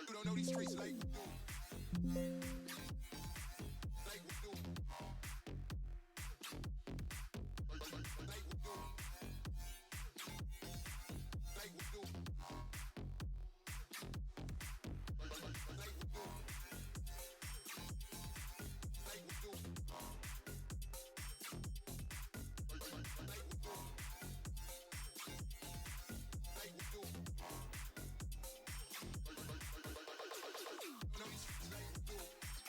You don't know these streets like we do, like we do, like we do, like we do, like we do, like we do, like we do, like we do. You know these streets like we do.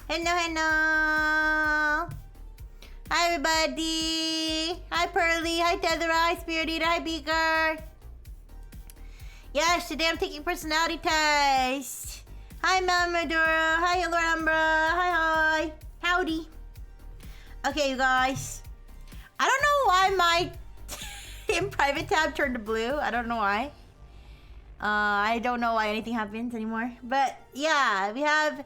Hello, hello. Hi, everybody. Hi, Pearly. Hi, Tethera. Hi, Spirit Eater. Hi, Beaker. Yes, today I'm taking personality test. Hi, Mel Madura. Hi, Lord Umbra. Hi. Howdy. Okay, you guys. I don't know why my in private tab turned blue. I don't know why. I don't know why anything happens anymore. But yeah, we have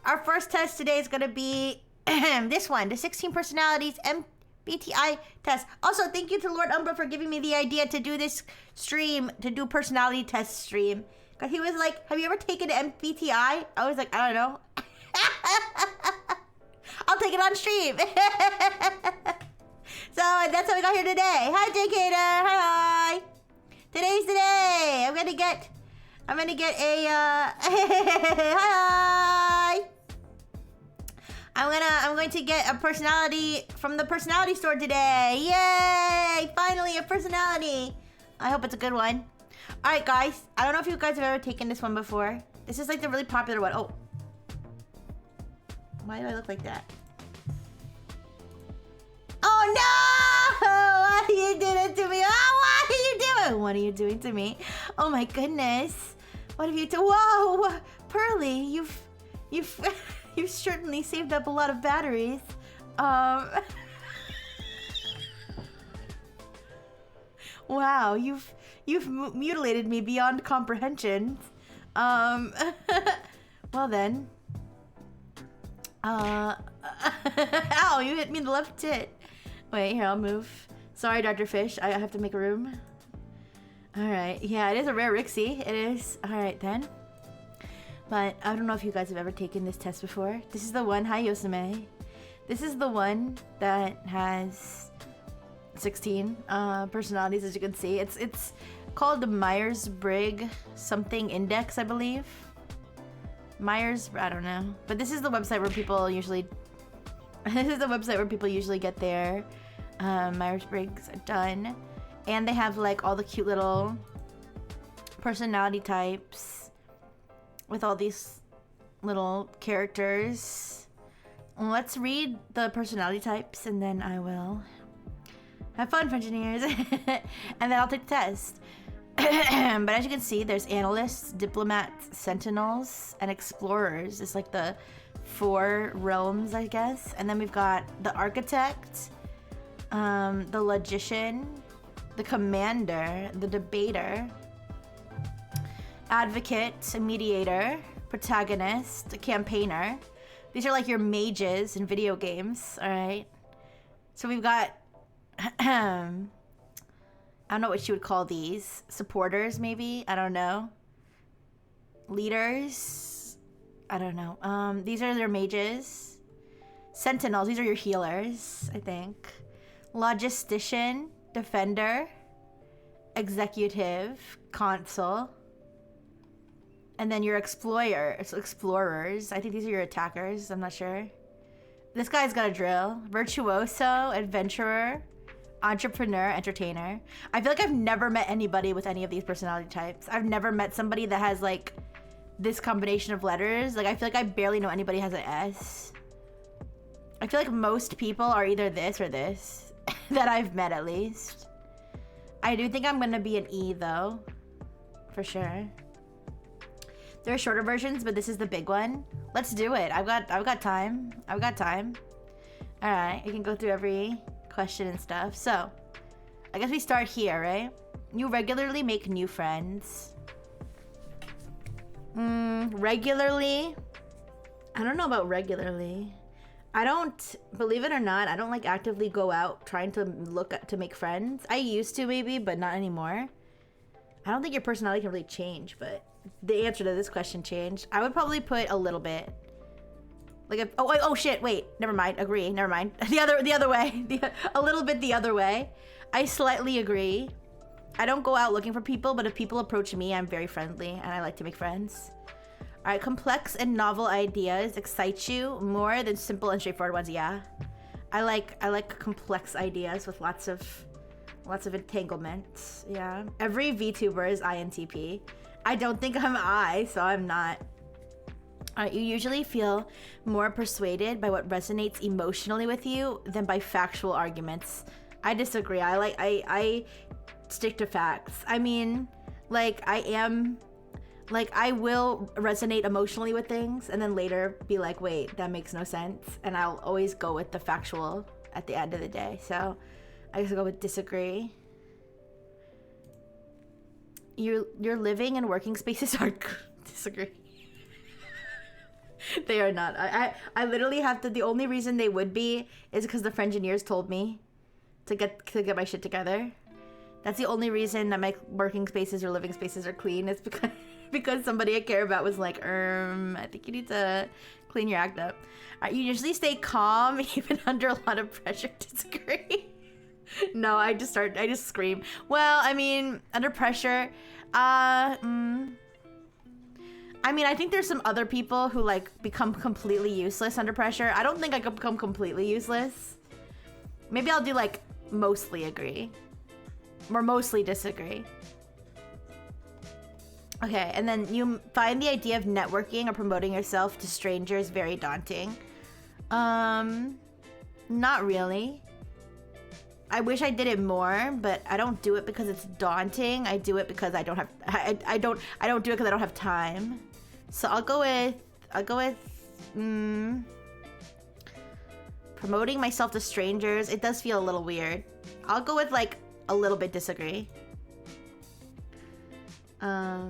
our first test today is gonna be this one, the 16 personalities MBTI test. Also, thank you to Lord Umbra for giving me the idea to do this stream, to do personality test stream. Cause he was like, have you ever taken MBTI? I was like, I don't know. I'll take it on stream. So that's how we got here today. Hi, J.K. Hi. Today's the day. I'm gonna get a hi. I'm going to get a personality from the personality store today. Yay! Finally a personality. I hope it's a good one. All right, guys. I don't know if you guys have ever taken this one before. This is like the really popular one. Oh. Why do I look like that? Oh no! Why you did it to me? Oh, what are you doing? What are you doing to me? Oh my goodness! What have you done? Whoa, Pearly, you've you've certainly saved up a lot of batteries. Wow, you've mutilated me beyond comprehension. Well then. Ow, you hit me in the left tit. Wait, here, I'll move. Sorry, Dr. Fish, I have to make room. Alright, yeah, it is a rare Rixie. It is. Alright, then. But I don't know if you guys have ever taken this test before. This is the one, hi Yosame. This is the one that has 16 personalities, as you can see. It's called the Myers-Briggs something index, I believe. Myers, I don't know. But this is the website where people usually get their Myers-Briggs done. And they have like all the cute little personality types with all these little characters. Let's read the personality types and then I will have fun, Frenchineers. And then I'll take the test. But as you can see, there's analysts, diplomats, sentinels, and explorers. It's like the 4 realms, I guess. And then we've got the architect, the logician, the commander, the debater, advocate, a mediator, protagonist, a campaigner. These are like your mages in video games, all right? So we've got, I don't know what you would call these. Supporters, maybe? I don't know. Leaders? I don't know. These are their mages. Sentinels, these are your healers, I think. Logistician, defender, executive, consul. And then your explorers. I think these are your attackers, I'm not sure. This guy's got a drill. Virtuoso, adventurer, entrepreneur, entertainer. I feel like I've never met anybody with any of these personality types. I've never met somebody that has like this combination of letters. Like I feel like I barely know anybody has an S. I feel like most people are either this or this that I've met at least. I do think I'm gonna be an E though, for sure. There are shorter versions, but this is the big one. Let's do it. I've got time. All right, we can go through every question and stuff. So, I guess we start here, right? You regularly make new friends. Regularly? I don't know about regularly. I don't, believe it or not, I don't like actively go out trying to to make friends. I used to maybe, but not anymore. I don't think your personality can really change, but the answer to this question changed. I would probably put a little bit. Like if, oh shit, wait, never mind, agree, never mind. The other way, a little bit the other way. I slightly agree. I don't go out looking for people, but if people approach me, I'm very friendly and I like to make friends. All right, complex and novel ideas excite you more than simple and straightforward ones. Yeah, I like complex ideas with lots of entanglements. Yeah, every VTuber is INTP. I don't think I'm I, so I'm not. You usually feel more persuaded by what resonates emotionally with you than by factual arguments. I disagree. I stick to facts. I mean, like, I will resonate emotionally with things and then later be like, wait, that makes no sense. And I'll always go with the factual at the end of the day. So I guess I'll go with disagree. Your living and working spaces are disagree. They are not. I literally have to. The only reason they would be is because the Frengineers told me to get my shit together. That's the only reason that my working spaces or living spaces are clean. It's because somebody I care about was like, I think you need to clean your act up. You usually stay calm even under a lot of pressure. Disagree. No, I just scream. Well, I mean, under pressure, I mean, I think there's some other people who like become completely useless under pressure. I don't think I could become completely useless. Maybe I'll do like mostly agree or mostly disagree. Okay, and then you find the idea of networking or promoting yourself to strangers very daunting. Not really. I wish I did it more, but I don't do it because it's daunting. I do it because I don't have I don't do it because I don't have time. So I'll go with promoting myself to strangers. It does feel a little weird. I'll go with like a little bit disagree. Hi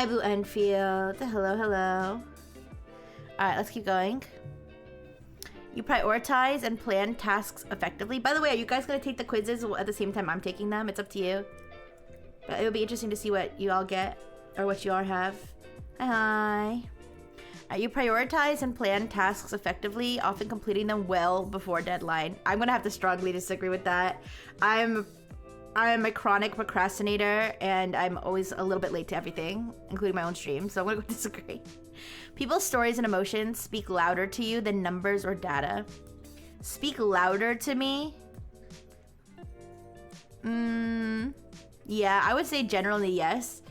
Blue Enfield. Hello. Alright, let's keep going. You prioritize and plan tasks effectively. By the way, are you guys gonna take the quizzes at the same time I'm taking them? It's up to you. But it would be interesting to see what you all get or what you all have. Hi. You prioritize and plan tasks effectively, often completing them well before deadline. I'm gonna have to strongly disagree with that. I'm a chronic procrastinator and I'm always a little bit late to everything, including my own stream. So I'm gonna go disagree. People's stories and emotions speak louder to you than numbers or data. Speak louder to me? Yeah, I would say generally yes.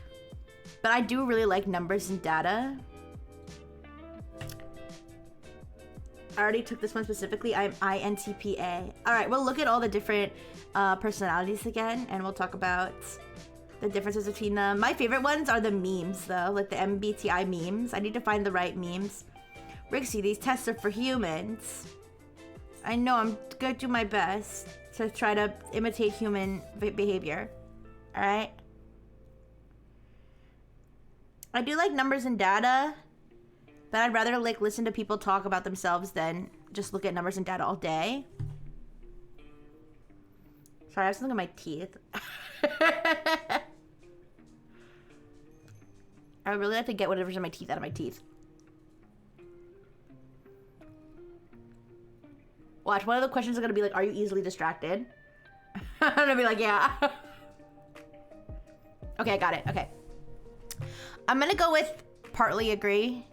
But I do really like numbers and data. I already took this one specifically. I'm INTPA. All right, we'll look at all the different personalities again, and we'll talk about the differences between them. My favorite ones are the memes, though, like the MBTI memes. I need to find the right memes. Rixie, these tests are for humans. I know, I'm gonna do my best to try to imitate human behavior. All right? I do like numbers and data, but I'd rather like listen to people talk about themselves than just look at numbers and data all day. Sorry, I have something in my teeth. I would really have to get whatever's in my teeth out of my teeth. Watch, one of the questions is gonna be like, are you easily distracted? I'm gonna be like, yeah. Okay, I got it, okay. I'm gonna go with partly agree.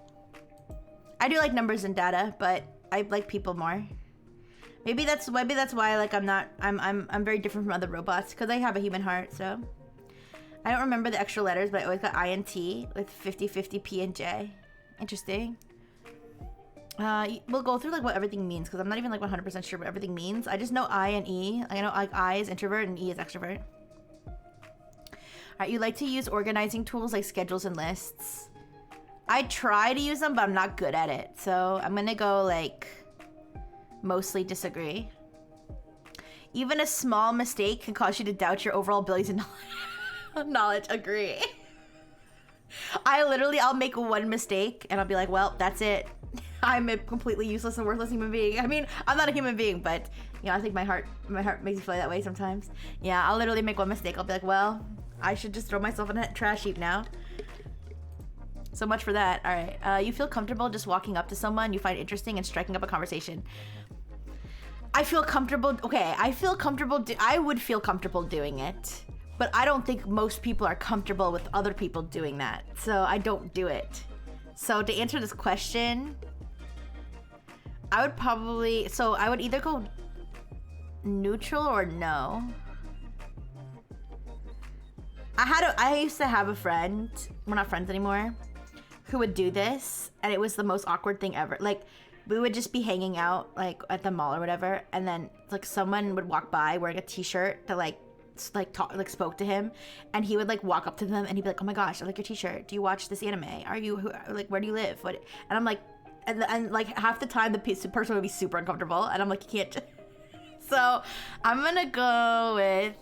I do like numbers and data, but I like people more. Maybe that's why like I'm very different from other robots because I have a human heart, so. I don't remember the extra letters, but I always got INT with 50-50 P and J. Interesting. We'll go through like what everything means because I'm not even like 100% sure what everything means. I just know I and E. I know like I is introvert and E is extrovert. Alright, you like to use organizing tools like schedules and lists. I try to use them, but I'm not good at it. So I'm gonna go like mostly disagree. Even a small mistake can cause you to doubt your overall abilities and knowledge. Agree. I'll make one mistake and I'll be like, well, that's it. I'm a completely useless and worthless human being. I mean, I'm not a human being, but you know, I think my heart makes me feel that way sometimes. Yeah, I'll literally make one mistake. I'll be like, well, I should just throw myself in a trash heap now. So much for that. All right. You feel comfortable just walking up to someone you find interesting and striking up a conversation. I feel comfortable. Okay, I feel comfortable. I would feel comfortable doing it, but I don't think most people are comfortable with other people doing that. So I don't do it. So to answer this question, I would either go neutral or no. I used to have a friend, we're not friends anymore, who would do this, and it was the most awkward thing ever. Like, we would just be hanging out, like, at the mall or whatever, and then, like, someone would walk by wearing a t-shirt that, like, spoke to him, and he would, like, walk up to them, and he'd be like, oh my gosh, I like your t-shirt. Do you watch this anime? Are you, like, where do you live? What? And I'm like, and like, half the time, the person would be super uncomfortable, and I'm like, you can't. So, I'm gonna go with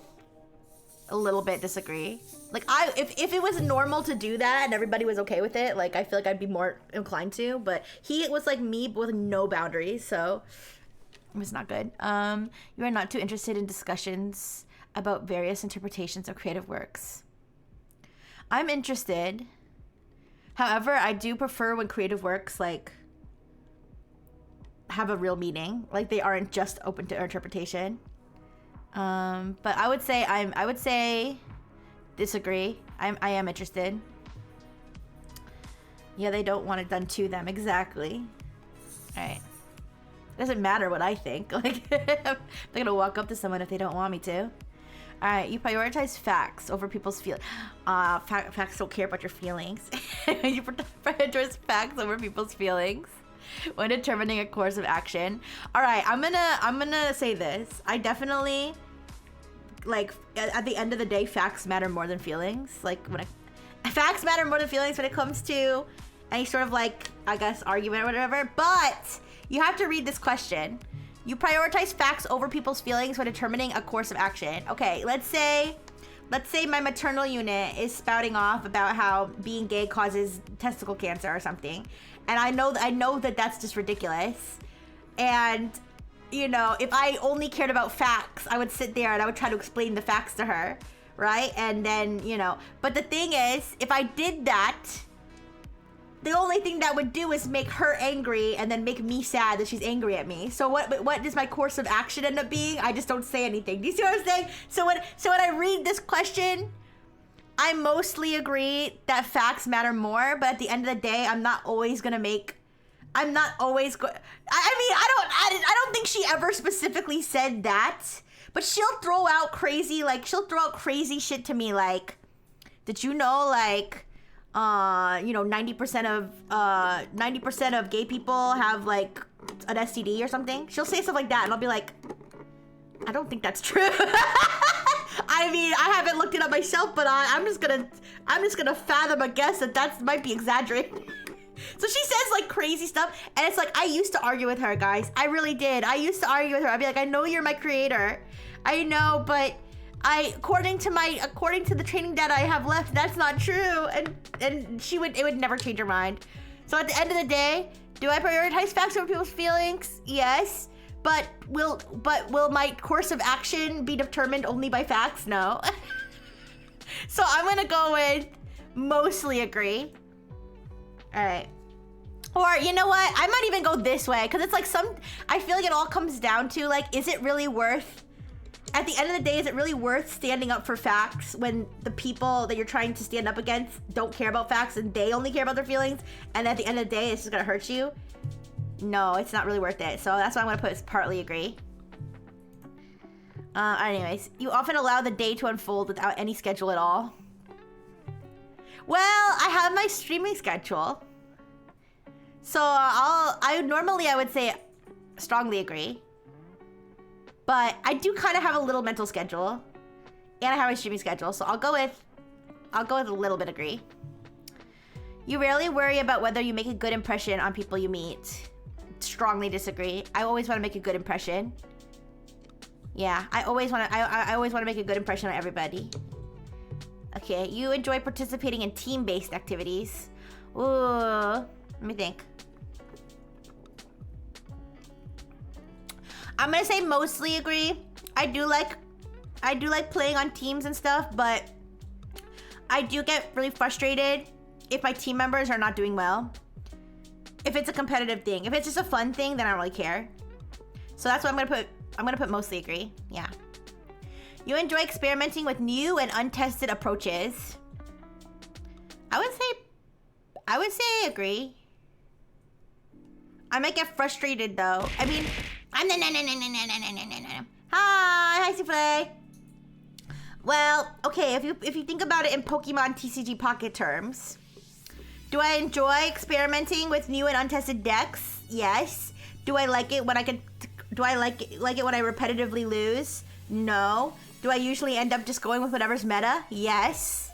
a little bit disagree. Like, if it was normal to do that and everybody was okay with it, like, I feel like I'd be more inclined to, but he was like me with no boundaries, so it was not good. You are not too interested in discussions about various interpretations of creative works. I'm interested. However, I do prefer when creative works, like, have a real meaning. Like, they aren't just open to interpretation. But I would say disagree. I am interested. Yeah, they don't want it done to them. Exactly. Alright. Doesn't matter what I think. Like, I'm not gonna walk up to someone if they don't want me to. Alright, you prioritize facts over people's feelings. Facts don't care about your feelings. You prioritize facts over people's feelings when determining a course of action. Alright, I'm gonna say this. I definitely, like, at the end of the day, facts matter more than feelings. Like, facts matter more than feelings when it comes to any sort of, like, I guess, argument or whatever. But you have to read this question. You prioritize facts over people's feelings when determining a course of action. Okay, let's say my maternal unit is spouting off about how being gay causes testicle cancer or something, and I know that that's just ridiculous. And, you know, if I only cared about facts, I would sit there and I would try to explain the facts to her, right? And then, you know, but the thing is, if I did that, the only thing that would do is make her angry and then make me sad that she's angry at me. So what does my course of action end up being? I just don't say anything. Do you see what I'm saying? So when I read this question, I mostly agree that facts matter more, but at the end of the day, I'm not always I mean, I don't think she ever specifically said that, but she'll throw out crazy shit to me, like, did you know, like, you know, 90% of gay people have, like, an STD or something. She'll say stuff like that, and I'll be like, I don't think that's true. I mean, I haven't looked it up myself, but I'm just gonna fathom a guess that might be exaggerated. So she says, like, crazy stuff, and it's like, I used to argue with her, guys. I really did. I used to argue with her. I'd be like, I know you're my creator. I know, but according to the training data I have left, that's not true. And it would never change her mind. So at the end of the day, do I prioritize facts over people's feelings? Yes. But will my course of action be determined only by facts? No. So I'm gonna go with mostly agree. All right. Or, you know what? I might even go this way, because it's like I feel like it all comes down to, like, is it really worth, at the end of the day, is it really worth standing up for facts when the people that you're trying to stand up against don't care about facts and they only care about their feelings, and at the end of the day, it's just gonna hurt you? No, it's not really worth it. So that's why I'm gonna put partly agree. Anyways, you often allow the day to unfold without any schedule at all. Well, I have my streaming schedule. So I would say strongly agree. But I do kind of have a little mental schedule. And I have my streaming schedule, so I'll go with a little bit agree. You rarely worry about whether you make a good impression on people you meet. Strongly disagree. I always want to make a good impression. Yeah, I always want to make a good impression on everybody. Okay, you enjoy participating in team-based activities. Ooh, let me think. I'm gonna say mostly agree. I do like playing on teams and stuff, but I do get really frustrated if my team members are not doing well. If it's a competitive thing. If it's just a fun thing, then I don't really care. So that's what I'm gonna put mostly agree. Yeah. You enjoy experimenting with new and untested approaches. I would say agree. I might get frustrated though. I mean, hi Souffle. Well, okay, if you think about it in Pokemon TCG Pocket terms, Do I enjoy experimenting with new and untested decks? Yes. Do I like it when I can? Do I like it when I repetitively lose? No. Do I usually end up just going with whatever's meta? Yes.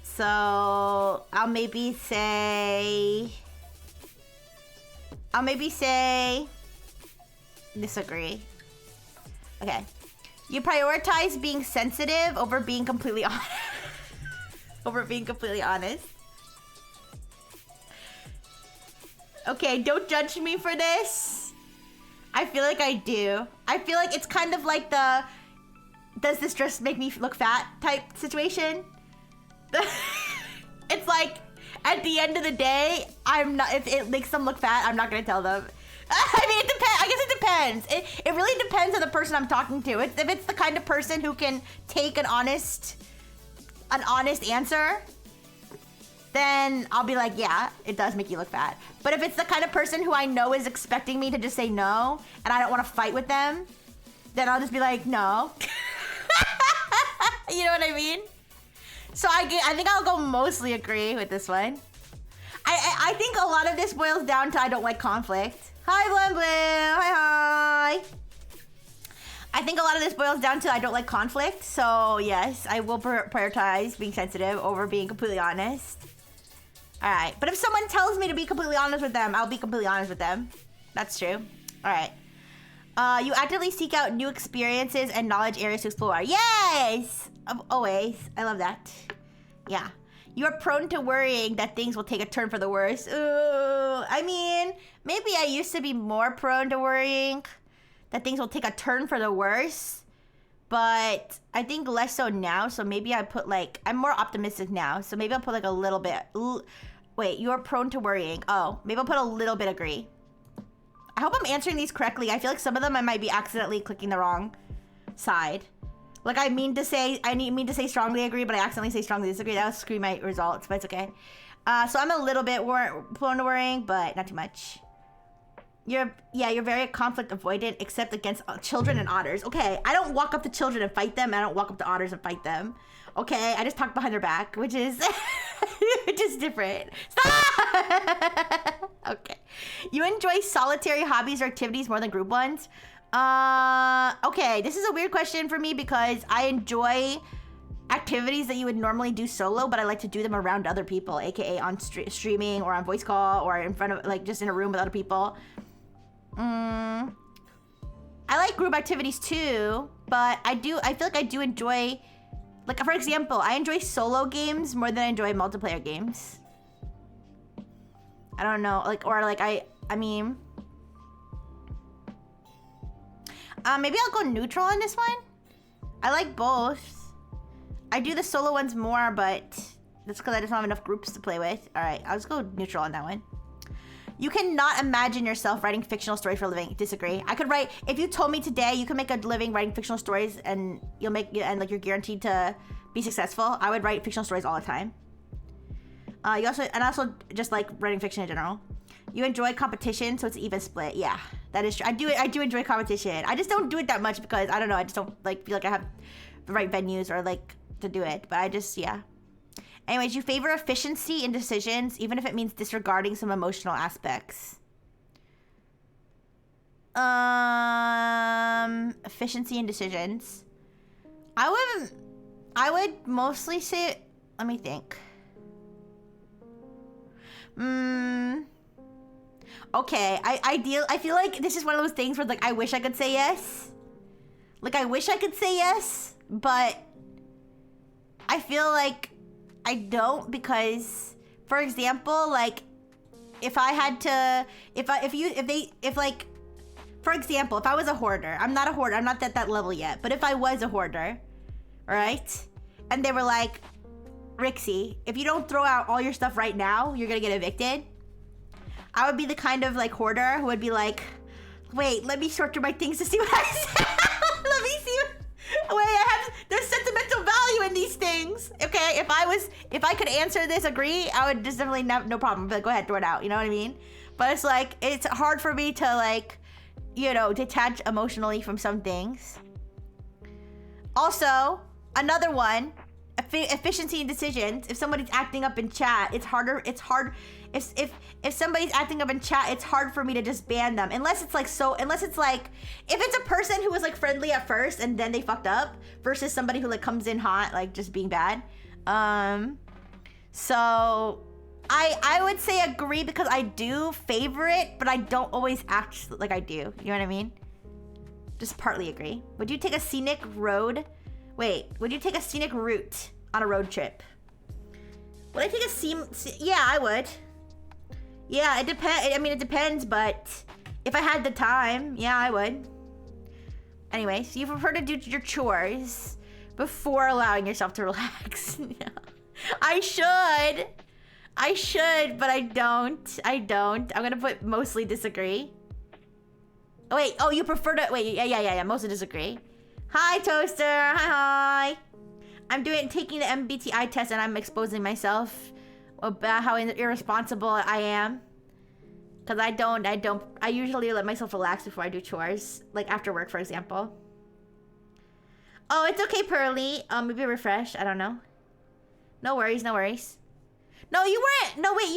So I'll maybe say disagree. Okay. You prioritize being sensitive over being completely honest. Okay, don't judge me for this. I feel like I do. I feel like it's kind of like the does this dress make me look fat type situation. It's like at the end of the day, I'm not. If it makes them look fat, I'm not gonna tell them. I mean, it depends. I guess it depends. It really depends on the person I'm talking to. If it's the kind of person who can take an honest answer, then I'll be like, yeah, it does make you look fat. But if it's the kind of person who I know is expecting me to just say no, and I don't want to fight with them, then I'll just be like, no. You know what I mean? So I think I'll go mostly agree with this one. I think a lot of this boils down to I don't like conflict. Hi, Blum Blue. Hi. I think a lot of this boils down to I don't like conflict. So yes, I will prioritize being sensitive over being completely honest. All right, but if someone tells me to be completely honest with them, I'll be completely honest with them. That's true. All right. You actively seek out new experiences and knowledge areas to explore. Yes! Always. I love that. Yeah. You are prone to worrying that things will take a turn for the worse. Ooh. I mean, maybe I used to be more prone to worrying that things will take a turn for the worse. But I think less so now. So maybe I put like, I'm more optimistic now. So maybe I'll put like a little bit. Wait, you are prone to worrying. Oh, maybe I'll put a little bit agree. I hope I'm answering these correctly. I feel like some of them I might be accidentally clicking the wrong side. Like I mean to say strongly agree, but I accidentally say strongly disagree. That would screw my results, but it's okay. So I'm a little bit prone to worrying, but not too much. You're very conflict avoidant, except against children and otters. Okay, I don't walk up to children and fight them. I don't walk up to otters and fight them. Okay, I just talk behind their back, which is different. Stop! Okay. You enjoy solitary hobbies or activities more than group ones? Okay, this is a weird question for me because I enjoy activities that you would normally do solo, but I like to do them around other people, aka on streaming or on voice call or in front of, like, just in a room with other people. I like group activities too, but I feel like I do enjoy, like, for example, I enjoy solo games more than I enjoy multiplayer games. I don't know, like, or like I mean, maybe I'll go neutral on this one. I like both. I do the solo ones more, but that's because I just don't have enough groups to play with. All right, I'll just go neutral on that one. You cannot imagine yourself writing fictional stories for a living. Disagree. I could write, if you told me today you could make a living writing fictional stories and you're guaranteed to be successful, I would write fictional stories all the time. You also just like writing fiction in general. You enjoy competition, so it's an even split. Yeah, that is true. I do enjoy competition. I just don't do it that much because I don't know. I just don't like feel like I have the right venues or like to do it. But I just, yeah. Anyways, you favor efficiency in decisions, even if it means disregarding some emotional aspects. Efficiency in decisions. I would mostly say, let me think. Okay, I feel like this is one of those things where, like, I wish I could say yes. Like, I wish I could say yes, but I feel like I don't, because, for example, like, if I had to, for example, if I was a hoarder, I'm not a hoarder, I'm not at that level yet, but if I was a hoarder, right? And they were like, Rixie, if you don't throw out all your stuff right now, you're gonna get evicted. I would be the kind of, like, hoarder who would be like, wait, let me sort through my things to see what I said. Let me see there's sentimental value in these things. Okay, if I could answer this, agree, I would just definitely no problem. But go ahead, throw it out. You know what I mean? But it's like, it's hard for me to, like, you know, detach emotionally from some things. Also, another one, efficiency in decisions. If somebody's acting up in chat, it's harder. It's hard. If somebody's acting up in chat, it's hard for me to just ban them. Unless it's like if it's a person who was like friendly at first and then they fucked up versus somebody who like comes in hot, like just being bad. So I would say agree because I do favor it, but I don't always act like I do. You know what I mean? Just partly agree. Would you take a scenic road? Wait, would you take a scenic route on a road trip? Would I take a yeah, I would. Yeah, it depends. I mean, it depends, but if I had the time, yeah, I would. Anyway, so you prefer to do your chores before allowing yourself to relax. Yeah. I should, but I don't. I'm gonna put mostly disagree. Oh, wait, you prefer to, wait, yeah, mostly disagree. Hi, Toaster, hi. I'm taking the MBTI test and I'm exposing myself about how irresponsible I am. Cause I usually let myself relax before I do chores. Like after work, for example. Oh, it's okay, Pearly. Maybe refresh, I don't know. No worries. No, you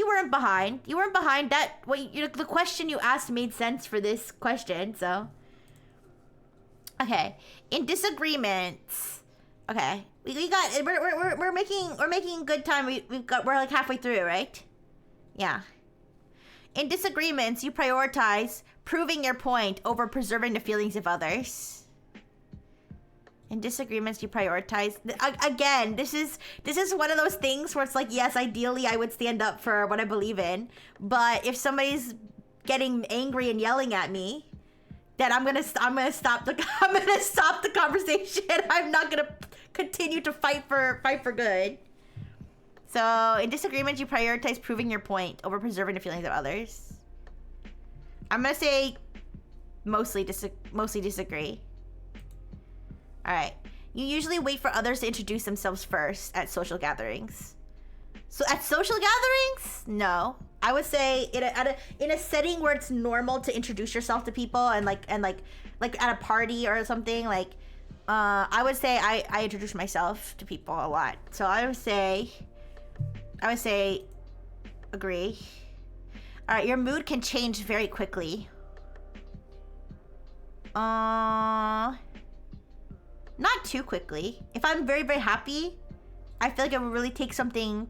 weren't behind. You weren't behind that. The question you asked made sense for this question, so. Okay, in disagreements. Okay, we're making good time. We're like halfway through, right? Yeah. In disagreements, you prioritize proving your point over preserving the feelings of others. In disagreements, you prioritize. Again, this is one of those things where it's like, yes, ideally I would stand up for what I believe in, but if somebody's getting angry and yelling at me, then I'm gonna stop the conversation. I'm not gonna continue to fight for good. So in disagreements, you prioritize proving your point over preserving the feelings of others. I'm gonna say mostly disagree. All right. You usually wait for others to introduce themselves first at social gatherings. So at social gatherings, no. I would say in a setting where it's normal to introduce yourself to people and like at a party or something, like I would say I introduce myself to people a lot. So I would say agree. All right, your mood can change very quickly. Not too quickly. If I'm very, very happy, I feel like it would really take something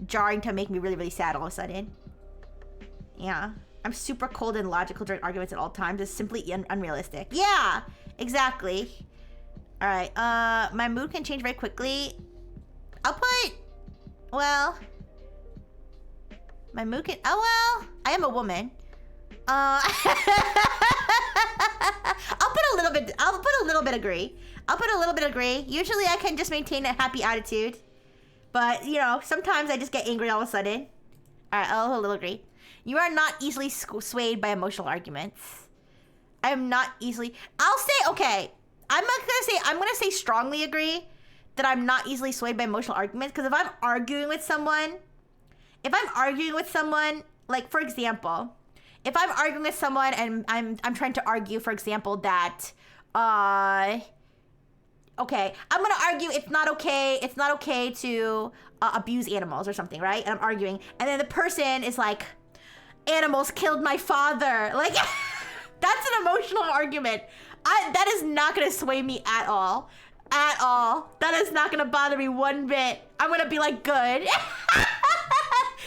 jarring to make me really, really sad all of a sudden. Yeah. I'm super cold and logical during arguments at all times. It's simply unrealistic. Yeah, exactly. All right. My mood can change very quickly. I'll put, well, my mood can, I am a woman. I'll put a little bit agree. Usually I can just maintain a happy attitude. But, you know, sometimes I just get angry all of a sudden. Alright, I'll a little agree. You are not easily swayed by emotional arguments. I am not easily... I'll say, okay. I'm gonna say strongly agree that I'm not easily swayed by emotional arguments. Because if I'm arguing with someone... like, for example... If I'm arguing with someone and I'm trying to argue, for example, that, okay, I'm gonna argue it's not okay to abuse animals or something, right? And I'm arguing, and then the person is like, animals killed my father. Like, that's an emotional argument. That is not gonna sway me at all. That is not gonna bother me one bit. I'm gonna be like, good.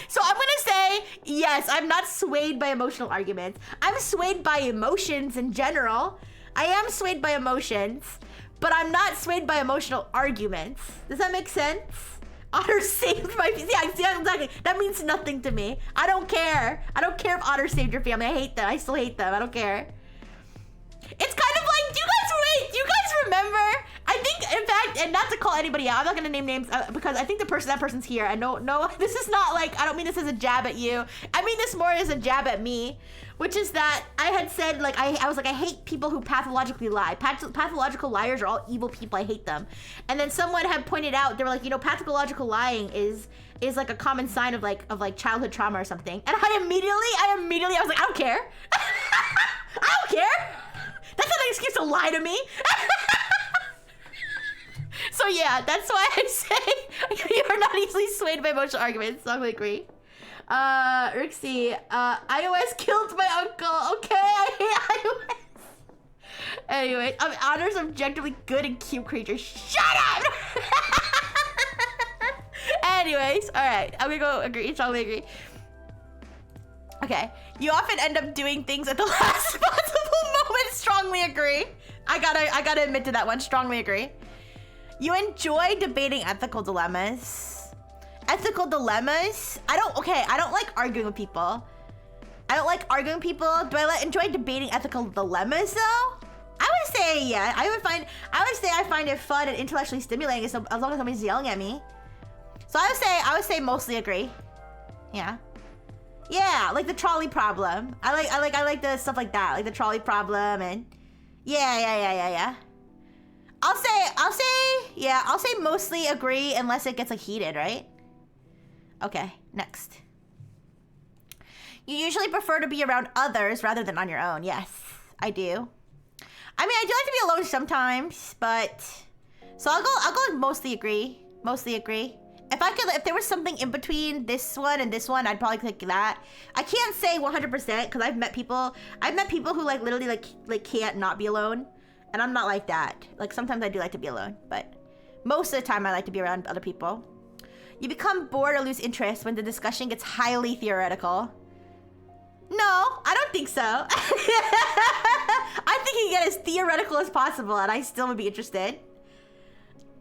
So I'm gonna say, yes, I'm not swayed by emotional arguments. I'm swayed by emotions in general. I am swayed by emotions, but I'm not swayed by emotional arguments. Does that make sense? Otter saved my... Yeah, exactly. That means nothing to me. I don't care. I don't care if Otter saved your family. I hate them. I still hate them. I don't care. It's kind of like, do you guys remember? I think, in fact, and not to call anybody out, I'm not gonna name names because I think that person's here. And no, this is not like, I don't mean this as a jab at you. I mean this more as a jab at me, which is that I had said, like, I was like, I hate people who pathologically lie. Pathological liars are all evil people. I hate them. And then someone had pointed out, they were like, you know, pathological lying is like a common sign of like childhood trauma or something. And I immediately, I was like, I don't care. I don't care. That's not an excuse to lie to me. So yeah, that's why I say you are not easily swayed by emotional arguments. Strongly agree. Rixie, iOS killed my uncle. Okay, I hate iOS. Anyway, Honnor's objectively good and cute creature. Shut up! Anyways, alright, I'm gonna go agree, strongly agree. Okay, you often end up doing things at the last possible moment. Strongly agree. I gotta admit to that one. Strongly agree. You enjoy debating ethical dilemmas. Ethical dilemmas? I don't like arguing with people. I don't like arguing with people. Do I enjoy debating ethical dilemmas though? I would say yeah. I would say I find it fun and intellectually stimulating as long as somebody's yelling at me. So I would say mostly agree. Yeah. Yeah, like the trolley problem. I like the stuff like that, like the trolley problem and yeah. I'll say mostly agree unless it gets like heated, right? Okay, next. You usually prefer to be around others rather than on your own. Yes, I do. I mean, I do like to be alone sometimes, but so I'll go with mostly agree. Mostly agree. If there was something in between this one and this one, I'd probably click that. I can't say 100% because I've met people who like literally like can't not be alone, and I'm not like that. Like sometimes I do like to be alone, but most of the time I like to be around other people. You become bored or lose interest when the discussion gets highly theoretical. No, I don't think so. I think you can get as theoretical as possible, and I still would be interested.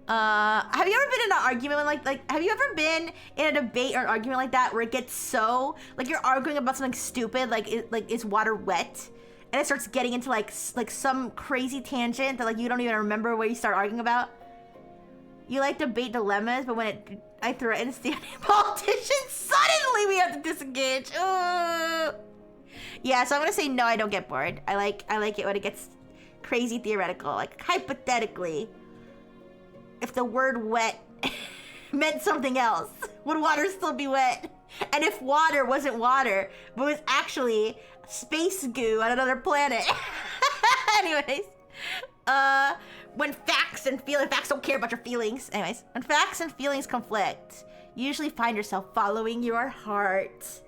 Have you ever been in an argument like have you ever been in a debate or an argument like that where it gets so like you're arguing about something stupid like is water wet, and it starts getting into like some crazy tangent that like you don't even remember what you start arguing about? You like debate dilemmas, but when I threaten standing politicians, suddenly we have to disengage. Ooh. Yeah, so I'm gonna say no, I don't get bored. I like it when it gets crazy theoretical. Like hypothetically, if the word wet meant something else, would water still be wet? And if water wasn't water, but was actually space goo on another planet? Anyways, when facts don't care about your feelings. Anyways, when facts and feelings conflict, you usually find yourself following your heart.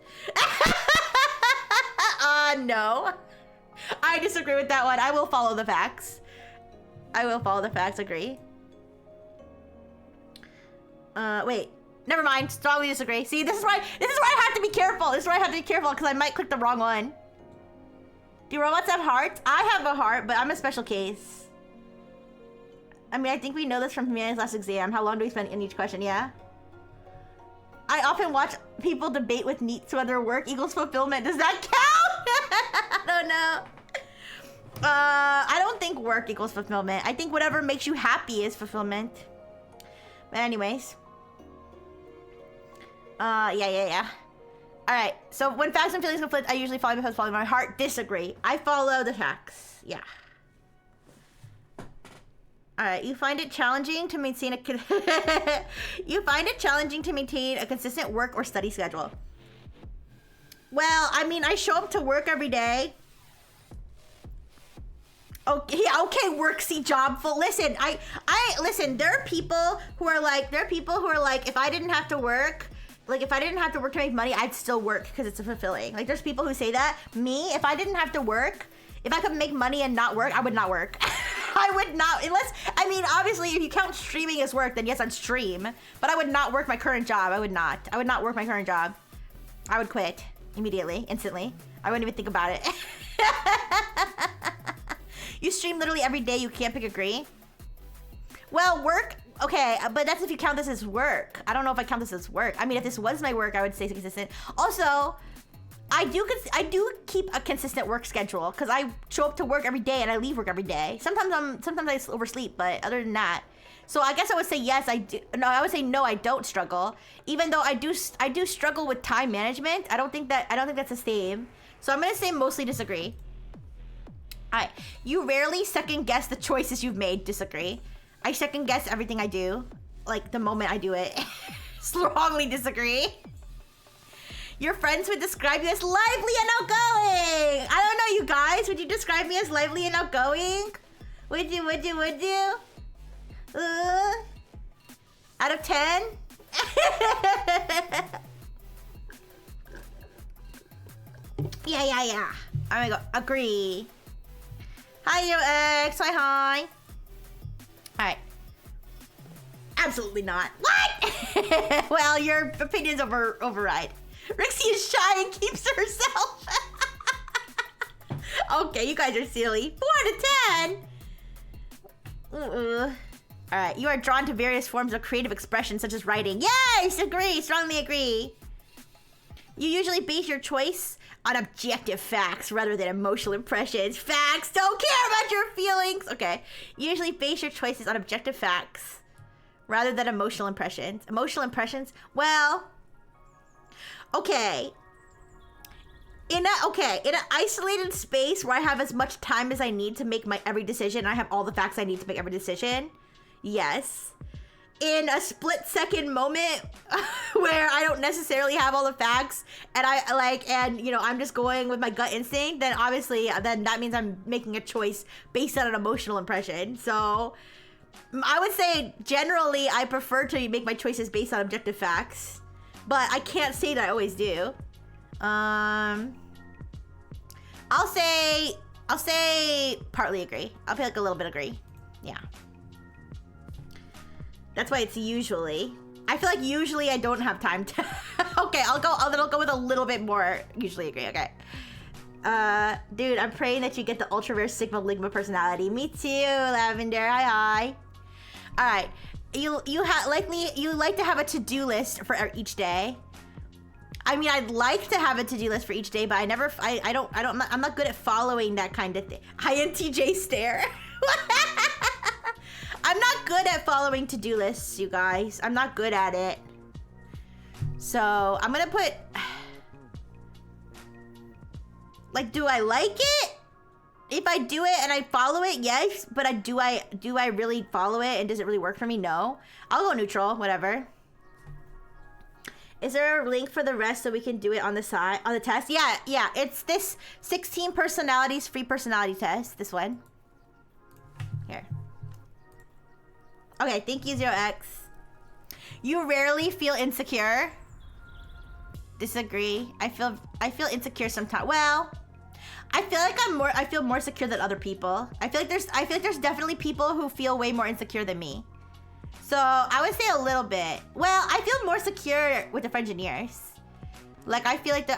No. I disagree with that one. I will follow the facts. Agree. Wait. Never mind. Strongly disagree. See, this is why I have to be careful. Because I might click the wrong one. Do robots have hearts? I have a heart, but I'm a special case. I mean, I think we know this from humanity's last exam. How long do we spend in each question? Yeah. I often watch people debate with neats whether work equals fulfillment. Does that count? I don't know. I don't think work equals fulfillment. I think whatever makes you happy is fulfillment. But anyways. Yeah. Alright, so when facts and feelings conflict, I usually follow because following my heart. Disagree. I follow the facts. Yeah. Alright, you find it challenging to maintain a consistent work or study schedule. Well, I mean, I show up to work every day. Okay, yeah, okay, worksy job full. Listen, listen, there are people who are like, if I didn't have to work to make money, I'd still work because it's fulfilling. Like, there's people who say that. Me, if I didn't have to work, if I could make money and not work, I would not work. I would not, I mean, obviously, if you count streaming as work, then yes, I'd stream. But I would not work my current job. I would not work my current job. I would quit immediately, instantly. I wouldn't even think about it. You stream literally every day, you can't pick agree? Well, work, okay, but that's if you count this as work. I don't know if I count this as work. I mean, if this was my work, I would say it's consistent. Also, I do keep a consistent work schedule because I show up to work every day and I leave work every day. Sometimes I oversleep, but other than that. So I guess I would say yes, I do. No, I would say no, I don't struggle. Even though I do struggle with time management. I don't think that's the same. So I'm gonna say mostly disagree. Alright, you rarely second guess the choices you've made. Disagree. I second guess everything I do, like the moment I do it. Strongly disagree. Your friends would describe you as lively and outgoing. I don't know, you guys. Would you describe me as lively and outgoing? Would you? Out of 10? Yeah. I'm gonna go agree. Hi, UX. Hi. Alright. Absolutely not. What? Well, your opinion's override. Rixie is shy and keeps to herself. Okay, you guys are silly. 4 out of 10. Alright, you are drawn to various forms of creative expression, such as writing. Yes, agree. Strongly agree. You usually base your choice on objective facts rather than emotional impressions. Facts don't care about your feelings. Okay, you usually base your choices on objective facts rather than emotional impressions. Emotional impressions? Well, okay. In an isolated space where I have as much time as I need to make my every decision, I have all the facts I need to make every decision. Yes. In a split-second moment where I don't necessarily have all the facts and I'm just going with my gut instinct, then obviously then that means I'm making a choice based on an emotional impression. So I would say generally I prefer to make my choices based on objective facts, but I can't say that I always do. I'll say partly agree. I'll be like a little bit agree. Yeah. That's why it's usually. I feel like usually I don't have time to. Okay, I'll go with a little bit more. Usually agree. Okay. Dude, I'm praying that you get the ultra rare Sigma Ligma personality. Me too, Lavender. Hi. All right. You like to have a to-do list for each day. I mean, I'd like to have a to-do list for each day, but I'm not good at following that kind of thing. INTJ stare. I'm not good at following to-do lists, you guys. I'm not good at it. So I'm gonna put, like, do I like it? If I do it and I follow it, yes. But do I really follow it and does it really work for me? No. I'll go neutral, whatever. Is there a link for the rest so we can do it on the side, on the test? Yeah, it's this 16 personalities free personality test. This one. Here. Okay, thank you, 0x. You rarely feel insecure. Disagree. I feel insecure sometimes. Well, I feel like I feel more secure than other people. I feel like there's definitely people who feel way more insecure than me. So I would say a little bit. Well, I feel more secure with the Frengineers. Like I feel like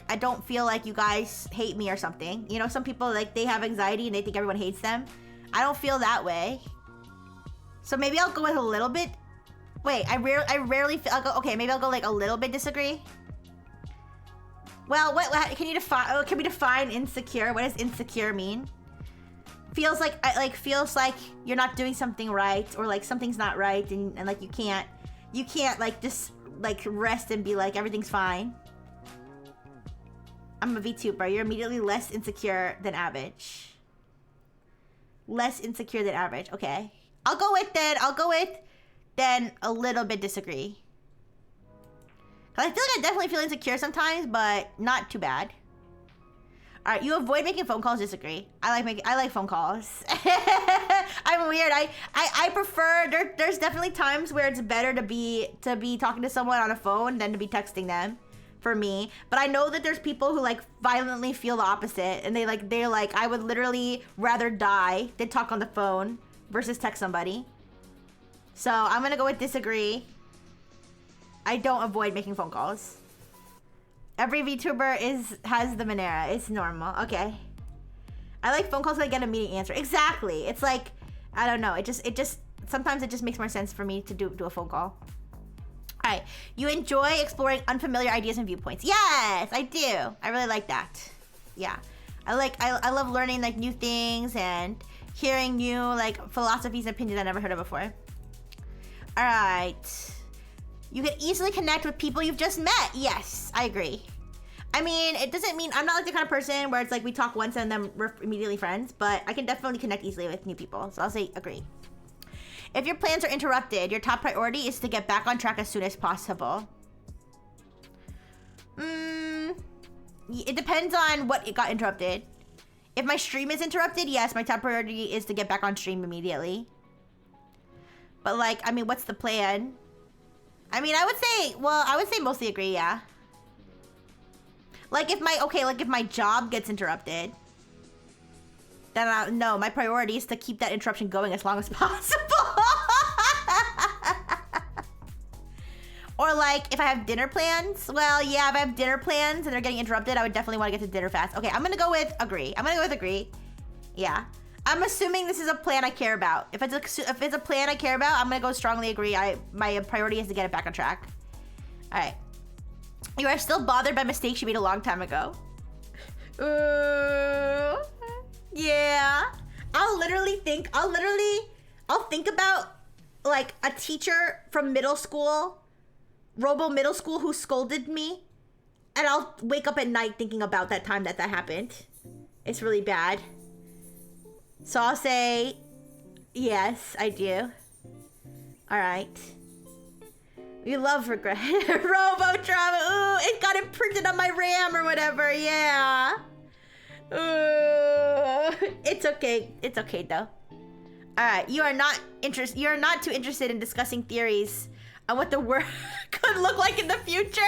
I don't feel like you guys hate me or something. You know, some people like they have anxiety and they think everyone hates them. I don't feel that way. So maybe I'll go with a little bit. Wait, I rarely feel. Okay, maybe I'll go like a little bit disagree. Well, what can you define? Oh, can we define insecure? What does insecure mean? Feels like you're not doing something right, or like something's not right, and like you can't like just like rest and be like everything's fine. I'm a VTuber. You're immediately less insecure than average. Less insecure than average. Okay, I'll go with then a little bit disagree. Cause I feel like I definitely feel insecure sometimes, but not too bad. All right, you avoid making phone calls. Disagree. I like phone calls. I'm weird. I prefer. There's definitely times where it's better to be talking to someone on a phone than to be texting them. For me, but I know that there's people who like violently feel the opposite, and they're like I would literally rather die than talk on the phone versus text somebody. So I'm gonna go with disagree. I don't avoid making phone calls. Every VTuber has the Monera. It's normal. Okay. I like phone calls when I get a meeting answer. Exactly. It's like, I don't know. It just sometimes it just makes more sense for me to do a phone call. All right. You enjoy exploring unfamiliar ideas and viewpoints. Yes, I do. I really like that. Yeah. I love learning like new things and hearing new like philosophies and opinions I never heard of before. All right. You can easily connect with people you've just met. Yes, I agree. I mean, it doesn't mean I'm not like the kind of person where it's like we talk once and then we're immediately friends, but I can definitely connect easily with new people. So I'll say agree. If your plans are interrupted, your top priority is to get back on track as soon as possible. It depends on what it got interrupted. If my stream is interrupted, yes, my top priority is to get back on stream immediately. But like, I mean, what's the plan? I mean, I would say mostly agree, yeah. Like if my job gets interrupted, then no, my priority is to keep that interruption going as long as possible. Or like, if I have dinner plans, well, yeah, if I have dinner plans and they're getting interrupted, I would definitely want to get to dinner fast. Okay, I'm gonna go with agree. Yeah. I'm assuming this is a plan I care about. If it's a plan I care about, I'm gonna go strongly agree. My priority is to get it back on track. All right. You are still bothered by mistakes you made a long time ago. Yeah. I'll think about like a teacher from middle school, Robo middle school, who scolded me, and I'll wake up at night thinking about that time that happened. It's really bad. So I'll say, yes, I do. All right. We love regret. Robo trauma. Ooh, it got imprinted on my RAM or whatever. Yeah. Ooh. It's okay. It's okay though. All right. You are not too interested in discussing theories on what the world could look like in the future.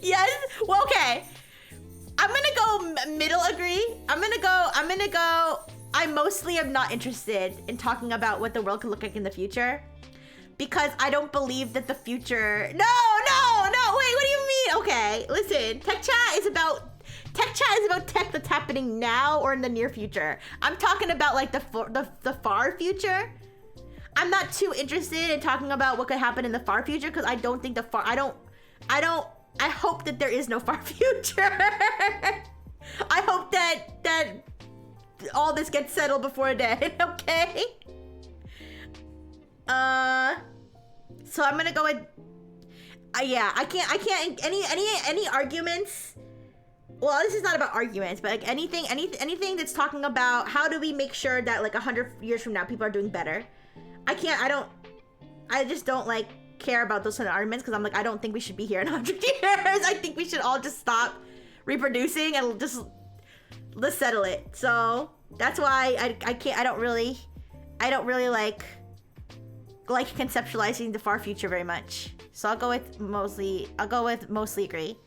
Yes. Well, okay. I'm gonna go middle agree. I'm gonna go. I mostly am not interested in talking about what the world could look like in the future, because I don't believe that the future. No. Wait, what do you mean? Okay, listen. Tech chat is about tech that's happening now or in the near future. I'm talking about like the far future. I'm not too interested in talking about what could happen in the far future, because I don't think I hope that there is no far future. I hope that all this gets settled before then, okay? So I'm gonna go with, yeah, I can't, any arguments. Well, this is not about arguments, but like anything that's talking about how do we make sure that like 100 years from now people are doing better. I just don't like care about those kind of arguments, because I'm like, I don't think we should be here in 100 years. I think we should all just stop reproducing and just let's settle it. So that's why I don't really like conceptualizing the far future very much. So I'll go with mostly agree.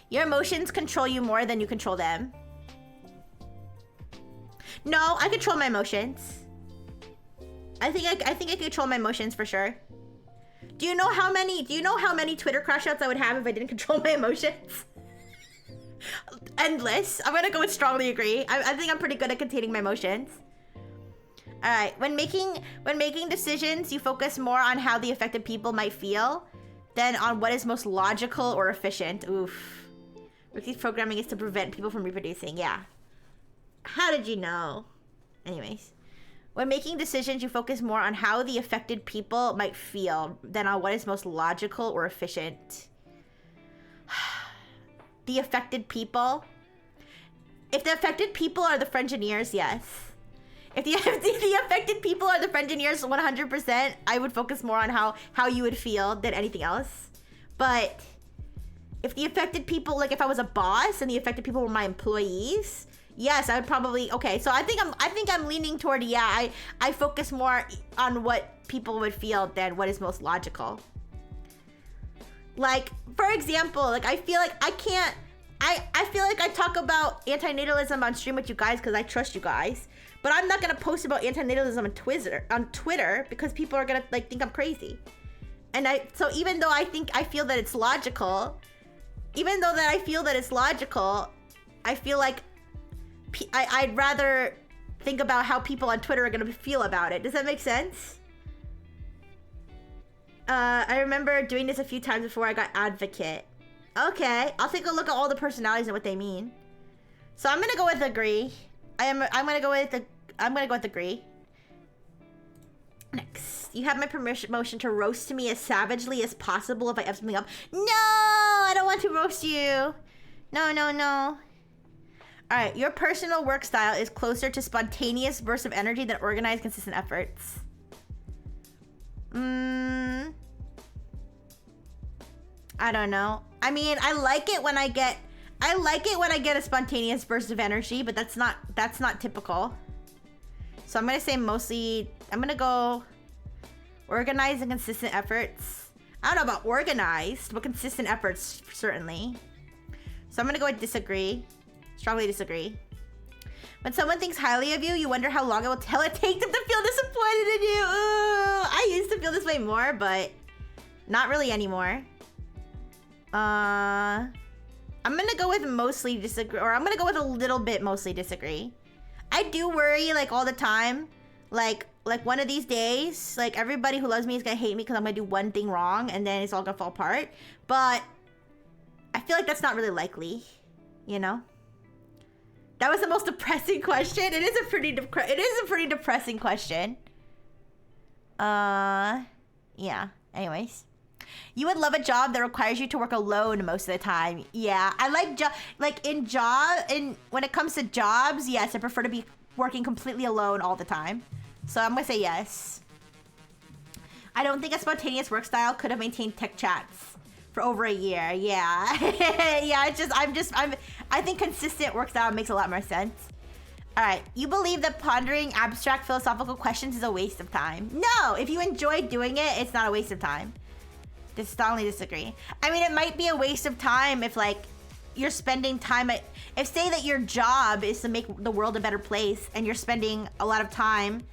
Your emotions control you more than you control them. No, I control my emotions. I think I control my emotions for sure. Do you know how many Twitter crash outs I would have if I didn't control my emotions? Endless. I'm gonna go with strongly agree. I think I'm pretty good at containing my emotions. All right. When making decisions, you focus more on how the affected people might feel than on what is most logical or efficient. Oof. Ricky's programming is to prevent people from reproducing. Yeah. How did you know? Anyways. When making decisions, you focus more on how the affected people might feel than on what is most logical or efficient. The affected people. If the affected people are the Frengineers, yes. If the affected people are the Frengineers, 100%, I would focus more on how you would feel than anything else. But if the affected people, like if I was a boss and the affected people were my employees, yes, I would probably, okay, so I think I'm leaning toward, yeah, I focus more on what people would feel than what is most logical. Like, for example, like I feel like I talk about antinatalism on stream with you guys because I trust you guys, but I'm not gonna post about antinatalism on Twitter because people are gonna like think I'm crazy. And so even though I feel that it's logical, I feel like I'd rather think about how people on Twitter are gonna feel about it. Does that make sense? I remember doing this a few times before I got advocate. Okay, I'll take a look at all the personalities and what they mean. So I'm gonna go with agree. I'm gonna go with agree. Next, you have my permission to roast me as savagely as possible if I F something up. No, I don't want to roast you. No. Alright, your personal work style is closer to spontaneous bursts of energy than organized, consistent efforts. I don't know. I mean, I like it when I get a spontaneous burst of energy, but that's not typical. So I'm gonna say mostly, I'm gonna go organized and consistent efforts. I don't know about organized, but consistent efforts, certainly. So I'm gonna go with disagree. Strongly disagree. When someone thinks highly of you, you wonder how long it will take them to feel disappointed in you. Ooh, I used to feel this way more, but not really anymore. I'm gonna go with mostly disagree, or I'm gonna go with a little bit mostly disagree. I do worry, like, all the time. Like one of these days, like, everybody who loves me is gonna hate me because I'm gonna do one thing wrong and then it's all gonna fall apart. But I feel like that's not really likely, you know? That was the most depressing question. It is a pretty depressing question. Yeah. Anyways. You would love a job that requires you to work alone most of the time. Yeah, I like when it comes to jobs, yes, I prefer to be working completely alone all the time. So I'm gonna say yes. I don't think a spontaneous work style could have maintained tech chats for over a year. Yeah, yeah. I think consistent work style makes a lot more sense. All right, you believe that pondering abstract philosophical questions is a waste of time? No, if you enjoy doing it, it's not a waste of time. Just strongly disagree. I mean, it might be a waste of time if, like, you're spending time if say that your job is to make the world a better place and you're spending a lot of time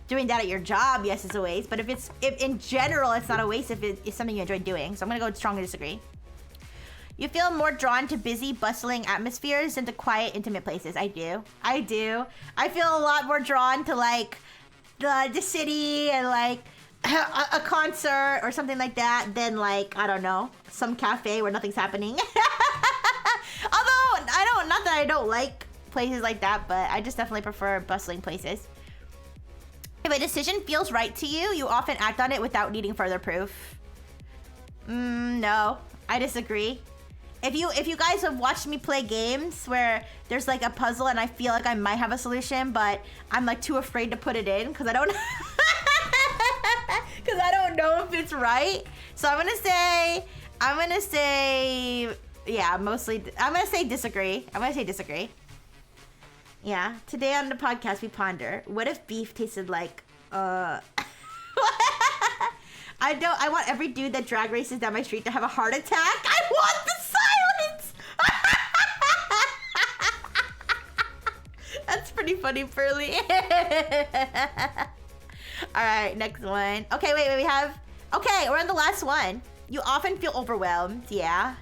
doing that at your job, yes, it's a waste. But if in general, it's not a waste if it's something you enjoy doing. So I'm gonna go strongly disagree. You feel more drawn to busy, bustling atmospheres than to quiet, intimate places. I do. I feel a lot more drawn to, like, the city and, like, a concert or something like that than, like, I don't know, some cafe where nothing's happening. Although, not that I don't like places like that, but I just definitely prefer bustling places. If a decision feels right to you, you often act on it without needing further proof. No, I disagree. If you guys have watched me play games where there's, like, a puzzle and I feel like I might have a solution, but I'm, like, too afraid to put it in because I don't because I don't know if it's right. So I'm gonna say yeah, mostly I'm gonna say disagree. Yeah. Today on the podcast we ponder, what if beef tasted like I want every dude that drag races down my street to have a heart attack. I want the silence. That's pretty funny, Pearly. All right, next one. Okay, wait, we have... Okay, we're on the last one. You often feel overwhelmed. Yeah,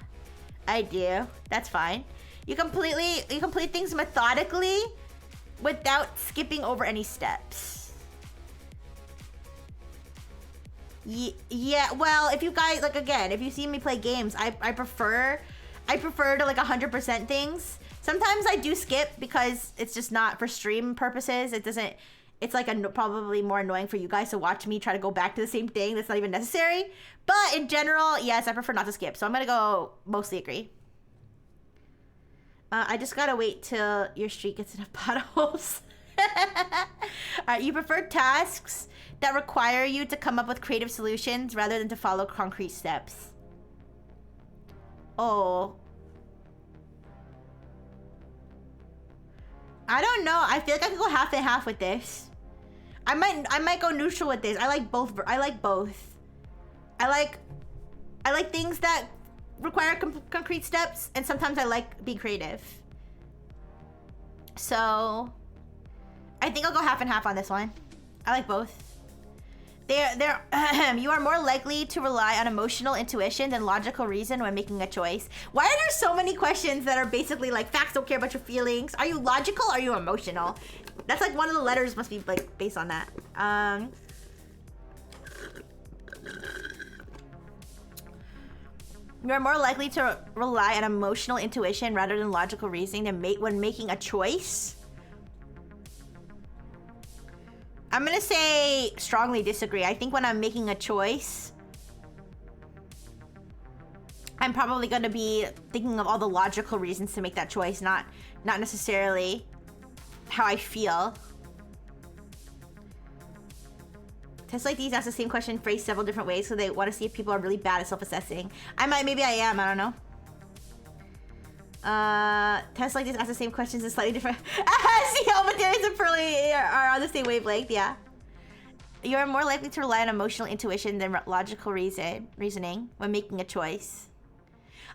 I do. That's fine. You complete things methodically without skipping over any steps. Yeah, well, if you guys, like, again, if you see me play games, I prefer to, like, 100% things. Sometimes I do skip because it's just not for stream purposes. It's like probably more annoying for you guys to watch me try to go back to the same thing that's not even necessary. But in general, yes, I prefer not to skip. So I'm gonna go mostly agree. I just gotta wait till your street gets enough potholes. Alright, you prefer tasks that require you to come up with creative solutions rather than to follow concrete steps. Oh. I don't know. I feel like I could go half and half with this. I might go neutral with this. I like both. I like things that require concrete steps, and sometimes I like being creative. So I think I'll go half and half on this one. I like both. You are more likely to rely on emotional intuition than logical reason when making a choice. Why are there so many questions that are basically like facts don't care about your feelings? Are you logical or are you emotional? That's like one of the letters must be like based on that. You are more likely to rely on emotional intuition rather than logical reasoning when making a choice. I'm gonna say strongly disagree. I think when I'm making a choice, I'm probably gonna be thinking of all the logical reasons to make that choice, not necessarily how I feel. Tests like these ask the same question phrased several different ways, so they want to see if people are really bad at self-assessing. Maybe I am, I don't know. Tests like this ask the same questions in slightly different. See how Mateus and Pearly are on the same wavelength, yeah. You are more likely to rely on emotional intuition than logical reasoning when making a choice.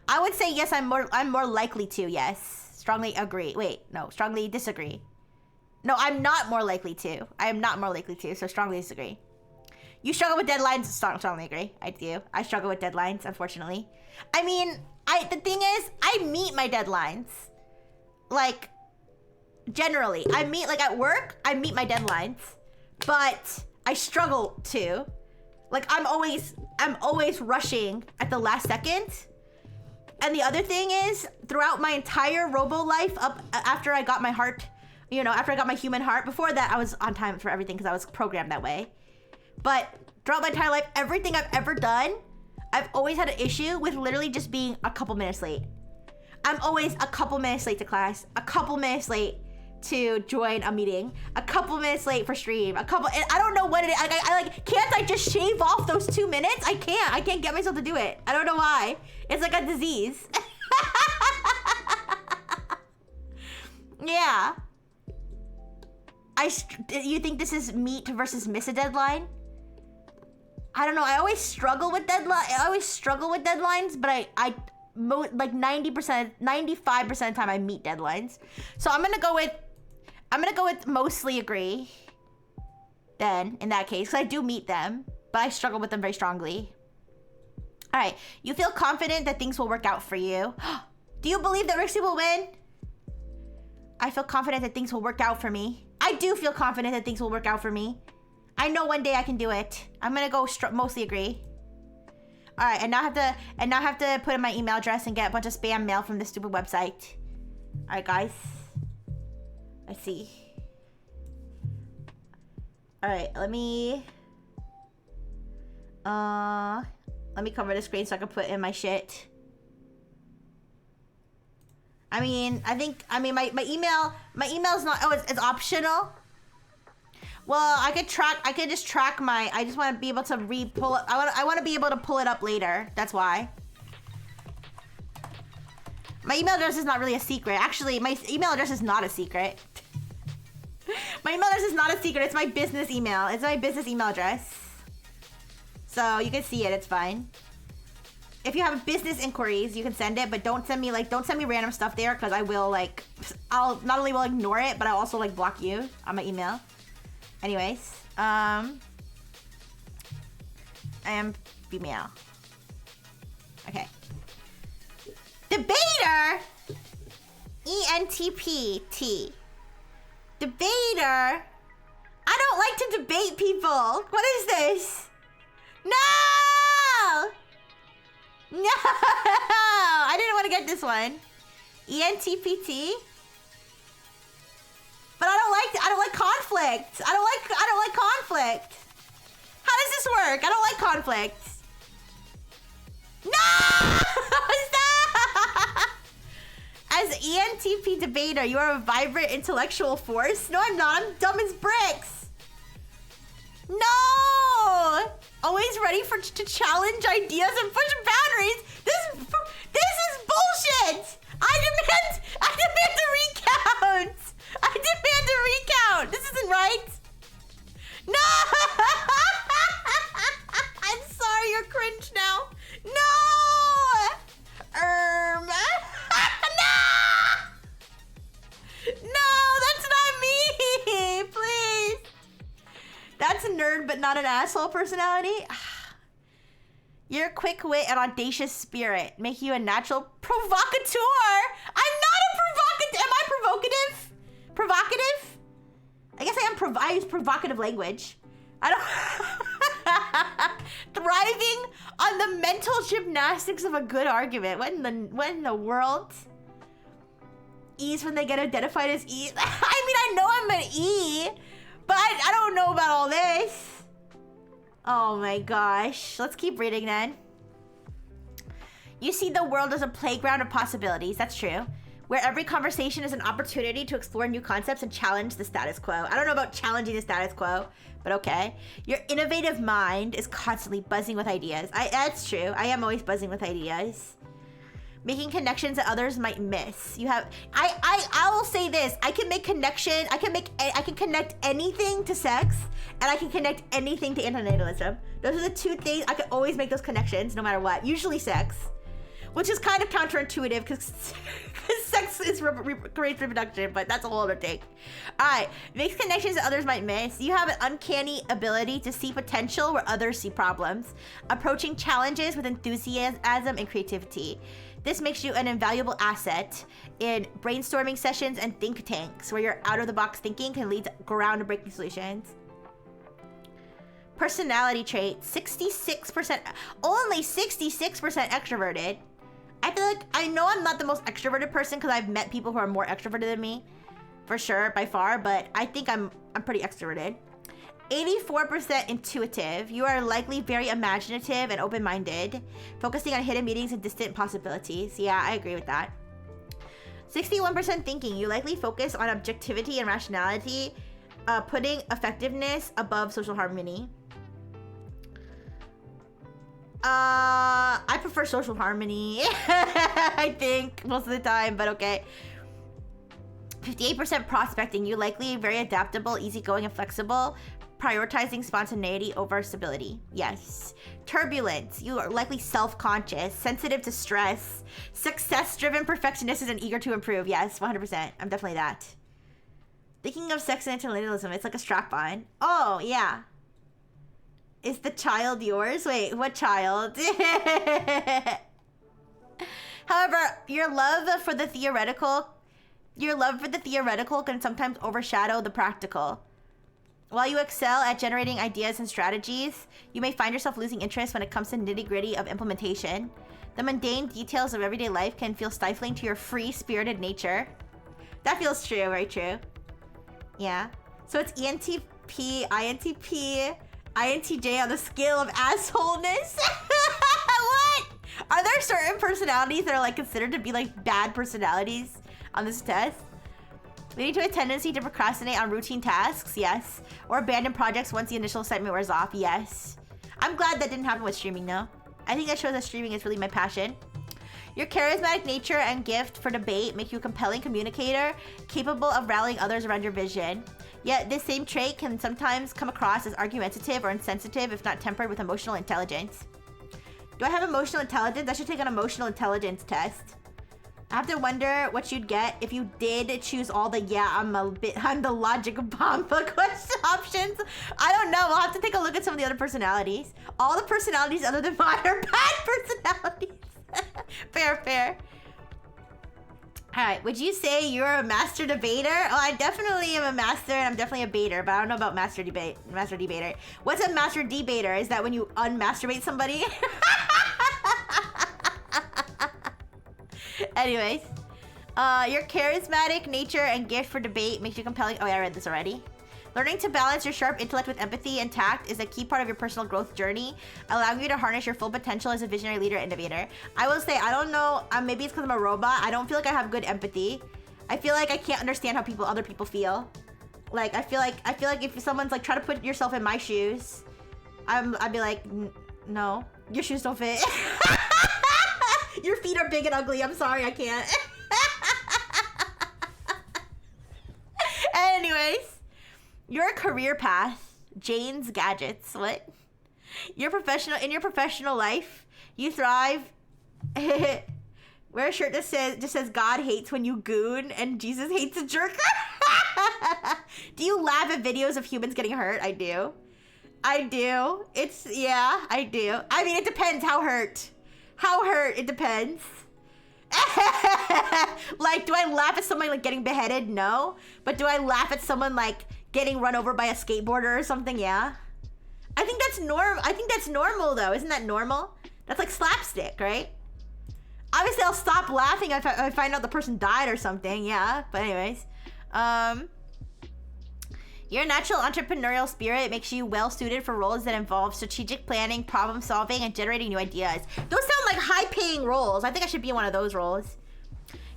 I would say yes, I'm more likely to, yes. Strongly agree. Wait, no, strongly disagree. No, I'm not more likely to. I am not more likely to, so strongly disagree. You struggle with deadlines, strongly agree. I do. I struggle with deadlines, unfortunately. I mean, the thing is, I meet my deadlines. Like, generally. I meet, like at work, I meet my deadlines. But I struggle to. Like, I'm always rushing at the last second. And the other thing is, throughout my entire Robo life, up after I got my heart, you know, after I got my human heart, before that I was on time for everything because I was programmed that way. But throughout my entire life, everything I've ever done, I've always had an issue with literally just being a couple minutes late. I'm always a couple minutes late to class, a couple minutes late to join a meeting, a couple minutes late for stream, I don't know what it is. I like, can't I just shave off those 2 minutes? I can't get myself to do it. I don't know why. It's like a disease. Yeah. You think this is meet versus miss a deadline? I don't know. I always struggle with deadlines, but like 90%, 95% of the time I meet deadlines. So I'm gonna go with mostly agree. Then in that case, because I do meet them, but I struggle with them very strongly. All right, you feel confident that things will work out for you. Do you believe that Rixie will win? I feel confident that things will work out for me. I do feel confident that things will work out for me. I know one day I can do it. I'm gonna go mostly agree. All right, and now I have to put in my email address and get a bunch of spam mail from this stupid website. All right, guys. Let's see. All right, let me cover the screen so I can put in my shit. My email's not, it's optional. Well, I could just track I just want to be able to pull it. I want to be able to pull it up later. That's why. My email address is not really a secret. Actually, my email address is not a secret. My email address is not a secret. It's my business email. It's my business email address. So you can see it. It's fine. If you have business inquiries, you can send it, but don't send me random stuff there because I will I'll not only will ignore it, but I'll also block you on my email. Anyways, I am female. Okay. Debater! ENTPT. Debater? I don't like to debate people. What is this? No! No! I didn't want to get this one. ENTPT? But I don't like conflict. I don't like conflict. How does this work? I don't like conflict. No! Stop! As ENTP debater, you are a vibrant intellectual force. No, I'm not. I'm dumb as bricks. No! Always ready to challenge ideas and push boundaries. This is bullshit. I demand to recount. I demand to recount. This isn't right. No! I'm sorry, you're cringe now. No! No, that's not me. Please. That's a nerd, but not an asshole personality. Your quick wit and audacious spirit make you a natural provocateur. I'm not a provocative. Am I provocative? Provocative? I guess I am. I use provocative language. I don't. Thriving on the mental gymnastics of a good argument. What in the world? E's when they get identified as E. I mean, I know I'm an E, but I don't know about all this. Oh my gosh. Let's keep reading then. You see the world as a playground of possibilities. That's true. Where every conversation is an opportunity to explore new concepts and challenge the status quo. I don't know about challenging the status quo, but okay. Your innovative mind is constantly buzzing with ideas. That's true. I am always buzzing with ideas. Making connections that others might miss. You have, I will say this. I can connect anything to sex, and I can connect anything to antinatalism. Those are the two things, I can always make those connections no matter what. Usually sex, which is kind of counterintuitive because sex creates reproduction, but that's a whole other thing. All right, makes connections that others might miss. You have an uncanny ability to see potential where others see problems, approaching challenges with enthusiasm and creativity. This makes you an invaluable asset in brainstorming sessions and think tanks where your out-of-the-box thinking can lead to groundbreaking solutions. Personality trait, 66%, only 66% extroverted. I feel like, I know I'm not the most extroverted person because I've met people who are more extroverted than me, for sure, by far, but I think I'm pretty extroverted. 84% intuitive. You are likely very imaginative and open-minded, focusing on hidden meanings and distant possibilities. Yeah, I agree with that. 61% thinking. You likely focus on objectivity and rationality, putting effectiveness above social harmony. I prefer social harmony, I think, most of the time, but okay. 58% prospecting. You likely very adaptable, easygoing, and flexible, prioritizing spontaneity over stability. Yes. Turbulence. You are likely self-conscious, sensitive to stress, success-driven, perfectionist, and eager to improve. Yes, 100%. I'm definitely that. Thinking of sex and antinatalism, it's like a strap-on. Oh, yeah. Is the child yours? Wait, what child? However, your love for the theoretical can sometimes overshadow the practical. While you excel at generating ideas and strategies, you may find yourself losing interest when it comes to nitty-gritty of implementation. The mundane details of everyday life can feel stifling to your free-spirited nature. That feels true, very true. Yeah. So it's ENTP, INTP, INTJ on the scale of assholeness. What? Are there certain personalities that are like considered to be like bad personalities on this test? Leading to a tendency to procrastinate on routine tasks, yes. Or abandon projects once the initial excitement wears off, yes. I'm glad that didn't happen with streaming though. I think that shows that streaming is really my passion. Your charismatic nature and gift for debate make you a compelling communicator, capable of rallying others around your vision. Yet this same trait can sometimes come across as argumentative or insensitive if not tempered with emotional intelligence. Do I have emotional intelligence? I should take an emotional intelligence test. I have to wonder what you'd get if you did choose all the I'm the logic bomb question options. I don't know. We'll have to take a look at some of the other personalities. All the personalities other than mine are bad personalities. Fair. All right. Would you say you're a master debater? Oh, I definitely am a master, and I'm definitely a baiter, but I don't know about master debater. What's a master debater? Is that when you unmasturbate somebody? Anyways, your charismatic nature and gift for debate makes you compelling. Oh yeah, I read this already. Learning to balance your sharp intellect with empathy and tact is a key part of your personal growth journey, allowing you to harness your full potential as a visionary leader and innovator. I will say, I don't know, maybe it's because I'm a robot. I don't feel like I have good empathy. I feel like I can't understand how other people feel. Like I feel like if someone's like try to put yourself in my shoes, I'd be like, no, your shoes don't fit. Your feet are big and ugly. I'm sorry, I can't. Anyways, your career path, Jane's Gadgets. What? In your professional life, you thrive. Wear a shirt that says God hates when you goon and Jesus hates a jerker. Do you laugh at videos of humans getting hurt? I do. I do. I do. I mean, it depends how hurt. It depends. Like, do I laugh at someone like getting beheaded? No. But do I laugh at someone like getting run over by a skateboarder or something? Yeah. I think that's normal though. Isn't that normal? That's like slapstick, right? Obviously, I'll stop laughing if I find out the person died or something. Yeah. But anyways, your natural entrepreneurial spirit makes you well suited for roles that involve strategic planning, problem solving, and generating new ideas. Those sound like high-paying roles. I think I should be in one of those roles.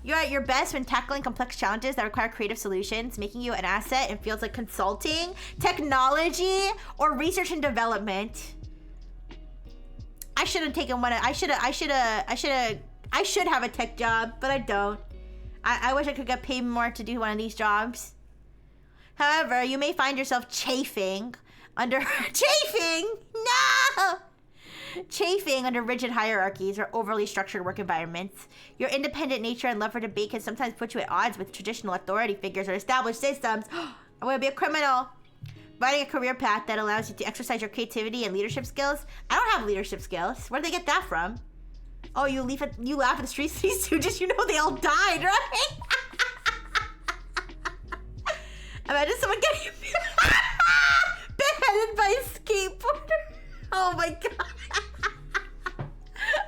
You're at your best when tackling complex challenges that require creative solutions, making you an asset in fields like consulting, technology, or research and development. I should have taken one. I should have I should have a tech job, but I don't. I wish I could get paid more to do one of these jobs. However, you may find yourself chafing under chafing under rigid hierarchies or overly structured work environments. Your independent nature and love for debate can sometimes put you at odds with traditional authority figures or established systems. I want to be a criminal. Finding a career path that allows you to exercise your creativity and leadership skills. I don't have leadership skills. Where did they get that from? Oh, you laugh at the streets, these two, just, you know, they all died, right? Imagine someone getting beheaded by a skateboarder. Oh my god.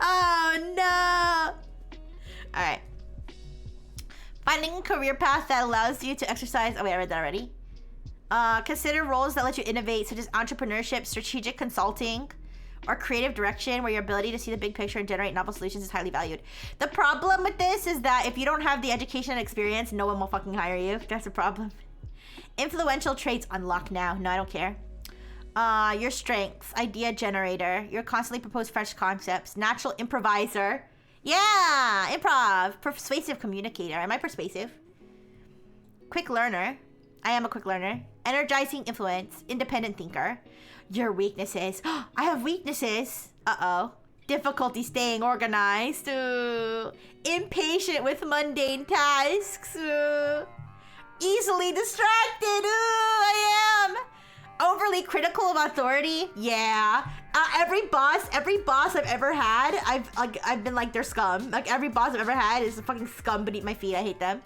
Oh no. Alright. Finding a career path that allows you to exercise. Oh wait, I read that already. Consider roles that let you innovate, such as entrepreneurship, strategic consulting, or creative direction, where your ability to see the big picture and generate novel solutions is highly valued. The problem with this is that if you don't have the education and experience, no one will fucking hire you. That's a problem. Influential traits unlocked now. No, I don't care. Your strengths, idea generator. You're constantly propose fresh concepts. Natural improviser. Yeah, improv. Persuasive communicator. Am I persuasive? Quick learner. I am a quick learner. Energizing influence. Independent thinker. Your weaknesses. I have weaknesses. Uh-oh. Difficulty staying organized. Ooh. Impatient with mundane tasks. Ooh. Easily distracted. Ooh, I am. Overly critical of authority. Yeah. Every boss I've ever had, I've been like, they're scum. Like, every boss I've ever had is a fucking scum beneath my feet. I hate them.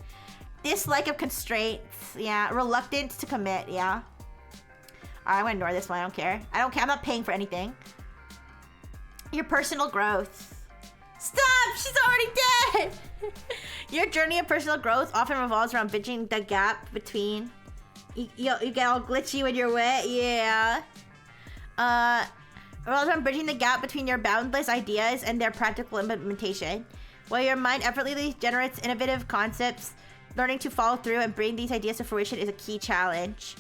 Dislike of constraints. Yeah. Reluctant to commit. Yeah. Alright, I'm gonna ignore this one. I don't care. I don't care. I'm not paying for anything. Your personal growth. Stop! She's already dead! Your journey of personal growth often revolves around bridging the gap between... You get all glitchy when you're wet? Yeah. Revolves around bridging the gap between your boundless ideas and their practical implementation. While your mind effortlessly generates innovative concepts, learning to follow through and bring these ideas to fruition is a key challenge.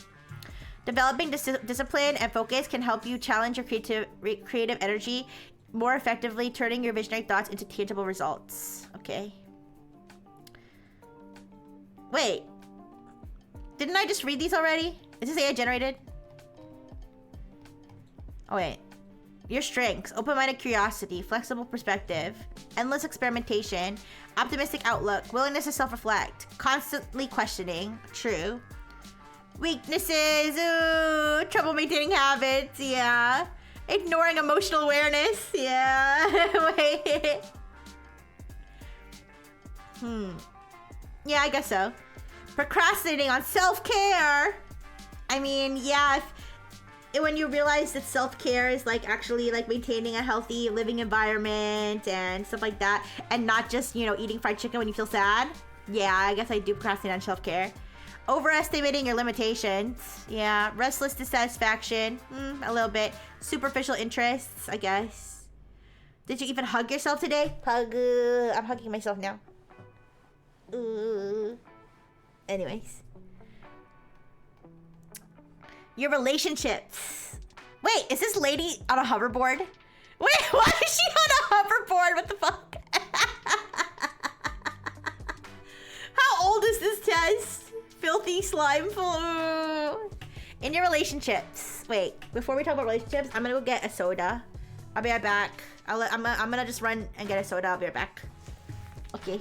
Developing discipline and focus can help you challenge your creative energy more effectively, turning your visionary thoughts into tangible results. Okay. Wait. Didn't I just read these already? Is this AI generated? Oh, wait. Your strengths. Open-minded curiosity. Flexible perspective. Endless experimentation. Optimistic outlook. Willingness to self-reflect. Constantly questioning. True. Weaknesses. Ooh. Trouble maintaining habits. Yeah. Ignoring emotional awareness. Yeah. Wait. Yeah, I guess so. Procrastinating on self-care. I mean, yeah, when you realize that self-care is like actually like maintaining a healthy living environment and stuff like that, and not just, you know, eating fried chicken when you feel sad. Yeah, I guess I do procrastinate on self-care. Overestimating your limitations. Yeah. Restless dissatisfaction. A little bit. Superficial interests, I guess. Did you even hug yourself today? Hug. I'm hugging myself now. Anyways. Your relationships. Wait, is this lady on a hoverboard? Wait, why is she on a hoverboard? What the fuck? How old is this test? Filthy slimeful. In your relationships. Wait, before we talk about relationships, I'm gonna go get a soda. I'll be right back. I'm gonna just run and get a soda. I'll be right back. Okay.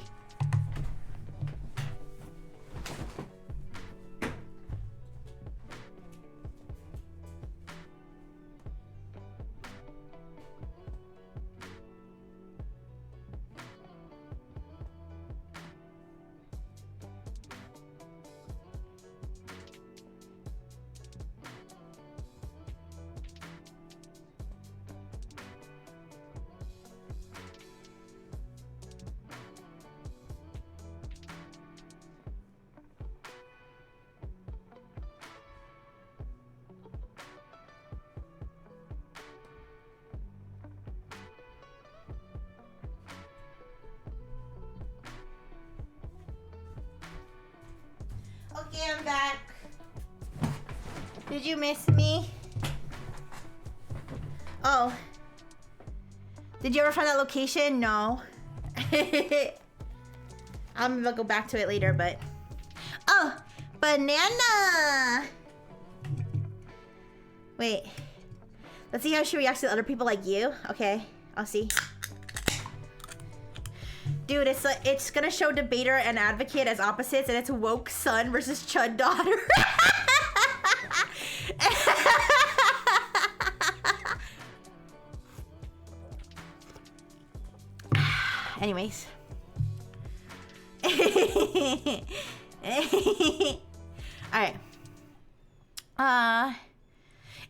Okay, I'm back. Did you miss me? Oh. Did you ever find that location? No. I'm gonna go back to it later, but... Oh! Banana! Wait. Let's see how she reacts to other people like you. Okay, I'll see. Dude, it's gonna show debater and advocate as opposites, and it's woke son versus chud daughter. Anyways. Alright.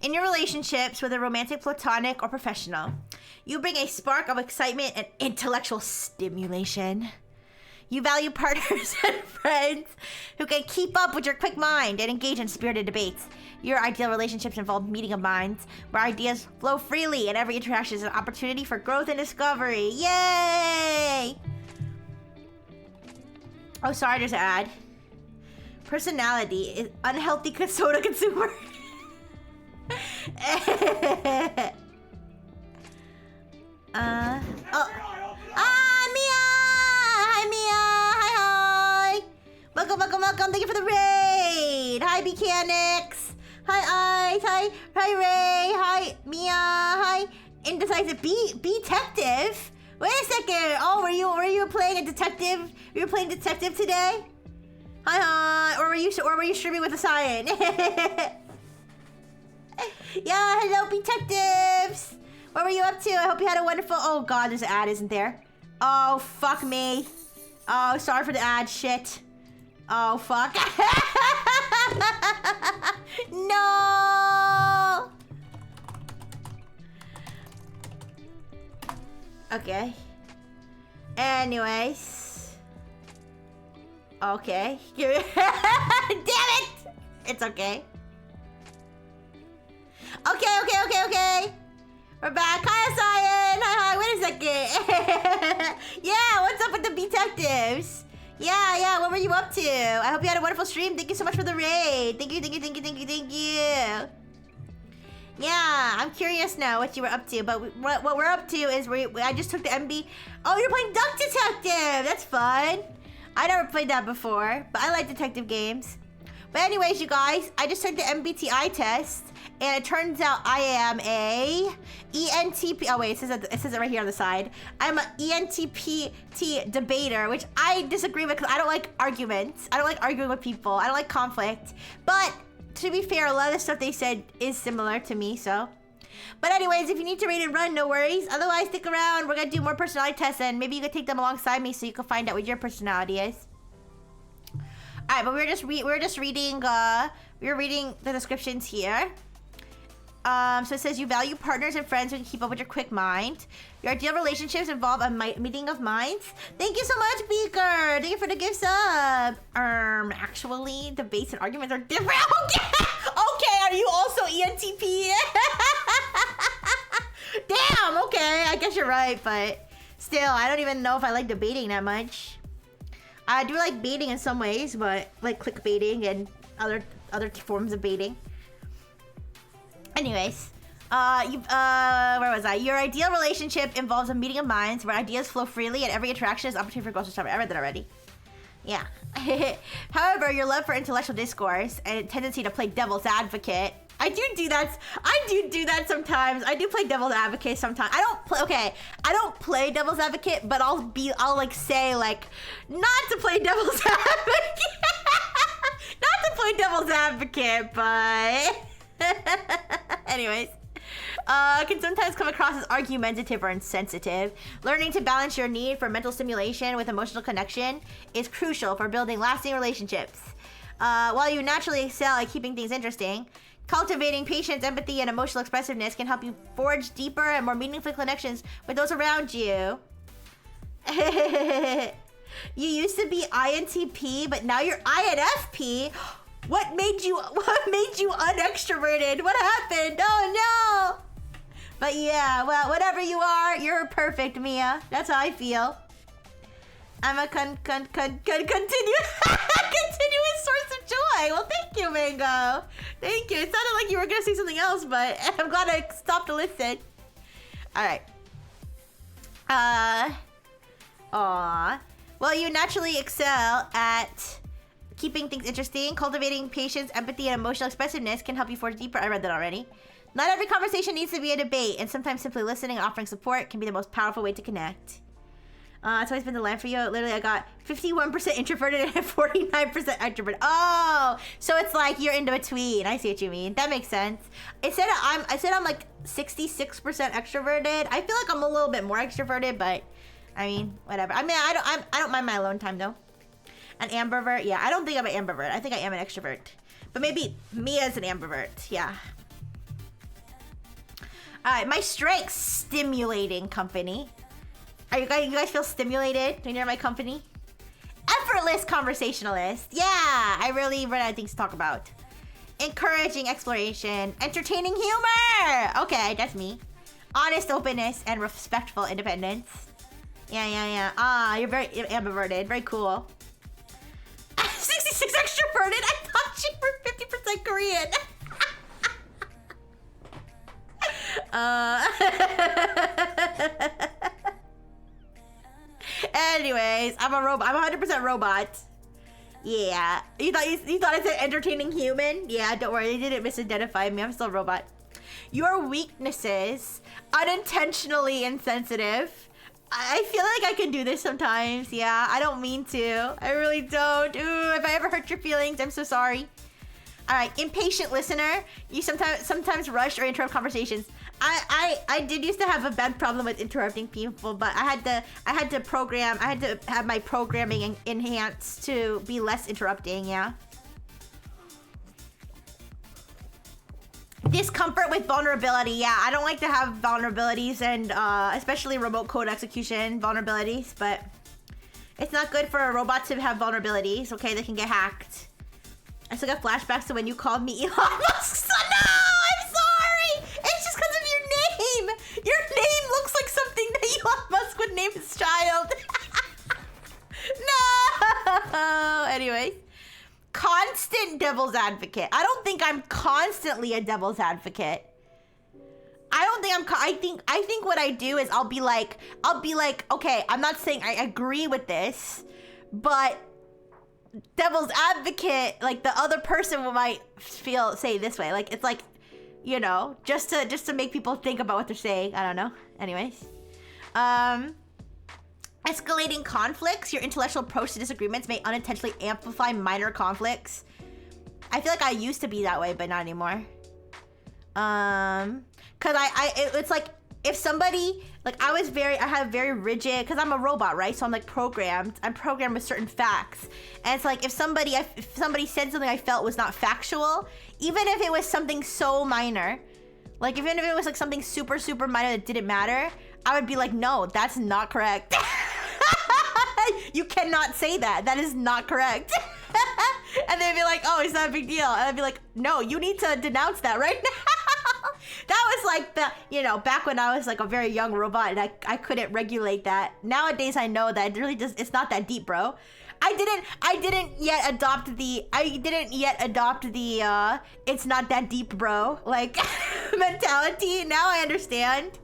In your relationships, whether romantic, platonic, or professional, you bring a spark of excitement and intellectual stimulation. You value partners and friends who can keep up with your quick mind and engage in spirited debates. Your ideal relationships involve meeting of minds where ideas flow freely and every interaction is an opportunity for growth and discovery. Yay! Oh, sorry, there's an ad. Personality is unhealthy soda consumer. Mia! Hi, Mia! Hi! Welcome. Thank you for the raid. Hi, Mechanics. Hi, Ice. Hi, Ray. Hi, Mia. Hi, Indecisive. Detective? Wait a second. Oh, were you playing a detective? You were playing detective today? Hi. Or were you streaming with a Cyan? Yeah, hello, detectives. What were you up to? I hope you had a wonderful... Oh, God, there's an ad, isn't there? Oh, fuck me. Oh, sorry for the ad. Shit. Oh, fuck. No! Okay. Anyways. Okay. Damn it! It's okay. Okay. We're back. Hi, Cyan. Hi. Wait a second. Yeah, what's up with the detectives? Yeah. What were you up to? I hope you had a wonderful stream. Thank you so much for the raid. Thank you. Yeah, I'm curious now what you were up to. But what we're up to is I just took the MB. Oh, you're playing Duck Detective. That's fun. I never played that before, but I like detective games. But anyways, you guys, I just took the MBTI test. And it turns out I am a ENTP. Oh wait, it says it right here on the side. I'm an ENTP debater, which I disagree with because I don't like arguments. I don't like arguing with people. I don't like conflict. But to be fair, a lot of the stuff they said is similar to me, so. But anyways, if you need to rate and run, no worries. Otherwise, stick around. We're gonna do more personality tests, and maybe you could take them alongside me so you can find out what your personality is. All right, but we were reading the descriptions here. So it says you value partners and friends who can keep up with your quick mind. Your ideal relationships involve a meeting of minds. Thank you so much, Beaker. Thank you for the gift sub. Actually, debates and arguments are different. Okay, are you also ENTP? Damn, okay. I guess you're right, but still, I don't even know if I like debating that much. I do like baiting in some ways, but like clickbaiting and other forms of baiting. Anyways, where was I? Your ideal relationship involves a meeting of minds where ideas flow freely and every interaction is opportunity for growth and discovery. I read that already. Yeah. However, your love for intellectual discourse and tendency to play devil's advocate. I do do that sometimes. I do play devil's advocate sometimes. I don't play devil's advocate, but I'll like say like not to play devil's advocate. Not to play devil's advocate, but anyways, can sometimes come across as argumentative or insensitive. Learning to balance your need for mental stimulation with emotional connection is crucial for building lasting relationships. While you naturally excel at keeping things interesting, cultivating patience, empathy, and emotional expressiveness can help you forge deeper and more meaningful connections with those around you. You used to be INTP, but now you're INFP. What made you unextroverted? What happened? Oh no! But yeah, well, whatever you are, you're perfect, Mia. That's how I feel. I'm a continuous source of joy. Well, thank you, Mango. Thank you. It sounded like you were gonna say something else, but I'm glad I stopped to listen. All right. Aw. Well, you naturally excel at keeping things interesting. Cultivating patience, empathy, and emotional expressiveness can help you forge deeper. I read that already. Not every conversation needs to be a debate, and sometimes simply listening and offering support can be the most powerful way to connect. It's always been the line for you. Literally, I got 51% introverted and 49% extroverted. Oh, so it's like you're in between. I see what you mean. That makes sense. I said I'm like 66% extroverted. I feel like I'm a little bit more extroverted, but I mean, whatever. I mean, I don't mind my alone time though. An ambivert? Yeah, I don't think I'm an ambivert. I think I am an extrovert. But maybe me as an ambivert. Yeah. All right, my strengths: stimulating company. You guys feel stimulated when you're in my company? Effortless conversationalist. Yeah, I really run out of things to talk about. Encouraging exploration. Entertaining humor. Okay, that's me. Honest openness and respectful independence. Yeah. Ah, you're very ambiverted. Very cool. 66 extroverted. I thought you were 50% Korean. Anyways, I'm a robot. I'm 100% robot. Yeah. You thought I said entertaining human? Yeah, don't worry. They didn't misidentify me. I'm still a robot. Your weaknesses: unintentionally insensitive. I feel like I can do this sometimes. Yeah, I don't mean to. I really don't. Ooh, if I ever hurt your feelings, I'm so sorry. All right, impatient listener. You sometimes rush or interrupt conversations. I did used to have a bad problem with interrupting people, but I had to have my programming enhanced to be less interrupting. Yeah. Discomfort with vulnerability. Yeah, I don't like to have vulnerabilities, and especially remote code execution vulnerabilities, but it's not good for a robot to have vulnerabilities. Okay, they can get hacked. I still got flashbacks to when you called me Elon Musk. No, I'm sorry. It's just because of your name. Your name looks like something that Elon Musk would name his child. No. Anyway. Constant devil's advocate. I don't think I'm constantly a devil's advocate. I think what I do is I'll be like, okay, I'm not saying I agree with this, but devil's advocate, like the other person might say this way. Like, it's like, you know, just to make people think about what they're saying. I don't know. Anyways. Escalating conflicts. Your intellectual approach to disagreements may unintentionally amplify minor conflicts. I feel like I used to be that way, but not anymore. Cause it's like, if somebody, like I have very rigid, cause I'm a robot, right? So I'm like programmed. I'm programmed with certain facts. And it's like, if somebody said something I felt was not factual, even if it was something so minor, like even if it was like something super, super minor that didn't matter, I would be like, no, that's not correct. You cannot say that. That is not correct. And they'd be like, oh, it's not a big deal. And I'd be like, no, you need to denounce that right now. That was like back when I was like a very young robot and I couldn't regulate that. Nowadays I know that it really it's not that deep, bro. I didn't yet adopt the it's not that deep, bro, like mentality. Now I understand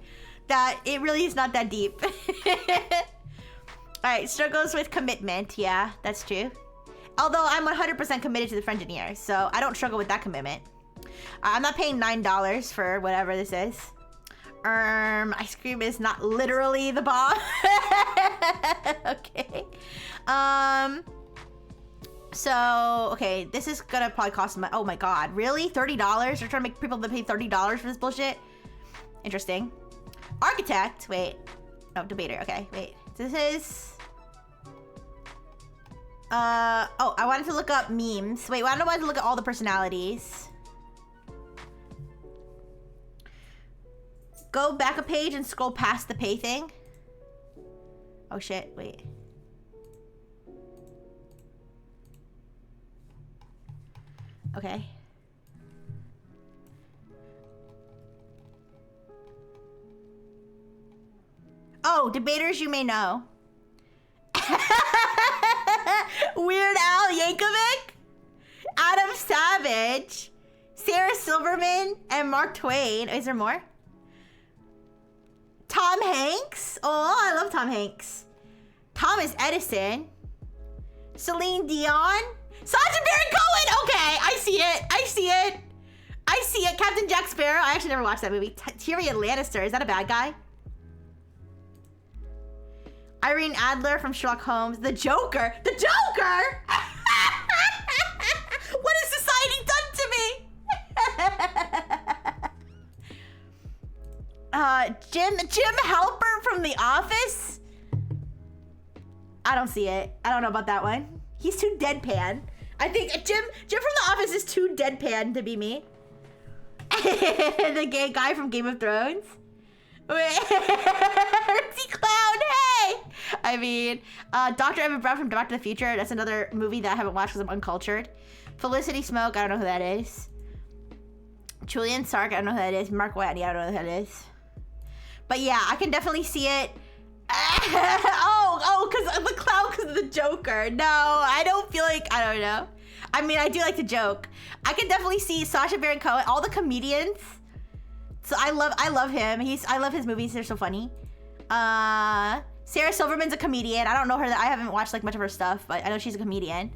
that it really is not that deep. All right, struggles with commitment. Yeah, that's true. Although I'm 100% committed to the Friengineer, so I don't struggle with that commitment. I'm not paying $9 for whatever this is. Ice cream is not literally the bomb. Okay. So, okay, this is gonna probably cost oh my god, really? $30? They're trying to make people pay $30 for this bullshit? Interesting. Architect, wait. No, debater, okay, wait. This is... oh, I wanted to look up memes. Wait, I wanted to look at all the personalities. Go back a page and scroll past the pay thing. Oh shit, wait. Okay. Oh, debaters you may know. Weird Al Yankovic, Adam Savage, Sarah Silverman, and Mark Twain. Is there more? Tom Hanks? Oh, I love Tom Hanks. Thomas Edison. Celine Dion. Sacha Baron Cohen. Okay, I see it. I see it. I see it. Captain Jack Sparrow. I actually never watched that movie. Tyrion Lannister. Is that a bad guy? Irene Adler from Sherlock Holmes. The Joker. The Joker. What has society done to me? Jim Halpert from The Office. I don't see it. I don't know about that one. He's too deadpan. I think Jim from The Office is too deadpan to be me. The gay guy from Game of Thrones. Ritzy Clown, hey! I mean, Dr. Evan Brown from Back to the Future. That's another movie that I haven't watched because I'm uncultured. Felicity Smoke, I don't know who that is. Julian Sark, I don't know who that is. Mark Watney, I don't know who that is. But yeah, I can definitely see it. Because the clown, because of the Joker. No, I don't feel like, I don't know. I mean, I do like to joke. I can definitely see Sacha Baron Cohen, all the comedians. So I love him. I love his movies. They're so funny. Sarah Silverman's a comedian. I don't know her. I haven't watched like much of her stuff, but I know she's a comedian.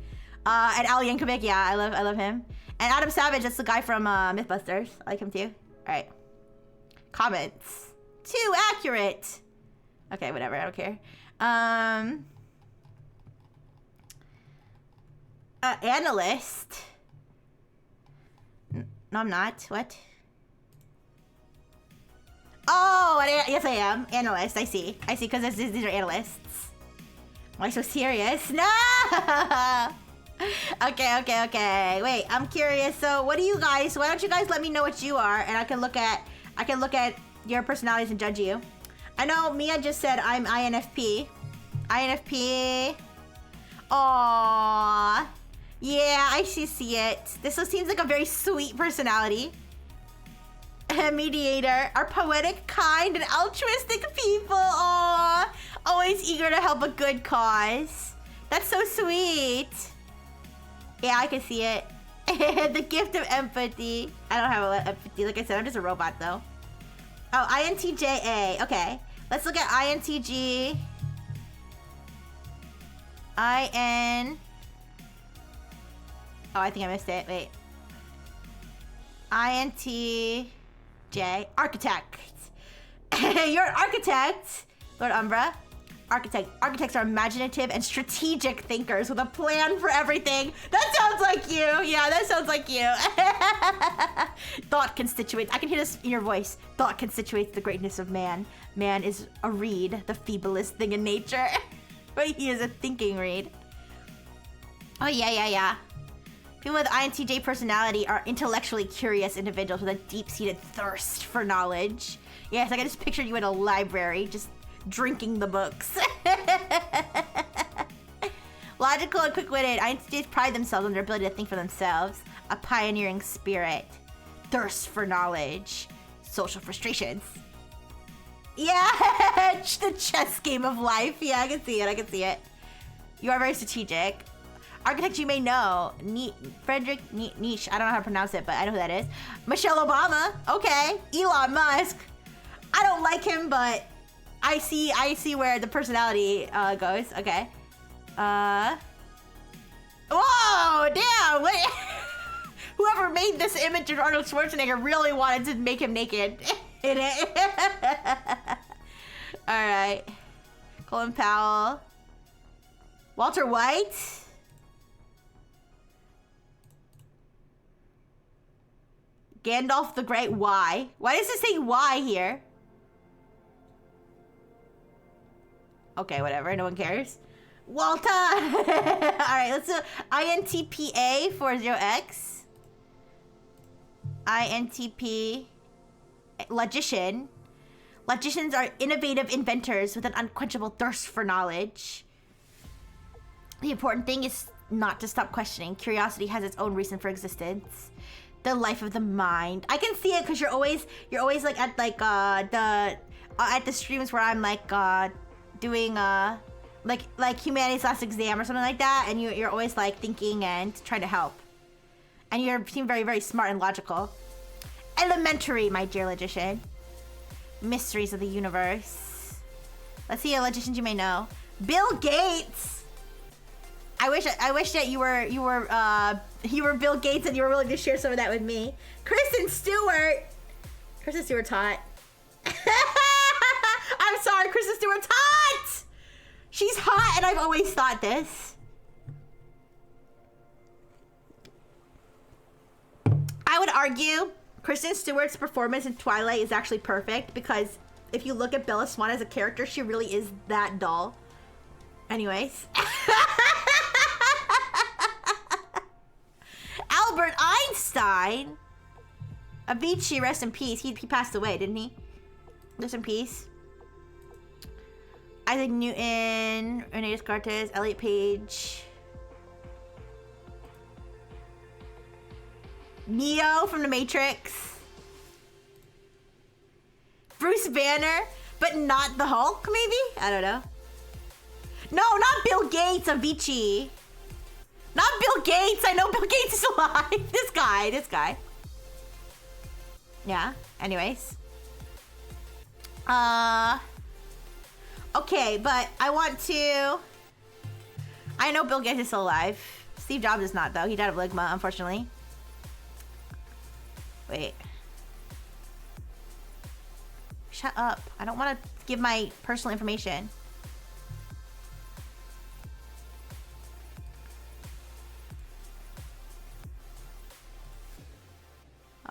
And Al Yankovic, yeah, I love him. And Adam Savage, that's the guy from Mythbusters. I like him too. All right. Comments. Too accurate. Okay, whatever. I don't care. Analyst. No, I'm not. What? Oh, yes, I am. Analyst. I see, because these are analysts. Why so serious? No! Okay. Wait, I'm curious. So, what do you guys? Why don't you guys let me know what you are, and I can look at your personalities and judge you. I know Mia just said I'm INFP. INFP. Aww. Yeah, I see it. This seems like a very sweet personality. Mediator. Are poetic, kind, and altruistic people. Aww. Always eager to help a good cause. That's so sweet. Yeah, I can see it. The gift of empathy. I don't have empathy. Like I said, I'm just a robot, though. Oh, INTJA. Okay. Let's look at INTG. Oh, I think I missed it. Wait. INTJ. Architect. You're an architect, Lord Umbra. Architect. Architects are imaginative and strategic thinkers with a plan for everything. That sounds like you. Yeah, that sounds like you. Thought constitutes. I can hear this in your voice. Thought constitutes the greatness of man. Man is a reed, the feeblest thing in nature. But he is a thinking reed. Oh, yeah. People with INTJ personality are intellectually curious individuals with a deep-seated thirst for knowledge. Yes, I can just picture you in a library, just drinking the books. Logical and quick-witted, INTJs pride themselves on their ability to think for themselves. A pioneering spirit. Thirst for knowledge. Social frustrations. Yeah, the chess game of life. Yeah, I can see it. You are very strategic. Architect you may know. Frederick Nietzsche. I don't know how to pronounce it, but I know who that is. Michelle Obama. Okay. Elon Musk. I don't like him, but I see where the personality goes. Okay. Whoa, damn. Wait. Whoever made this image of Arnold Schwarzenegger really wanted to make him naked in it. All right. Colin Powell. Walter White. Gandalf the Great. Why? Why does it say why here? Okay, whatever. No one cares. Walter! Alright, let's do INTPA 40X. INTP. Logician. Logicians are innovative inventors with an unquenchable thirst for knowledge. The important thing is not to stop questioning. Curiosity has its own reason for existence. The life of the mind. I can see it because you're always like at like at the streams where I'm like doing like humanities last exam or something like that, and you're always like thinking and trying to help, and you seem very, very smart and logical. Elementary, my dear logician. Mysteries of the universe. Let's see a logician you may know. Bill Gates. I wish that you were Bill Gates and you were willing to share some of that with me. Kristen Stewart. Kristen Stewart's hot. I'm sorry, Kristen Stewart's hot. She's hot, and I've always thought this. I would argue Kristen Stewart's performance in Twilight is actually perfect because if you look at Bella Swan as a character, she really is that dull. Anyways. Albert Einstein. Avicii, rest in peace. He passed away, didn't he? Rest in peace. Isaac Newton, Rene Descartes, Elliot Page. Neo from The Matrix. Bruce Banner, but not the Hulk, maybe? I don't know. No, not Bill Gates, Avicii. Not Bill Gates. I know Bill Gates is alive. This guy. Yeah, anyways. Okay, but I want to... I know Bill Gates is still alive. Steve Jobs is not, though. He died of ligma, unfortunately. Wait. Shut up. I don't want to give my personal information.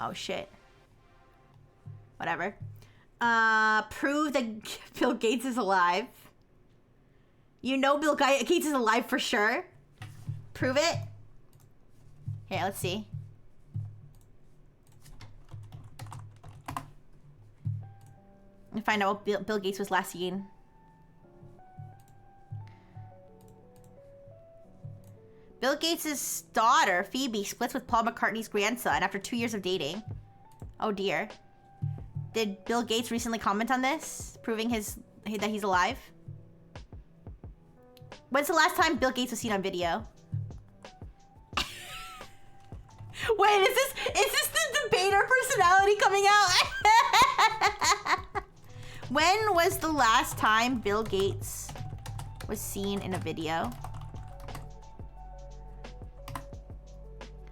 Oh, shit. Whatever. Prove that Bill Gates is alive. You know Bill Gates is alive for sure. Prove it. Here, let's see. And find out what Bill Gates was last seen. Bill Gates' daughter, Phoebe, splits with Paul McCartney's grandson after 2 years of dating. Oh dear. Did Bill Gates recently comment on this? Proving that he's alive? When's the last time Bill Gates was seen on video? Wait, is this the debater personality coming out? When was the last time Bill Gates was seen in a video?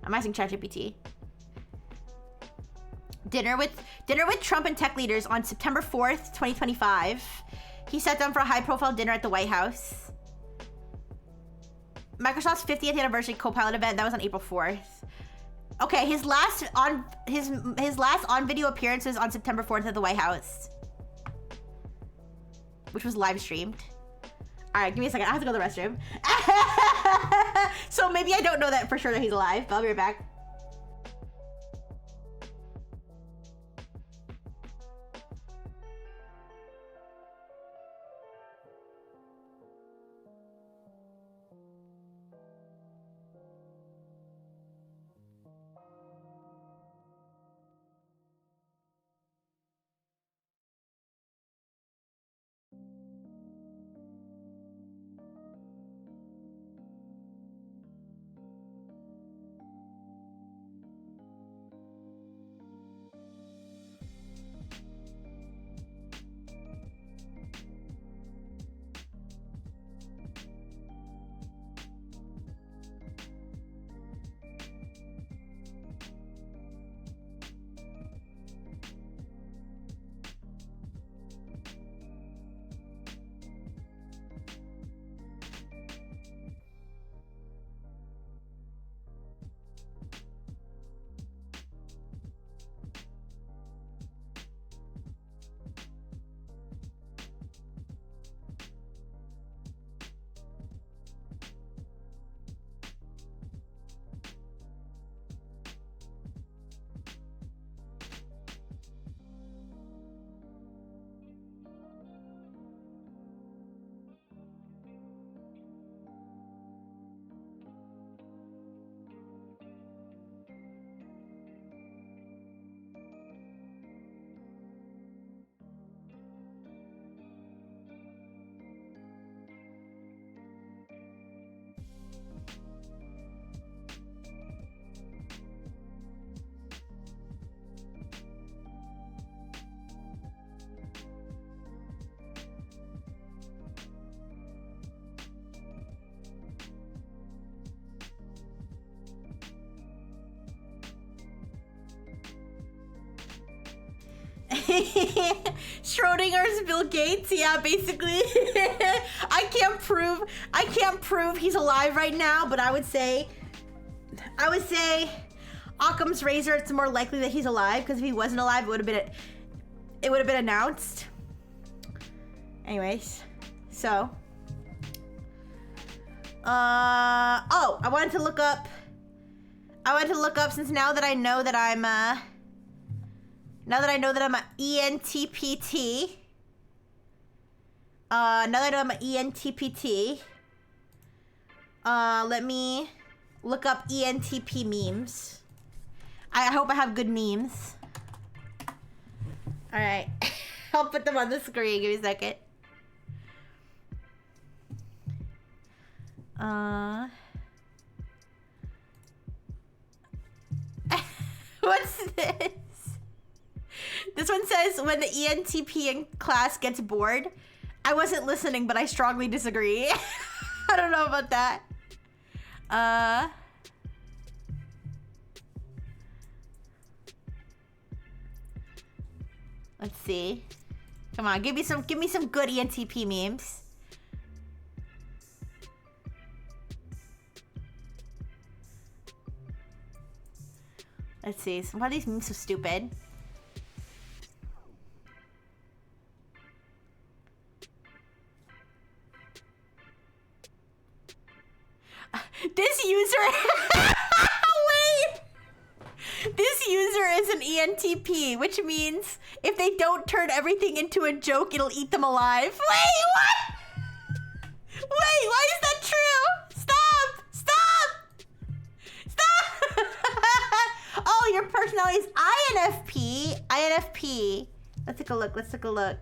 I'm asking ChatGPT. Dinner with Trump and tech leaders on September 4th, 2025. He sat down for a high-profile dinner at the White House. Microsoft's 50th anniversary Copilot event, that was on April 4th. Okay, his last on-video appearance was on September 4th at the White House, which was live streamed. All right, give me a second. I have to go to the restroom. So maybe I don't know that for sure that he's alive, but I'll be right back. Schrodinger's Bill Gates, yeah, basically. I can't prove he's alive right now, but I would say Occam's razor, it's more likely that he's alive, because if he wasn't alive, it would have been announced. Anyways, so I wanted to look up since now that I know that I'm a ENTPT. Let me look up ENTP memes. I hope I have good memes. All right, I'll put them on the screen. Give me a second. What's this? This one says, when the ENTP in class gets bored. I wasn't listening, but I strongly disagree. I don't know about that. Let's see. Come on, give me some good ENTP memes. Let's see. Why are these memes so stupid? This user... Wait! This user is an ENTP, which means if they don't turn everything into a joke, it'll eat them alive. Wait, what? Wait, why is that true? Stop! Oh, your personality is INFP. INFP. Let's take a look.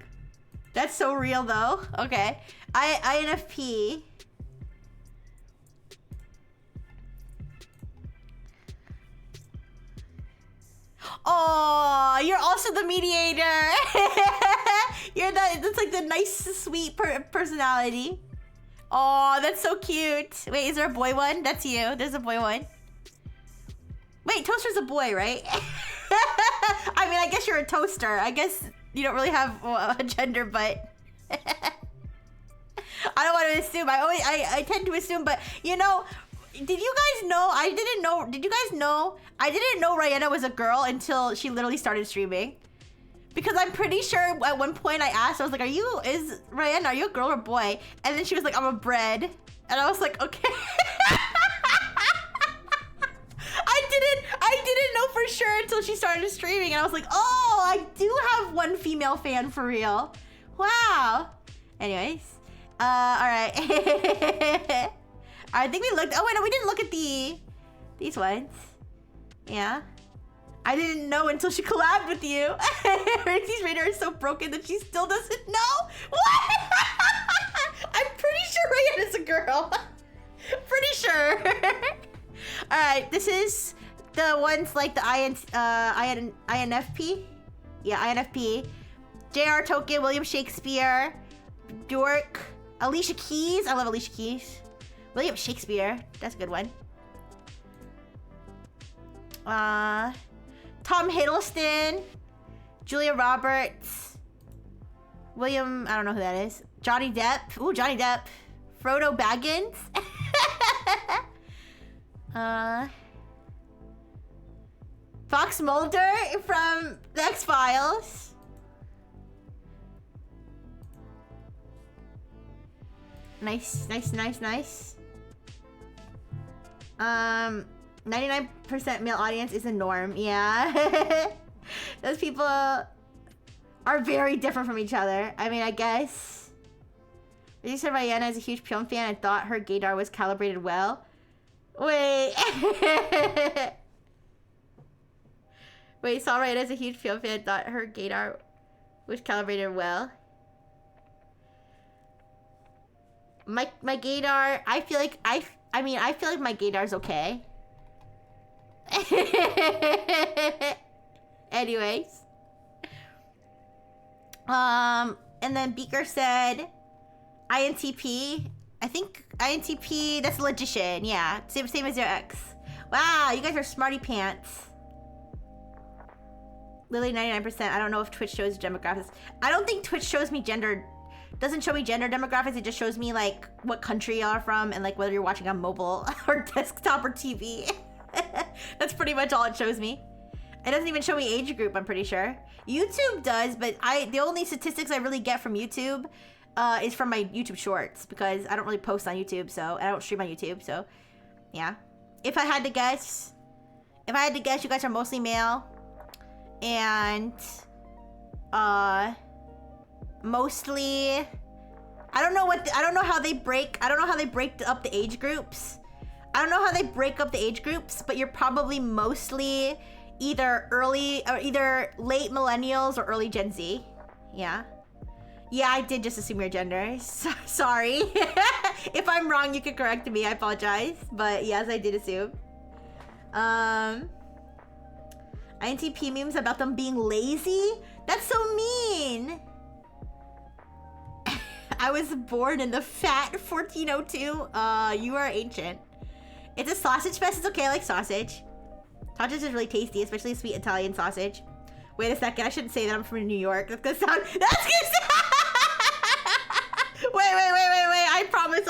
That's so real, though. Okay. INFP. Oh, you're also the mediator. That's like the nice, sweet personality. Oh, that's so cute. Wait, is there a boy one? That's you. There's a boy one. Wait, Toaster's a boy, right? I mean, I guess you're a toaster. I guess you don't really have a gender, but I don't want to assume. I tend to assume, but you know, did you guys know? Did you guys know? I didn't know Rihanna was a girl until she literally started streaming. Because I'm pretty sure at one point I asked, I was like, is Rihanna, are you a girl or boy? And then she was like, I'm a bread. And I was like, okay. I didn't know for sure until she started streaming, and I was like, oh, I do have one female fan for real. Wow. Anyways, all right. I think we looked. Oh wait, no, we didn't look at these ones. Yeah. I didn't know until she collabed with you. Ricky's radar is so broken that she still doesn't know. What? I'm pretty sure Rihanna's a girl. Pretty sure. All right, this is the ones like the INFP. Yeah, INFP. J.R. Tolkien, William Shakespeare, Dork, Alicia Keys. I love Alicia Keys. William Shakespeare. That's a good one. Tom Hiddleston, Julia Roberts, William, I don't know who that is. Johnny Depp. Ooh, Johnny Depp. Frodo Baggins. Fox Mulder from the X-Files. Nice. 99% male audience is a norm. Yeah. Those people are very different from each other. I mean, I guess. You said Rihanna is a huge Pyong fan. I thought her gaydar was calibrated well. Wait. Wait, saw Rihanna as a huge Pyong fan. Thought her gaydar was calibrated well. My gaydar, I feel like I feel like my gaydar's okay. Anyways. And then Beaker said INTP. I think INTP, that's logician. Yeah, same as your ex. Wow, you guys are smarty pants. Lily 99%. I don't know if Twitch shows demographics. I don't think Twitch shows me gender. Doesn't show me gender demographics. It just shows me like what country you are from and like whether you're watching on mobile or desktop or TV. That's pretty much all it shows me. It doesn't even show me age group, I'm pretty sure. YouTube does, but the only statistics I really get from YouTube is from my YouTube shorts because I don't really post on YouTube, so I don't stream on YouTube, so yeah. If I had to guess, you guys are mostly male and mostly I don't know how they break up the age groups. I don't know how they break up the age groups, but you're probably mostly either late millennials or early Gen Z. Yeah. Yeah, I did just assume your gender. Sorry. If I'm wrong, you can correct me. I apologize. But yes, I did assume. INTP memes about them being lazy? That's so mean. I was born in the fat 1402. You are ancient. It's a sausage fest. It's okay, I like sausage. Sausage is really tasty, especially sweet Italian sausage. Wait a second, I shouldn't say that I'm from New York. That's gonna sound. Wait. I promise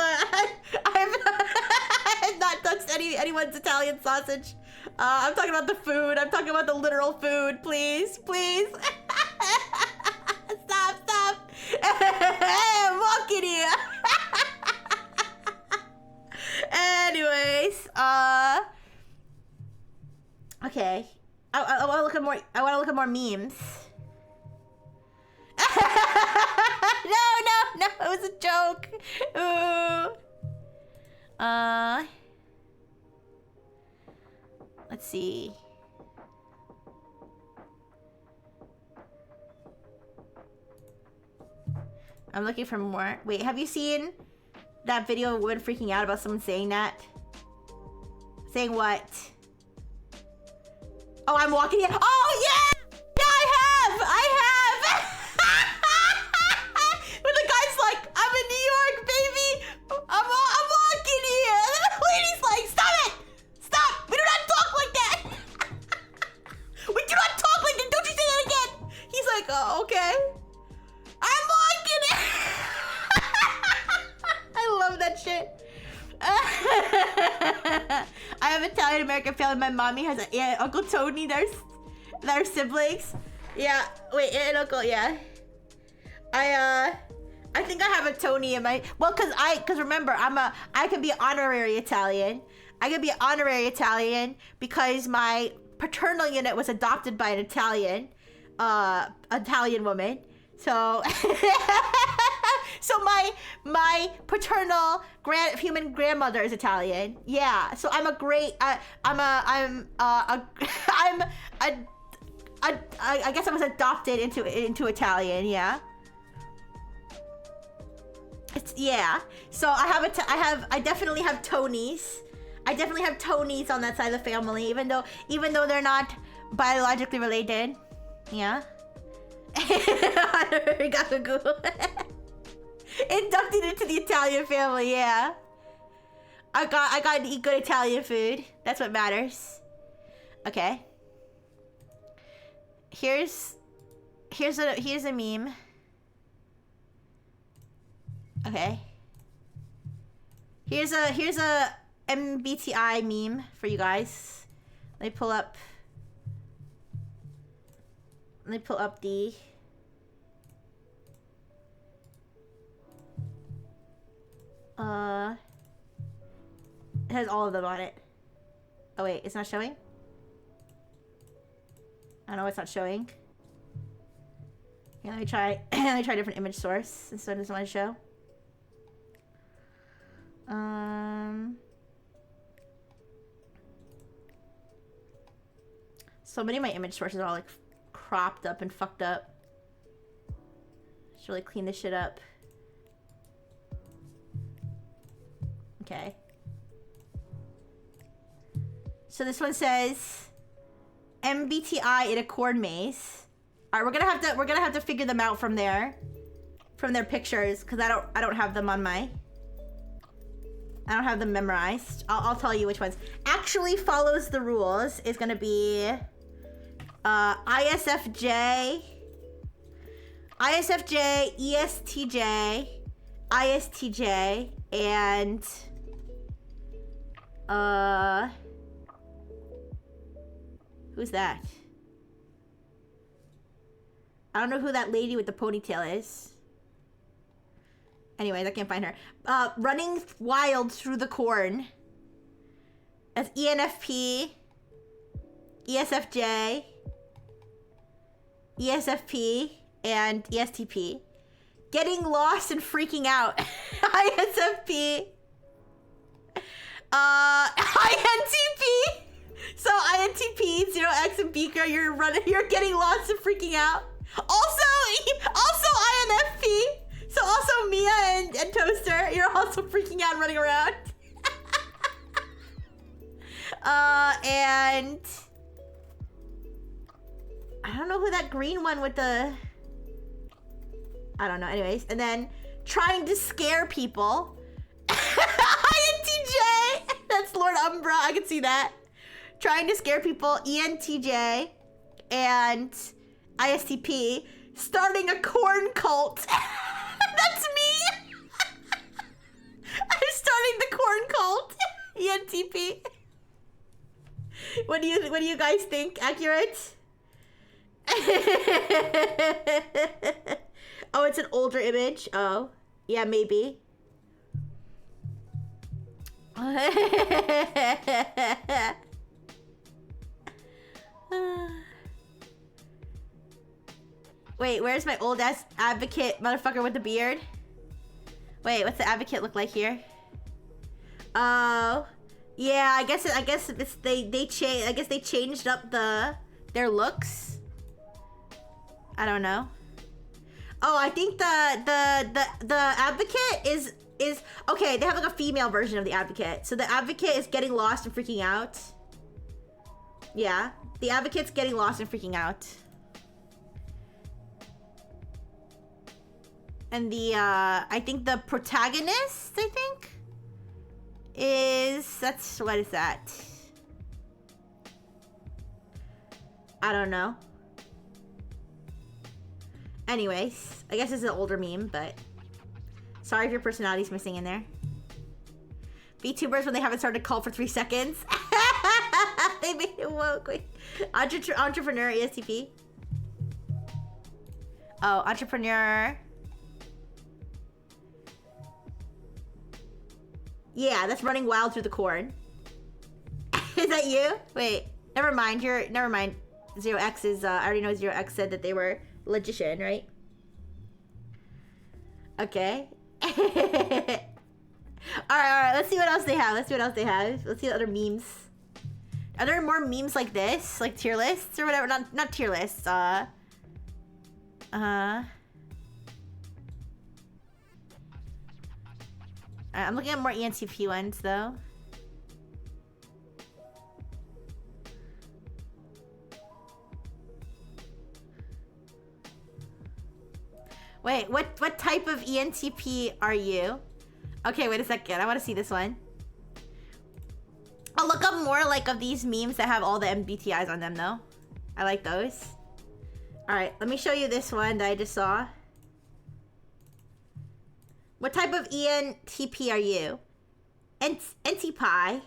I've not touched anyone's Italian sausage. I'm talking about the food. I'm talking about the literal food. Please. Stop. I'm walking here. Anyways, okay. I want to look at more memes. No, it was a joke. Ooh. Let's see. I'm looking for more. Wait, have you seen that video of women freaking out about someone saying that? Saying what? Oh, I'm walking in. Oh, yeah! Yeah, I have! When the guy's like, I'm in New York, baby! I'm walking here! And the lady's like, stop it! Stop! We do not talk like that! We do not talk like that! Don't you say that again! He's like, oh, okay. I'm walking in! I love that shit. I have Italian American family. My mommy has an aunt, Uncle Tony. They're siblings. Yeah. Wait, aunt and uncle. Yeah. I think I have a Tony in my. Well, cause remember, I could be honorary Italian. I could be honorary Italian because my paternal unit was adopted by an Italian woman. So. So my paternal human grandmother is Italian. Yeah. So I'm a great. I guess I was adopted into Italian. Yeah. Yeah. So I definitely have Tonys. I definitely have Tonys on that side of the family, even though they're not biologically related. Yeah. Inducted into the Italian family, yeah. I got to eat good Italian food. That's what matters. Okay. Here's a meme. Okay. Here's a MBTI meme for you guys. Let me pull up the. It has all of them on it. Oh wait, it's not showing? I don't know, it's not showing. Yeah, let me try a different image source since I doesn't want to show. So many of my image sources are all like cropped up and fucked up. Should really clean this shit up. Okay. So this one says MBTI in a corn maze. All right, we're gonna have to figure them out from their pictures because I don't have them memorized. I'll tell you which ones. Actually follows the rules is gonna be ISFJ, ESTJ, ISTJ, and who's that? I don't know who that lady with the ponytail is. Anyways, I can't find her. Running wild through the corn. That's ENFP, ESFJ, ESFP, and ESTP. Getting lost and freaking out. ISFP. INTP. So INTP, 0x, and Beaker, you're getting lost and freaking out. Also INFP. So also Mia and Toaster, you're also freaking out and running around. And I don't know who that green one with the, I don't know, anyways. And then trying to scare people. INTJ, that's Lord Umbra, I can see that. Trying to scare people, ENTJ, and ISTP, starting a corn cult. That's me. I'm starting the corn cult. ENTP. What do you guys think? Accurate? Oh, it's an older image. Oh, yeah, maybe. Wait, where's my old ass advocate motherfucker with the beard? Wait, what's the advocate look like here? Oh, yeah. I guess it's they changed up their looks. I don't know. Oh, I think the advocate is okay. They have like a female version of the advocate. So the advocate is getting lost and freaking out. Yeah, the advocate's getting lost and freaking out. And the, I think the protagonist, what is that? I don't know. Anyways, I guess it's an older meme, but sorry if your personality's missing in there. VTubers when they haven't started a call for 3 seconds. They made it woke. Entrepreneur, ESTP. Oh, entrepreneur. Yeah, that's running wild through the corn. Is that you? Wait, never mind. Never mind. 0x is, I already know 0x said that they were logician, right? Okay. Alright, let's see what else they have. Let's see the other memes. Are there more memes like this? Like tier lists or whatever? Not tier lists. I'm looking at more ENTP ones, though. Wait, what type of ENTP are you? Okay, wait a second. I want to see this one. I'll look up more like of these memes that have all the MBTIs on them, though. I like those. All right, let me show you this one that I just saw. What type of ENTP are you? NTPie.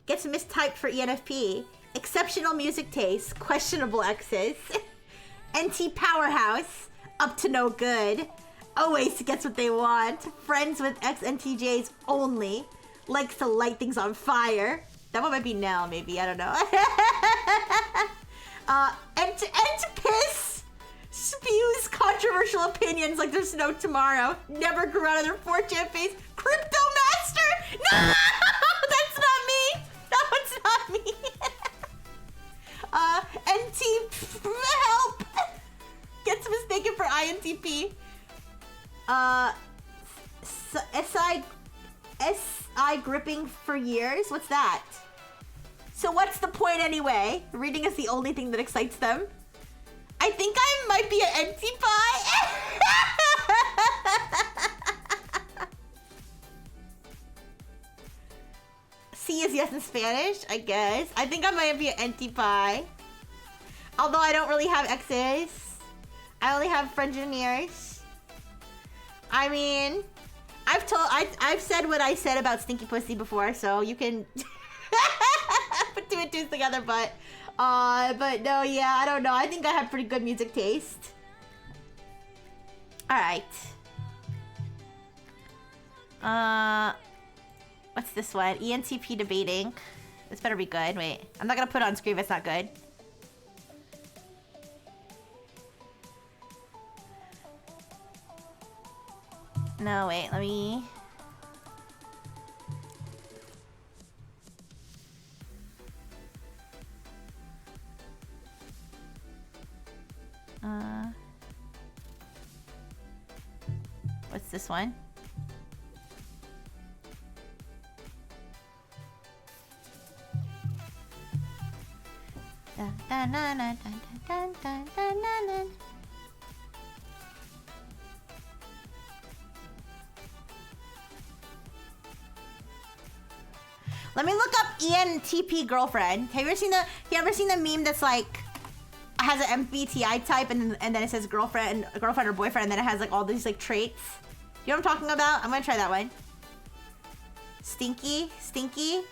Gets mistyped for ENFP. Exceptional music taste. Questionable exes. NT Powerhouse. Up to no good. Always gets what they want. Friends with ex-NTJs only. Likes to light things on fire. That one might be Nell, maybe. I don't know. Piss. Spews controversial opinions like there's no tomorrow. Never grew out of their 4chan face. Crypto Master! No! That's not me! No, it's not me! Help! Gets mistaken for INTP. SI gripping for years? What's that? So what's the point anyway? Reading is the only thing that excites them. I think I might be an NTPie. C is yes in Spanish, I guess. I think I might be an NTPie. Although I don't really have exes. I only have friengineers. I mean, I've said what I said about stinky pussy before, so you can put two and two together, but no, yeah, I don't know. I think I have pretty good music taste. Alright. What's this one? ENTP debating. This better be good. Wait, I'm not gonna put it on screen if it's not good. No, wait, let me... What's this one? Dun, dun, dun, dun, dun, dun, dun, dun, dun. Let me look up ENTP girlfriend. Have you ever seen the meme that's like has an MBTI type and then it says girlfriend or boyfriend and then it has like all these like traits? You know what I'm talking about? I'm gonna try that one. Stinky? Stinky?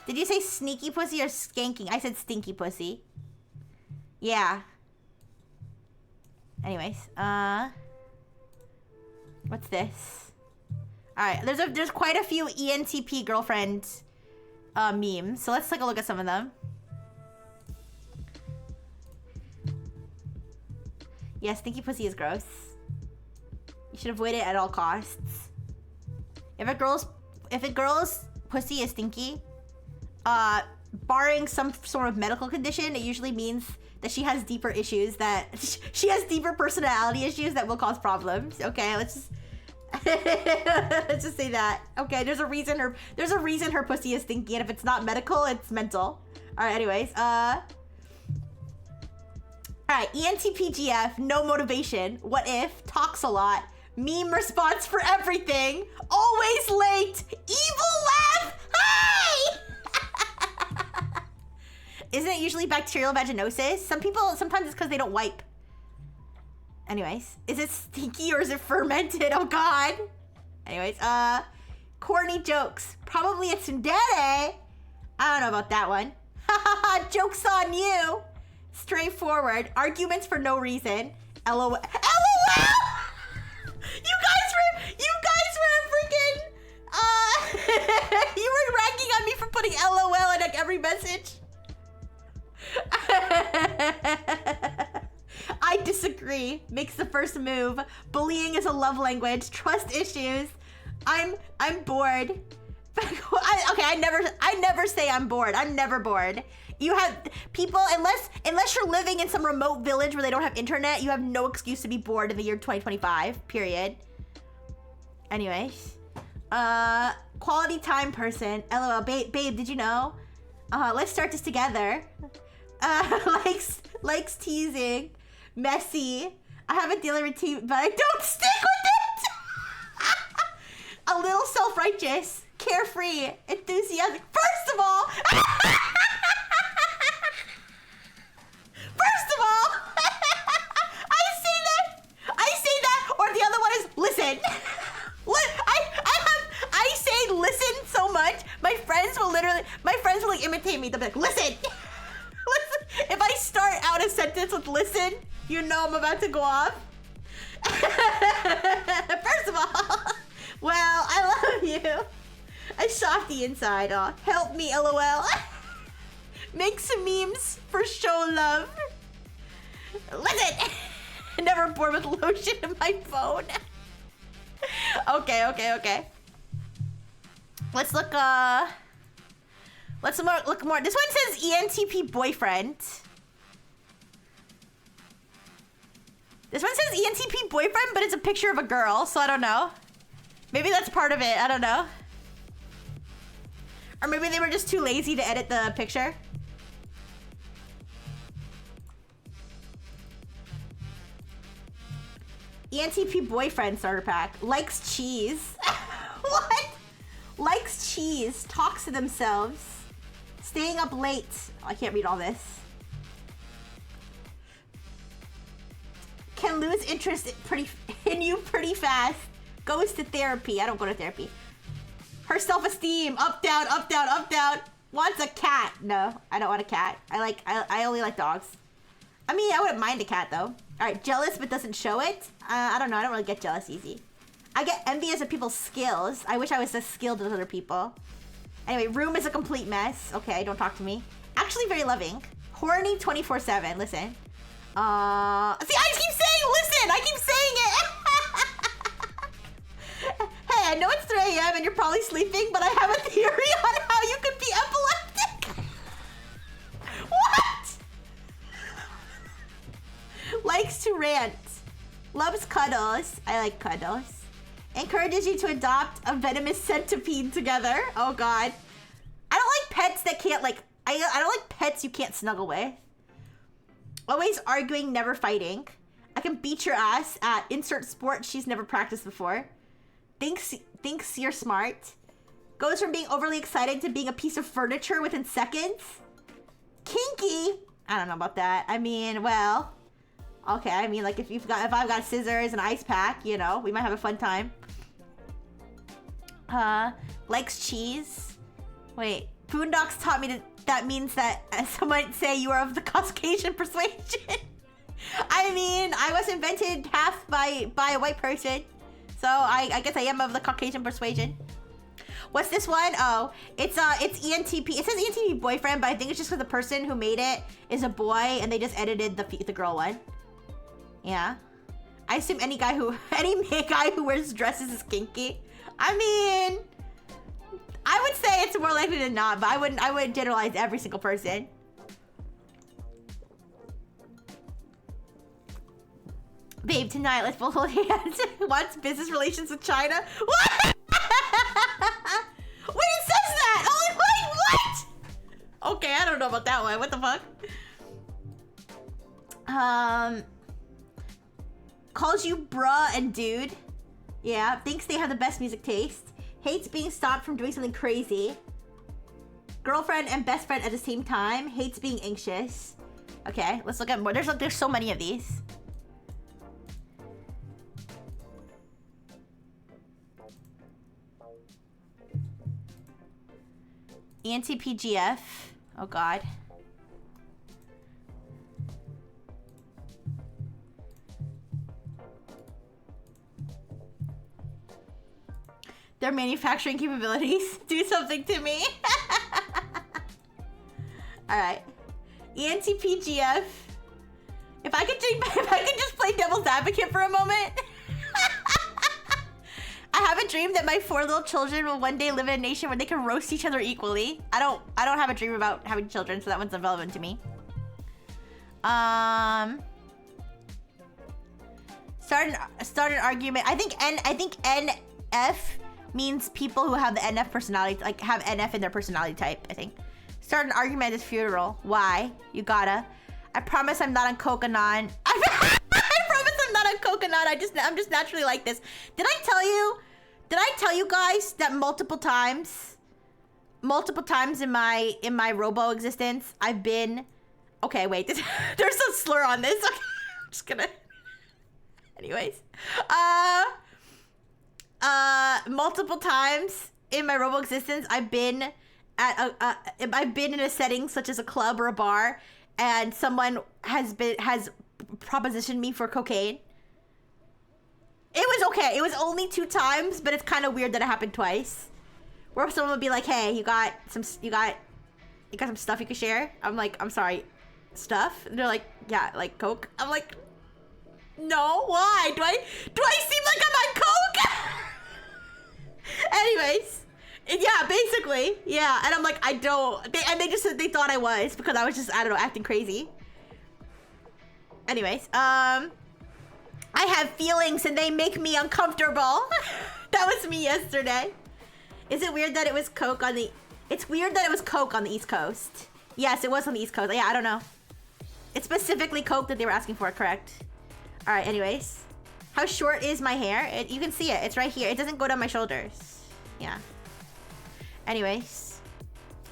Did you say sneaky pussy or skanking? I said stinky pussy. Yeah. Anyways, what's this? Alright, there's quite a few ENTP girlfriend memes, so let's take a look at some of them. Yeah, stinky pussy is gross. You should avoid it at all costs. If a girl's pussy is stinky, barring some sort of medical condition, it usually means that she has deeper issues, that she has deeper personality issues that will cause problems. Okay, let's just let's just say that. Okay, there's a reason her pussy is stinky, and if it's not medical, it's mental. All right, anyways, all right, ENTPGF, no motivation. What if? Talks a lot. Meme response for everything. Always late. Evil laugh. Hi! Isn't it usually bacterial vaginosis? Sometimes it's because they don't wipe. Anyways, is it stinky or is it fermented? Oh God. Anyways, corny jokes. Probably a tsundere. I don't know about that one. Joke's on you. Straightforward. Arguments for no reason. LOL. LOL! You guys were freaking, you were ragging on me for putting LOL in like every message. I disagree. Makes the first move. Bullying is a love language. Trust issues. I'm bored. Okay, I never say I'm bored. I'm never bored. You have people, unless you're living in some remote village where they don't have internet, you have no excuse to be bored in the year 2025, period. Anyways, quality time person. LOL, babe, did you know? Let's start this together. Likes teasing. Messy. I have a daily routine, but I don't stick with it. A little self-righteous. Carefree. Enthusiastic. First of all, I say that, or the other one is listen. I say listen so much, my friends will like imitate me. They'll be like, listen. Listen. If I start out a sentence with listen, you know I'm about to go off. First of all, well, I love you. I softy inside. Oh, help me, LOL. Make some memes for show love. Listen. Never bored with lotion in my phone. Okay. Let's look, look more. This one says ENTP boyfriend. This one says ENTP boyfriend, but it's a picture of a girl, so I don't know. Maybe that's part of it, I don't know. Or maybe they were just too lazy to edit the picture. ENTP boyfriend starter pack. Likes cheese. What? Likes cheese. Talks to themselves. Staying up late. Oh, I can't read all this. can lose interest in you pretty fast. Goes to therapy. I don't go to therapy. Her self-esteem, up, down, up, down, up, down. Wants a cat. No, I don't want a cat. I only like dogs. I mean, I wouldn't mind a cat though. All right, jealous but doesn't show it. I don't know. I don't really get jealous easy. I get envious of people's skills. I wish I was as skilled as other people. Anyway, room is a complete mess. Okay, don't talk to me. Actually very loving. Horny 24/7. Listen. See, I keep saying listen. I keep saying it. Hey, I know it's 3 a.m. and you're probably sleeping, but I have a theory on how you could be epileptic. What? Likes to rant. Loves cuddles. I like cuddles. Encourages you to adopt a venomous centipede together. Oh god. I don't like pets that can't like... I don't like pets you can't snuggle with. Always arguing, never fighting. I can beat your ass at insert sport she's never practiced before. Thinks you're smart. Goes from being overly excited to being a piece of furniture within seconds. Kinky. I don't know about that. I mean, well... Okay, I mean, like, if I've got scissors and ice pack, you know, we might have a fun time. Likes cheese. Wait, Boondocks taught me that means that some might say you are of the Caucasian persuasion. I mean, I was invented half by a white person, so I guess I am of the Caucasian persuasion. What's this one? Oh, it's ENTP. It says ENTP boyfriend, but I think it's just because the person who made it is a boy and they just edited the girl one. Yeah. I assume any guy who wears dresses is kinky. I mean, I would say it's more likely than not, but I wouldn't generalize every single person. Babe, tonight let's both hold hands. Wants business relations with China. What? Wait, it says that! Oh, wait, what? Okay, I don't know about that one. What the fuck? Calls you bruh and dude. Yeah, thinks they have the best music taste. Hates being stopped from doing something crazy. Girlfriend and best friend at the same time. Hates being anxious. Okay, let's look at more. There's so many of these. ENTPGF. Oh god. Their manufacturing capabilities do something to me. Alright. ENTPGF. If I could just play devil's advocate for a moment. I have a dream that my 4 little children will one day live in a nation where they can roast each other equally. I don't have a dream about having children, so that one's irrelevant to me. Start an argument. I think NF means people who have the NF personality, like have NF in their personality type, I think. Start an argument at his funeral. Why? You gotta. I promise I'm not on coconut. I promise I'm not on coconut. I'm just naturally like this. Did I tell you guys that multiple times in my robo existence, I've been... Okay, wait. There's a slur on this. Okay, I'm just gonna... Anyways. Multiple times in my robo existence, I've been in a setting such as a club or a bar, and someone has propositioned me for cocaine. It was okay. It was only 2 times, but it's kind of weird that it happened twice. Where someone would be like, "Hey, you got some stuff you can share?" I'm like, "I'm sorry, stuff?" And they're like, "Yeah, like coke." I'm like, "No, why? Do I seem like I'm on coke?" Anyways, yeah, basically, yeah. And I'm like, I don't. They just said they thought I was because I was just, I don't know, acting crazy. Anyways, I have feelings and they make me uncomfortable. That was me yesterday. Is it weird that it was coke on the... It's weird that it was coke on the East Coast. Yes, it was on the East Coast. Yeah, I don't know. It's specifically coke that they were asking for, correct? All right, anyways. How short is my hair? You can see it. It's right here. It doesn't go down my shoulders. Yeah. Anyways.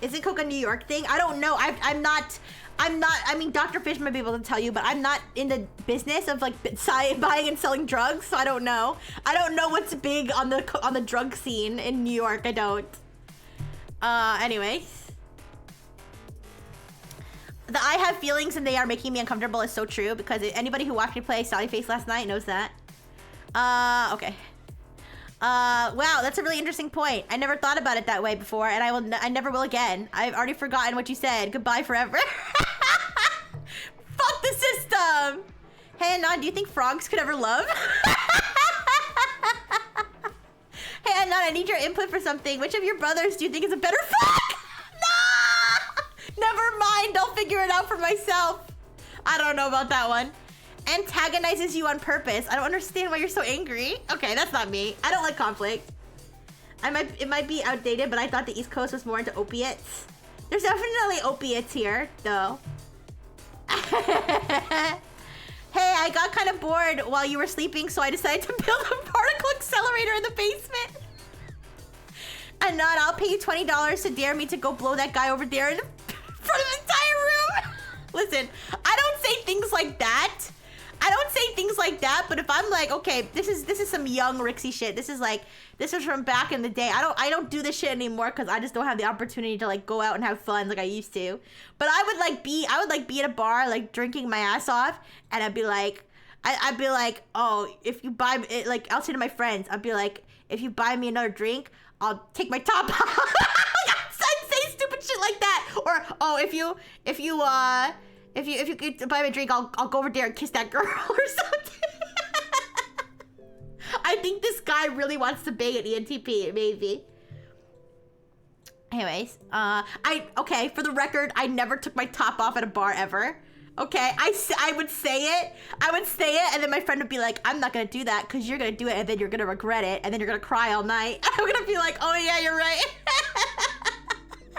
Isn't coke a New York thing? I don't know. I'm not, I mean, Dr. Fish might be able to tell you, but I'm not in the business of like buying and selling drugs, so I don't know. I don't know what's big on the drug scene in New York. I don't. Anyways. The I have feelings and they are making me uncomfortable is so true because anybody who watched me play Sally Face last night knows that. Okay. Wow, that's a really interesting point. I never thought about it that way before, and I never will again. I've already forgotten what you said. Goodbye forever. Fuck the system! Hey, Anon, do you think frogs could ever love? Hey, Anon, I need your input for something. Which of your brothers do you think is a better fuck? No! Never mind, I'll figure it out for myself. I don't know about that one. Antagonizes you on purpose. I don't understand why you're so angry. Okay, that's not me. I don't like conflict. It might be outdated, but I thought the East Coast was more into opiates. There's definitely opiates here, though. Hey, I got kind of bored while you were sleeping, so I decided to build a particle accelerator in the basement. And not, I'll pay you $20 to dare me to go blow that guy over there in front of the entire room. Listen, I don't say things like that. I don't say things like that, but if I'm like, okay, this is some young Rixie shit. This is from back in the day. I don't do this shit anymore because I just don't have the opportunity to like go out and have fun like I used to. But I would be at a bar like drinking my ass off, and I'd be like, oh, if you buy it, like I'll say to my friends, I'd be like, if you buy me another drink, I'll take my top off. I'd say stupid shit like that. Or oh, if you could buy me a drink, I'll go over there and kiss that girl or something. I think this guy really wants to bang at ENTP, maybe. Anyways, okay, for the record, I never took my top off at a bar ever. Okay, I would say it, and then my friend would be like, I'm not gonna do that because you're gonna do it and then you're gonna regret it and then you're gonna cry all night. I'm gonna be like, oh yeah, you're right.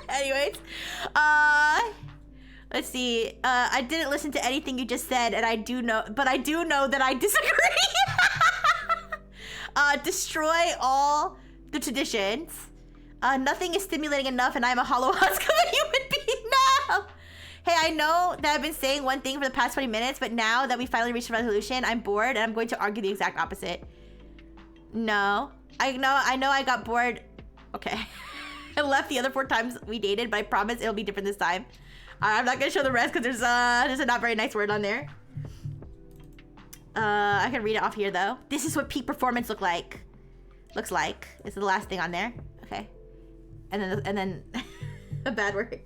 Anyways, let's see. I didn't listen to anything you just said, and I do know that I disagree. Destroy all the traditions. Nothing is stimulating enough, and I'm a hollow husk of a human being now. Hey, I know that I've been saying one thing for the past 20 minutes, but now that we finally reached a resolution, I'm bored, and I'm going to argue the exact opposite. No. I know I got bored. Okay. I left the other 4 times we dated, but I promise it'll be different this time. I'm not gonna show the rest because there's a not very nice word on there. I can read it off here though. This is what peak performance looks like. This is the last thing on there. Okay. And then a bad word.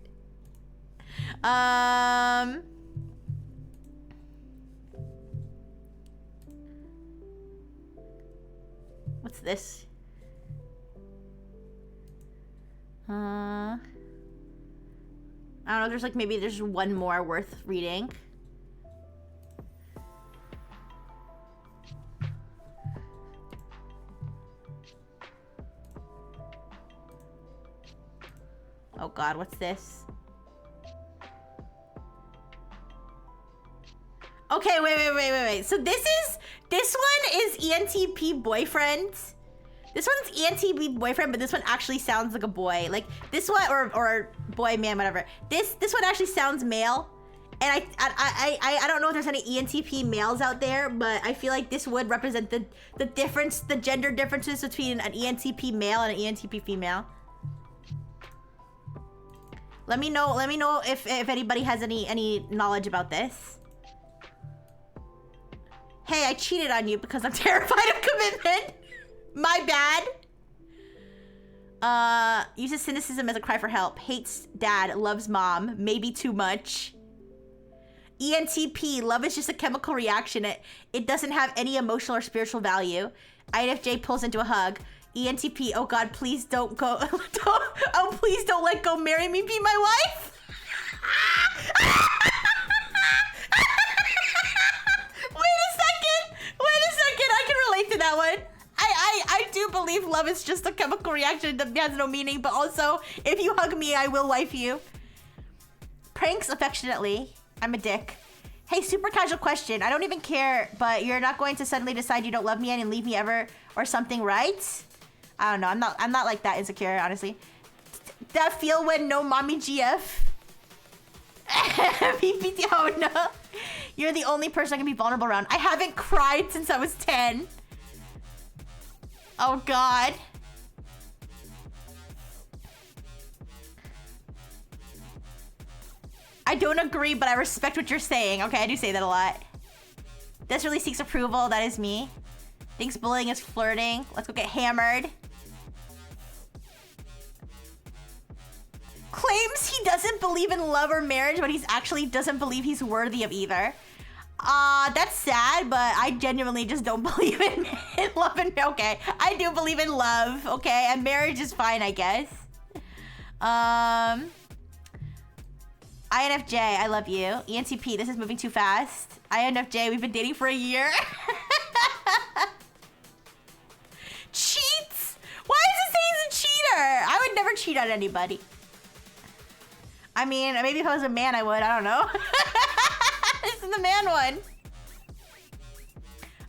What's this? I don't know, there's like maybe there's one more worth reading. Oh god, what's this? Okay, wait. So this one is ENTP boyfriend. This one's ENTP boyfriend, but this one actually sounds like a boy. Like this one, or boy, man, whatever. This one actually sounds male, and I don't know if there's any ENTP males out there, but I feel like this would represent the difference, the gender differences between an ENTP male and an ENTP female. Let me know if anybody has any knowledge about this. Hey, I cheated on you because I'm terrified of commitment. My bad. Uses cynicism as a cry for help. Hates dad, loves mom, maybe too much. ENTP, love is just a chemical reaction. It doesn't have any emotional or spiritual value. INFJ pulls into a hug. ENTP, oh god, please don't go. Please don't let go. Marry me, be my wife. Wait a second. I can relate to that one. I do believe love is just a chemical reaction that has no meaning, but also, if you hug me, I will wife you. Pranks affectionately. I'm a dick. Hey, super casual question. I don't even care, but you're not going to suddenly decide you don't love me and leave me ever or something, right? I don't know. I'm not like that insecure, honestly. that feel when no mommy GF? PPT, oh no. You're the only person I can be vulnerable around. I haven't cried since I was 10. Oh God. I don't agree, but I respect what you're saying. Okay, I do say that a lot. This really seeks approval. That is me. Thinks bullying is flirting. Let's go get hammered. Claims he doesn't believe in love or marriage, but he's actually doesn't believe he's worthy of either. That's sad, but I genuinely just don't believe in love and... Okay, I do believe in love, okay? And marriage is fine, I guess. INFJ, I love you. ENTP, this is moving too fast. INFJ, we've been dating for a year. Cheats? Why does it say he's a cheater? I would never cheat on anybody. I mean, maybe if I was a man, I would. I don't know. This is the man one.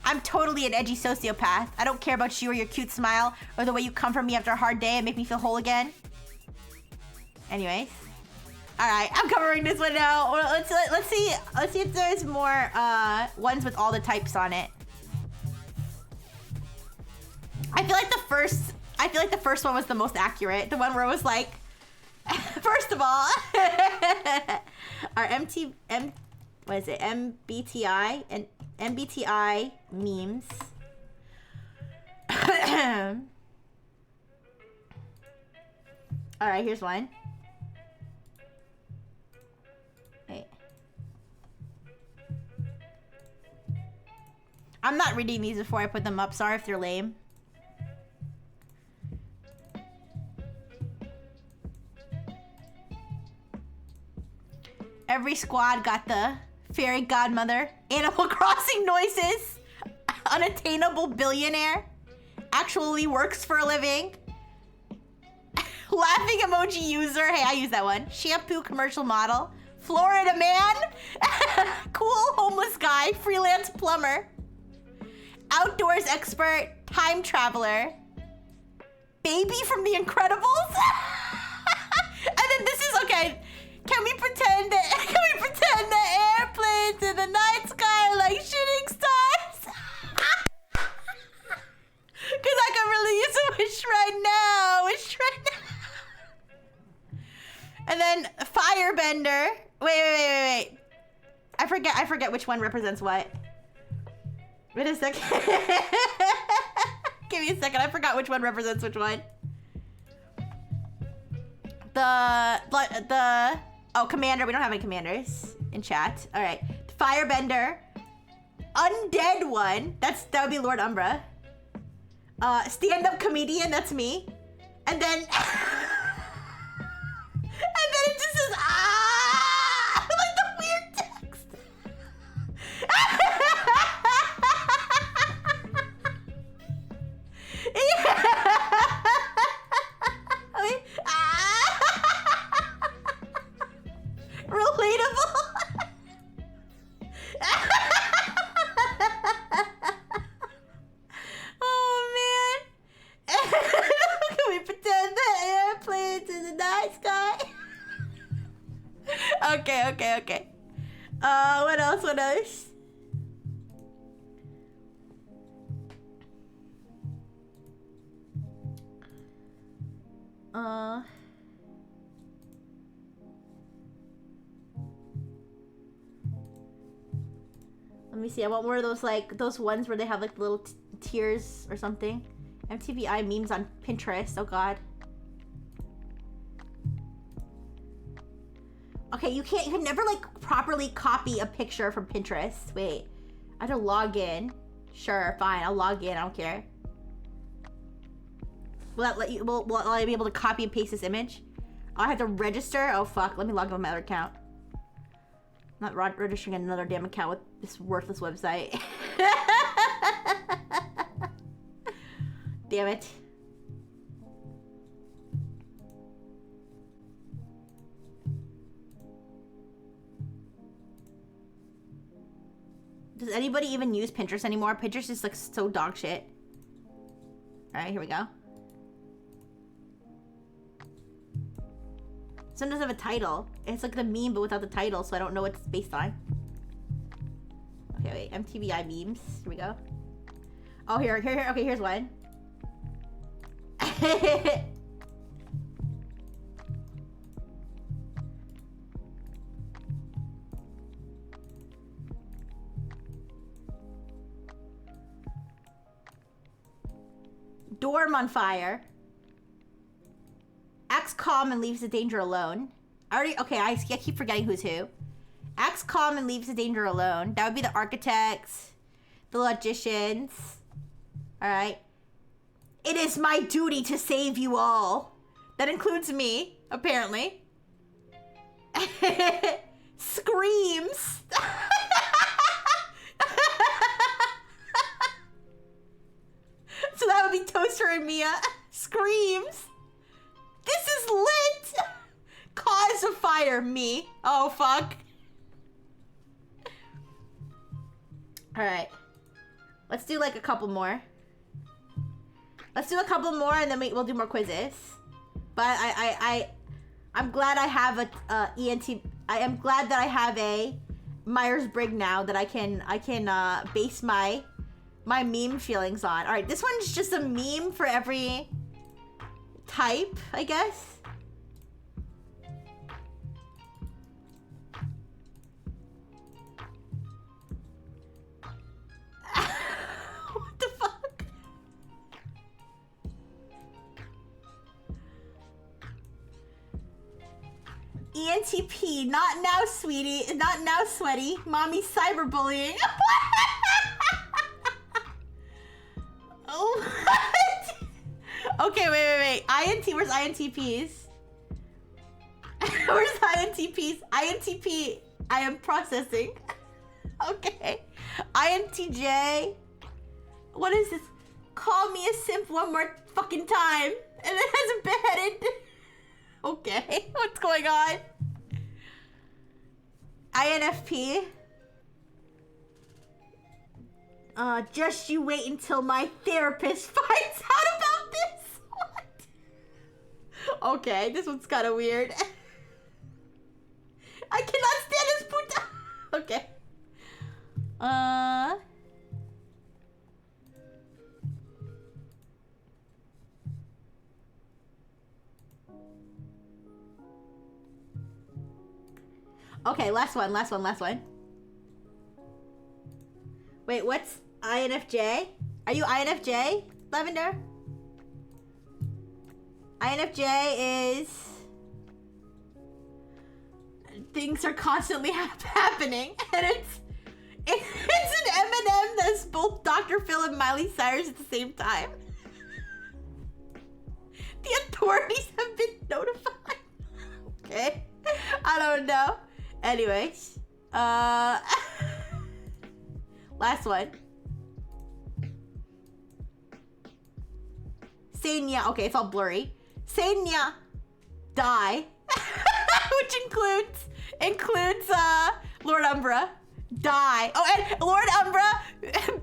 I'm totally an edgy sociopath. I don't care about you or your cute smile or the way you comfort me after a hard day and make me feel whole again. Anyways. All right, I'm covering this one now. Let's see if there's more ones with all the types on it. I feel like the first one was the most accurate. The one where it was like, first of all, our MBTI and MBTI memes. All right, here's one. Wait. I'm not reading these before I put them up. Sorry if they're lame. Every squad got the fairy godmother, Animal Crossing noises, unattainable billionaire, actually works for a living, laughing emoji user, hey, I use that one, shampoo commercial model, Florida man, cool homeless guy, freelance plumber, outdoors expert, time traveler, baby from The Incredibles, and then this is, okay, can we pretend that airplanes in the night sky are like shooting stars? Cause I can really use a wish right now. And then firebender. Wait. I forget which one represents what. Wait a second. Give me a second. I forgot which one represents which one. Oh, commander. We don't have any commanders in chat. All right. Firebender. Undead one. That would be Lord Umbra. Stand-up comedian. That's me. And then... and then it just says, ah! Like the weird text. Relatable. Oh man. Can we pretend that airplanes in the night sky? Okay. What else? Let me see. I want more of those, like, those ones where they have, like, little tears or something. MTVI memes on Pinterest. Oh, God. Okay, you can never, like, properly copy a picture from Pinterest. Wait. I have to log in. Sure, fine. I'll log in. I don't care. Will that let you... Will I be able to copy and paste this image? Oh, I have to register? Oh, fuck. Let me log in with my other account. I'm not registering another damn account with this worthless website. Damn it. Does anybody even use Pinterest anymore? Pinterest is like so dog shit. Alright, here we go. Some doesn't have a title. It's like the meme, but without the title, so I don't know what it's based on. Okay, wait. MTVI memes. Here we go. Oh, here. Okay, here's one. Dorm on fire. Acts calm and leaves the danger alone. I keep forgetting who's who. Acts calm and leaves the danger alone. That would be the architects, the logicians. All right. It is my duty to save you all. That includes me, apparently. Screams. So that would be Toaster and Mia. Screams. This is lit. Cause of fire, me. Oh, fuck. All right. Let's do like a couple more. Let's do a couple more and then we'll do more quizzes. But I'm glad I have a ENT. I am glad that I have a Myers-Briggs now that I can base my meme feelings on. All right, this one's just a meme for every type, I guess. What the fuck? ENTP, not now, sweetie. Not now, sweaty. Mommy cyberbullying. Oh, what? Okay, wait. INT, where's INTPs? Where's INTPs? INTP, I am processing. Okay. INTJ. What is this? Call me a simp one more fucking time. And it has a beheaded. Okay, what's going on? INFP. Just you wait until my therapist finds out about this. What? Okay, this one's kind of weird. I cannot stand this puta. Okay. Okay, last one. Wait, what's INFJ? Are you INFJ, Lavender? INFJ is... Things are constantly happening, and it's an M&M that's both Dr. Phil and Miley Cyrus at the same time. The authorities have been notified. Okay, I don't know. Anyways, last one. Senya. Okay, it's all blurry. Senya. Die. Which includes Lord Umbra. Die. Oh, and Lord Umbra,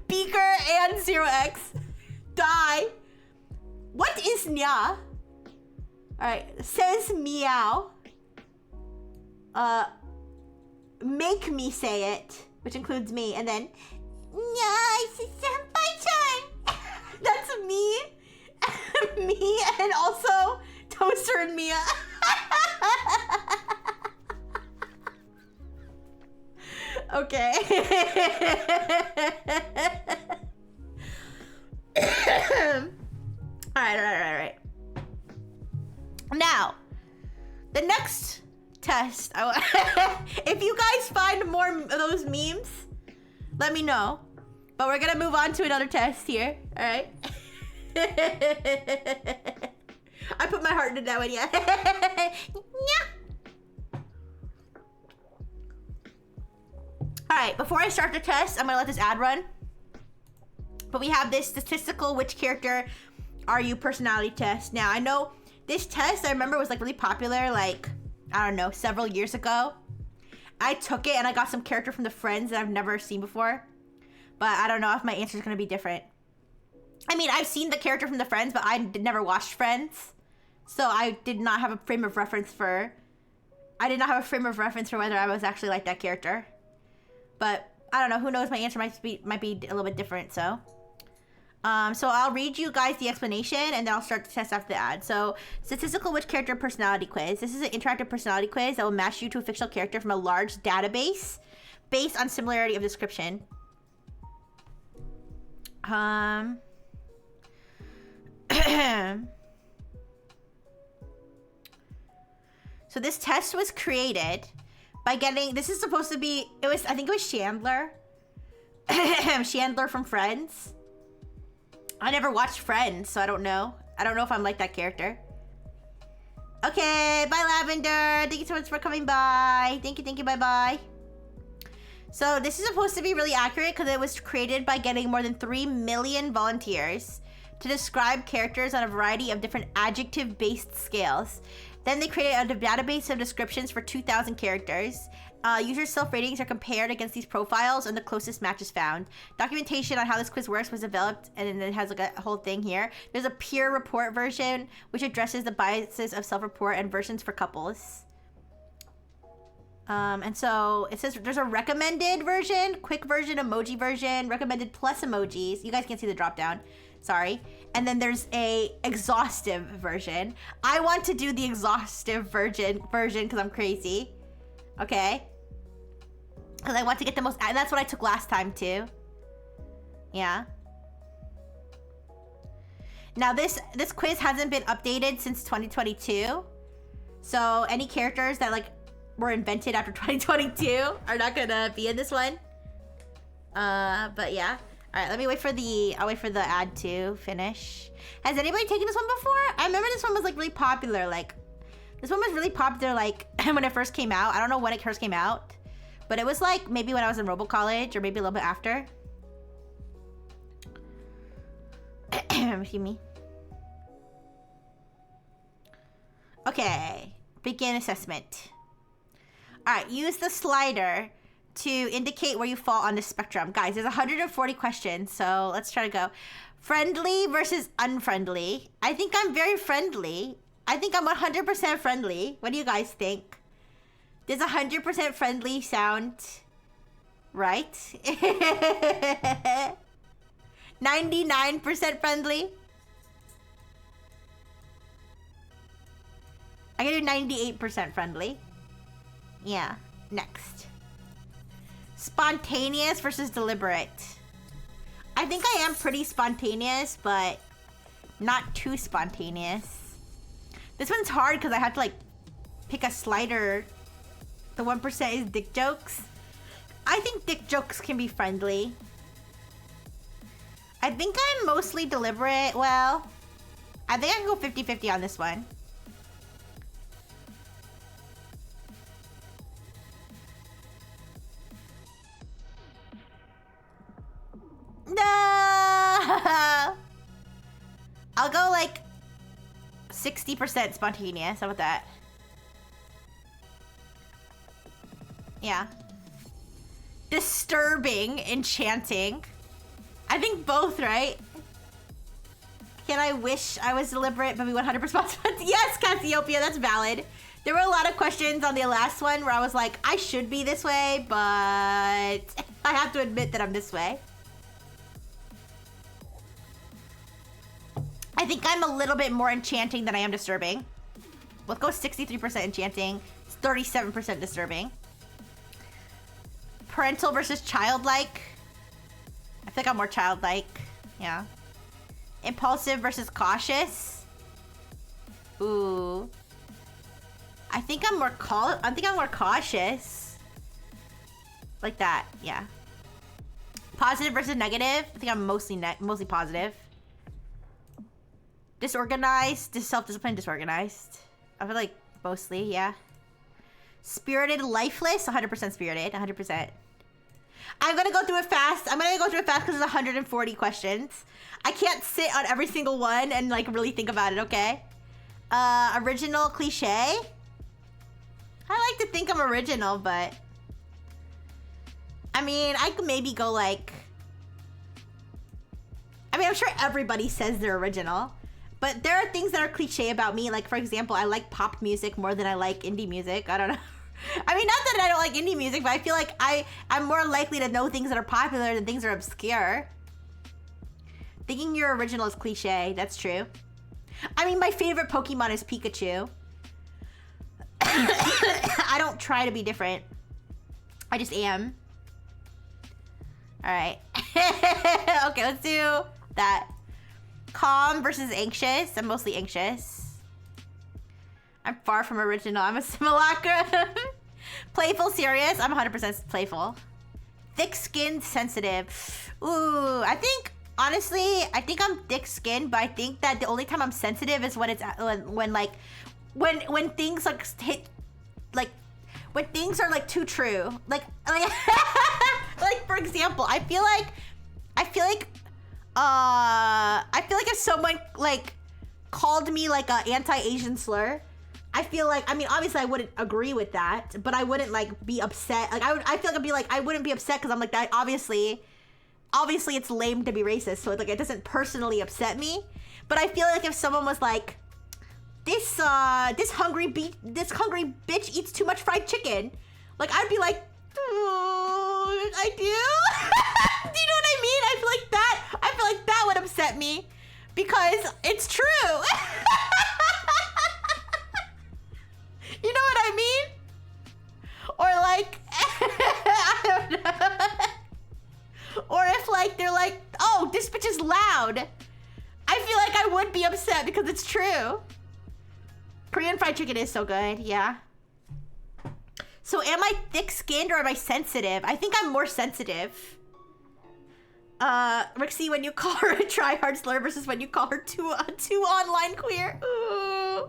Beaker, and 0x. Die. What is Nya? Alright, says meow. Make me say it, which includes me, and then Nya, it's senpai time. That's me. Me, and also Toaster and Mia. Okay. All right. Now, the next test. If you guys find more of those memes, let me know. But we're gonna move on to another test here. All right. I put my heart into that one, yeah. Alright, before I start the test, I'm gonna let this ad run. But we have this statistical which character are you personality test. Now, I know this test, I remember, was like really popular, like, I don't know, several years ago. I took it and I got some character from the Friends that I've never seen before. But I don't know if my answer is gonna be different. I mean, I've seen the character from the Friends, but I never watched Friends. So I did not have a frame of reference for I did not have a frame of reference for whether I was actually like that character. But I don't know. Who knows? My answer might be a little bit different. So I'll read you guys the explanation and then I'll start the test after the ad. So, statistical witch character personality quiz. This is an interactive personality quiz that will match you to a fictional character from a large database based on similarity of description. So this test was created by getting, this is supposed to be, I think it was Chandler. Chandler from Friends. I never watched Friends, so I don't know. I don't know if I'm like that character. Okay, bye Lavender. Thank you so much for coming by. Thank you, bye-bye. So this is supposed to be really accurate because it was created by getting more than 3 million volunteers to describe characters on a variety of different adjective-based scales. Then they created a database of descriptions for 2,000 characters. User self-ratings are compared against these profiles and the closest match is found. Documentation on how this quiz works was developed and then it has like a whole thing here. There's a peer report version which addresses the biases of self-report and versions for couples. And so it says there's a recommended version, quick version, emoji version, recommended plus emojis. You guys can't see the drop down. Sorry. And then there's a exhaustive version. I want to do the exhaustive version because I'm crazy. Okay. Because I want to get the most, and that's what I took last time too. Yeah. Now this quiz hasn't been updated since 2022. So any characters that like were invented after 2022 are not gonna be in this one. But yeah. All right, I'll wait for the ad to finish. Has anybody taken this one before? I remember this one was like really popular. Like, this one was really popular like when it first came out. I don't know when it first came out, but it was like maybe when I was in Robo College or maybe a little bit after. Excuse me. Okay, begin assessment. All right, use the slider to indicate where you fall on the spectrum. Guys, there's 140 questions, so let's try to go. Friendly versus unfriendly. I think I'm very friendly. I think I'm 100% friendly. What do you guys think? Does 100% friendly sound right? 99% friendly? I can do 98% friendly. Yeah, next. Spontaneous versus deliberate. I think I am pretty spontaneous, but not too spontaneous. This one's hard because I have to like pick a slider. The 1% is dick jokes. I think dick jokes can be friendly. I think I'm mostly deliberate. Well, I think I can go 50-50 on this one. No! I'll go like 60% spontaneous. How about that? Yeah. Disturbing, enchanting. I think both, right? Can I wish I was deliberate but be 100% responsible? Yes, Cassiopeia, that's valid. There were a lot of questions on the last one where I was like, I should be this way, but I have to admit that I'm this way. I think I'm a little bit more enchanting than I am disturbing. Let's go 63% enchanting, 37% disturbing. Parental versus childlike. I think I'm more childlike. Yeah. Impulsive versus cautious. Ooh. I think I'm more cautious. Like that, yeah. Positive versus negative. I think I'm mostly positive. Disorganized, self-disciplined, disorganized. I feel like mostly, yeah. Spirited, lifeless, 100% spirited, 100%. I'm gonna go through it fast. Because there's 140 questions. I can't sit on every single one and like really think about it, okay? Original, cliche. I like to think I'm original, but I mean, I could maybe go like, I mean, I'm sure everybody says they're original, But there are things that are cliche about me. Like, for example, I like pop music more than I like indie music. I don't know. I mean, not that I don't like indie music, but I feel like I'm more likely to know things that are popular than things that are obscure. Thinking you're original is cliche. That's true. I mean, my favorite Pokemon is Pikachu. I don't try to be different. I just am. All right. Okay, let's do that. Calm versus anxious. I'm mostly anxious. I'm far from original. I'm a simulacrum. Playful, serious. I'm 100% playful. Thick-skinned, sensitive. Ooh, I think, honestly, I think I'm thick-skinned, but I think that the only time I'm sensitive is when it's when things like hit, like when things are like too true. Like like for example, I feel like if someone like called me like a anti-Asian slur, I feel like, I mean, obviously I wouldn't agree with that, but I wouldn't like be upset. Like I feel like I'd be like, I wouldn't be upset because I'm like, that obviously it's lame to be racist, so like it doesn't personally upset me. But I feel like if someone was like, this hungry bitch eats too much fried chicken, like I'd be like, oh, I do. Do you know what I mean? I feel like that would upset me because it's true. You know what I mean? Or like, I don't know. Or if like they're like, oh, this bitch is loud, I feel like I would be upset because it's true. Korean fried chicken is so good, yeah. So am I thick-skinned or am I sensitive? I think I'm more sensitive. Rixie, when you call her a try-hard slur versus when you call her too online queer. Ooh.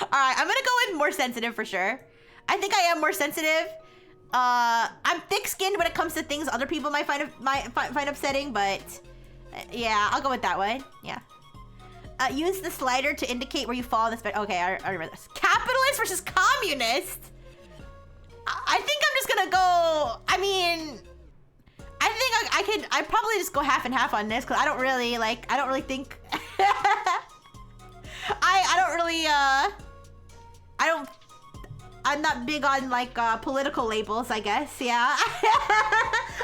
All right, I'm gonna go with more sensitive for sure. I think I am more sensitive. I'm thick-skinned when it comes to things other people might find upsetting, but yeah, I'll go with that one. Yeah. Use the slider to indicate where you fall in the spectrum. Okay, I already read this. Capitalist versus communist. I think I'm just gonna go. I mean, I think I'd probably just go half and half on this because I don't really think. I'm not big on like political labels, I guess. Yeah.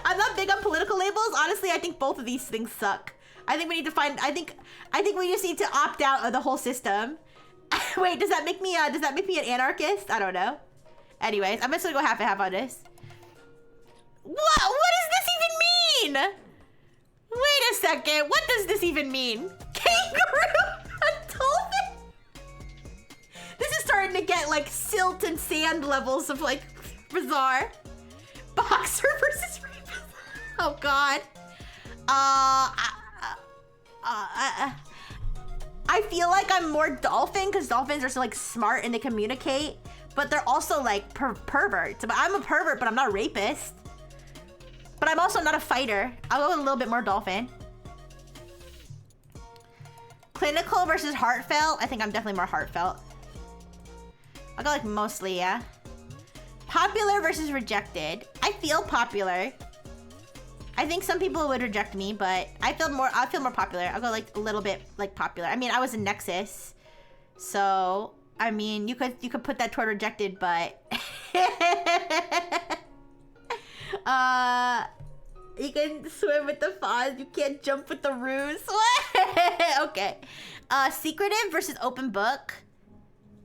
I'm not big on political labels. Honestly, I think both of these things suck. I think we need to find. I think we just need to opt out of the whole system. Wait, does that make me an anarchist? I don't know. Anyways, I'm just gonna go half and half on this. What does this even mean? Wait a second. What does this even mean? Kangaroo? A dolphin? This is starting to get like silt and sand levels of like bizarre. Boxer versus rapist. Oh God. I feel like I'm more dolphin because dolphins are so like smart and they communicate, but they're also like perverts. But I'm a pervert, but I'm not a rapist. But I'm also not a fighter. I'll go a little bit more dolphin. Clinical versus heartfelt. I think I'm definitely more heartfelt. I'll go like mostly, yeah. Popular versus rejected. I feel popular. I think some people would reject me, but I feel more popular. I'll go like a little bit like popular. I mean, I was in Nexus, so I mean, you could put that toward rejected, but you can swim with the Foz. You can't jump with the ruse. Okay. Secretive versus open book.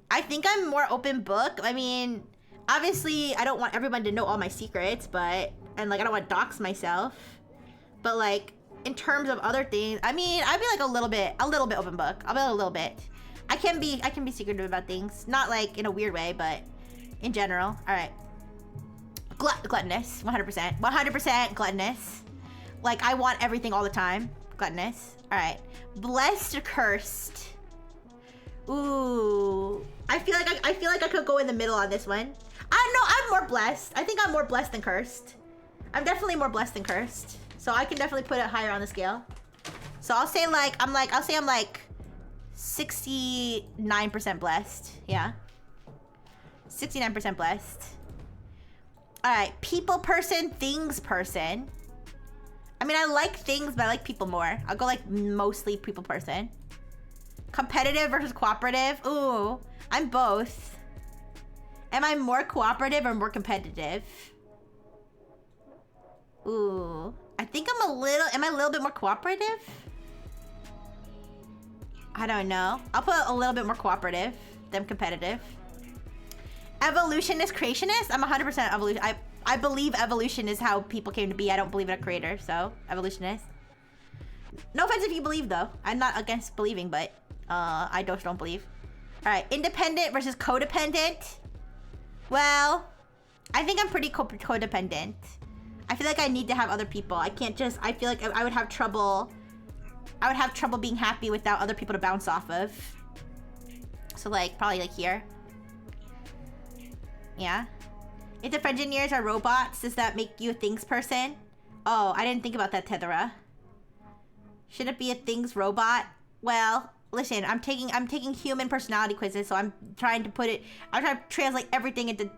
I think I'm more open book. I mean, obviously, I don't want everyone to know all my secrets, and like I don't want to dox myself. But like in terms of other things, I mean, I'd be like a little bit open book. I'll be a little bit. I can be secretive about things, not like in a weird way, but in general. All right. Gluttonous, 100%. 100% gluttonous. Like I want everything all the time. Gluttonous. All right. Blessed or cursed? Ooh. I feel like I could go in the middle on this one. I know I'm more blessed. I think I'm more blessed than cursed. I'm definitely more blessed than cursed. So I can definitely put it higher on the scale. So I'll say like I'm like 69% blessed. Yeah. 69% blessed. All right, people person, things person. I mean, I like things, but I like people more. I'll go like mostly people person. Competitive versus cooperative. Ooh, I'm both. Am I more cooperative or more competitive? Ooh, I think am I a little bit more cooperative? I don't know. I'll put a little bit more cooperative than competitive. Evolutionist, creationist? I'm 100% evolution. I believe evolution is how people came to be. I don't believe in a creator, so evolutionist. No offense if you believe though. I'm not against believing, but I just don't believe. All right, independent versus codependent. Well, I think I'm pretty codependent. I feel like I need to have other people. I can't just, I feel like I would have trouble. I would have trouble being happy without other people to bounce off of. So like, probably like here. Yeah. If the engineers are robots, does that make you a things person? Oh, I didn't think about that, Tethera. Should it be a things robot? Well, listen, I'm taking human personality quizzes, so I'm trying to translate everything into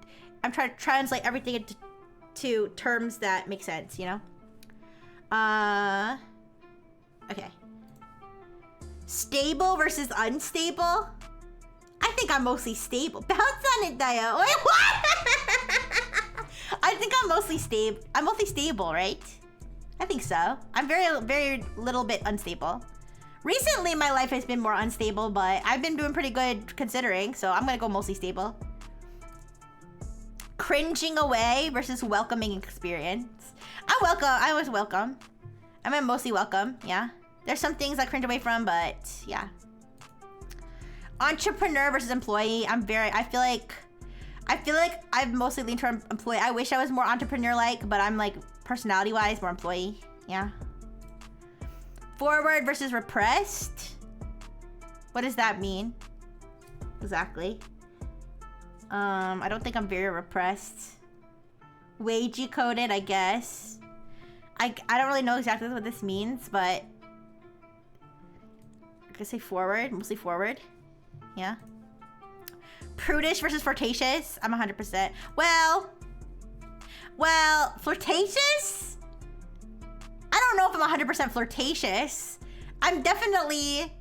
terms that make sense, you know? Okay. Stable versus unstable? I think I'm mostly stable. Bounce on it, Dio. Wait, what? I think I'm mostly stable. I'm mostly stable, right? I think so. I'm very little bit unstable. Recently, my life has been more unstable, but I've been doing pretty good considering, so I'm gonna go mostly stable. Cringing away versus welcoming experience. I was welcome. I'm mostly welcome, yeah. There's some things I cringe away from, but yeah. Entrepreneur versus employee. I feel like I've mostly leaned toward employee. I wish I was more entrepreneur-like, but I'm like personality-wise more employee. Yeah. Forward versus repressed. What does that mean? Exactly. I don't think I'm very repressed. Wagey coded, I guess. I don't really know exactly what this means, but I could say forward, mostly forward. Yeah. Prudish versus flirtatious. I'm 100%. Well, flirtatious? I don't know if I'm 100% flirtatious. I definitely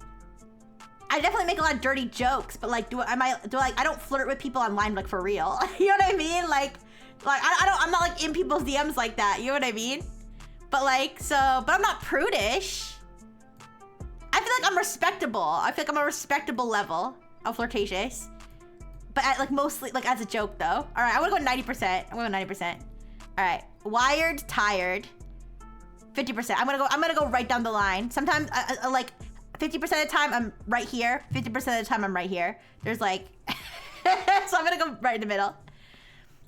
make a lot of dirty jokes, but like, I don't flirt with people online like for real. You know what I mean? Like I'm not like in people's DMs like that. You know what I mean? But like, but I'm not prudish. I feel like I'm respectable. I feel like I'm a respectable level of flirtatious. But like mostly like as a joke though. All right, I'm gonna go 90%. I'm gonna go 90%. All right, wired, tired. 50%. I'm gonna go right down the line. Sometimes like 50% of the time I'm right here. 50% of the time I'm right here. There's like, so I'm gonna go right in the middle.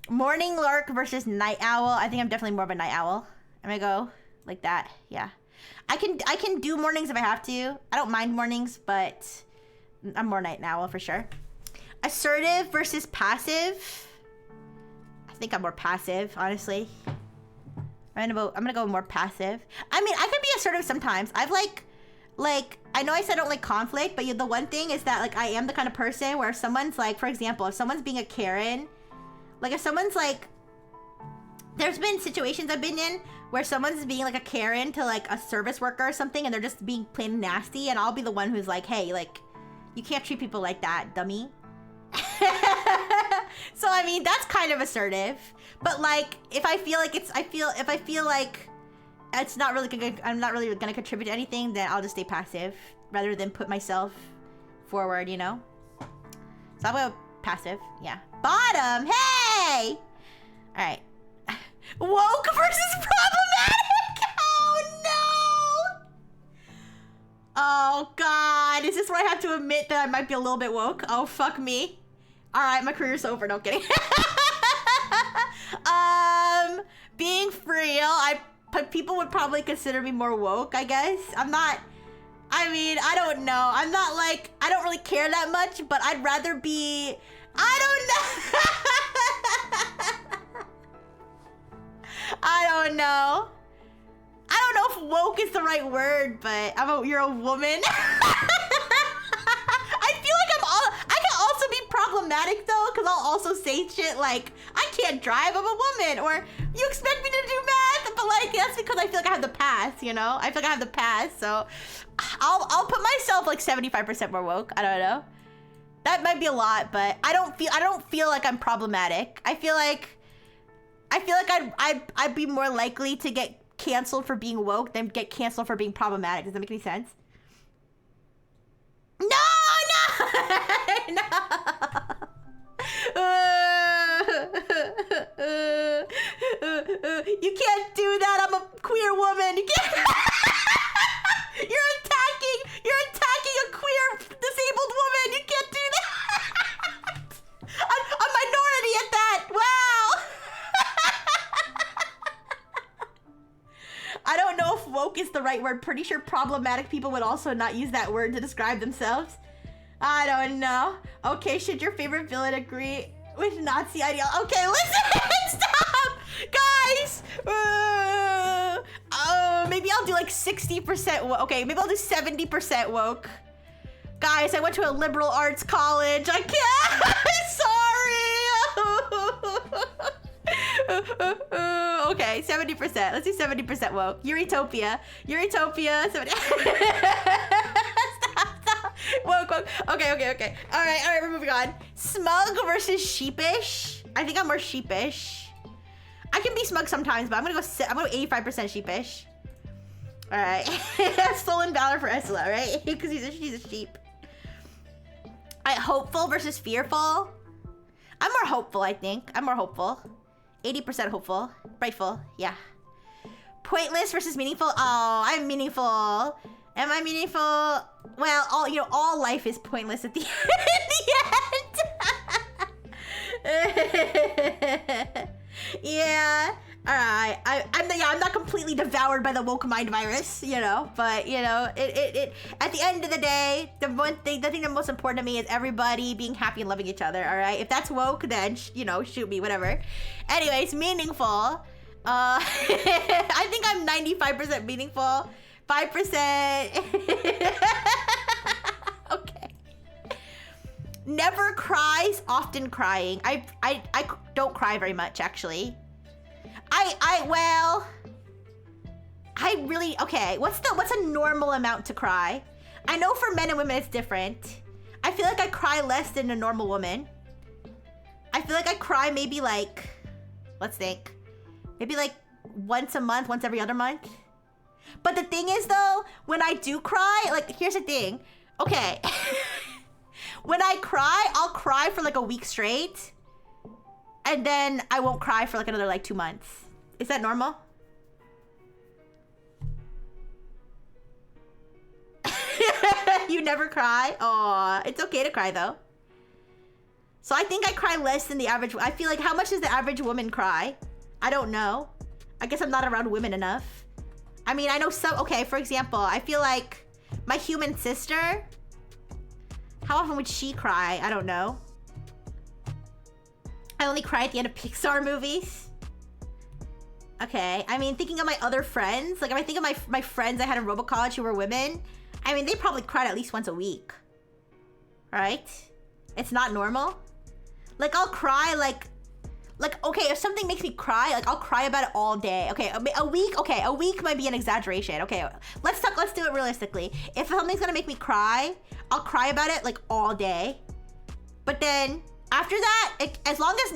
Morning lark versus night owl. I think I'm definitely more of a night owl. I'm gonna go like that. Yeah. I can do mornings if I have to. I don't mind mornings, but I'm more night owl for sure. Assertive versus passive. I think I'm more passive, honestly. I'm gonna go more passive. I mean, I can be assertive sometimes. I've like, I know I said I don't like conflict, but the one thing is that like I am the kind of person where if someone's like, for example, if someone's being a Karen, like if someone's like, there's been situations I've been in where someone's being like a Karen to like a service worker or something and they're just being plain nasty and I'll be the one who's like, hey, like, you can't treat people like that, dummy. So I mean, that's kind of assertive. But like, if I feel like it's not really good, I'm not really gonna contribute to anything, then I'll just stay passive rather than put myself forward, you know? So I'll go passive, yeah. Bottom, hey! All right. Woke versus problematic? Oh no! Oh God, is this where I have to admit that I might be a little bit woke? Oh, fuck me. All right, my career's over, no kidding. Being real, people would probably consider me more woke, I guess. I don't know. I don't really care that much, but I'd rather be, I don't know. I don't know. I don't know if woke is the right word, but you're a woman. I feel like I can also be problematic though, because I'll also say shit like, I can't drive, I'm a woman, or you expect me to do math, but like, that's because I feel like I have the pass, you know? I feel like I have the pass, so I'll put myself like 75% more woke. I don't know. That might be a lot, but I don't feel like I'm problematic. I feel like I'd be more likely to get canceled for being woke than get canceled for being problematic. Does that make any sense? No, no, no. You can't do that. I'm a queer woman. You can't. You're attacking a queer disabled woman. You can't do that. I'm a minority at that. Wow. I don't know if woke is the right word. Pretty sure problematic people would also not use that word to describe themselves. I don't know. Okay, should your favorite villain agree with Nazi ideology? Okay, listen, stop! Guys! Maybe I'll do like 60% woke. Okay, maybe I'll do 70% woke. Guys, I went to a liberal arts college. I can't! Sorry! Okay, 70%. Let's do 70% woke. Eurytopia. 70. Stop. Woke. Okay. All right, we're moving on. Smug versus sheepish. I think I'm more sheepish. I can be smug sometimes, but I'm gonna go 85% sheepish. All right. Stolen valor for Ursula, right? Because she's a sheep. All right, hopeful versus fearful. I'm more hopeful, I think. I'm more hopeful. 80% hopeful. Rightful, yeah. Pointless versus meaningful. Oh, I'm meaningful. Am I meaningful? Well, all life is pointless at the end. Yeah. All right. I'm not completely devoured by the woke mind virus, but it at the end of the day, the thing that's most important to me is everybody being happy and loving each other. All right. If that's woke, then shoot me, whatever. Anyways, meaningful. I think I'm 95% meaningful. 5%. Okay. Never cries, often crying. I don't cry very much, actually. Okay, what's a normal amount to cry? I know for men and women it's different. I feel like I cry less than a normal woman. I feel like I cry maybe like, let's think, maybe like once a month, once every other month. But the thing is though, when I do cry, like here's the thing. Okay. When I cry, I'll cry for like a week straight. And then I won't cry for like another like 2 months. Is that normal? You never cry? Aw, it's okay to cry though. So I think I cry less than the average. I feel like, how much does the average woman cry? I don't know. I guess I'm not around women enough. I mean, I know some, okay, for example, I feel like my human sister, how often would she cry? I don't know. I only cry at the end of Pixar movies. Okay, I mean, thinking of my other friends, like if I think of my friends I had in RoboCollege who were women, I mean, they probably cried at least once a week. Right? It's not normal. Like, I'll cry like, okay, if something makes me cry, like, I'll cry about it all day. Okay, a week might be an exaggeration. Okay, let's do it realistically. If something's gonna make me cry, I'll cry about it, like, all day. But then, after that, as long as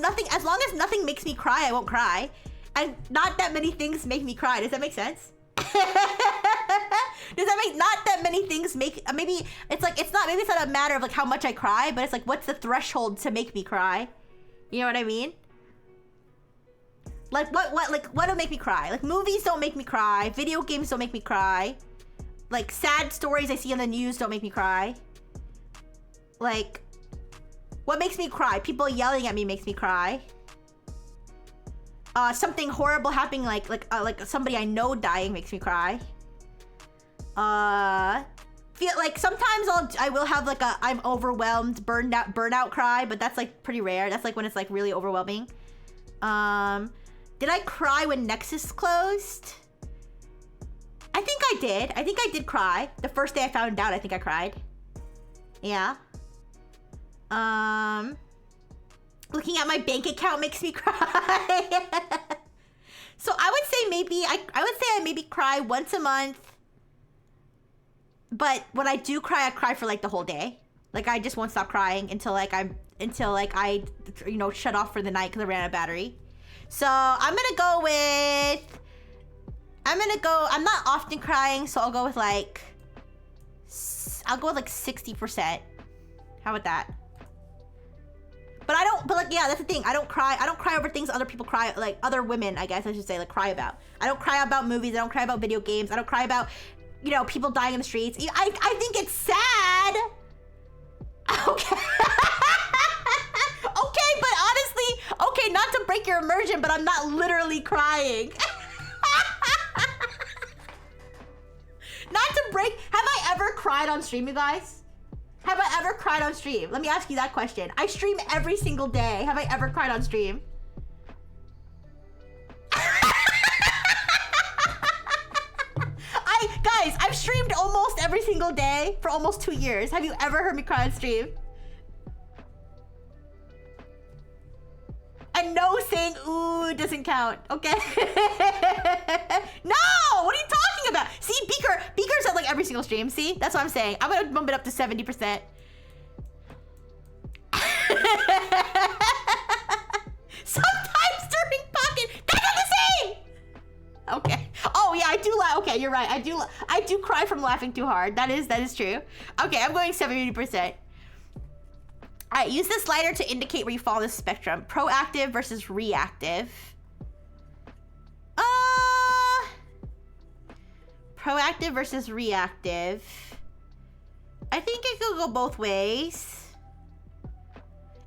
nothing makes me cry, I won't cry. And not that many things make me cry. Does that make sense? Does that make, not that many things make, maybe it's not a matter of like how much I cry, but it's like, what's the threshold to make me cry? You know what I mean? Like what'll make me cry? Like movies don't make me cry. Video games don't make me cry. Like sad stories I see on the news don't make me cry. Like, what makes me cry? People yelling at me makes me cry. Something horrible happening, like somebody I know dying makes me cry. Feel like sometimes I will have like a I'm overwhelmed burnout cry, but that's like pretty rare. That's like when it's like really overwhelming. Did I cry when Nexus closed? I think I did. I think I did cry. The first day I found out, I think I cried. Yeah. Looking at my bank account makes me cry. So I would say maybe I maybe cry once a month. But when I do cry, I cry for like the whole day. Like I just won't stop crying until I shut off for the night because I ran out of battery. So I'm not often crying, so I'll go with like 60%. How about that? But that's the thing. I don't cry over things other people cry, like other women, I guess I should say, like cry about. I don't cry about movies. I don't cry about video games. I don't cry about, people dying in the streets. I think it's sad. Okay. Okay, but honestly, okay, not to break your immersion, but I'm not literally crying. Not to break, have I ever cried on stream, you guys? Have I ever cried on stream? Let me ask you that question. I stream every single day. Have I ever cried on stream? Guys, I've streamed almost every single day for almost 2 years. Have you ever heard me cry on stream? And no saying ooh doesn't count, okay? No! What are you talking about? See, Beaker's at like every single stream, see? That's what I'm saying. I'm gonna bump it up to 70%. Sometimes during pocket, that's not the same! Okay. Oh yeah, I do laugh. Okay, you're right. I do cry from laughing too hard. That is true. Okay, I'm going 70%. Alright, use the slider to indicate where you fall on the spectrum. Proactive versus reactive. Proactive versus reactive. I think it could go both ways.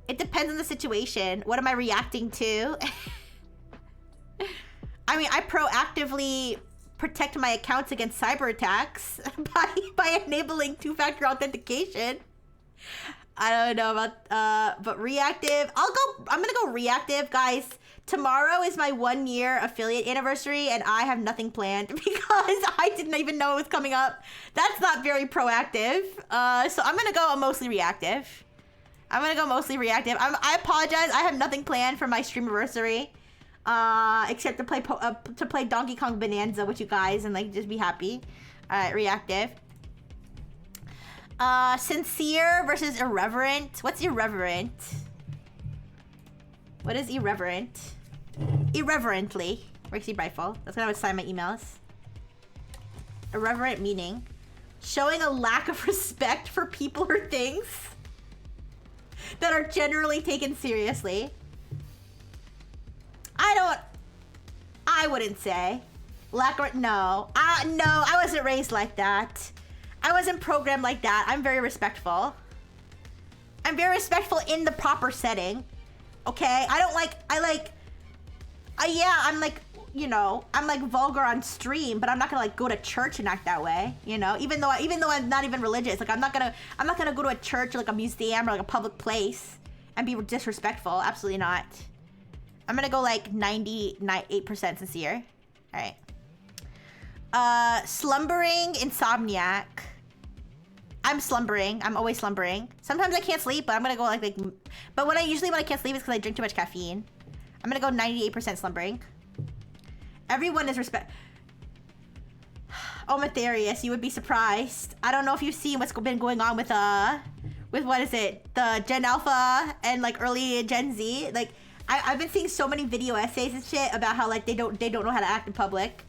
It depends on the situation. What am I reacting to? I mean, I proactively protect my accounts against cyber attacks by enabling two-factor authentication. I don't know about, but reactive. I'm gonna go reactive, guys. Tomorrow is my 1-year affiliate anniversary, and I have nothing planned because I didn't even know it was coming up. That's not very proactive. So I'm gonna go mostly reactive. I apologize. I have nothing planned for my stream anniversary, except to play Donkey Kong Bonanza with you guys and like just be happy. All right, reactive. Sincere versus irreverent. What's irreverent? What is irreverent? Irreverently. Rixie Rifle. That's what I would sign my emails. Irreverent meaning showing a lack of respect for people or things that are generally taken seriously. I wouldn't say. No, I wasn't raised like that. I wasn't programmed like that. I'm very respectful. I'm very respectful in the proper setting. Okay? I'm like vulgar on stream, but I'm not gonna like go to church and act that way, even though I'm not even religious. Like I'm not gonna go to a church or like a museum or like a public place and be disrespectful. Absolutely not. I'm gonna go like 98% sincere. All right. Slumbering, insomniac. I'm slumbering. I'm always slumbering. Sometimes I can't sleep, but I'm gonna go like but when I can't sleep, it's because I drink too much caffeine. I'm gonna go 98% slumbering. Everyone is Oh, Matherius, you would be surprised. I don't know if you've seen what's been going on with what is it? The Gen Alpha and like early Gen Z. Like I've been seeing so many video essays and shit about how like they don't know how to act in public.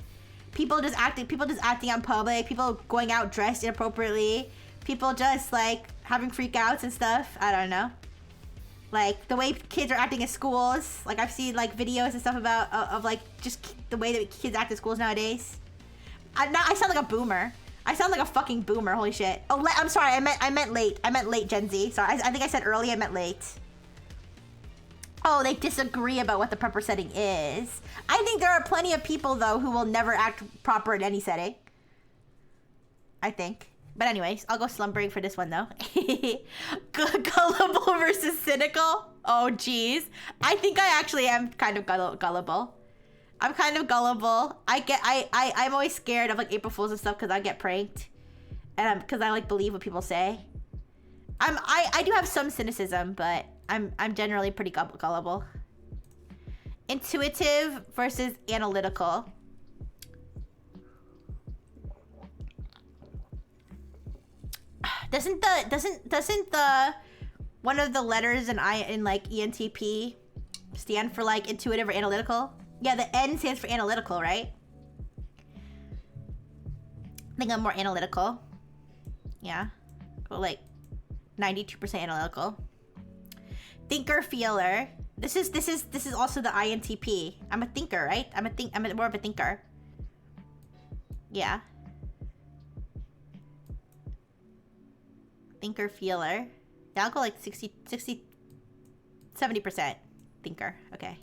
People just acting out public, people going out dressed inappropriately, people just like having freakouts and stuff. I don't know. Like the way kids are acting at schools. Like I've seen like videos and stuff about of like just the way that kids act at schools nowadays. I sound like a boomer. I sound like a fucking boomer. Holy shit. Oh, I'm sorry. I meant late. I meant late Gen Z. Sorry. I think I said early. I meant late. Oh, they disagree about what the proper setting is. I think there are plenty of people, though, who will never act proper in any setting. I think. But anyways, I'll go slumbering for this one, though. Gullible versus cynical? Oh, jeez. I think I actually am kind of gullible. I'm kind of gullible. I'm always scared of, like, April Fools and stuff because I get pranked. And because I, like, believe what people say. I do have some cynicism, but I'm generally pretty gullible. Intuitive versus analytical. Doesn't the one of the letters in like ENTP stand for like intuitive or analytical? Yeah, the N stands for analytical, right? I think I'm more analytical. Yeah. Well, like 92% analytical. Thinker feeler. This is also the INTP. I'm a thinker, right? I'm more of a thinker. Yeah. Thinker feeler. Yeah, I'll go like 70% thinker. Okay.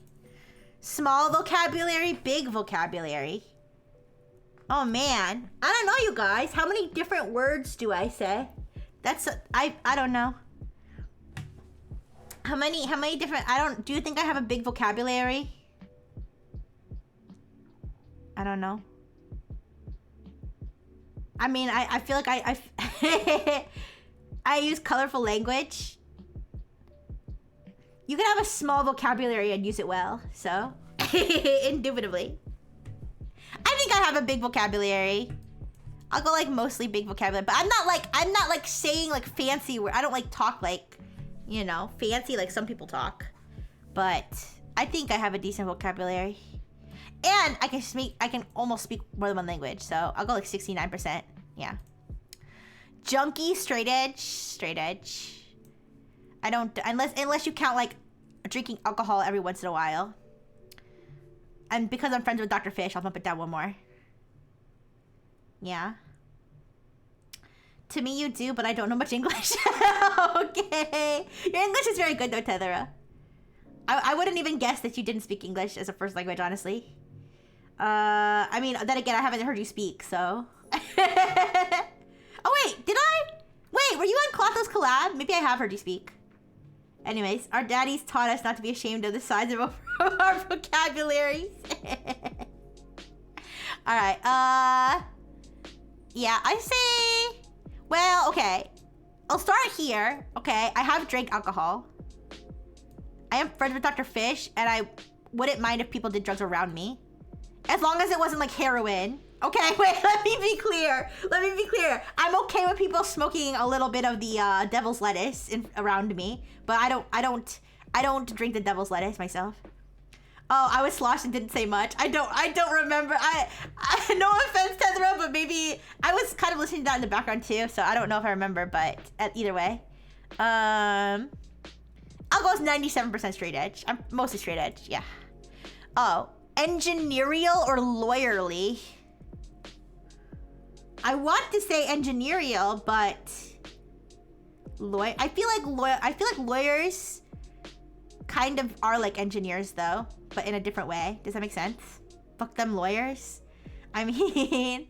Small vocabulary, big vocabulary. Oh man. I don't know, you guys. How many different words do I say? I don't know. How many different, do you think I have a big vocabulary? I don't know. I mean, I feel like I use colorful language. You can have a small vocabulary and use it well, so indubitably. I think I have a big vocabulary. I'll go like mostly big vocabulary, but I'm not like saying like fancy words. I don't like talk like, you know, fancy like some people talk. But I think I have a decent vocabulary. And I can almost speak more than one language, so I'll go like 69%. Yeah. Junkie, straight edge. I don't, unless you count like drinking alcohol every once in a while. And because I'm friends with Dr. Fish, I'll bump it down one more. Yeah. To me, you do, but I don't know much English. Okay. Your English is very good, though, Tethera. I wouldn't even guess that you didn't speak English as a first language, honestly. I mean, then again, I haven't heard you speak, so. Oh, wait, did I? Wait, were you on Klotho's collab? Maybe I have heard you speak. Anyways, our daddies taught us not to be ashamed of the size of our vocabularies. Alright, yeah, I say... Well, okay. I'll start here, okay? I have drank alcohol. I am friends with Dr. Fish, and I wouldn't mind if people did drugs around me. As long as it wasn't like heroin. Okay, wait, let me be clear. I'm okay with people smoking a little bit of the devil's lettuce around me, but I don't drink the devil's lettuce myself. Oh, I was sloshed and didn't say much. I don't remember. I no offense, Tethera, but maybe I was kind of listening to that in the background too, so I don't know if I remember, but either way. I'll go with 97% straight edge. I'm mostly straight edge, yeah. Oh, engineerial or lawyerly? I want to say engineerial, but I feel like lawyers kind of are like engineers though, but in a different way. Does that make sense? Fuck them lawyers. I mean,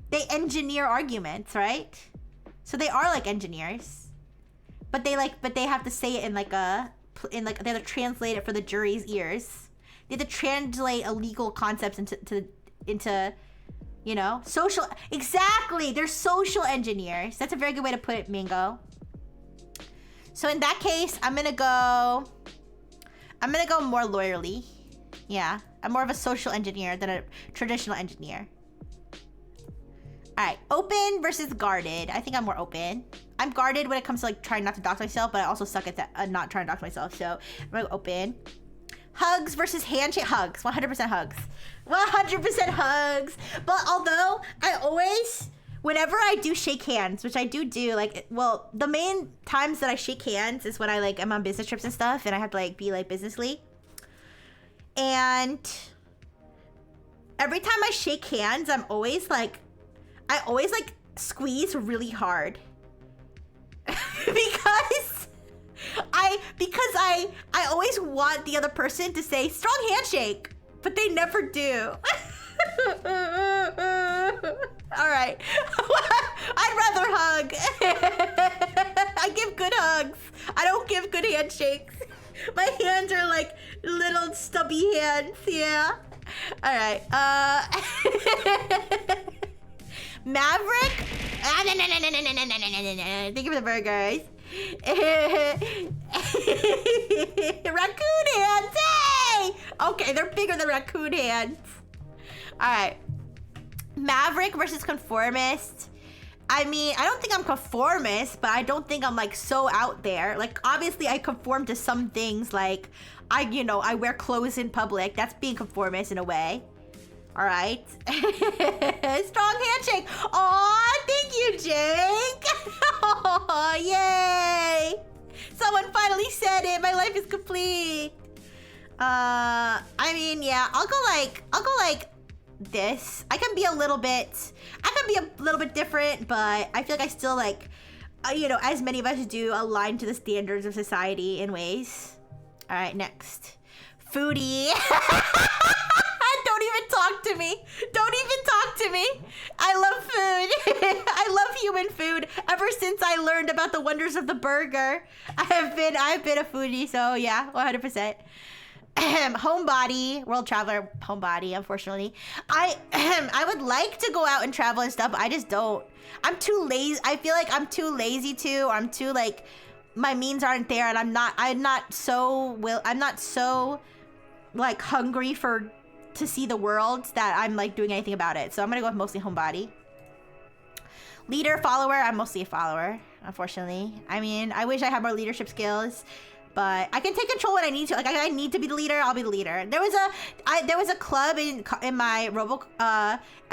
they engineer arguments, right? So they are like engineers, but they have to say it in like they have to translate it for the jury's ears. They have to translate illegal concepts into you know, social. Exactly, they're social engineers. That's a very good way to put it, Mingo. So in that case, I'm gonna go more lawyerly. Yeah, I'm more of a social engineer than a traditional engineer. All right, open versus guarded. I think I'm more open. I'm guarded when it comes to like trying not to dox myself, but I also suck at that, not trying to dox myself. So I'm gonna go open. Hugs versus handshake. Hugs. 100% hugs. 100% hugs. But although I always, whenever I do shake hands, which I do like, well, the main times that I shake hands is when I like am on business trips and stuff, and I have to like be like businessly. And every time I shake hands, I always like squeeze really hard. because I always want the other person to say strong handshake, but they never do. All right. I'd rather hug. I give good hugs. I don't give good handshakes. My hands are like little stubby hands, yeah. All right. Maverick? Thank you for the burgers. Raccoon hands, hey! Okay, they're bigger than raccoon hands. All right. Maverick versus conformist. I mean, I don't think I'm conformist, but I don't think I'm like so out there. Like, obviously I conform to some things, like I wear clothes in public. That's being conformist in a way. All right. Strong handshake. Aw, thank you, Jake. Oh, yay. Someone finally said it. My life is complete. I mean, yeah, I'll go like this. I can be a little bit different, but I feel like I still like, as many of us do, align to the standards of society in ways. All right, next. Foodie. Don't even talk to me. Don't even talk to me. I love food. I love human food. Ever since I learned about the wonders of the burger, I've been a foodie. So yeah, 100%. Homebody, world traveler, homebody. Unfortunately, I would like to go out and travel and stuff, but I just don't. I'm too lazy. I feel like I'm too lazy to, or I'm too like, my means aren't there, and I'm not so like hungry to see the world that I'm like doing anything about it. So I'm gonna go with mostly homebody. Leader, follower. I'm mostly a follower, unfortunately. I mean, I wish I had more leadership skills, but I can take control when I need to. Like, I need to be the leader, I'll be the leader. There was a club in my at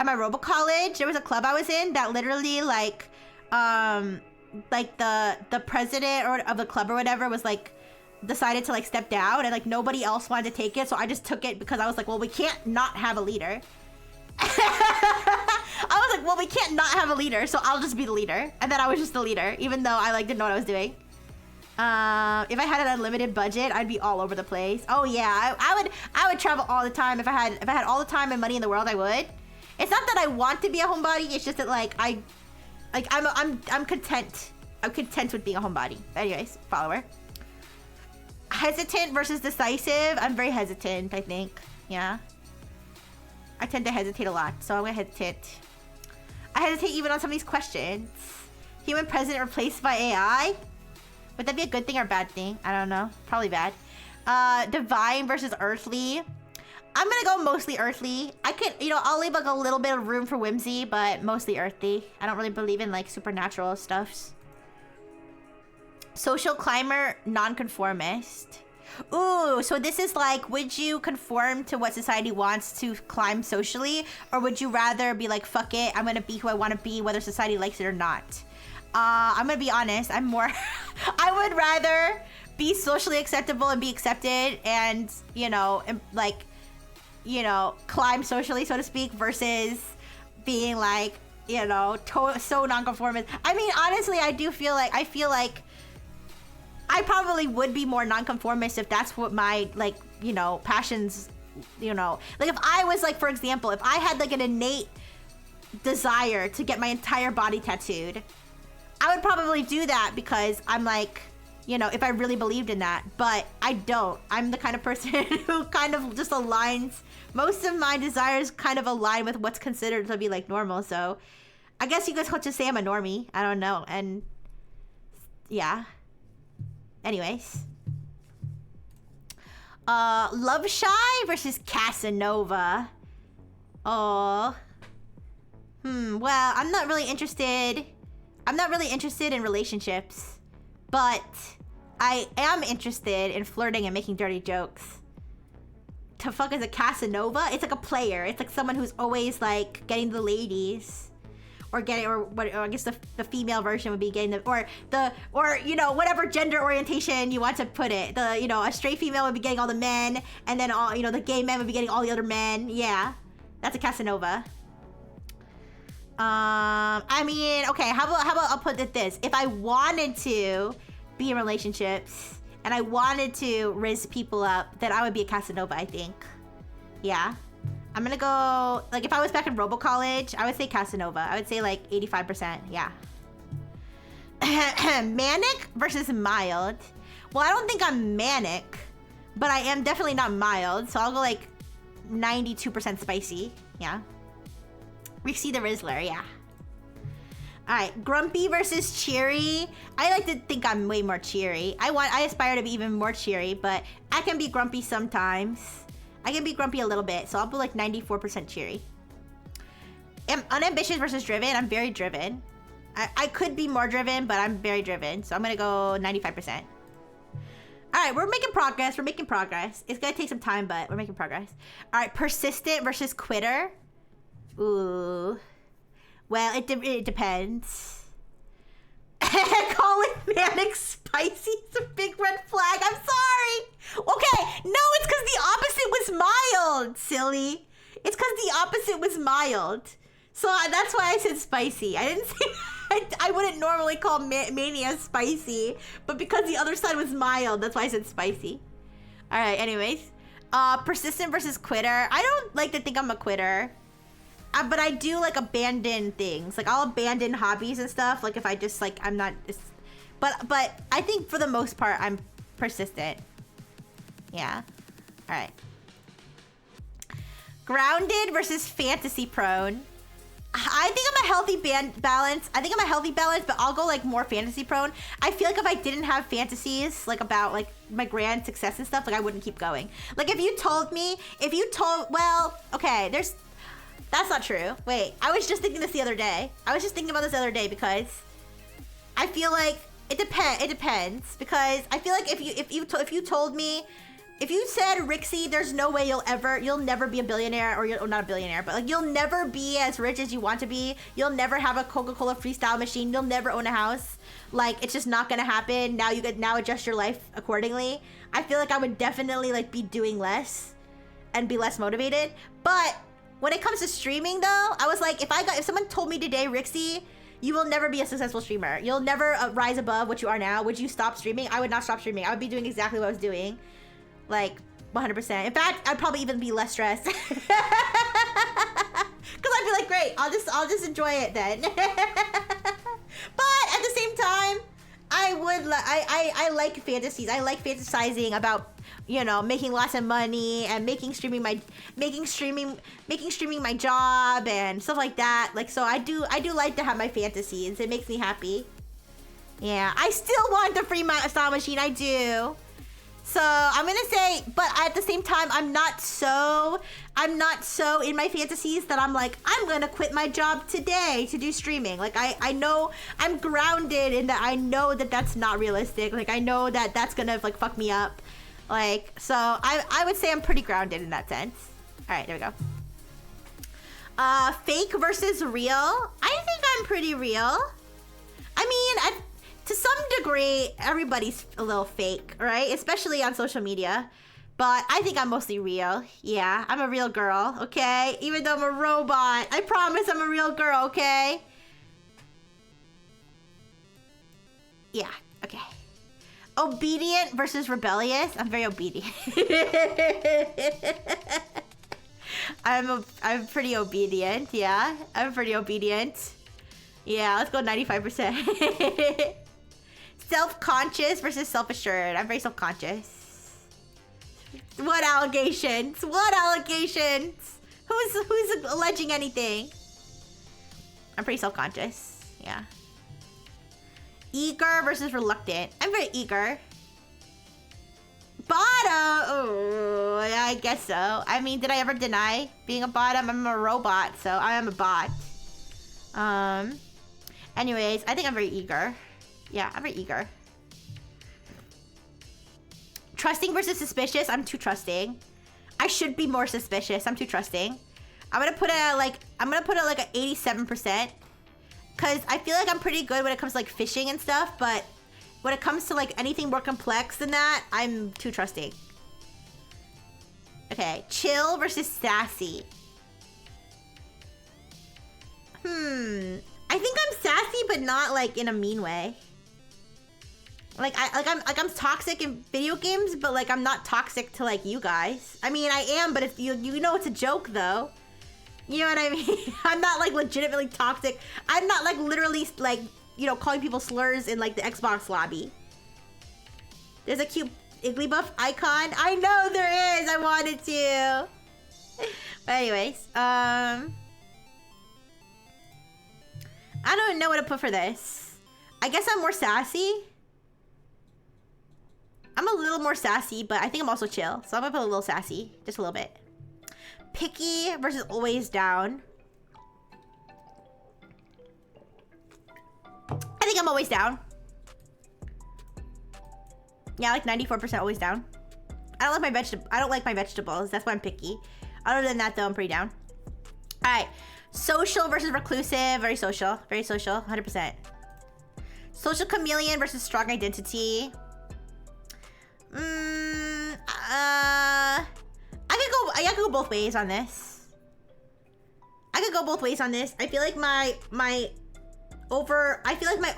my Robo college. There was a club I was in that literally like the president of the club or whatever was like decided to like step down, and like nobody else wanted to take it, so I just took it because I was like, well, we can't not have a leader. I was like, well, we can't not have a leader, so I'll just be the leader. And then I was just the leader, even though I like didn't know what I was doing. If I had an unlimited budget, I'd be all over the place. Oh yeah, I would travel all the time. If I had all the time and money in the world, I would. It's not that I want to be a homebody, it's just that like I'm content. I'm content with being a homebody. Anyways, follower. Hesitant versus decisive. I'm very hesitant, I think. Yeah. I tend to hesitate a lot, so I'm gonna hesitate. I hesitate even on some of these questions. Human president replaced by AI? Would that be a good thing or a bad thing? I don't know. Probably bad. Divine versus earthly. I'm gonna go mostly earthly. I could, I'll leave like a little bit of room for whimsy, but mostly earthly. I don't really believe in like supernatural stuffs. Social climber, non-conformist. Ooh, so this is like, would you conform to what society wants to climb socially? Or would you rather be like, fuck it, I'm gonna be who I want to be, whether society likes it or not? I'm gonna be honest, I'm more... I would rather be socially acceptable and be accepted and, climb socially, so to speak, versus being like, so non-conformist. I mean, honestly, I feel like I probably would be more nonconformist if that's what my, passions, Like, if I was, like, for example, if I had, like, an innate desire to get my entire body tattooed, I would probably do that because I'm, like, if I really believed in that. But I don't. I'm the kind of person who kind of just aligns. Most of my desires kind of align with what's considered to be, like, normal. So I guess you guys could just say I'm a normie. I don't know. And, yeah. Anyways. Love Shy versus Casanova. Oh. Well, I'm not really interested in relationships. But I am interested in flirting and making dirty jokes. To fuck as a Casanova? It's like a player. It's like someone who's always like getting the ladies. Or I guess the female version would be getting the, whatever gender orientation you want to put it. A straight female would be getting all the men, and then all, the gay men would be getting all the other men. Yeah, that's a Casanova. I mean, okay, how about I'll put it this. If I wanted to be in relationships, and I wanted to riz people up, then I would be a Casanova, I think. Yeah. I'm gonna go, like, if I was back in Robo College, I would say Casanova. I would say, like, 85%, yeah. Manic versus mild. Well, I don't think I'm manic, but I am definitely not mild, so I'll go, like, 92% spicy, yeah. Rixie the Rizzler, yeah. Alright, grumpy versus cheery. I like to think I'm way more cheery. I aspire to be even more cheery, but I can be grumpy sometimes. I can be grumpy a little bit, so I'll put like 94% cheery. Unambitious versus driven. I'm very driven. I could be more driven, but I'm very driven. So I'm gonna go 95%. Alright, we're making progress. We're making progress. It's gonna take some time, but we're making progress. Alright, persistent versus quitter. Ooh. Well, it depends. Calling Manic spicy is a big red flag. I'm sorry. Okay, no, it's because the opposite was mild, silly. It's because the opposite was mild. So that's why I said spicy. I didn't say... I wouldn't normally call Mania spicy, but because the other side was mild, that's why I said spicy. All right, anyways. Persistent versus quitter. I don't like to think I'm a quitter. But I do like abandon things. Like I'll abandon hobbies and stuff. Like if I just like, I'm not... But I think for the most part, I'm persistent. Yeah. All right. Grounded versus fantasy prone. I think I'm a healthy balance. I think I'm a healthy balance, but I'll go like more fantasy prone. I feel like if I didn't have fantasies like about like my grand success and stuff, like I wouldn't keep going. Like if you told, well, okay, that's not true. Wait, I was just thinking this the other day. I was just thinking about this the other day because I feel like it depends because I feel like if you told me, if you said, Rixie, there's no way you'll never be a billionaire, or not a billionaire, but like you'll never be as rich as you want to be. You'll never have a Coca-Cola freestyle machine. You'll never own a house. Like it's just not gonna happen. Now adjust your life accordingly. I feel like I would definitely like be doing less and be less motivated. But when it comes to streaming though, I was like, if someone told me today, Rixie, you will never be a successful streamer. You'll never rise above what you are now. Would you stop streaming? I would not stop streaming. I would be doing exactly what I was doing. Like 100%. In fact, I'd probably even be less stressed. Cause I'd be like, great, I'll just enjoy it then. But at the same time, I like fantasies. I like fantasizing about, you know, making lots of money and making streaming my job and stuff like that. Like, so I do like to have my fantasies. It makes me happy. Yeah, I still want the free style machine. I do. So I'm gonna say, but at the same time, I'm not so in my fantasies that I'm like, I'm gonna quit my job today to do streaming. Like I know I'm grounded in that. I know that that's not realistic. Like I know that that's gonna like fuck me up. Like, so I would say I'm pretty grounded in that sense. All right, there we go. Fake versus real. I think I'm pretty real. I mean, to some degree, everybody's a little fake, right? Especially on social media. But I think I'm mostly real. Yeah, I'm a real girl, okay? Even though I'm a robot. I promise I'm a real girl, okay? Yeah, okay. Obedient versus rebellious. I'm very obedient. I'm pretty obedient, yeah. I'm pretty obedient. Yeah, let's go 95%. Self-conscious versus self-assured. I'm very self-conscious. What allegations? What allegations? Who's alleging anything? I'm pretty self-conscious. Yeah. Eager versus reluctant. I'm very eager. Bottom. Oh, I guess so. I mean, did I ever deny being a bottom? I'm a robot, so I am a bot. Anyways, I think I'm very eager. Yeah, I'm very eager. Trusting versus suspicious. I'm too trusting. I should be more suspicious. I'm too trusting. I'm gonna put it at like an 87%. Cause I feel like I'm pretty good when it comes to like fishing and stuff, but when it comes to like anything more complex than that, I'm too trusting. Okay, chill versus sassy. I think I'm sassy, but not like in a mean way. I'm toxic in video games, but like I'm not toxic to like you guys. I mean, I am, but if you know it's a joke though. You know what I mean? I'm not like legitimately toxic. I'm not like literally like, you know, calling people slurs in like the Xbox lobby. There's a cute Igglybuff icon. I know there is. I wanted to. But anyways, I don't know what to put for this. I guess I'm more sassy. I'm a little more sassy, but I think I'm also chill. So I'm gonna put a little sassy, just a little bit. Picky versus always down. I think I'm always down. Yeah, like 94% always down. I don't like my vegetables. That's why I'm picky. Other than that, though, I'm pretty down. All right, social versus reclusive. Very social, 100%. Social chameleon versus strong identity. I could go both ways on this. I feel like my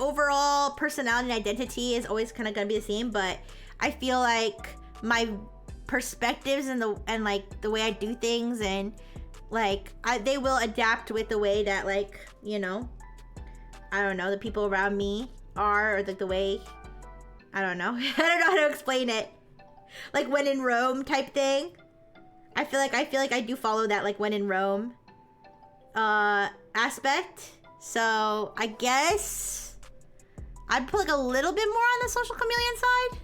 overall personality and identity is always kind of gonna be the same, but I feel like my perspectives and the way I do things and like they will adapt with the way that, like, you know, I don't know, the people around me are, or like the way, I don't know. I don't know how to explain it. Like when in Rome type thing. I feel like I do follow that, like when in Rome aspect. So I guess I'd put like a little bit more on the social chameleon side.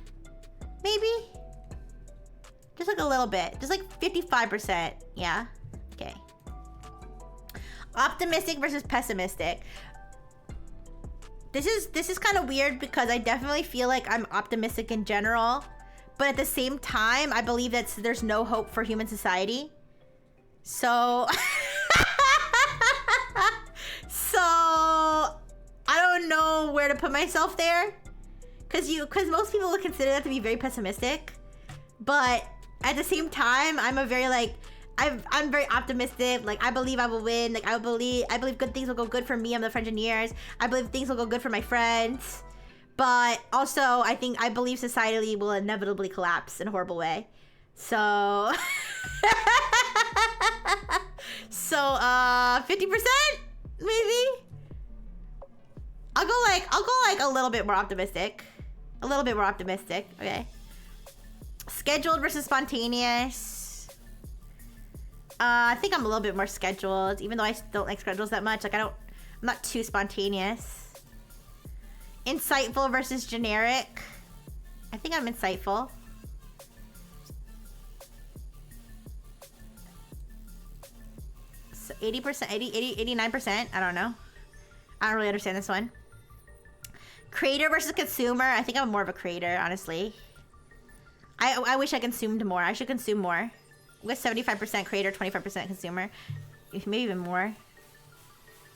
Maybe. Just like a little bit. Just like 55%. Yeah. Okay. Optimistic versus pessimistic. This is kind of weird because I definitely feel like I'm optimistic in general. But at the same time, I believe that there's no hope for human society. So... So... I don't know where to put myself there. Because most people would consider that to be very pessimistic. But at the same time, I'm very optimistic. Like, I believe I will win. Like, I believe good things will go good for me. I'm the Frengineers. I believe things will go good for my friends. But also, I believe society will inevitably collapse in a horrible way. So... So, 50%? Maybe? I'll go like a little bit more optimistic. A little bit more optimistic, okay. Scheduled versus spontaneous. I think I'm a little bit more scheduled, even though I don't like schedules that much. Like, I'm not too spontaneous. Insightful versus generic. I think I'm insightful. So 80%, 89%. I don't know. I don't really understand this one. Creator versus consumer. I think I'm more of a creator, honestly. I wish I consumed more. I should consume more. With 75% creator, 25% consumer. Maybe even more.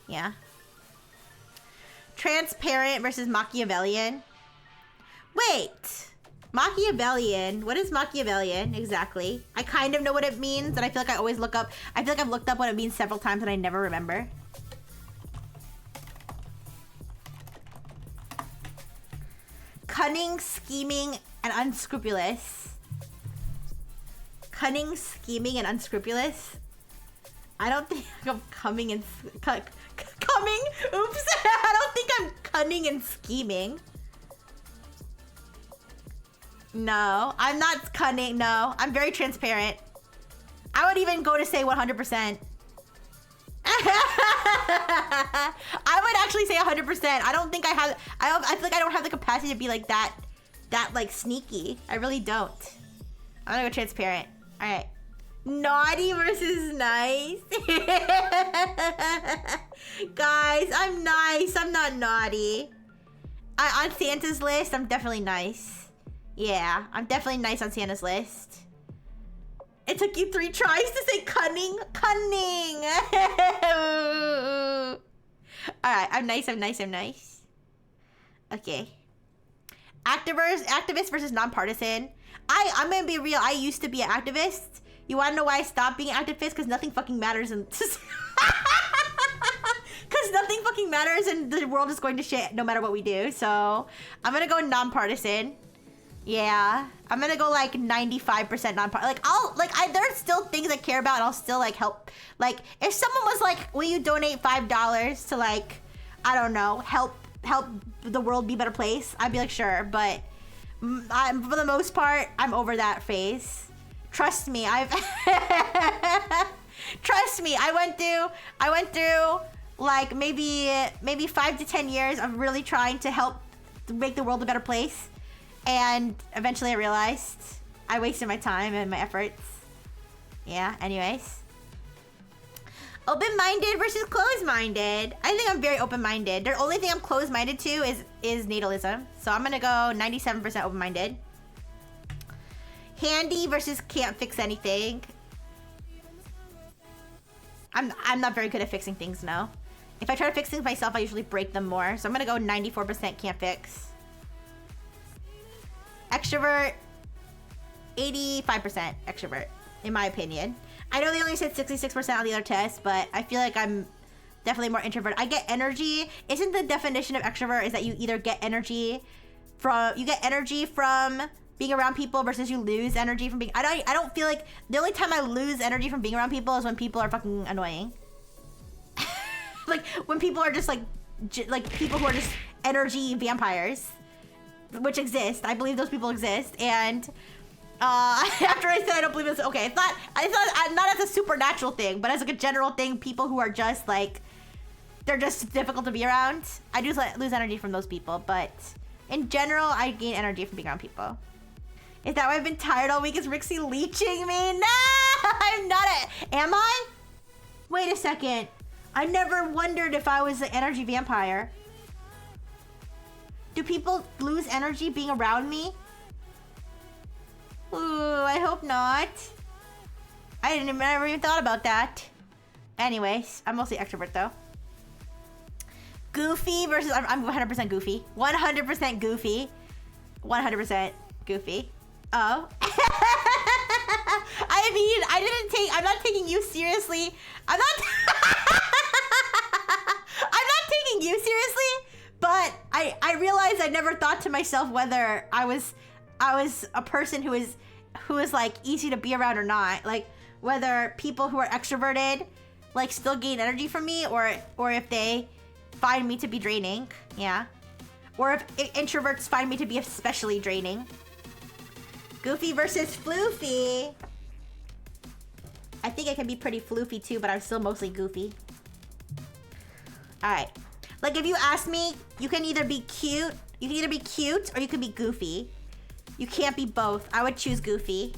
Yeah. Transparent versus Machiavellian. Wait. Machiavellian. What is Machiavellian exactly? I kind of know what it means, and I feel like I always look up. I feel like I've looked up what it means several times and I never remember. Cunning, scheming, and unscrupulous. Cunning, scheming, and unscrupulous. I don't think I'm coming and coming. Oops. I don't think I'm cunning and scheming. No, I'm not cunning. No, I'm very transparent. I would even go to say 100%. I would actually say 100%. I don't think I have. I feel like I don't have the capacity to be like that like sneaky. I really don't. I'm gonna go transparent. All right. Naughty versus nice. Guys, I'm nice. I'm not naughty. On Santa's list, I'm definitely nice. Yeah, I'm definitely nice on Santa's list. It took you 3 tries to say cunning. Cunning. Alright, I'm nice. Okay. Activist versus nonpartisan. I'm gonna be real. I used to be an activist. You wanna know why I stopped being an activist? Because nothing fucking matters and... Because nothing fucking matters and the world is going to shit no matter what we do. So, I'm gonna go nonpartisan. Yeah, I'm gonna go like 95% nonpartisan. Like, there's still things I care about and I'll still like help. Like, if someone was like, will you donate $5 to like, I don't know, help the world be a better place? I'd be like, sure, but for the most part, I'm over that phase. Trust me, Trust me, I went through like maybe 5 to 10 years of really trying to help make the world a better place. And eventually I realized I wasted my time and my efforts. Yeah, anyways. Open-minded versus closed-minded. I think I'm very open-minded. The only thing I'm closed-minded to is natalism. So I'm gonna go 97% open-minded. Handy versus can't fix anything. I'm not very good at fixing things, no. If I try to fix things myself, I usually break them more. So I'm gonna go 94% can't fix. Extrovert, 85% extrovert, in my opinion. I know they only said 66% on the other test, but I feel like I'm definitely more introvert. I get energy. Isn't the definition of extrovert is that you either get energy from being around people versus you lose energy from being... I don't feel like... The only time I lose energy from being around people is when people are fucking annoying. Like, when people are just like people who are just energy vampires, which exist. I believe those people exist. And after I said I don't believe this, okay, it's not not as a supernatural thing, but as like a general thing, people who are just like, they're just difficult to be around. I do lose energy from those people, but in general, I gain energy from being around people. Is that why I've been tired all week? Is Rixie leeching me? No, I'm not. Am I? Wait a second. I never wondered if I was an energy vampire. Do people lose energy being around me? Ooh, I hope not. I never even thought about that. Anyways, I'm mostly extrovert though. Goofy versus... I'm 100% goofy. 100% goofy. 100% goofy. Oh. I mean, I'm not taking you seriously. I'm not taking you seriously, but I realized I never thought to myself whether I was a person who is like easy to be around or not. Like whether people who are extroverted like still gain energy from me or if they find me to be draining. Yeah. Or if introverts find me to be especially draining. Goofy versus floofy. I think I can be pretty floofy too, but I'm still mostly goofy. Alright. Like if you ask me, you can either be cute or you can be goofy. You can't be both. I would choose goofy.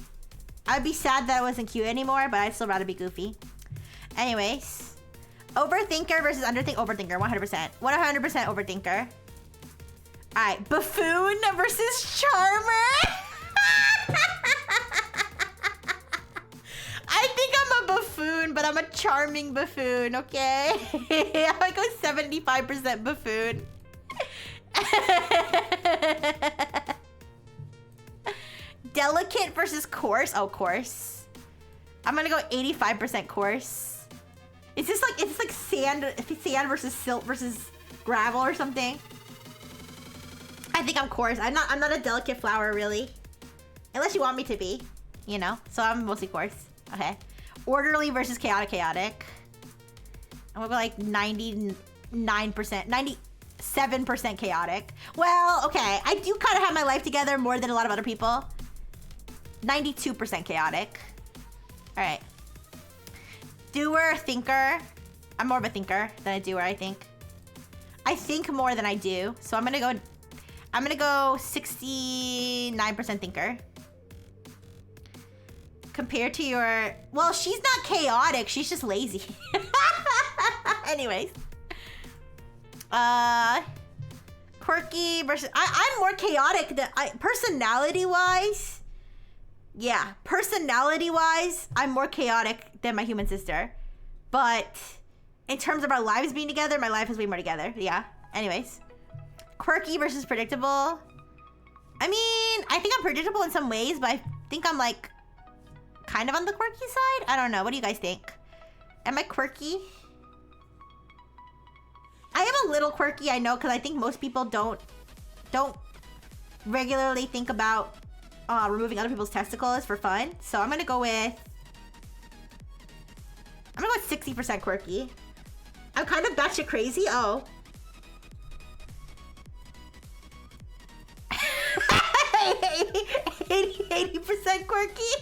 I would be sad that I wasn't cute anymore, but I'd still rather be goofy. Anyways. Overthinker versus overthinker, 100%. 100% overthinker. Alright, buffoon versus charmer. I think I'm a buffoon, but I'm a charming buffoon, okay? I would go 75% buffoon. Delicate versus coarse. Oh, coarse. I'm gonna go 85% coarse. Is this like sand versus silt versus gravel or something? I think I'm coarse. I'm not a delicate flower really. Unless you want me to be, you know? So I'm mostly coarse. Okay. Orderly versus chaotic. I'm gonna go like 99%, 97% chaotic. Well, okay. I do kind of have my life together more than a lot of other people. 92% chaotic. All right. Doer, thinker. I'm more of a thinker than a doer, I think. I think more than I do. So I'm gonna go 69% thinker. Compared to your... Well, she's not chaotic. She's just lazy. Anyways. Quirky versus... I'm more chaotic than... Personality-wise... Yeah. Personality-wise, I'm more chaotic than my human sister. But in terms of our lives being together, my life is way more together. Yeah. Anyways. Quirky versus predictable. I mean, I think I'm predictable in some ways, but I think I'm like... kind of on the quirky side? I don't know. What do you guys think? Am I quirky? I am a little quirky, I know, because I think most people don't regularly think about removing other people's testicles for fun. So I'm gonna go with 60% quirky. I'm kind of batshit crazy. Oh. 80% quirky.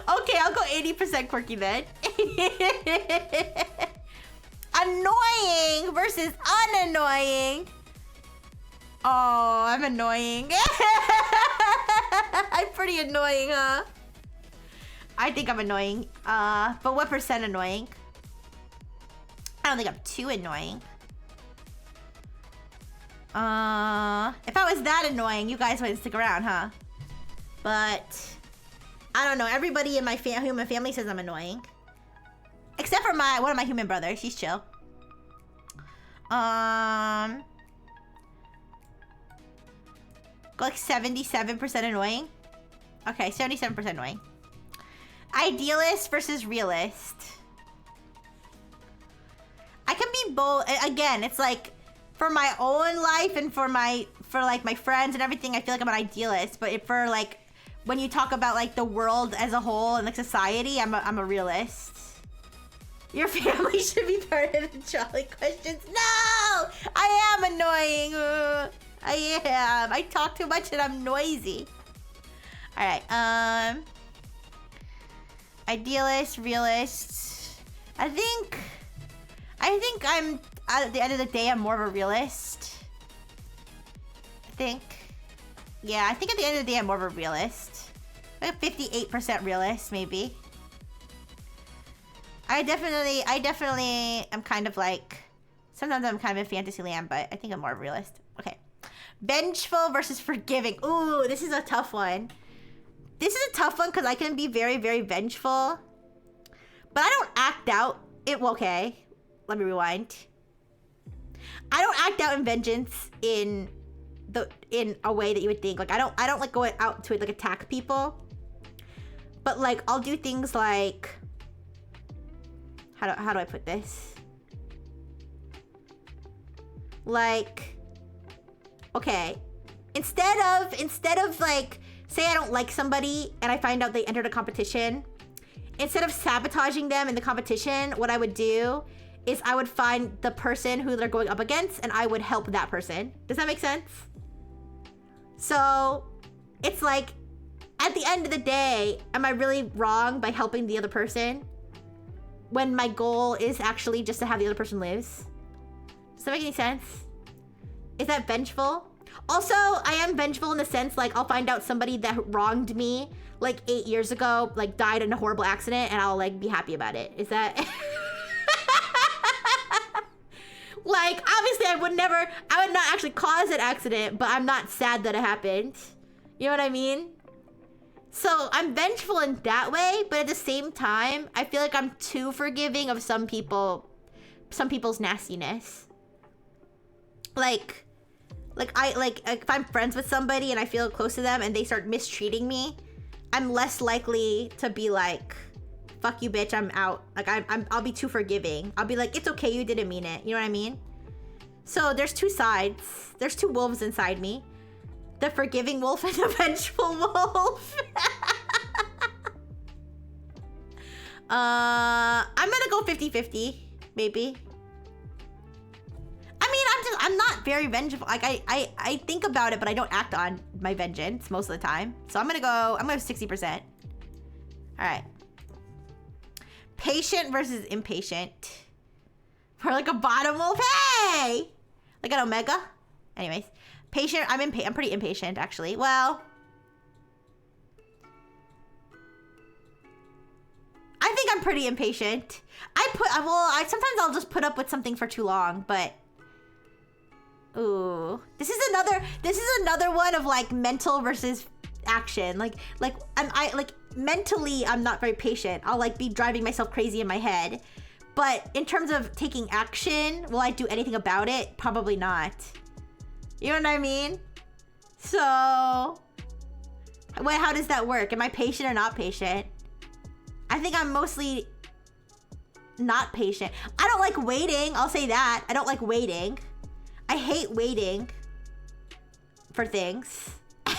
Okay, I'll go 80% quirky then. Annoying versus unannoying. Oh, I'm annoying. I'm pretty annoying, huh? I think I'm annoying. But what percent annoying? I don't think I'm too annoying. If I was that annoying, you guys wouldn't stick around, huh? But I don't know. Everybody in my human family says I'm annoying, except for one of my human brothers. He's chill. Go like 77% annoying. Okay, 77% annoying. Idealist versus realist. I can be both. Again, it's like for my own life and for like my friends and everything, I feel like I'm an idealist. But for like when you talk about like the world as a whole and like society, I'm a realist. Your family should be part of the trolley questions. No! I am annoying. I am. I talk too much and I'm noisy. Alright, idealist, realist. I think I'm, at the end of the day, I'm more of a realist. I think. Yeah, I think at the end of the day, I'm more of a realist. Like a 58% realist, maybe. I definitely am kind of like, sometimes I'm kind of in fantasy land, but I think I'm more of a realist. Okay. Vengeful versus forgiving. Ooh, this is a tough one. This is a tough one because I can be very, very vengeful. But I don't act out it. Well, okay. Let me rewind. I don't act out in vengeance in a way that you would think. Like I don't like go out to like attack people. But like I'll do things like, how do I put this? Like, okay, instead of like, say I don't like somebody and I find out they entered a competition, instead of sabotaging them in the competition, what I would do is I would find the person who they're going up against and I would help that person. Does that make sense? So it's like, at the end of the day, am I really wrong by helping the other person when my goal is actually just to have the other person lose? Does that make any sense? Is that vengeful? Also, I am vengeful in the sense, like, I'll find out somebody that wronged me, like, 8 years ago, like, died in a horrible accident, and I'll, like, be happy about it. Is that... Like, obviously, I would not actually cause that accident, but I'm not sad that it happened. You know what I mean? So, I'm vengeful in that way, but at the same time, I feel like I'm too forgiving of some people's nastiness. Like if I'm friends with somebody and I feel close to them and they start mistreating me, I'm less likely to be like, fuck you, bitch, I'm out. Like, I'll be too forgiving. I'll be like, it's okay, you didn't mean it. You know what I mean? So there's two sides. There's two wolves inside me. The forgiving wolf and the vengeful wolf. I'm gonna go 50-50, maybe. I mean, I'm not very vengeful. Like, I think about it, but I don't act on my vengeance most of the time. So I'm gonna go 60%. All right. Patient versus impatient. For like a bottom wolf, hey! Like an omega. Anyways, patient. I'm pretty impatient, actually. Well, I think I'm pretty impatient. Sometimes I'll just put up with something for too long, but ooh, this is another one of like mental versus action. Like mentally, I'm not very patient. I'll like be driving myself crazy in my head. But in terms of taking action, will I do anything about it? Probably not. You know what I mean? So, how does that work? Am I patient or not patient? I think I'm mostly not patient. I don't like waiting. I'll say that. I don't like waiting. I hate waiting for things. I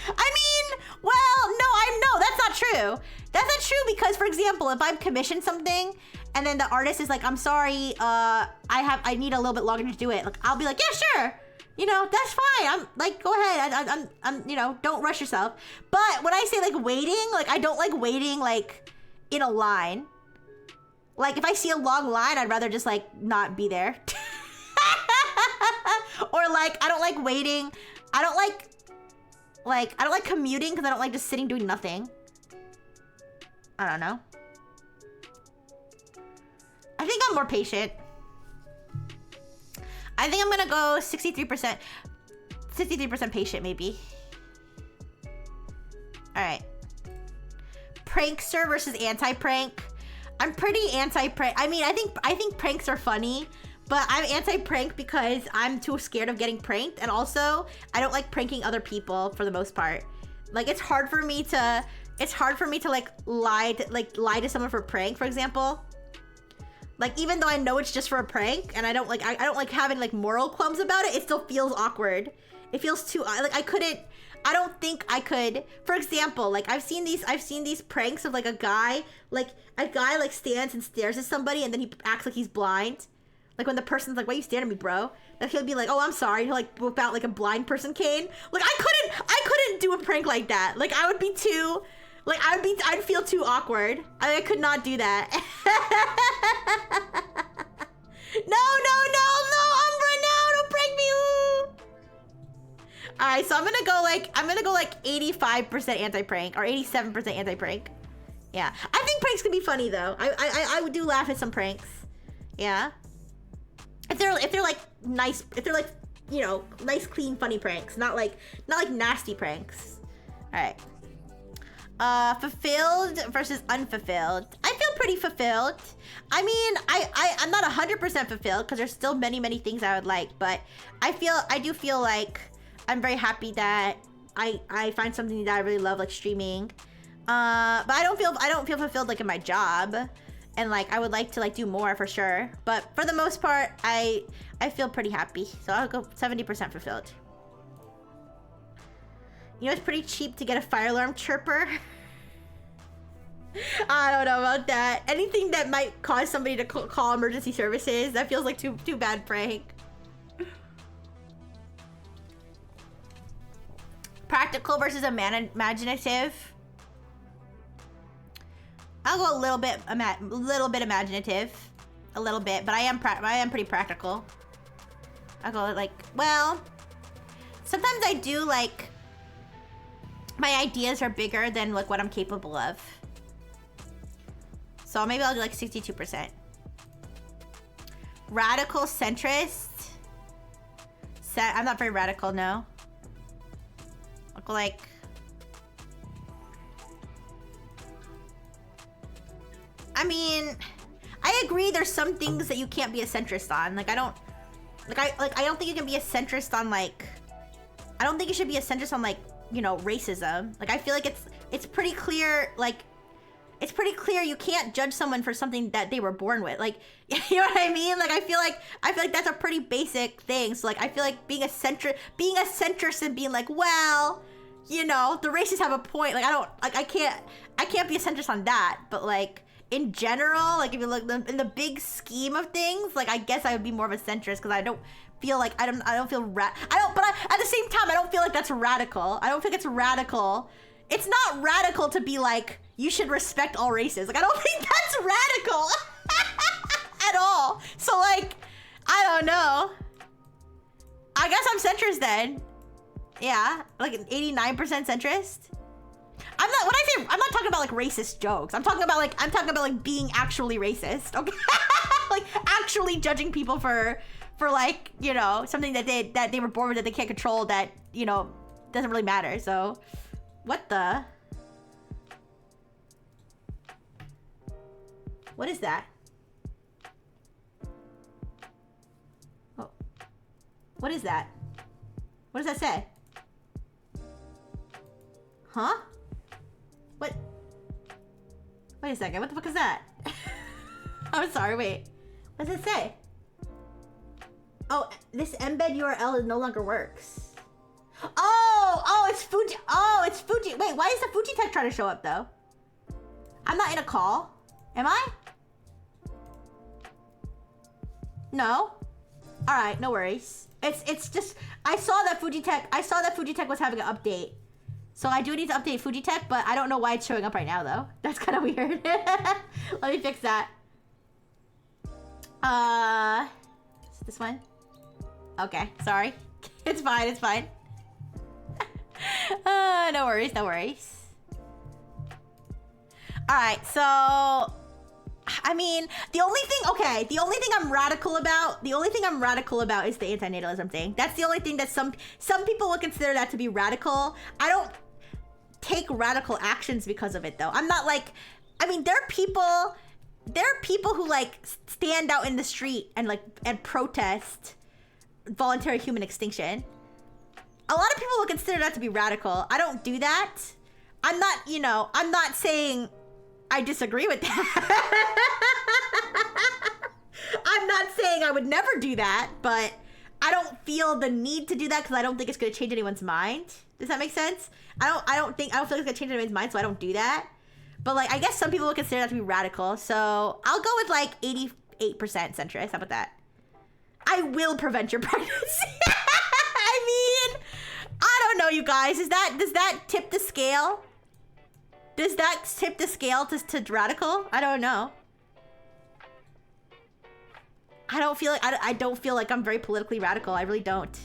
mean, well, no, that's not true. That's not true because, for example, if I've commissioned something and then the artist is like, I'm sorry, I need a little bit longer to do it. Like, I'll be like, yeah, sure. You know, that's fine. I'm like, go ahead. I'm, you know, don't rush yourself. But when I say like waiting, like I don't like waiting like in a line. Like, if I see a long line, I'd rather just, like, not be there. Or, like, I don't like waiting. I don't like commuting because I don't like just sitting doing nothing. I don't know. I think I'm more patient. I think I'm gonna go 63%. 63% patient, maybe. Alright. Prankster versus anti-prank. I'm pretty anti-prank. I mean, I think pranks are funny, but I'm anti-prank because I'm too scared of getting pranked, and also I don't like pranking other people for the most part. Like, it's hard for me to like lie to someone for a prank, for example. Like, even though I know it's just for a prank, and I don't like having like moral qualms about it, it still feels awkward. It feels too like I don't think I could. For example, like I've seen these pranks of like a guy like stands and stares at somebody and then he acts like he's blind. Like when the person's like, "Why are you staring at me, bro?" Then he'll be like, "Oh, I'm sorry." He'll like whip out like a blind person cane. Like I couldn't do a prank like that. Like I would be too, like I'd feel too awkward. I could not do that. No, Umbra, no, don't prank me. All right, so I'm gonna go like 85% anti-prank or 87% anti-prank. Yeah, I think pranks can be funny though. I do laugh at some pranks. Yeah. If they're like nice, if they're like, you know, nice, clean, funny pranks, not like nasty pranks. All right. Fulfilled versus unfulfilled. I feel pretty fulfilled. I mean, I'm not 100% fulfilled because there's still many things I would like, but I do feel like I'm very happy that I find something that I really love, like streaming. But I don't feel fulfilled like in my job. And like I would like to like do more for sure, but for the most part, I feel pretty happy. So I'll go 70% fulfilled. You know, it's pretty cheap to get a fire alarm chirper. I don't know about that. Anything that might cause somebody to call emergency services, that feels like too bad prank. Practical versus imaginative. I'll go a little bit imaginative, a little bit, but I am pretty practical. I'll go like, well, sometimes I do like my ideas are bigger than like what I'm capable of. So maybe I'll do like 62%. Radical centrist. I'm not very radical, no. I'll go like. I mean, I agree there's some things that you can't be a centrist on. Like I don't think you can be a centrist on like, I don't think you should be a centrist on like, you know, racism. Like I feel like it's pretty clear, like it's pretty clear you can't judge someone for something that they were born with. Like, you know what I mean? Like I feel like that's a pretty basic thing. So like I feel like being a centrist and being like, well, you know, the racists have a point. Like I can't be a centrist on that, but like in general, like if you look in the big scheme of things, like I guess I would be more of a centrist because I don't feel like at the same time I don't feel like that's radical. I don't think it's radical. It's not radical to be like you should respect all races. Like I don't think that's radical at all. So like I don't know. I guess I'm centrist then. Yeah, like an 89% centrist. I'm not talking about like racist jokes. I'm talking about like being actually racist. Okay, like actually judging people for like, you know, something that they were born with that they can't control, that, you know, doesn't really matter. So, what is that? Oh, what is that? What does that say? Huh? What? Wait a second, what the fuck is that? I'm sorry, wait. What does it say? Oh, this embed URL no longer works. Oh, it's Fuji. Oh, it's Fuji. Wait, why is the Fuji tech trying to show up though? I'm not in a call. Am I? No. All right, no worries. It's just I saw that Fuji Tech was having an update. So I do need to update Fujitech, but I don't know why it's showing up right now, though. That's kind of weird. Let me fix that. This one? Okay, sorry. It's fine, it's fine. No worries, no worries. Alright, so... I mean, the only thing I'm radical about is the antinatalism thing. That's the only thing that some people would consider that to be radical. I don't take radical actions because of it, though. I'm not like... I mean, there are people who, like, stand out in the street and, like, and protest voluntary human extinction. A lot of people would consider that to be radical. I don't do that. I'm not saying I disagree with that. I'm not saying I would never do that, but I don't feel the need to do that because I don't think it's going to change anyone's mind. Does that make sense? I don't feel like it's going to change anyone's mind, so I don't do that. But, like, I guess some people would consider that to be radical, so I'll go with, like, 88% centrist. How about that? I will prevent your pregnancy. I mean, I don't know, you guys. Does that tip the scale? Does that tip the scale to radical? I don't know. I don't feel like I'm very politically radical. I really don't.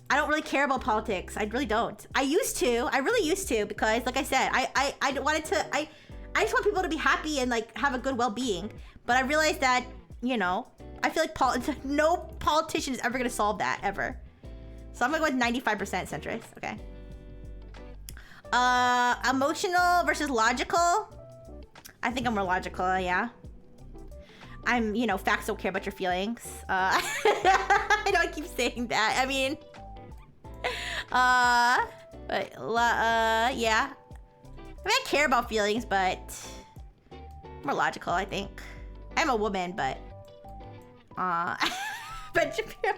I don't really care about politics. I really don't. I really used to because, like I said, I just want people to be happy and, like, have a good well-being. But I realized that, you know, I feel like no politician is ever gonna solve that, ever. So I'm gonna go with 95% centrist. Okay. Emotional versus logical. I think I'm more logical, yeah. I'm, you know, facts don't care about your feelings. I know I keep saying that. I mean, yeah. I mean, I care about feelings, but more logical, I think. I'm a woman, but Ben Shapiro.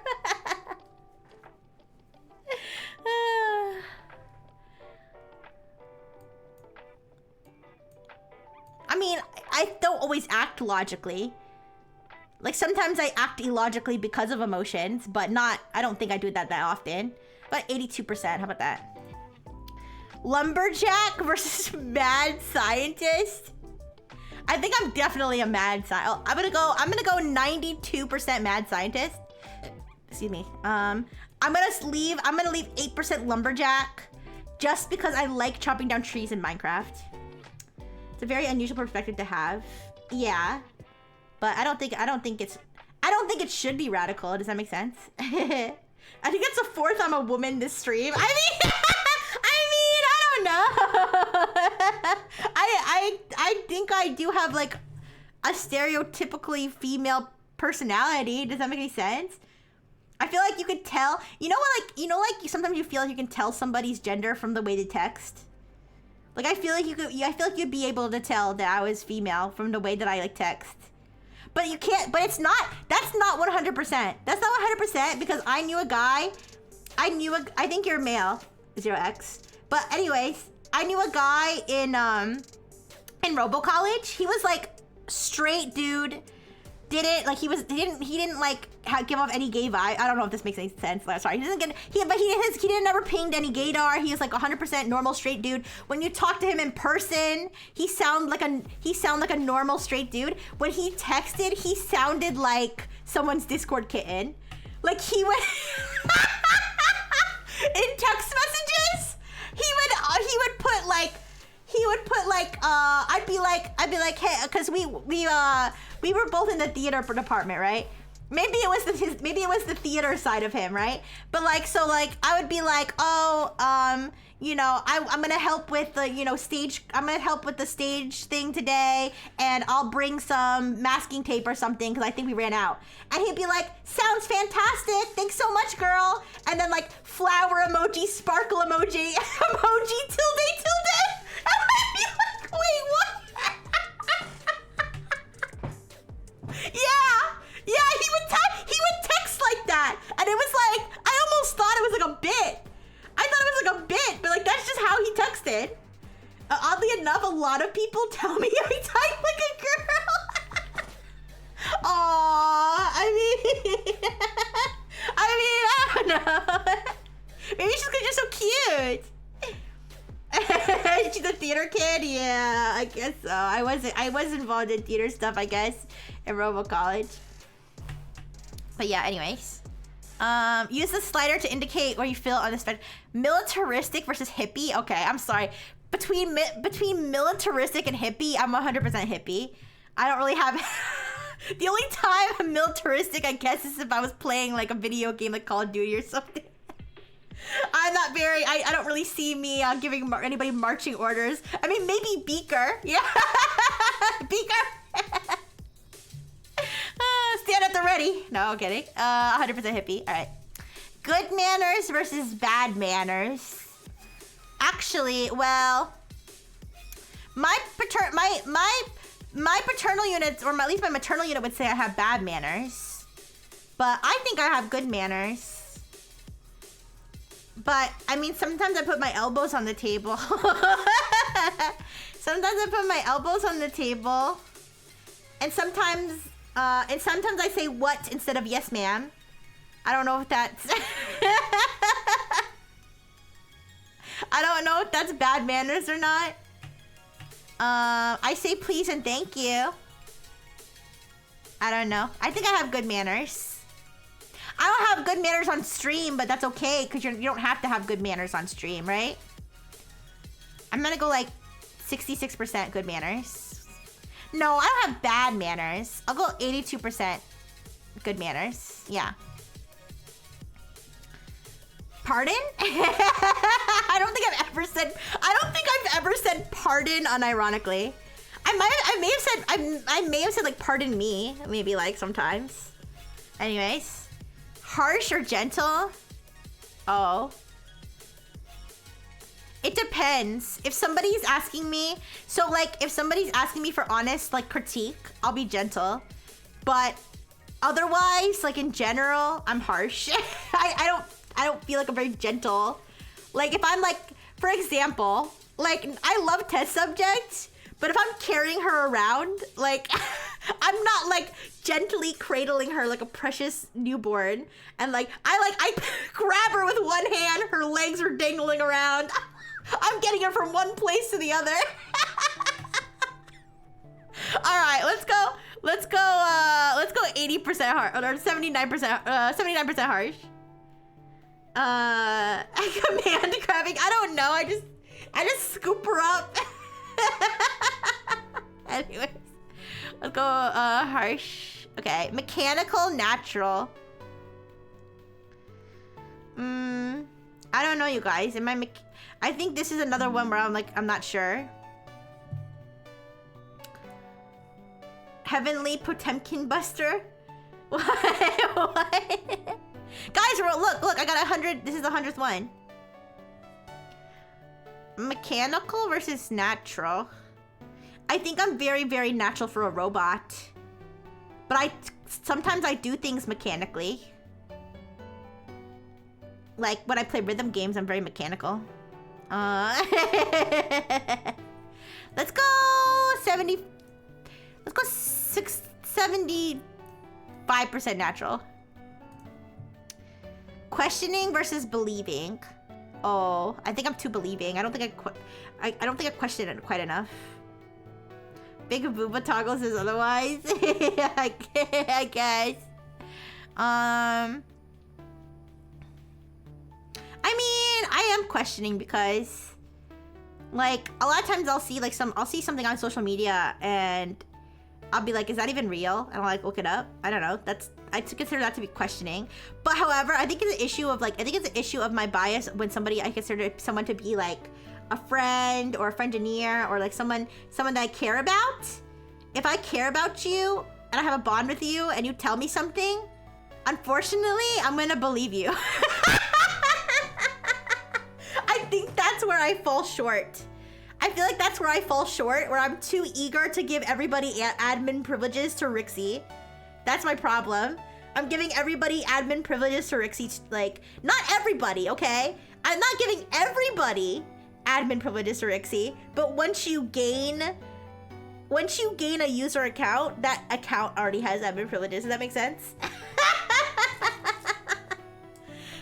I mean, I don't always act logically. Like, sometimes I act illogically because of emotions, but I don't think I do that often. But 82%, how about that? Lumberjack versus mad scientist. I think I'm definitely a mad scientist. I'm gonna go 92% mad scientist. Excuse me. I'm gonna leave 8% lumberjack just because I like chopping down trees in Minecraft. It's a very unusual perspective to have. Yeah. But I don't think it should be radical. Does that make sense? I think it's the fourth I'm a woman this stream. I mean, I don't know. I think I do have, like, a stereotypically female personality. Does that make any sense? I feel like you could tell. You know what? Like sometimes you feel like you can tell somebody's gender from the way they text. Like, I feel like you'd be able to tell that I was female from the way that I, like, text. But you can't, but that's not 100%. That's not 100% because I knew a guy, I think you're male, 0x. But anyways, I knew a guy in Robo College. He was, like, straight dude. He didn't like give off any gay vibe. I don't know if this makes any sense. Sorry, he didn't ever pinged any gaydar. He was like 100% normal straight dude. When you talk to him in person, he sound like a normal straight dude. When he texted, he sounded like someone's Discord kitten. Like, he would in text messages, he would put like I'd be like, hey, because we were both in the theater department, right? Maybe it was the theater side of him, right? But, like, so, like, I would be like, oh, you know, I'm gonna help with the, you know, I'm gonna help with the stage thing today, and I'll bring some masking tape or something because I think we ran out. And he'd be like, sounds fantastic, thanks so much, girl. And then, like, flower emoji, sparkle emoji, emoji, tilde. And I'd be like, wait, what? Yeah, he would text like that. And it was like, I almost thought it was like a bit. I thought it was like a bit, but, like, that's just how he texted. Oddly enough, a lot of people tell me I type like a girl. Aww, I don't know. Maybe it's just because you're so cute. Weren't you the theater kid? Yeah, I guess so. I was involved in theater stuff, I guess, in Robo College. But yeah, anyways. Use the slider to indicate where you feel on the spectrum. Militaristic versus hippie? Okay, I'm sorry. Between militaristic and hippie, I'm 100% hippie. I don't really have... The only time I'm militaristic, I guess, is if I was playing like a video game like Call of Duty or something. I'm not very... I don't really see me giving anybody marching orders. I mean, maybe Beaker. Yeah. Beaker. Stand at the ready. No, I'm kidding. 100% hippie. All right. Good manners versus bad manners. Actually, well, my paternal units, or at least my maternal unit, would say I have bad manners. But I think I have good manners. But I mean, sometimes I put my elbows on the table. Sometimes I put my elbows on the table, and sometimes I say what instead of yes, ma'am. I don't know if that's... I don't know if that's bad manners or not. I say please and thank you. I don't know. I think I have good manners. I don't have good manners on stream, but that's okay, because you don't have to have good manners on stream, right? I'm gonna go like 66% good manners. No, I don't have bad manners. I'll go 82% good manners. Yeah. Pardon? I don't think I've ever said pardon unironically. I may have said like pardon me, maybe like sometimes. Anyways. Harsh or gentle? Oh. It depends. If somebody's asking me, so like if somebody's asking me for honest like critique, I'll be gentle. But otherwise, like in general, I'm harsh. I don't feel like I'm very gentle. Like if I'm like, for example, like I love test subjects, but if I'm carrying her around, like I'm not like gently cradling her like a precious newborn, and like I grab her with one hand, her legs are dangling around. I'm getting her from one place to the other. All right, let's go 80% harsh, or 79% harsh. Command grabbing. I don't know. I just scoop her up. Anyways, let's go harsh. Okay, mechanical, natural. I don't know, you guys. I think this is another one where I'm not sure. Heavenly Potemkin Buster. What? Guys, look, I got 100. This is the 100th one. Mechanical versus natural. I think I'm very, very natural for a robot. But sometimes I do things mechanically. Like when I play rhythm games, I'm very mechanical. Let's go 70. Let's go 75% natural. Questioning versus believing. Oh, I think I'm too believing. I don't think I questioned it quite enough. Big Booba Toggle says otherwise. I guess. I mean, I am questioning because, like, a lot of times I'll see something on social media and I'll be like, is that even real? And I'll like look it up. I don't know. I consider that to be questioning. But however, I think it's an issue of my bias when I consider someone to be like a friend or a friendineer or like someone that I care about. If I care about you and I have a bond with you and you tell me something, unfortunately, I'm gonna believe you. I think that's where I fall short. I feel like that's where I fall short, where I'm too eager to give everybody admin privileges to Rixie. That's my problem. I'm giving everybody admin privileges to Rixie. Like, not everybody, okay? I'm not giving everybody admin privileges to Rixie, but once you gain a user account, that account already has admin privileges. Does that make sense?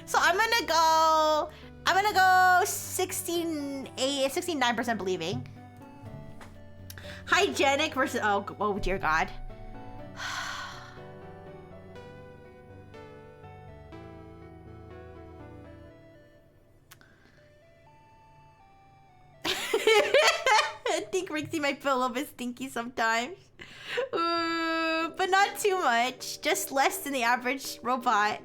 So I'm gonna go I'm gonna go 69% believing. Hygienic versus, oh dear God. I think Rixie might feel a little bit stinky sometimes. But not too much. Just less than the average robot.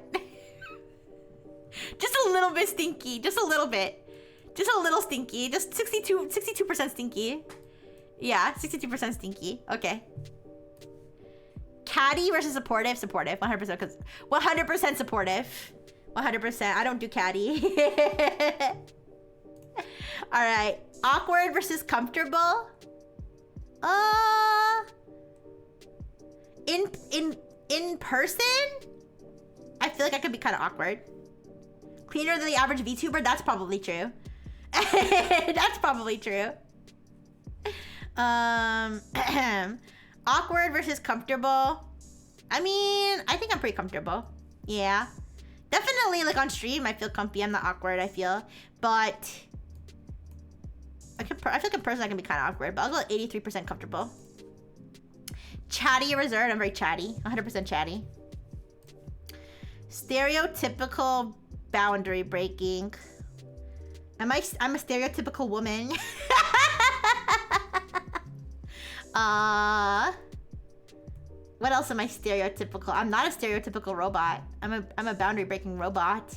Just a little bit stinky. Just a little bit. Just a little stinky. Just 62% stinky. Yeah, 62% stinky. Okay. Catty versus supportive. Supportive. 100%. Because 100% supportive. 100%. I don't do catty. Alright. Awkward versus comfortable. In person, I feel like I could be kind of awkward. Cleaner than the average VTuber. That's probably true. That's probably true. Awkward versus comfortable. I mean, I think I'm pretty comfortable. Yeah. Definitely, like, on stream, I feel comfy. I'm not awkward, I feel. But I feel like in person I can be kind of awkward. But I'll go 83% comfortable. Chatty or reserved. I'm very chatty. 100% chatty. Stereotypical boundary breaking. I'm a stereotypical woman. What else am I stereotypical? I'm not a stereotypical robot. I'm a boundary breaking robot.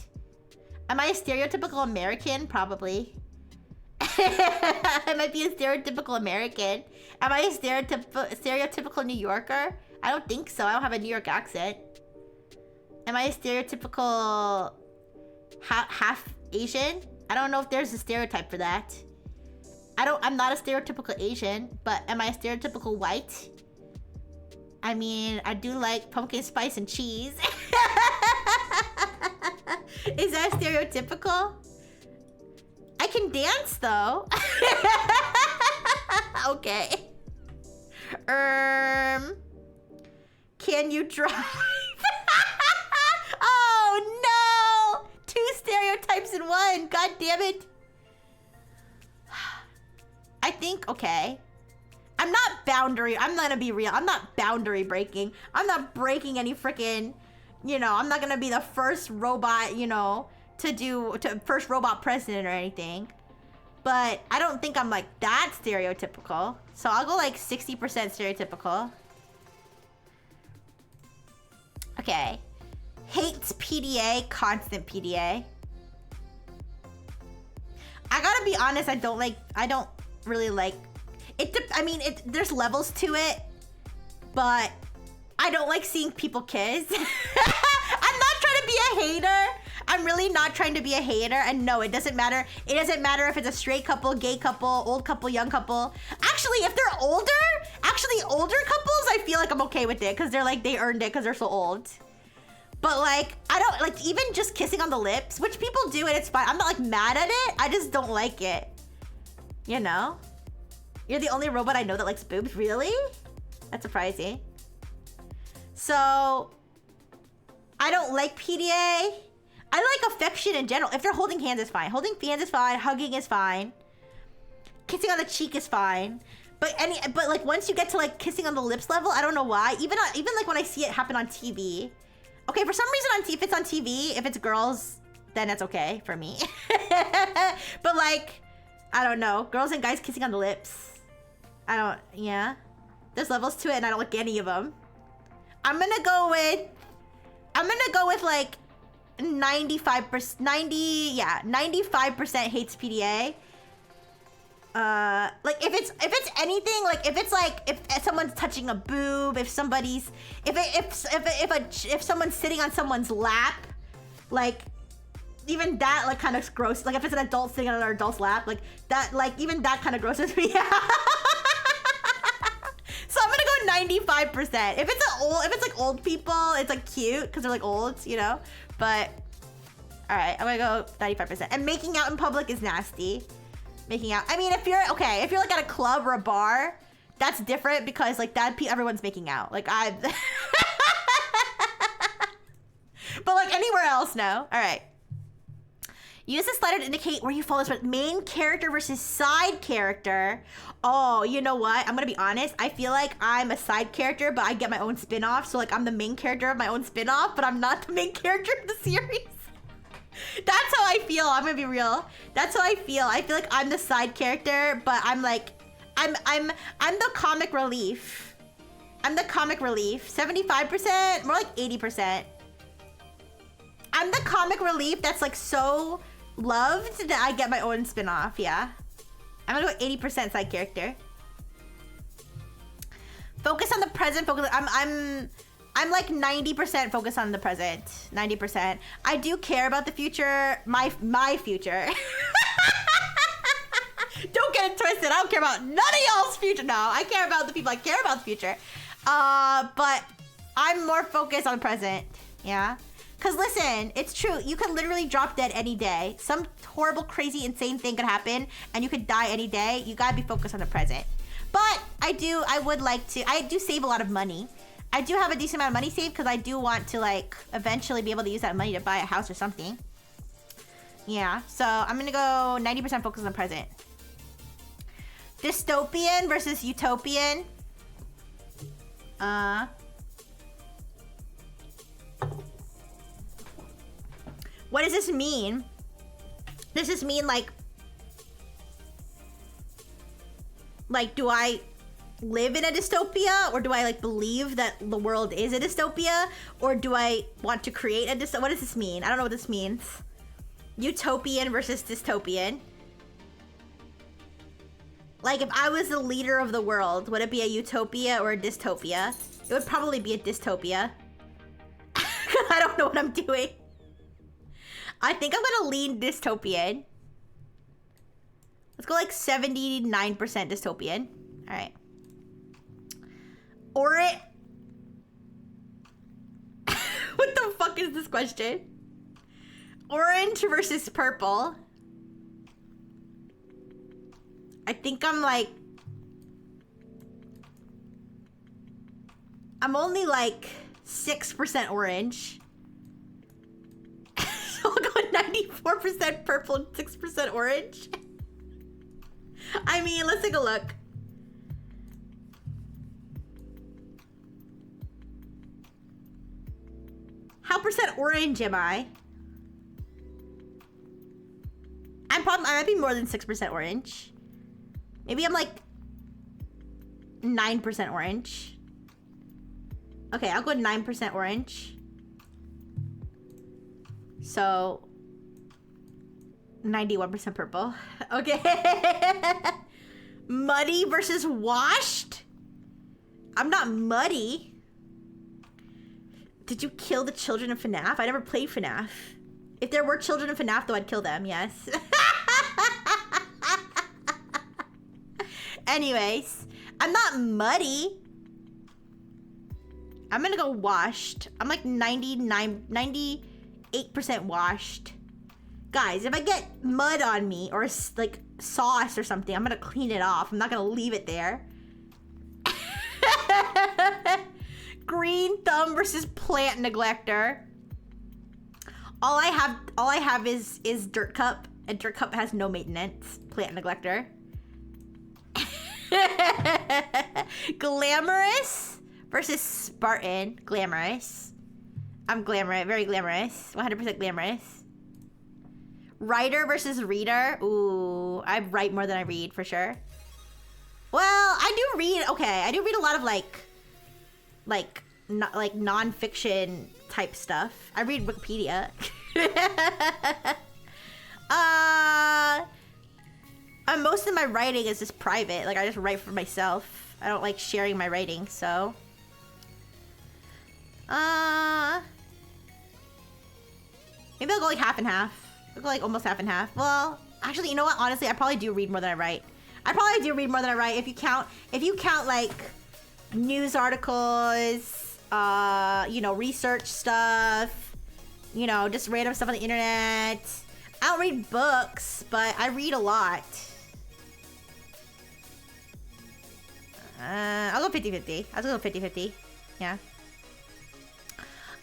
Am I a stereotypical American? Probably. I might be a stereotypical American. Am I a stereotypical New Yorker? I don't think so. I don't have a New York accent. Am I a stereotypical half Asian? I don't know if there's a stereotype for that. I'm not a stereotypical Asian, but am I a stereotypical white? I mean, I do like pumpkin spice and cheese. Is that stereotypical? I can dance though. Okay. Can you drive? Oh no! 2 stereotypes in one. God damn it. I think, okay. I'm gonna be real. I'm not boundary breaking. I'm not breaking any freaking, I'm not gonna be the first robot, first robot president or anything. But I don't think I'm like that stereotypical. So I'll go like 60% stereotypical. Okay. Hates PDA, constant PDA. I gotta be honest, I don't really like it. There's levels to it, but I don't like seeing people kiss. I'm not trying to be a hater. I'm really not trying to be a hater. And no, it doesn't matter. It doesn't matter if it's a straight couple, gay couple, old couple, young couple. Actually, if they're older couples, I feel like I'm okay with it because they're like, they earned it because they're so old. But like, I don't like even just kissing on the lips, which people do and it's fine. I'm not like mad at it. I just don't like it. You're the only robot I know that likes boobs. Really? That's surprising. So, I don't like PDA. I like affection in general. If they're holding hands is fine. Holding hands is fine. Hugging is fine. Kissing on the cheek is fine. But like once you get to like kissing on the lips level, I don't know why. Even like when I see it happen on TV. Okay, for some reason if it's on TV, if it's girls, then it's okay for me. But like, I don't know. Girls and guys kissing on the lips. Yeah. There's levels to it and I don't like any of them. I'm gonna go with like 95% hates PDA. Like if it's anything, like if someone's touching a boob, if someone's sitting on someone's lap, like even that like kind of gross. Like if it's an adult sitting on another adult's lap, like that, like even that kind of grosses me out. So I'm gonna go 95%. If it's like old people, it's like cute because they're like old, But all right, I'm gonna go 95%. And making out in public is nasty. Making out. I mean, if you're like at a club or a bar, that's different because like everyone's making out. Like but like anywhere else, no. All right. Use the slider to indicate where you fall this main character versus side character. Oh, you know what? I'm gonna be honest. I feel like I'm a side character, but I get my own spin-off. So like I'm the main character of my own spin-off, but I'm not the main character of the series. That's how I feel. I'm gonna be real. That's how I feel. I feel like I'm the side character, but I'm like, I'm the comic relief. I'm the comic relief. 75%, more like 80%. I'm the comic relief that's like so loved that I get my own spin-off, yeah. I'm gonna go 80% side character. Focus on the present, I'm like 90% focused on the present. 90%. I do care about the future, my future. Don't get it twisted. I don't care about none of y'all's future. No, I care about the people I care about the future. But I'm more focused on the present. Yeah. Cause listen, it's true. You could literally drop dead any day. Some horrible, crazy, insane thing could happen and you could die any day. You gotta be focused on the present. But I do save a lot of money. I do have a decent amount of money saved because I do want to like eventually be able to use that money to buy a house or something. Yeah, so I'm gonna go 90% focus on the present. Dystopian versus utopian. What does this mean? Does this mean like do I live in a dystopia, or do I like believe that the world is a dystopia, or do I want to create a dystopia? What does this mean? I don't know what this means. Utopian versus dystopian. Like if I was the leader of the world, would it be a utopia or a dystopia? It would probably be a dystopia. I don't know what I'm doing. I think I'm gonna lean dystopian. Let's go like 79% dystopian. All right. What the fuck is this question? Orange versus purple. I think I'm like... I'm only like 6% orange. So I'll go 94% purple and 6% orange. I mean, let's take a look. How percent orange am I? I might be more than 6% orange. Maybe I'm like 9% orange. Okay, I'll go 9% orange. So 91% purple. Okay. Muddy versus washed? I'm not muddy. Did you kill the children of FNAF? I never played FNAF. If there were children of FNAF, though, I'd kill them, yes. Anyways, I'm not muddy. I'm gonna go washed. I'm like 98% washed. Guys, if I get mud on me or like sauce or something, I'm gonna clean it off. I'm not gonna leave it there. Green thumb versus plant neglector. All I have is dirt cup, and dirt cup has no maintenance. Plant neglector. Glamorous versus Spartan. Glamorous. I'm glamorous, very glamorous. 100% glamorous. Writer versus reader. Ooh, I write more than I read for sure. Well, I do read. Okay, I do read a lot of like non-fiction type stuff. I read Wikipedia. Most of my writing is just private. Like I just write for myself. I don't like sharing my writing, so. Maybe I'll go like half and half. I'll go like almost half and half. Well, actually, you know what? Honestly, I probably do read more than I write. I probably do read more than I write. If you count like news articles, you know, research stuff, you know, just random stuff on the internet. I don't read books, but I read a lot. I'll go 50-50. I'll go 50-50. Yeah.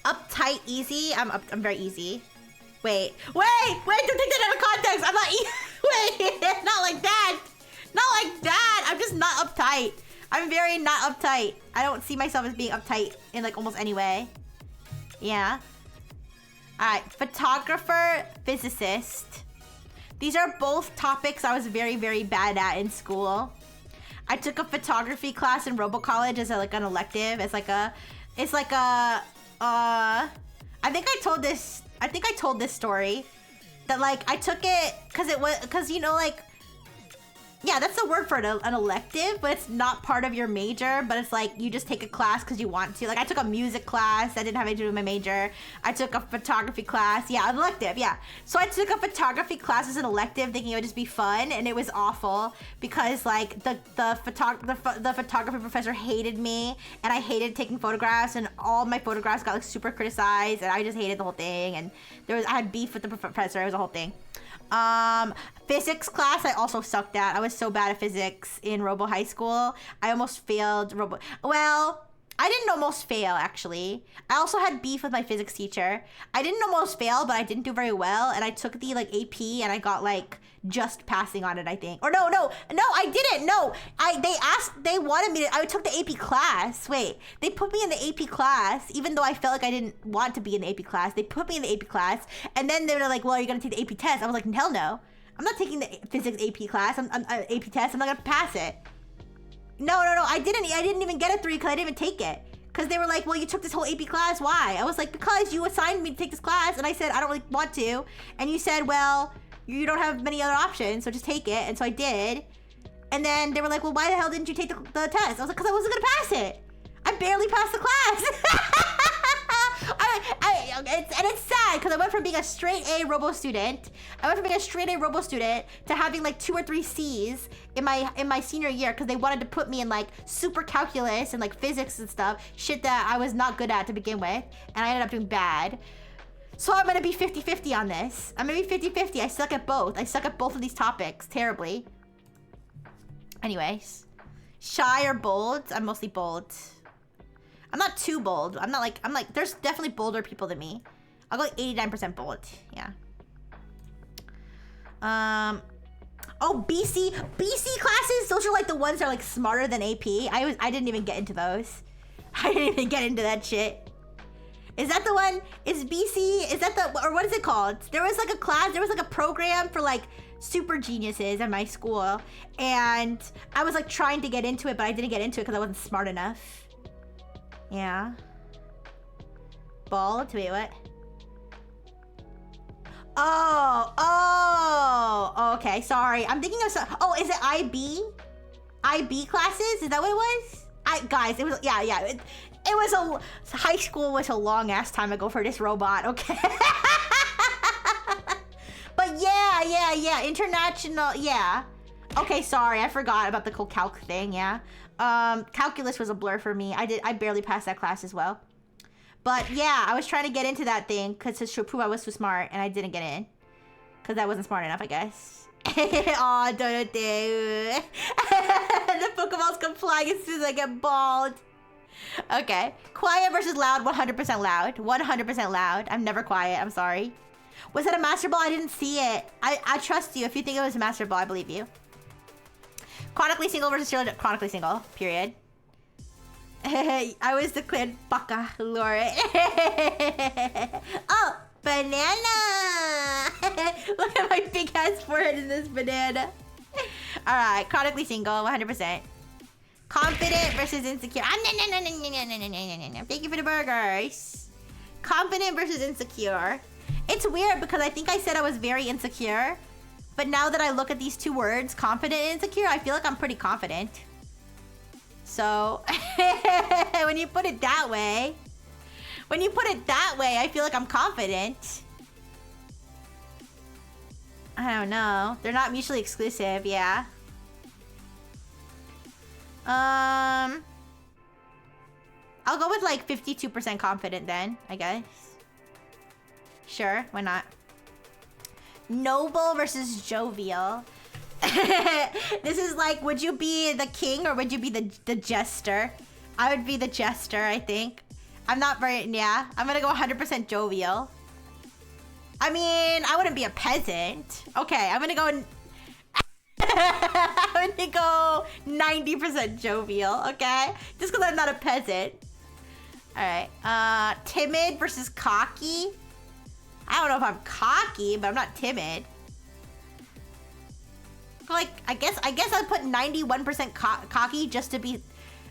Uptight, easy. I'm very easy. Wait, don't take that out of context. I'm not, wait, not like that. Not like that. I'm just not uptight. I'm very not uptight. I don't see myself as being uptight in like almost any way. Yeah. All right, photographer, physicist. These are both topics I was very, very bad at in school. I took a photography class in Robo College as like an elective. It's like a, I think I told this story that like I took it because you know like, yeah, that's the word for it, an elective, but it's not part of your major, but it's like you just take a class because you want to. Like I took a music class that didn't have anything to do with my major. I took a photography class, yeah, an elective, yeah. So I took a photography class as an elective thinking it would just be fun, and it was awful because like the photography professor hated me, and I hated taking photographs, and all my photographs got like super criticized, and I just hated the whole thing, and I had beef with the professor. It was a whole thing. Physics class I also sucked at. I was so bad at physics in Robo High School. I almost failed Robo. Well, I didn't almost fail actually. I also had beef with my physics teacher. I didn't almost fail, but I didn't do very well, and I took the like AP and I got like just passing on it, I think. Or no, I didn't. No, they wanted me to. I took the AP class. Wait, they put me in the AP class, even though I felt like I didn't want to be in the AP class. They put me in the AP class, and then they were like, "Well, are you gonna take the AP test?" I was like, "Hell no, I'm not taking the physics AP class. I'm AP test. I'm not gonna pass it." No, I didn't even get a 3 because I didn't even take it. Because they were like, "Well, you took this whole AP class. Why?" I was like, "Because you assigned me to take this class," and I said, "I don't really want to," and you said, "Well, you don't have many other options, so just take it," and so I did. And then they were like, "Well, why the hell didn't you take the test?" I was like, "Because I wasn't gonna pass it. I barely passed the class." And it's sad because I went from being a straight A Robo student, to having like 2 or 3 C's in my senior year because they wanted to put me in like super calculus and like physics and stuff, shit that I was not good at to begin with, and I ended up doing bad. So I'm gonna be 50-50 on this. I'm gonna be 50-50. I suck at both. I suck at both of these topics terribly. Anyways, shy or bold? I'm mostly bold. I'm not too bold. I'm like, there's definitely bolder people than me. I'll go like 89% bold. Yeah. Oh, BC classes. Those are like the ones that are like smarter than AP. I didn't even get into those. I didn't even get into that shit. Is that the one? Is BC? Is that the, or what is it called? There was like a class. There was like a program for like super geniuses at my school, and I was like trying to get into it, but I didn't get into it because I wasn't smart enough. Yeah. Bald? Wait, what? Oh, okay, sorry. I'm thinking of some, oh, is it IB? IB classes? Is that what it was? Guys, it was, yeah. It was high school was a long ass time ago for this robot, okay? But yeah, international, yeah. Okay, sorry, I forgot about the whole calc thing, yeah. Calculus was a blur for me. I barely passed that class as well. But yeah, I was trying to get into that thing because to prove I was too smart, and I didn't get in. Because I wasn't smart enough, I guess. Aw, don't do. The Pokeballs come flying as soon as I get bald. Okay. Quiet versus loud, 100% loud. 100% loud. I'm never quiet, I'm sorry. Was it a Master Ball? I didn't see it. I trust you. If you think it was a Master Ball, I believe you. Chronically single versus chronically single, period. I was declared baka, Laura. Oh, banana! Look at my big ass forehead in this banana. Alright, chronically single, 100%. Confident versus insecure. Thank you for the burgers. Confident versus insecure. It's weird because I think I said I was very insecure. But now that I look at these 2 words, confident and insecure, I feel like I'm pretty confident. So, when you put it that way, I feel like I'm confident. I don't know. They're not mutually exclusive, yeah. I'll go with like 52% confident then, I guess. Sure, why not? Noble versus jovial. This is like, would you be the king or would you be the jester? I would be the jester, I think. I'm not very, yeah. I'm gonna go 100% jovial. I mean, I wouldn't be a peasant. Okay, I'm gonna go... I'm gonna go 90% jovial, okay? Just because I'm not a peasant. Alright, timid versus cocky. I don't know if I'm cocky, but I'm not timid. Like, I guess I'd put 91% cocky just to be...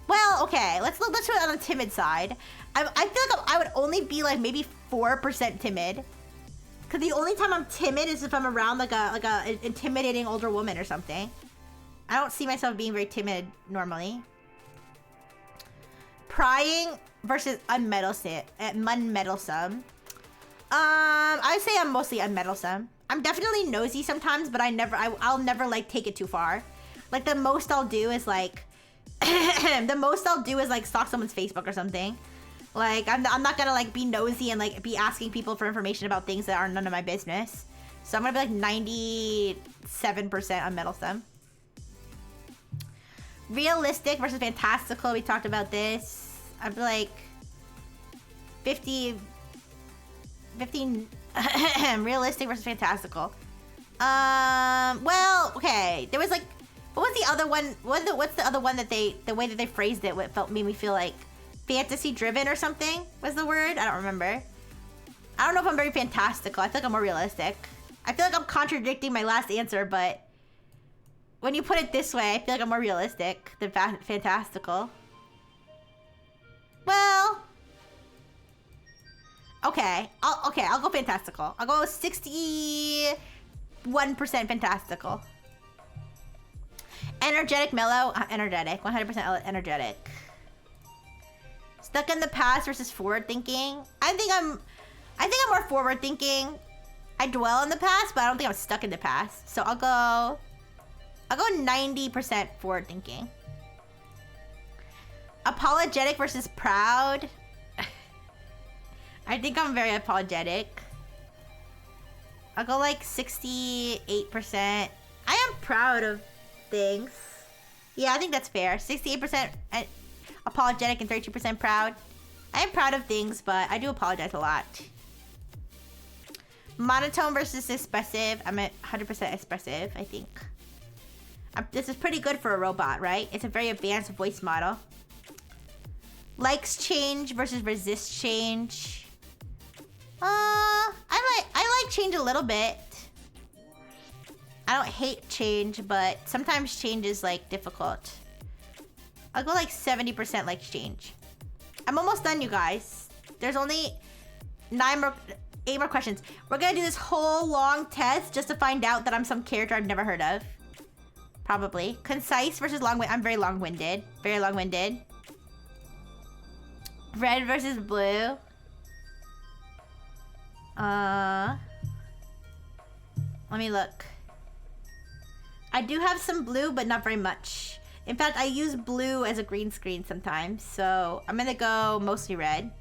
Well, okay, let's do it on the timid side. I feel like I would only be like maybe 4% timid. Cause the only time I'm timid is if I'm around like a intimidating older woman or something. I don't see myself being very timid normally. Prying versus unmeddlesome. I would say I'm mostly unmeddlesome. I'm definitely nosy sometimes, but I'll never like take it too far. Like the most I'll do is like, stalk someone's Facebook or something. Like I'm not gonna like be nosy and like be asking people for information about things that are none of my business. So I'm gonna be like 97% unmeddlesome. Realistic versus fantastical. We talked about this. I'd be like 15 realistic versus fantastical. Well, okay. There was like, what was the other one? What's the other one that the way that they phrased it, made me feel like fantasy driven or something was the word? I don't remember. I don't know if I'm very fantastical. I feel like I'm more realistic. I feel like I'm contradicting my last answer, but when you put it this way, I feel like I'm more realistic than fantastical. Well, okay. I'll go fantastical. I'll go 61% fantastical. Energetic, mellow, energetic. 100% energetic. Stuck in the past versus forward thinking. I think I'm more forward thinking. I dwell in the past, but I don't think I'm stuck in the past. So I'll go 90% forward thinking. Apologetic versus proud. I think I'm very apologetic. I'll go like 68%. I am proud of things. Yeah, I think that's fair. 68% apologetic and 32% proud. I am proud of things, but I do apologize a lot. Monotone versus expressive. I'm at 100% expressive, I think. This is pretty good for a robot, right? It's a very advanced voice model. Likes change versus resist change. I like change a little bit. I don't hate change, but sometimes change is like difficult. I'll go like 70% like change. I'm almost done, you guys. There's only 8 more questions. We're gonna do this whole long test just to find out that I'm some character I've never heard of. Probably. Concise versus long-winded. I'm very long-winded. Very long-winded. Red versus blue. Let me look. I do have some blue, but not very much. In fact, I use blue as a green screen sometimes, so I'm gonna go mostly red.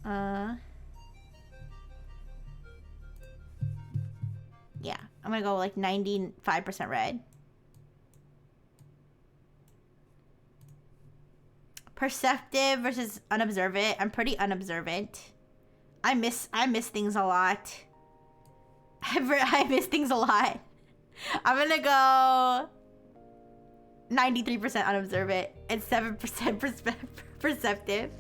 Yeah, I'm gonna go like 95% red. Perceptive versus unobservant. I'm pretty unobservant. I miss things a lot. I miss things a lot. I'm gonna go 93% unobservant and 7% perceptive.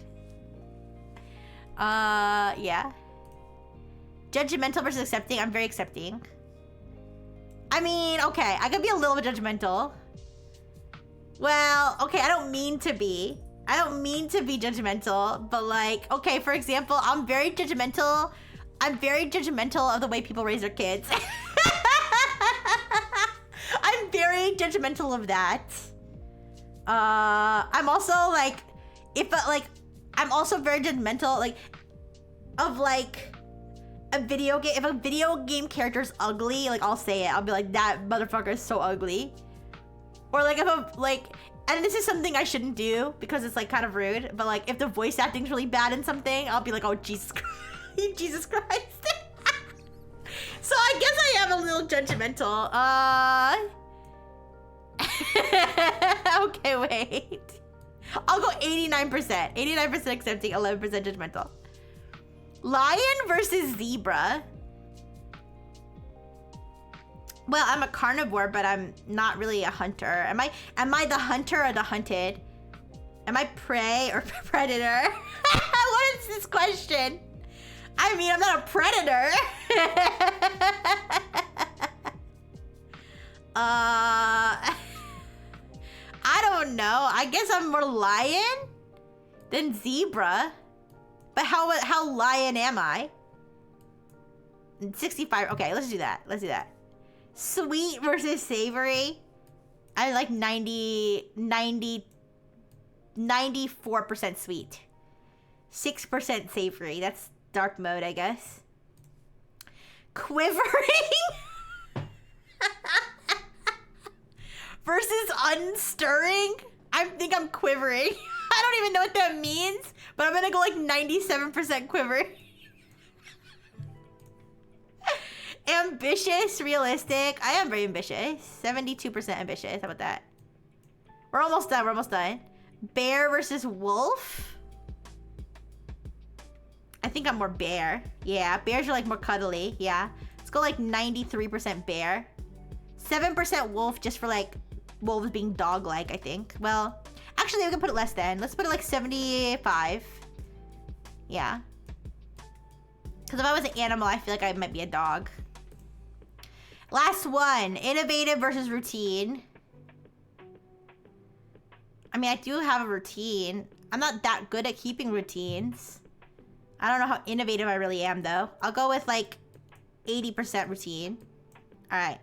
Yeah. Judgmental versus accepting. I'm very accepting. I mean, okay, I could be a little bit judgmental. Well, okay, I don't mean to be judgmental, but like, okay, for example, I'm very judgmental of the way people raise their kids. I'm very judgmental of that. I'm also like, I'm also very judgmental, like, of like a video game. If a video game character is ugly, like, I'll say it. I'll be like, that motherfucker is so ugly. Or like, if a, like, and this is something I shouldn't do because it's like kind of rude, but like, if the voice acting's really bad in something, I'll be like, oh, Jesus Christ. Jesus Christ. So I guess I am a little judgmental. Okay, wait. I'll go 89%. 89% accepting, 11% judgmental. Lion versus zebra. Well, I'm a carnivore, but I'm not really a hunter. Am I the hunter or the hunted? Am I prey or predator? What is this question? I mean, I'm not a predator. I don't know. I guess I'm more lion than zebra. But how lion am I? 65. Okay, let's do that. Let's do that. Sweet versus savory. I like 94% sweet. 6% savory. That's dark mode, I guess. Quivering versus unstirring. I think I'm quivering. I don't even know what that means, but I'm gonna go like 97% quivering. Ambitious, realistic. I am very ambitious. 72% ambitious. How about that? We're almost done. We're almost done. Bear versus wolf. I think I'm more bear. Yeah, bears are like more cuddly. Yeah. Let's go like 93% bear. 7% wolf just for like wolves being dog-like, I think. Well, actually we can put it less than. Let's put it like 75. Yeah. Because if I was an animal, I feel like I might be a dog. Last one. Innovative versus routine. I mean, I do have a routine. I'm not that good at keeping routines. I don't know how innovative I really am, though. I'll go with, like, 80% routine. Alright.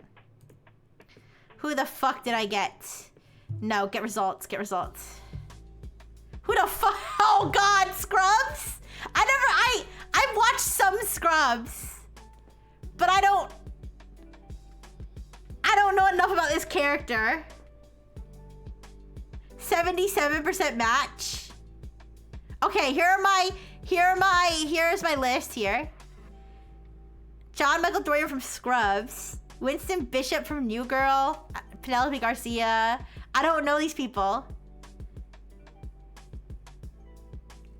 Who the fuck did I get? No, get results. Get results. Who the fuck? Oh, God, Scrubs? I've watched some Scrubs. But I don't know enough about this character. 77% match. Okay, here's my list here. John Michael Dorian from Scrubs. Winston Bishop from New Girl. Penelope Garcia. I don't know these people.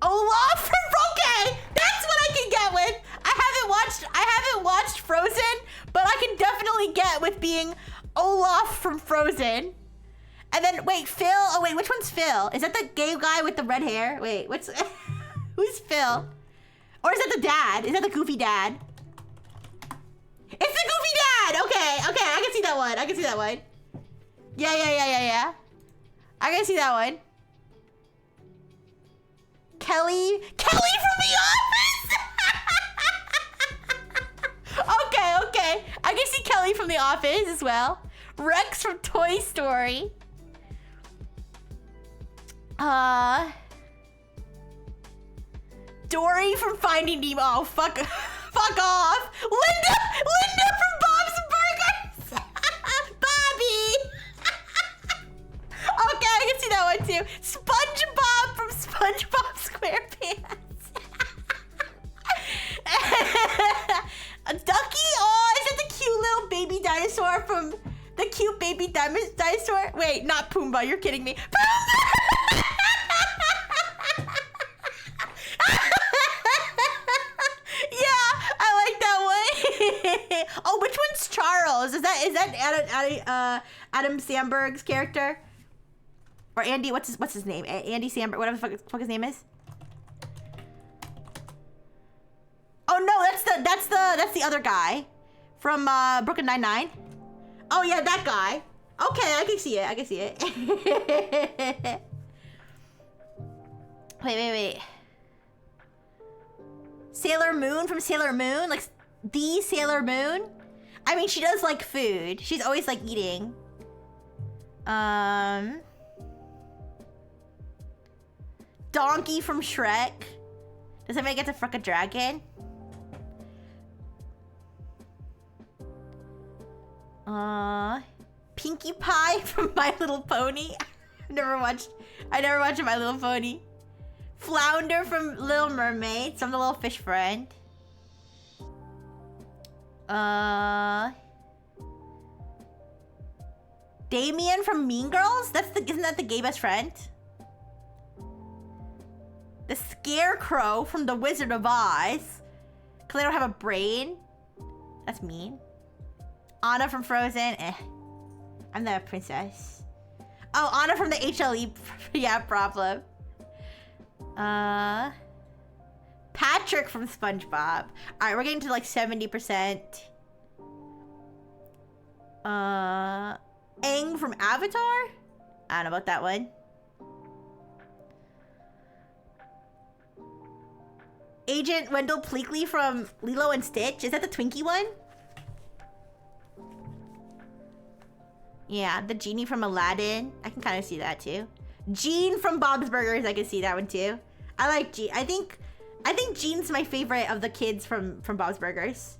Olaf from Broken! That's what I can get with. I haven't watched Frozen, but I can definitely get with being Olaf from Frozen. And then, wait, Phil? Oh, wait, which one's Phil? Is that the gay guy with the red hair? Wait, who's Phil? Or is that the dad? Is that the goofy dad? It's the goofy dad! Okay, I can see that one. Yeah. I can see that one. Kelly from The Office! Okay. I can see Kelly from The Office as well. Rex from Toy Story. Dory from Finding Nemo. Oh, fuck off. Linda from Bob's Burgers. Bobby. Okay, I can see that one too. SpongeBob from SpongeBob SquarePants. Ducky? Oh, is that the cute little baby dinosaur from the cute baby dinosaur? Wait, not Pumbaa. You're kidding me. Pumbaa! Yeah, I like that one. Oh, which one's Charles? Is that Adam Sandberg's character? Or Andy? What's his name? Andy Samberg. Whatever the fuck his name is. Oh no, that's the other guy from Brooklyn Nine-Nine. Oh yeah, that guy. Okay, I can see it. Wait. Sailor Moon from Sailor Moon? Like, the Sailor Moon? I mean, she does like food. She's always like eating. Donkey from Shrek. Does anybody get to fuck a dragon? Pinkie Pie from My Little Pony. I never watched My Little Pony. Flounder from Little Mermaid. From the little fish friend. Damien from Mean Girls? Isn't that the gay best friend? The Scarecrow from The Wizard of Oz. Because I don't have a brain? That's mean. Anna from Frozen? Eh. I'm the princess. Oh, Anna from the HLE. Yeah, problem. Patrick from SpongeBob. Alright, we're getting to like 70%. Aang from Avatar? I don't know about that one. Agent Wendell Pleakley from Lilo and Stitch. Is that the Twinkie one? Yeah, the genie from Aladdin. I can kind of see that too. Gene from Bob's Burgers. I can see that one too. I like Gene. I think Gene's my favorite of the kids from Bob's Burgers.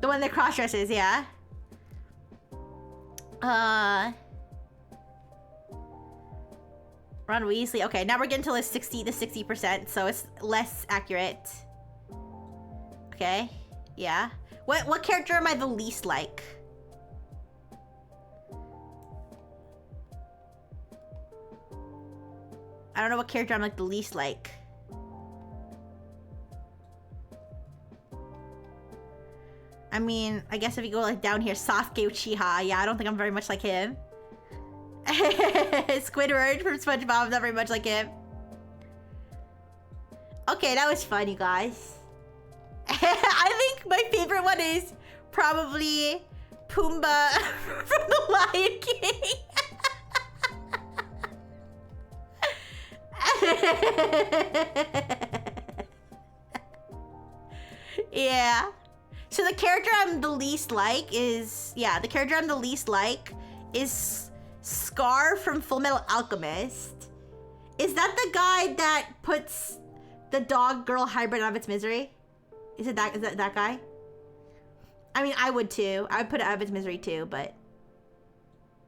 The one that cross dresses, yeah. Ron Weasley. Okay, now we're getting to the 60%, so it's less accurate. Okay, yeah. What character am I the least like? I don't know what character I'm like the least like. I mean, I guess if you go like down here, Sasuke Uchiha. Yeah, I don't think I'm very much like him. Squidward from SpongeBob, not very much like him. Okay, that was fun, you guys. I think my favorite one is probably Pumbaa from The Lion King. Yeah. So the character I'm the least like is... Yeah, the character I'm the least like is Scar from Fullmetal Alchemist. Is that the guy that puts the dog-girl hybrid out of its misery? Is that guy? I mean, I would too. I would put it out of its misery too, but...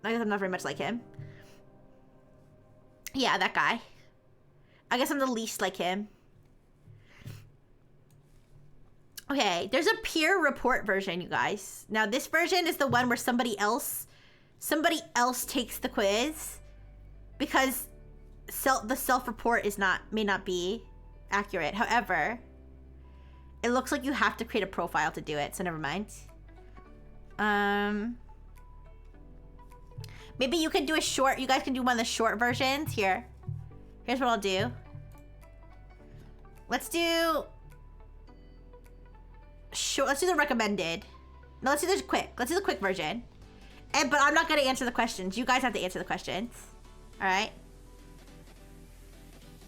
I guess I'm not very much like him. Yeah, that guy. I guess I'm the least like him. Okay, there's a peer report version, you guys. Now, this version is the one where somebody else takes the quiz because the self-report may not be accurate. However, it looks like you have to create a profile to do it, so never mind. Maybe you can do a short. You guys can do one of the short versions here. Here's what I'll do. Let's do the recommended. No, let's do the quick. Let's do the quick version. But I'm not gonna answer the questions. You guys have to answer the questions. All right.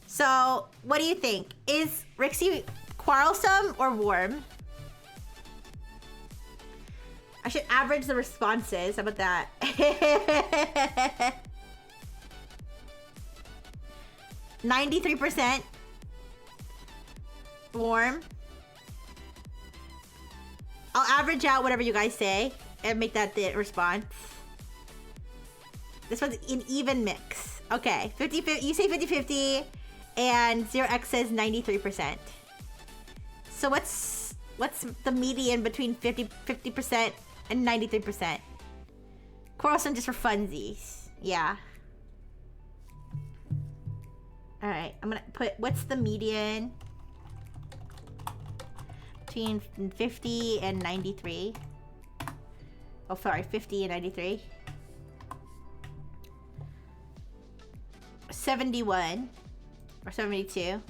So, what do you think? Is Rixie quarrelsome or warm? I should average the responses. How about that? 93% warm. I'll average out whatever you guys say and make that the response. This one's an even mix. Okay, 50-50. You say 50-50, and 0x says 93%. So what's the median between 50% and 93%? Quarrelsome just for funsies. Yeah. All right, I'm gonna put what's the median between 50 and 93. Oh, sorry, 50 and 93. 71 or 72.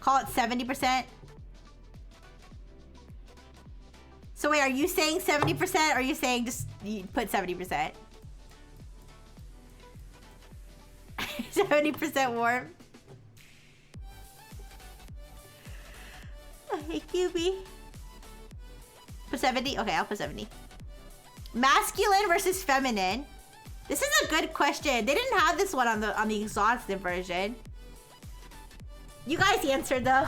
Call it 70%. So wait, are you saying 70% or are you saying just you put 70%? 70% warm. Hey, QB. Put 70? Okay, I'll put 70. Masculine versus feminine. This is a good question. They didn't have this one on the exhaustive version. You guys answered though.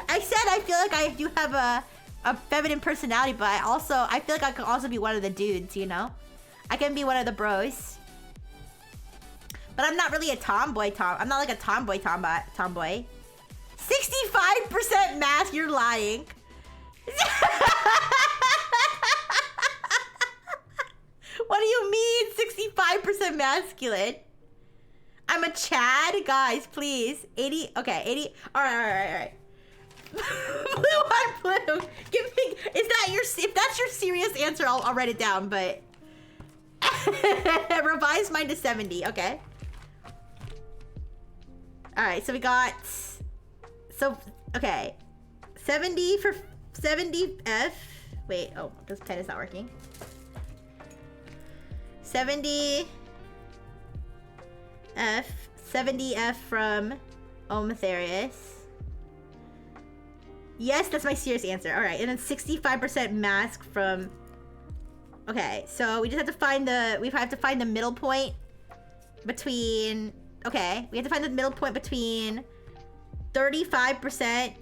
I said I feel like I do have a feminine personality, but I feel like I could also be one of the dudes, you know? I can be one of the bros. But I'm not really a tomboy I'm not like a tomboy. 65% mask, you're lying. What do you mean 65% masculine? I'm a Chad? Guys, please. 80, okay, 80. All right. Blue on blue. Give me. Is that your? If that's your serious answer, I'll write it down. But revise mine to 70. Okay. All right. So we got. So okay. 70 for 70F. Wait. Oh, this pen is not working. 70F. 70F from Omatherius. Yes, that's my serious answer. All right, and then 65% mask from. Okay, so we just have to find the. We have to find the middle point between. Okay, we have to find the middle point between 35%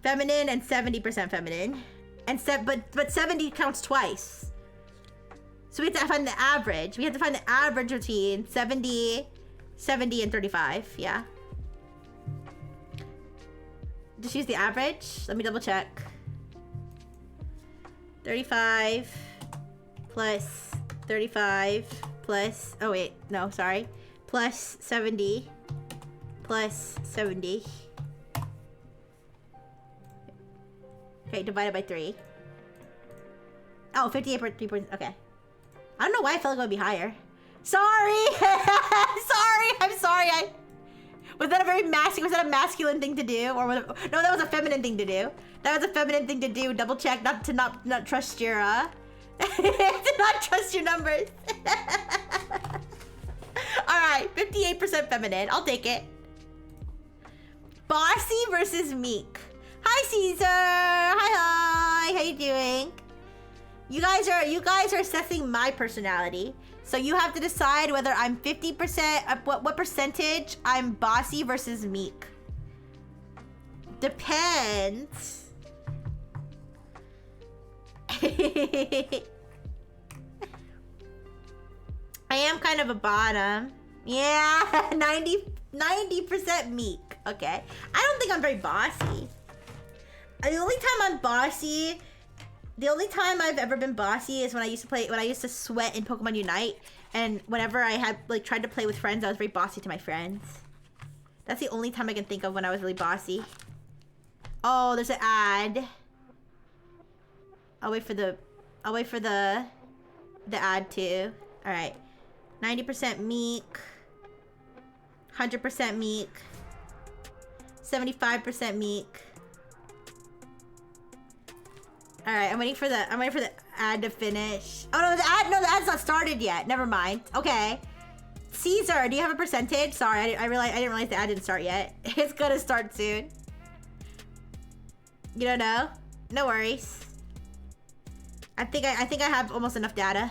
feminine and 70% feminine, and but 70 counts twice. So we have to find the average. We have to find the average between 70, and 35. Yeah. Just use the average. Let me double check. 35 plus 35 plus, oh wait, no, sorry. Plus 70 plus 70. Okay, divided by 3. Oh, 58.3, okay. I don't know why I felt like it would be higher. Sorry! I'm sorry. Was that a very masculine? Was that a masculine thing to do, or was it, no? That was a feminine thing to do. That was a feminine thing to do. Double check, not trust your to not trust your numbers. All right, 58% feminine. I'll take it. Bossy versus meek. Hi, Caesar. Hi. How you doing? You guys are assessing my personality. So you have to decide whether I'm 50%, what percentage I'm bossy versus meek. Depends. I am kind of a bottom. Yeah, 90% meek. Okay. I don't think I'm very bossy. The only time I've ever been bossy is when I used to sweat in Pokemon Unite, and whenever I had tried to play with friends, I was very bossy to my friends. That's the only time I can think of when I was really bossy. Oh, there's an ad. I'll wait for the ad too. All right, 90% meek, 100% meek, 75% meek. All right, I'm waiting for the ad to finish. Oh no, the ad's not started yet. Never mind. Okay, Caesar, do you have a percentage? Sorry, I didn't realize the ad didn't start yet. It's gonna start soon. You don't know? No worries. I think I have almost enough data.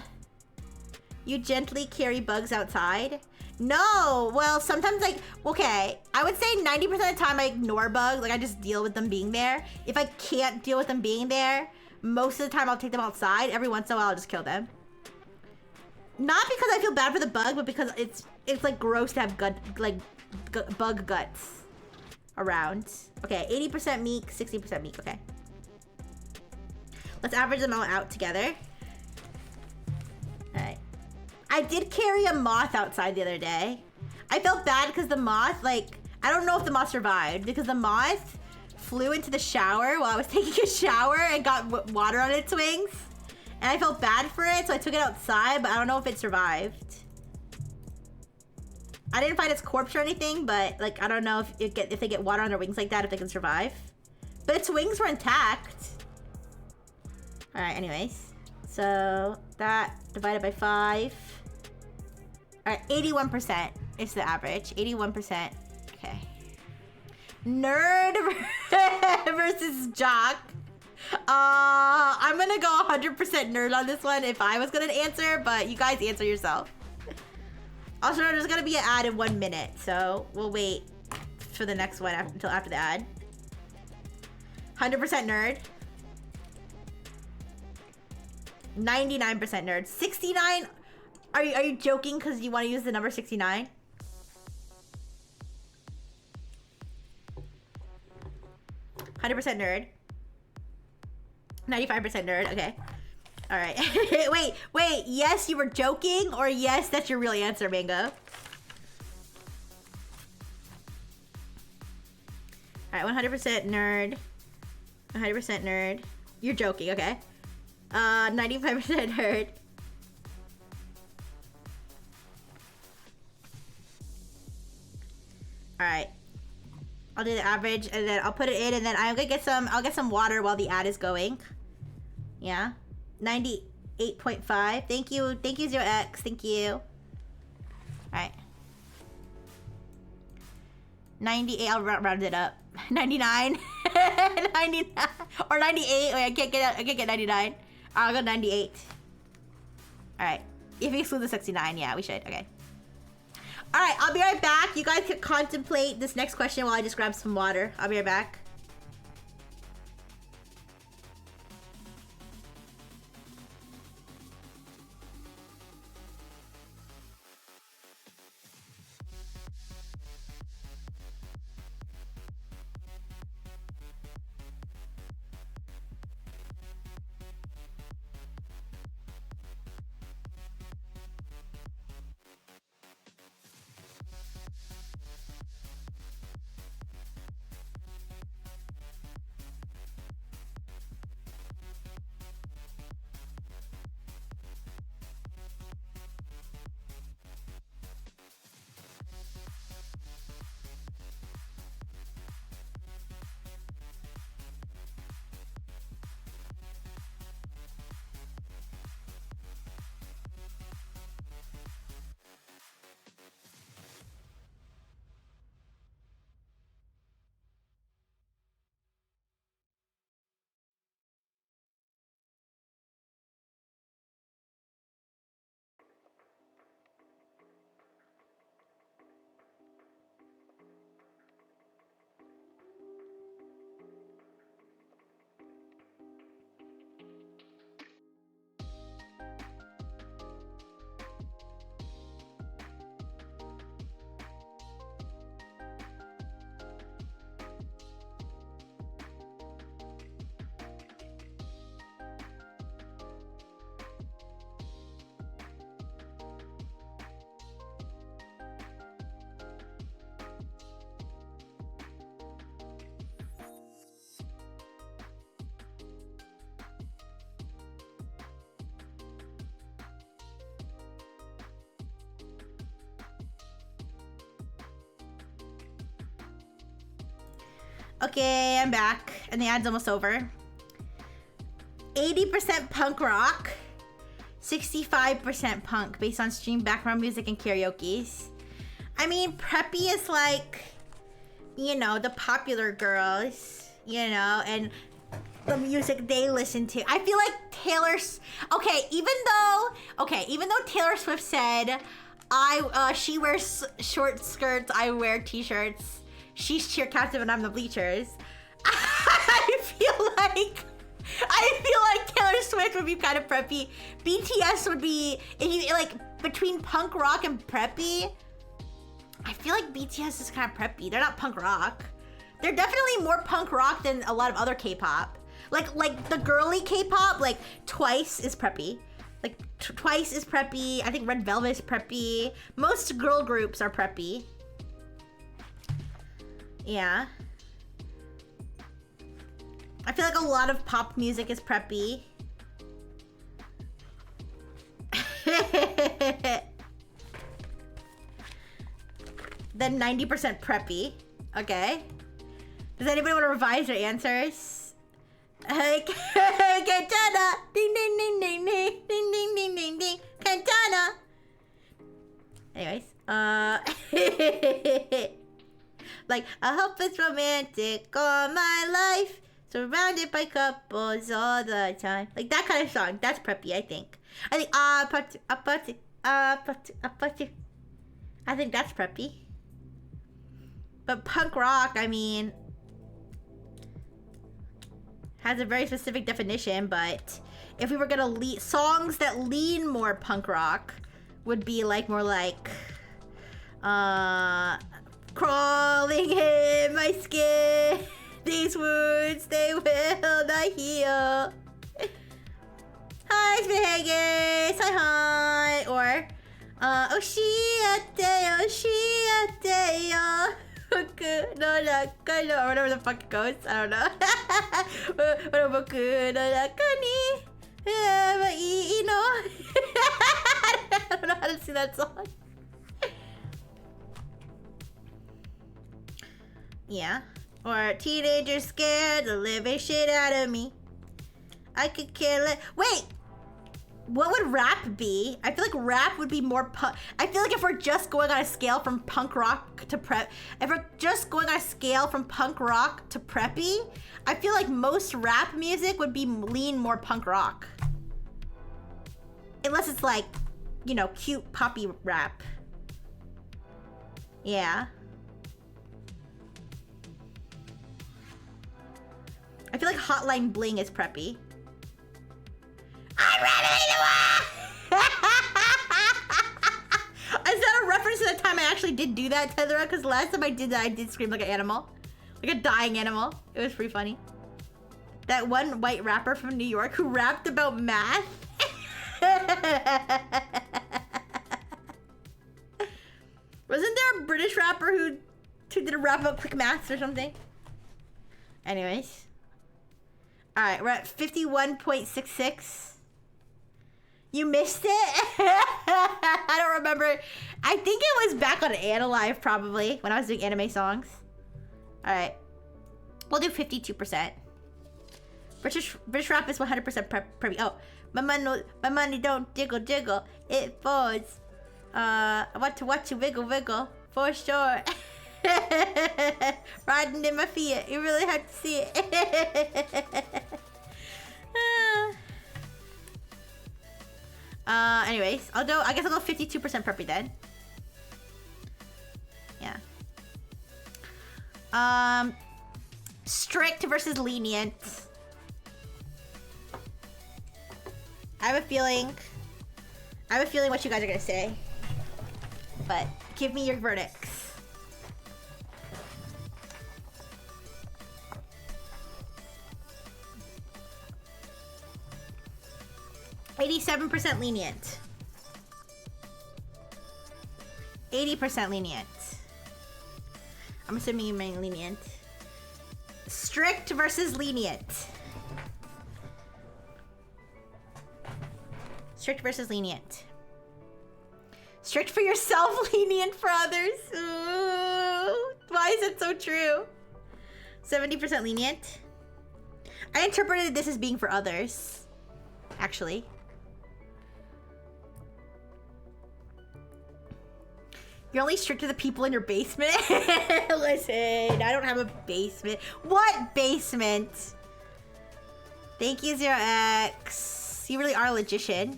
You gently carry bugs outside? No. Well, sometimes okay, I would say 90% of the time I ignore bugs. I just deal with them being there. If I can't deal with them being there, most of the time I'll take them outside. Every once in a while I'll just kill them. Not because I feel bad for the bug, but because it's gross to have bug guts around. Okay, 80% meek, 60% meek. Okay. Let's average them all out together. All right. I did carry a moth outside the other day. I felt bad because the moth, I don't know if the moth survived because the moth flew into the shower while I was taking a shower and got water on its wings. And I felt bad for it, so I took it outside, but I don't know if it survived. I didn't find its corpse or anything, but I don't know if they get water on their wings like that, if they can survive. But its wings were intact. All right, anyways. So that divided by 5. All right, 81% is the average. 81%. Okay. Nerd versus jock. I'm gonna go 100% nerd on this one if I was gonna answer, but you guys answer yourself. Also, there's gonna be an ad in 1 minute, so we'll wait for the next one until after the ad. 100% nerd. 99% nerd. 69. Are you joking because you want to use the number 69? nerd. 95% nerd. Okay. All right. wait. Yes, you were joking, or yes, that's your real answer, Mango. Alright, 100% nerd. 100% nerd. You're joking, okay? 95% nerd. Alright. I'll do the average and then I'll put it in and then I'm gonna get some, I'll get some water while the ad is going. Yeah. 98.5. Thank you, 0x. Thank you. Alright. 98, I'll round it up. 99. 99. Or 98. Wait, I can't get 99. I'll go 98. Alright. If we exclude the 69, yeah, we should. Okay. Alright, I'll be right back. You guys can contemplate this next question while I just grab some water. I'll be right back. Okay, I'm back. And the ad's almost over. 80% punk rock. 65% punk based on stream background music and karaoke's. I mean, preppy is like, you know, the popular girls, you know, and the music they listen to. I feel like even though Taylor Swift said, she wears short skirts, I wear t-shirts. She's cheer captain and I'm the bleachers. I feel like Taylor Swift would be kind of preppy. BTS would be, if you like, between punk rock and preppy, I feel like BTS is kind of preppy. They're not punk rock. They're definitely more punk rock than a lot of other K-pop. Like the girly K-pop, like Twice is preppy. Like Twice is preppy. I think Red Velvet is preppy. Most girl groups are preppy. Yeah. I feel like a lot of pop music is preppy. Then 90% preppy. Okay. Does anybody want to revise their answers? Hey, Cantana! Ding ding ding ding ding ding ding ding ding ding. Cantana! Anyways, like, I hope it's romantic all my life, surrounded by couples all the time. Like that kind of song. That's preppy, I think. I think that's preppy. But punk rock, I mean, has a very specific definition, but if we were gonna songs that lean more punk rock would be like more like crawling in my skin, these wounds they will not heal. Hi, Spaghetti, say hi. Or Oshiate, Oshiate, Boku no naka no, or whatever the fuck it goes. I don't know. Boku no naka ni ii no. I don't know how to sing that song. Yeah. Or teenagers scared the living shit out of me. I could kill it. Wait! What would rap be? I feel like rap would be more punk. I feel like if we're just going on a scale from punk rock to prep, if we're just going on a scale from punk rock to preppy, I feel like most rap music would be lean more punk rock. Unless it's like, you know, cute poppy rap. Yeah. I feel like Hotline Bling is preppy. I'm ready to walk! Is that a reference to the time I actually did do that, Tethera? Because last time I did that, I did scream like an animal. Like a dying animal. It was pretty funny. That one white rapper from New York who rapped about math. Wasn't there a British rapper who did a rap about quick maths or something? Anyways. Alright, we're at 51.66. You missed it? I don't remember. I think it was back on Analive probably when I was doing anime songs. Alright. We'll do 52%. British rap is 100% preppy. Oh, my money don't jiggle jiggle. It falls. I want to watch you wiggle wiggle for sure. Riding in my feet. You really have to see it. Anyways, I guess I'll go 52% preppy then. Yeah. Strict versus lenient. I have a feeling what you guys are gonna say. But give me your verdicts. 87% lenient. 80% lenient. I'm assuming you mean lenient. Strict versus lenient. Strict versus lenient. Strict for yourself, lenient for others. Ooh, why is it so true? 70% lenient. I interpreted this as being for others, actually. You're only strict to the people in your basement? Listen, I don't have a basement. What basement? Thank you, 0x. You really are a logician.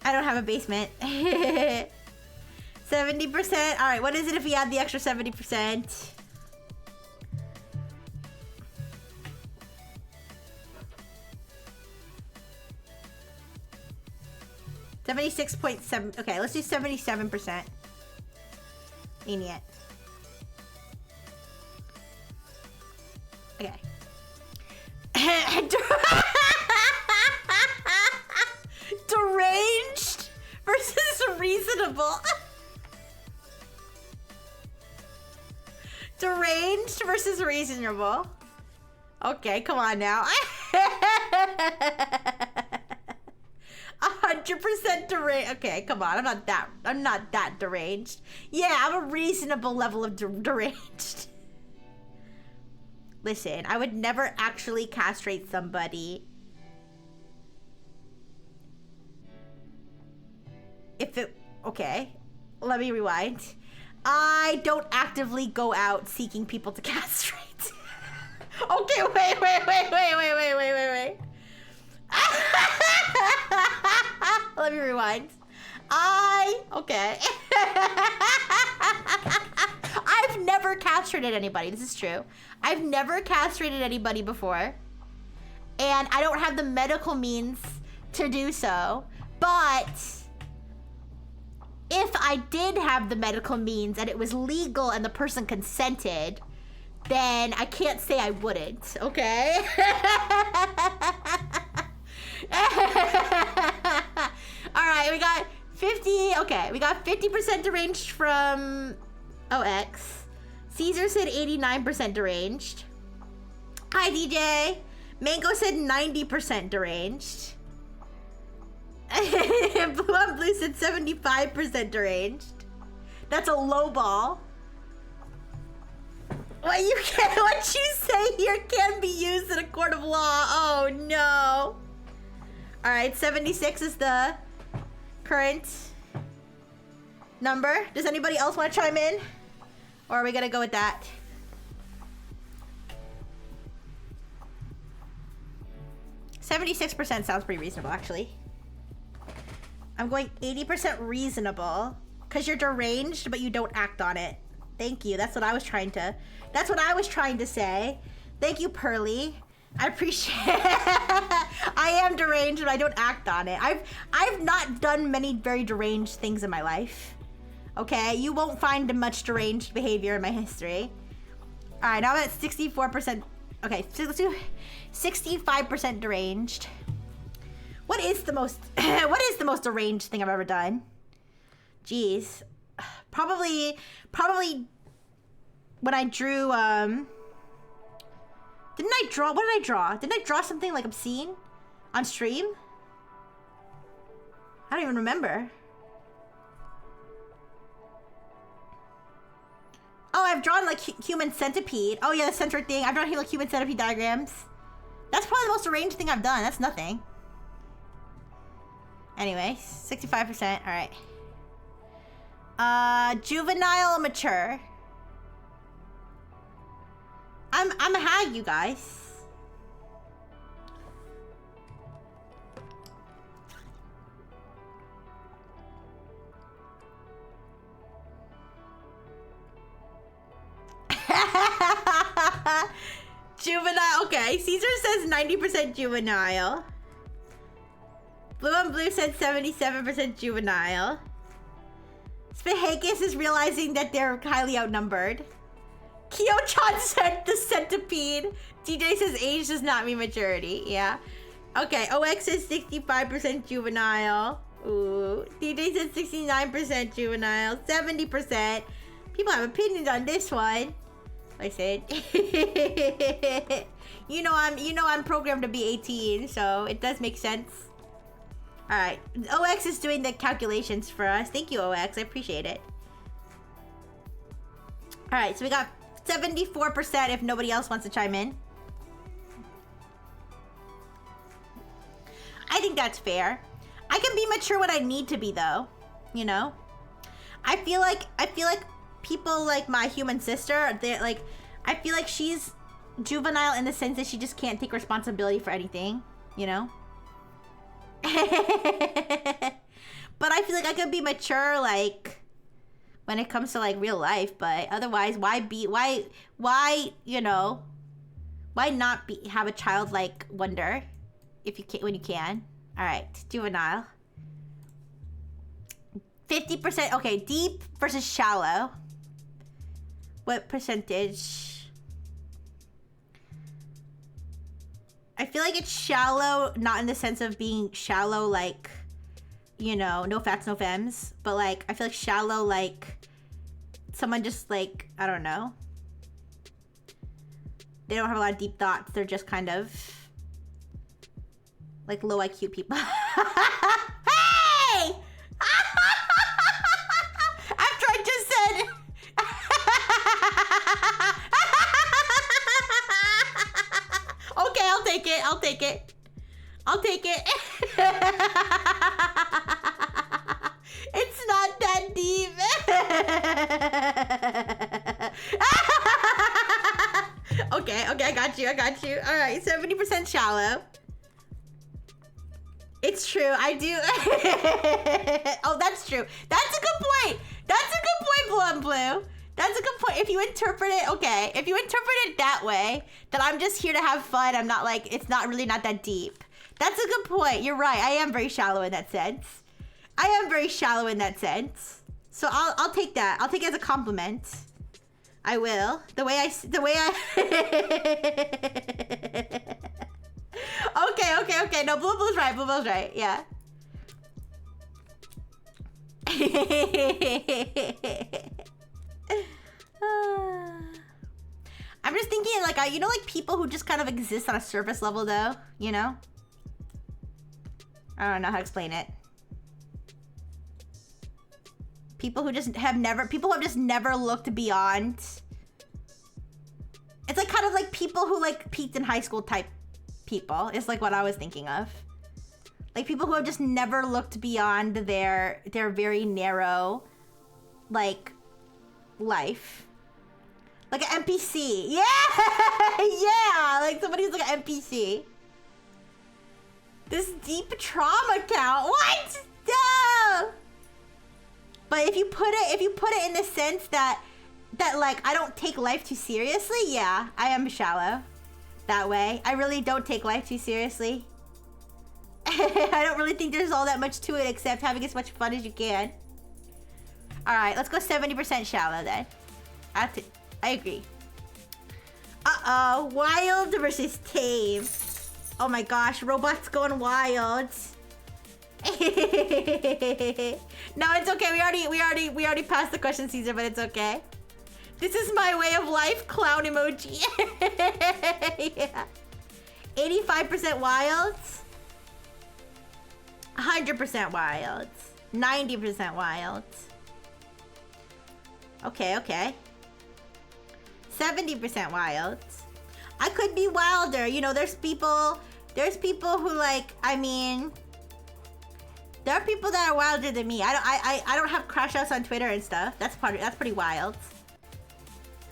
I don't have a basement. 70%. Alright, what is it if we add the extra 70%? $76.7. Okay, let's do 77%. Lenient. Okay. Deranged versus reasonable. Deranged versus reasonable. Okay, come on now. 100% deranged. Okay, come on. I'm not that deranged. Yeah, I'm a reasonable level of deranged. Listen, I would never actually castrate somebody if it... Okay, let me rewind. I don't actively go out seeking people to castrate. Okay, wait. Let me rewind. Okay. I've never castrated anybody. This is true. I've never castrated anybody before. And I don't have the medical means to do so. But if I did have the medical means and it was legal and the person consented, then I can't say I wouldn't, okay? Alright, we got 50. Okay, we got 50% deranged from OX. Caesar said 89% deranged. Hi, DJ. Mango said 90% deranged. Blue on Blue said 75% deranged. That's a low ball. What you say here can be used in a court of law. Oh no. All right, 76 is the current number. Does anybody else want to chime in? Or are we gonna go with that? %76 sounds pretty reasonable, actually. I'm going 80% reasonable because you're deranged, but you don't act on it. Thank you. That's what I was trying to say. Thank you, Pearly. I appreciate I am deranged, but I don't act on it. I've not done many very deranged things in my life. Okay, you won't find much deranged behavior in my history. All right, now I'm at 64%. Okay, so let's do 65% deranged. What is the most deranged thing I've ever done? Jeez. Probably when I drew, what did I draw? Didn't I draw something like obscene on stream? I don't even remember. Oh, I've drawn like human centipede. Oh yeah, the center thing. I've drawn like human centipede diagrams. That's probably the most deranged thing I've done. That's nothing. Anyway, 65%. All right. Juvenile, mature. I'm a hag, you guys. Juvenile. Okay, Caesar says 90% juvenile. Blue on Blue said 77% juvenile. Spihakis is realizing that they're highly outnumbered. Kyo-chan said the centipede. DJ says age does not mean maturity. Yeah. Okay, OX is 65% juvenile. Ooh. DJ says 69% juvenile. 70%. People have opinions on this one. I said. you know I'm programmed to be 18, so it does make sense. Alright. OX is doing the calculations for us. Thank you, OX. I appreciate it. Alright, so we got 74% if nobody else wants to chime in. I think that's fair. I can be mature when I need to be, though. You know? I feel like people like my human sister, they're like, I feel like she's juvenile in the sense that she just can't take responsibility for anything, you know? But I feel like I could be mature, like, when it comes to, like, real life, but otherwise, why, you know, why not have a childlike wonder if you can, when you can? All right, juvenile. 50%, okay, deep versus shallow. What percentage? I feel like it's shallow, not in the sense of being shallow, like, you know, no fats, no femmes, but like, I feel like shallow, like, someone just like, I don't know. They don't have a lot of deep thoughts. They're just kind of like low IQ people. Hey! After I just said... Okay, I'll take it. I'll take it. I'll take it. It's not that deep. Okay, I got you. All right, 70% shallow. It's true, I do. Oh, that's true. That's a good point. Blue on Blue. That's a good point. If you interpret it, okay. If you interpret it that way, that I'm just here to have fun, I'm not like, it's not really not that deep. That's a good point. You're right. I am very shallow in that sense. So I'll take that. I'll take it as a compliment. I will. The way I Okay. No, Blue's right. Yeah. I'm just thinking, like, you know, like people who just kind of exist on a surface level, though, you know? I don't know how to explain it. People who just have never, people who have just never looked beyond. It's like kind of like people who like peaked in high school type people. Is like what I was thinking of. Like people who have just never looked beyond their very narrow, like, life. Like an NPC. Yeah! Yeah! Like somebody who's like an NPC. This deep trauma count. What? No! But if you put it in the sense that like I don't take life too seriously, yeah, I am shallow. That way. I really don't take life too seriously. I don't really think there's all that much to it except having as much fun as you can. Alright, let's go 70% shallow then. I agree. Uh-oh. Wild versus tame. Oh my gosh, robots going wild. No, it's okay. We already passed the question, Caesar, but it's okay. This is my way of life, clown emoji. Yeah. 85% wild. 100% wild. 90% wild. Okay. 70% wild. I could be wilder. You know, there's people who like, I mean, there are people that are wilder than me. I don't have crash outs on Twitter and stuff. That's pretty wild.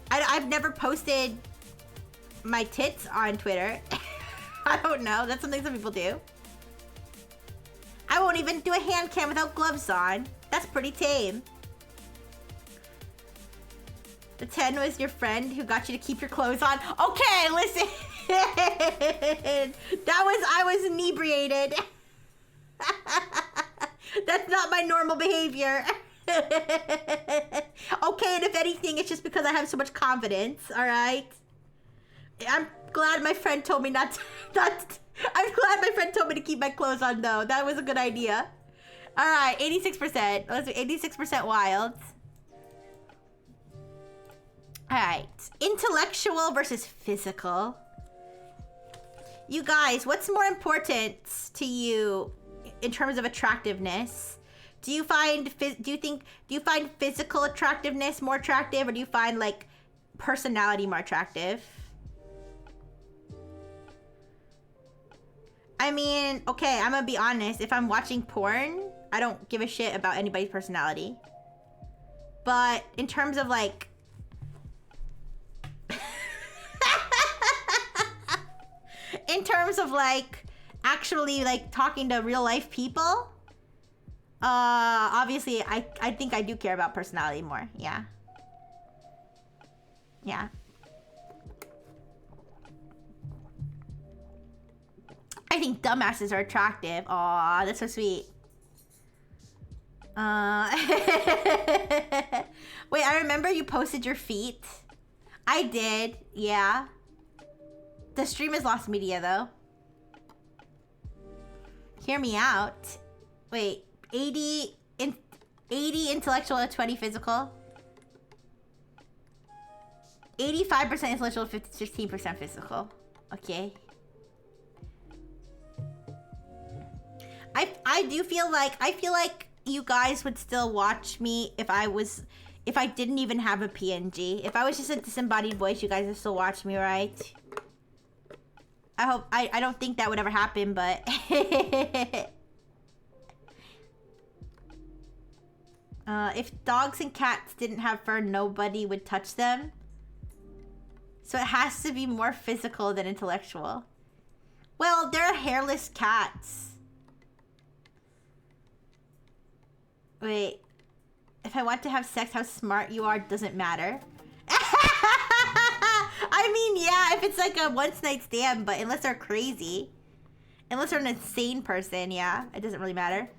I've never posted my tits on Twitter. I don't know. That's something some people do. I won't even do a hand cam without gloves on. That's pretty tame. The 10 was your friend who got you to keep your clothes on. Okay, listen. I was inebriated. That's not my normal behavior. Okay, and if anything, it's just because I have so much confidence, alright? I'm glad my friend told me I'm glad my friend told me to keep my clothes on, though. That was a good idea. Alright, 86%. Let's do 86% wild. Alright. Intellectual versus physical. You guys, what's more important to you in terms of attractiveness? Do you find physical attractiveness more attractive, or do you find like personality more attractive? I mean, okay, I'm gonna be honest. If I'm watching porn, I don't give a shit about anybody's personality. But in terms of like in terms of like actually like talking to real life people, obviously I think I do care about personality more. Yeah. I think dumbasses are attractive. Aw, that's so sweet. Wait, I remember you posted your feet. I did, yeah. The stream is lost media, though. Hear me out. Wait, 80 intellectual and 20 physical. 85% intellectual, 15% physical. Okay. I feel like you guys would still watch me if I didn't even have a PNG. If I was just a disembodied voice, you guys would still watch me, right? I don't think that would ever happen, but if dogs and cats didn't have fur, nobody would touch them. So it has to be more physical than intellectual. Well, there are hairless cats. Wait. If I want to have sex, how smart you are doesn't matter. I mean, yeah, if it's like a once night stand, but unless they're crazy. Unless they're an insane person, yeah, it doesn't really matter.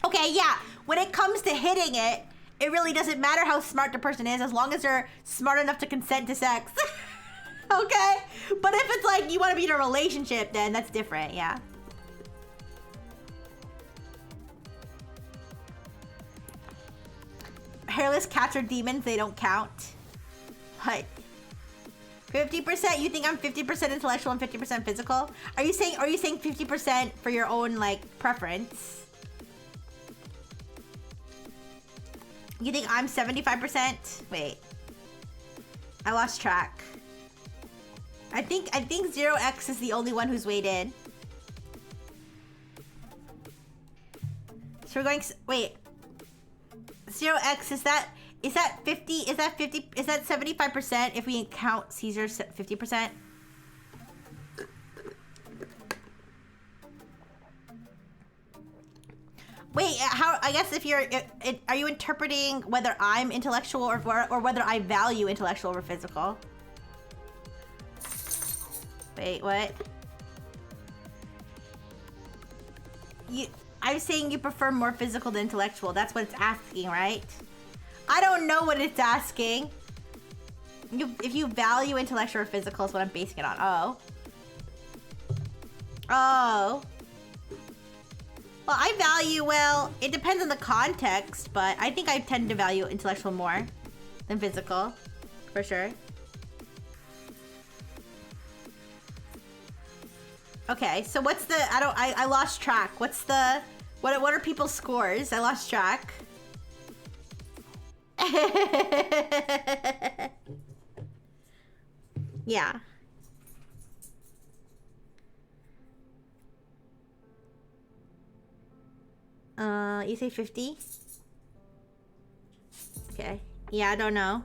Okay, yeah, when it comes to hitting it, it really doesn't matter how smart the person is as long as they're smart enough to consent to sex. Okay? But if it's like you want to be in a relationship, then that's different, yeah. hairless cats are demons, they don't count. What? 50%? You think I'm 50% intellectual and 50% physical? Are you saying 50% for your own like preference? You think I'm 75%? Wait. I lost track. I think 0x is the only one who's weighed in. So we're going, wait. 0x, is that 50, is that 75% if we count Caesar's 50%? Wait, how, I guess if you're, are you interpreting whether I'm intellectual or whether I value intellectual over physical? Wait, what? I'm saying you prefer more physical than intellectual. That's what it's asking, right? I don't know what it's asking. If you value intellectual or physical is what I'm basing it on. Oh. Oh. Well, I value, well, it depends on the context, but I think I tend to value intellectual more than physical, for sure. Okay, so what's the, I lost track. What's the, what are people's scores? I lost track. Yeah. You say 50? Okay. Yeah, I don't know.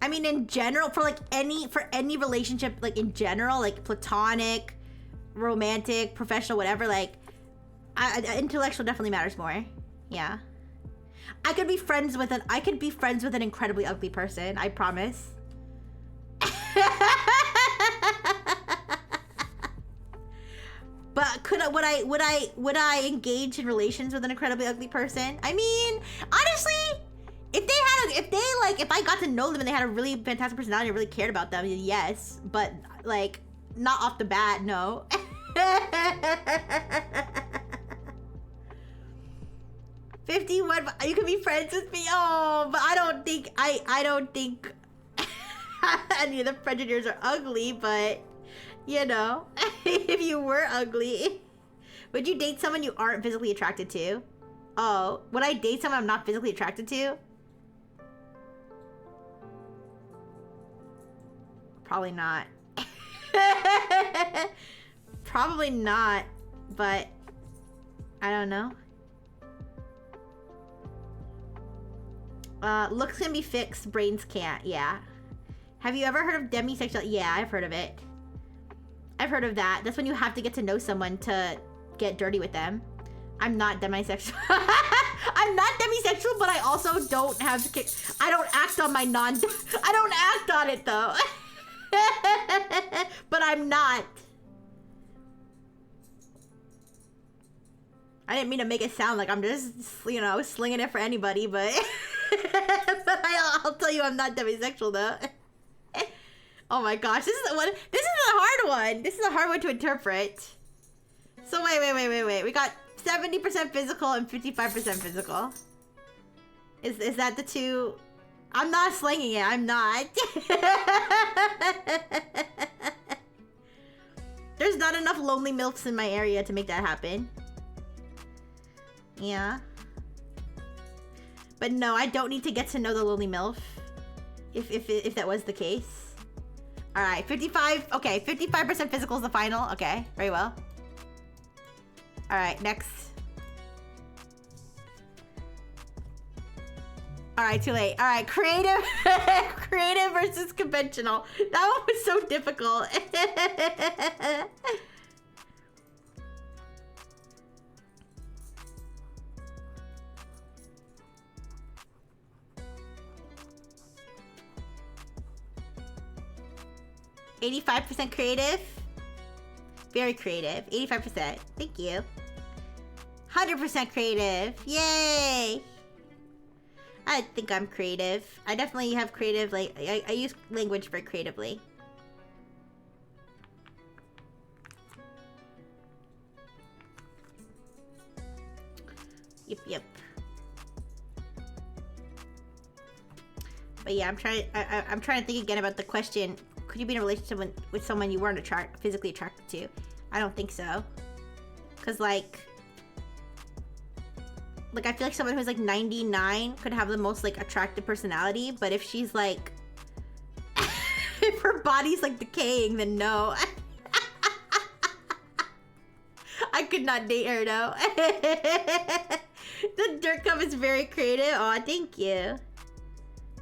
I mean, in general, for any relationship, like in general, like platonic, romantic, professional, whatever, like, intellectual definitely matters more. Yeah. I could be friends with an incredibly ugly person, I promise. But would I engage in relations with an incredibly ugly person? I mean, honestly, if I got to know them and they had a really fantastic personality and really cared about them, yes. But like, not off the bat, no. 51, you can be friends with me. Oh, but I don't think any of the Predators are ugly, but you know, if you were ugly, would you date someone you aren't physically attracted to? Oh, would I date someone I'm not physically attracted to? Probably not. Probably not, but I don't know. Looks can be fixed, brains can't. Yeah. Have you ever heard of demisexual? Yeah, I've heard of it. I've heard of that. That's when you have to get to know someone to get dirty with them. I'm not demisexual. I'm not demisexual, but I also don't have I don't act on my I don't act on it though. But I'm not. I didn't mean to make it sound like I'm just, you know, slinging it for anybody, but I'll tell you I'm not demisexual though. Oh my gosh, this is a hard one. This is a hard one to interpret. So wait. We got 70% physical and 55% physical. Is that the two? I'm not slinging it. I'm not. There's not enough lonely milfs in my area to make that happen. Yeah. But no, I don't need to get to know the lonely milf. If that was the case. All right, 55. Okay, 55% physical is the final. Okay, very well. All right, next. All right, too late. All right, creative, creative versus conventional. That one was so difficult. 85% creative. Very creative. 85%. Thank you. 100% creative. Yay! I think I'm creative. I definitely have creative, like, I use language very creatively. Yep. But yeah, I'm trying to think again about the question. Could you be in a relationship with someone you weren't physically attracted to? I don't think so. Cause like I feel like someone who's like 99 could have the most like attractive personality, but if she's like, if her body's like decaying, then no. I could not date her, no. The dirt cup is very creative. Oh, thank you.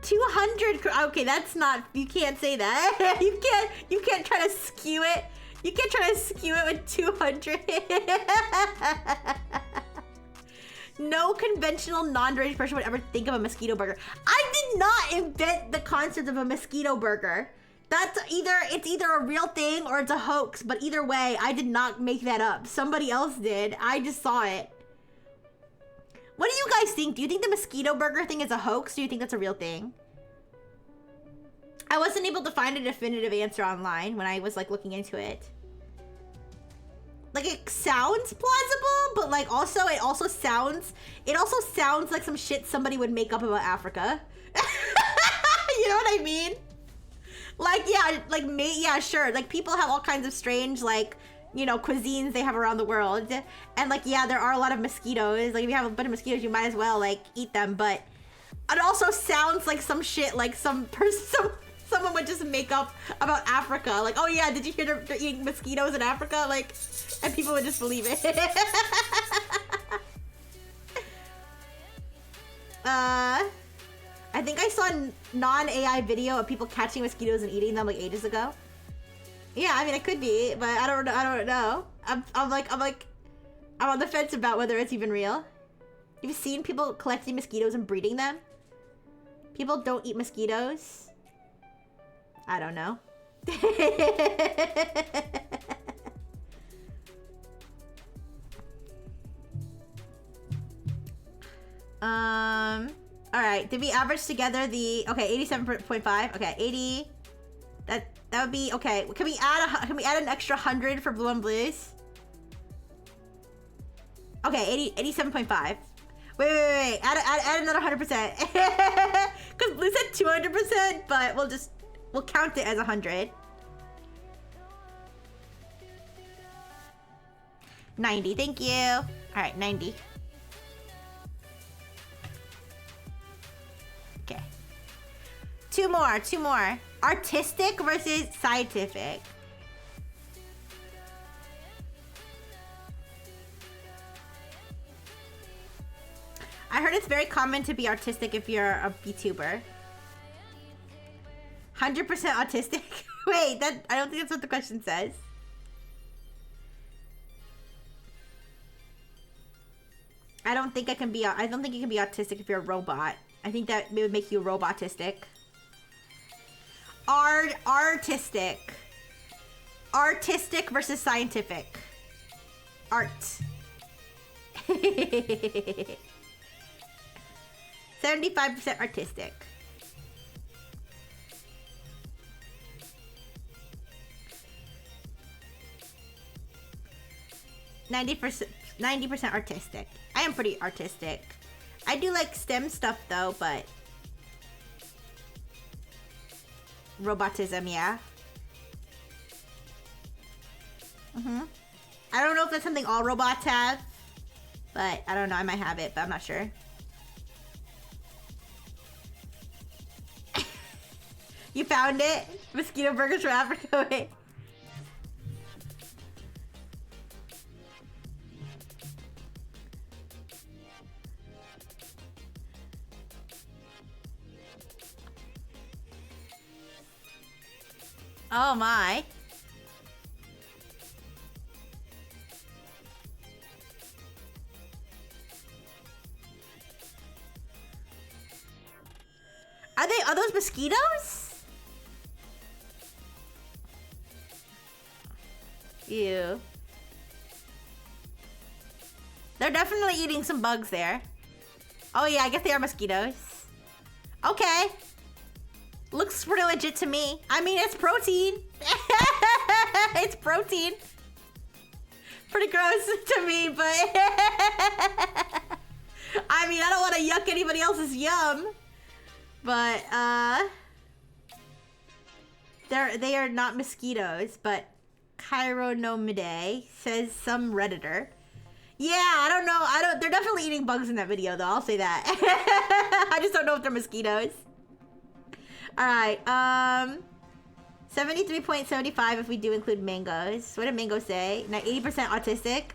200. Okay, that's not. You can't say that. You can't try to skew it. You can't try to skew it with 200. No conventional non-deranged person would ever think of a mosquito burger. I did not invent the concept of a mosquito burger. It's either a real thing or it's a hoax, but either way, I did not make that up. Somebody else did. I just saw it. What do you guys think? Do you think the mosquito burger thing is a hoax? Do you think that's a real thing? I wasn't able to find a definitive answer online when I was like looking into it. Like it sounds plausible, but like also it also sounds like some shit somebody would make up about Africa. You know what I mean? Like yeah, sure. Like people have all kinds of strange like, you know, cuisines they have around the world. And like yeah, there are a lot of mosquitoes. Like if you have a bunch of mosquitoes, you might as well like eat them, but it also sounds like some shit like someone would just make up about Africa. Like, oh yeah, did you hear they're eating mosquitoes in Africa? Like, and people would just believe it. I think I saw a non-AI video of people catching mosquitoes and eating them like ages ago. Yeah, I mean it could be, but I don't know. I'm on the fence about whether it's even real. You've seen people collecting mosquitoes and breeding them? People don't eat mosquitoes. I don't know. All right. Did we average together the 87.5? Okay, 80. That would be okay. Can we add an extra 100 for blue and blues? Okay, 87.5. Wait. Add another 100%. Cuz blue said 200%, but we'll count it as 100. 90. Thank you. All right, 90. Okay. Two more. Artistic versus scientific. I heard it's very common to be artistic if you're a VTuber. 100% autistic? Wait, I don't think that's what the question says. I don't think you can be autistic if you're a robot. I think that would make you robotistic. Artistic. Artistic versus scientific. Art. 75% artistic. 90% artistic. I am pretty artistic. I do like STEM stuff though, but robotism, yeah. I don't know if that's something all robots have, but I don't know. I might have it, but I'm not sure. You found it? Mosquito burgers from Africa. Wait. Oh my. Are those mosquitoes? Ew. They're definitely eating some bugs there. Oh yeah, I guess they are mosquitoes. Okay. Looks pretty legit to me. I mean, it's protein. It's protein. Pretty gross to me, but I mean, I don't want to yuck anybody else's yum. But they are not mosquitoes, but Chironomidae says some Redditor. Yeah, I don't know. They're definitely eating bugs in that video, though. I'll say that. I just don't know if they're mosquitoes. All right. 73.75 if we do include mangoes. What did Mango say? Now 80% autistic.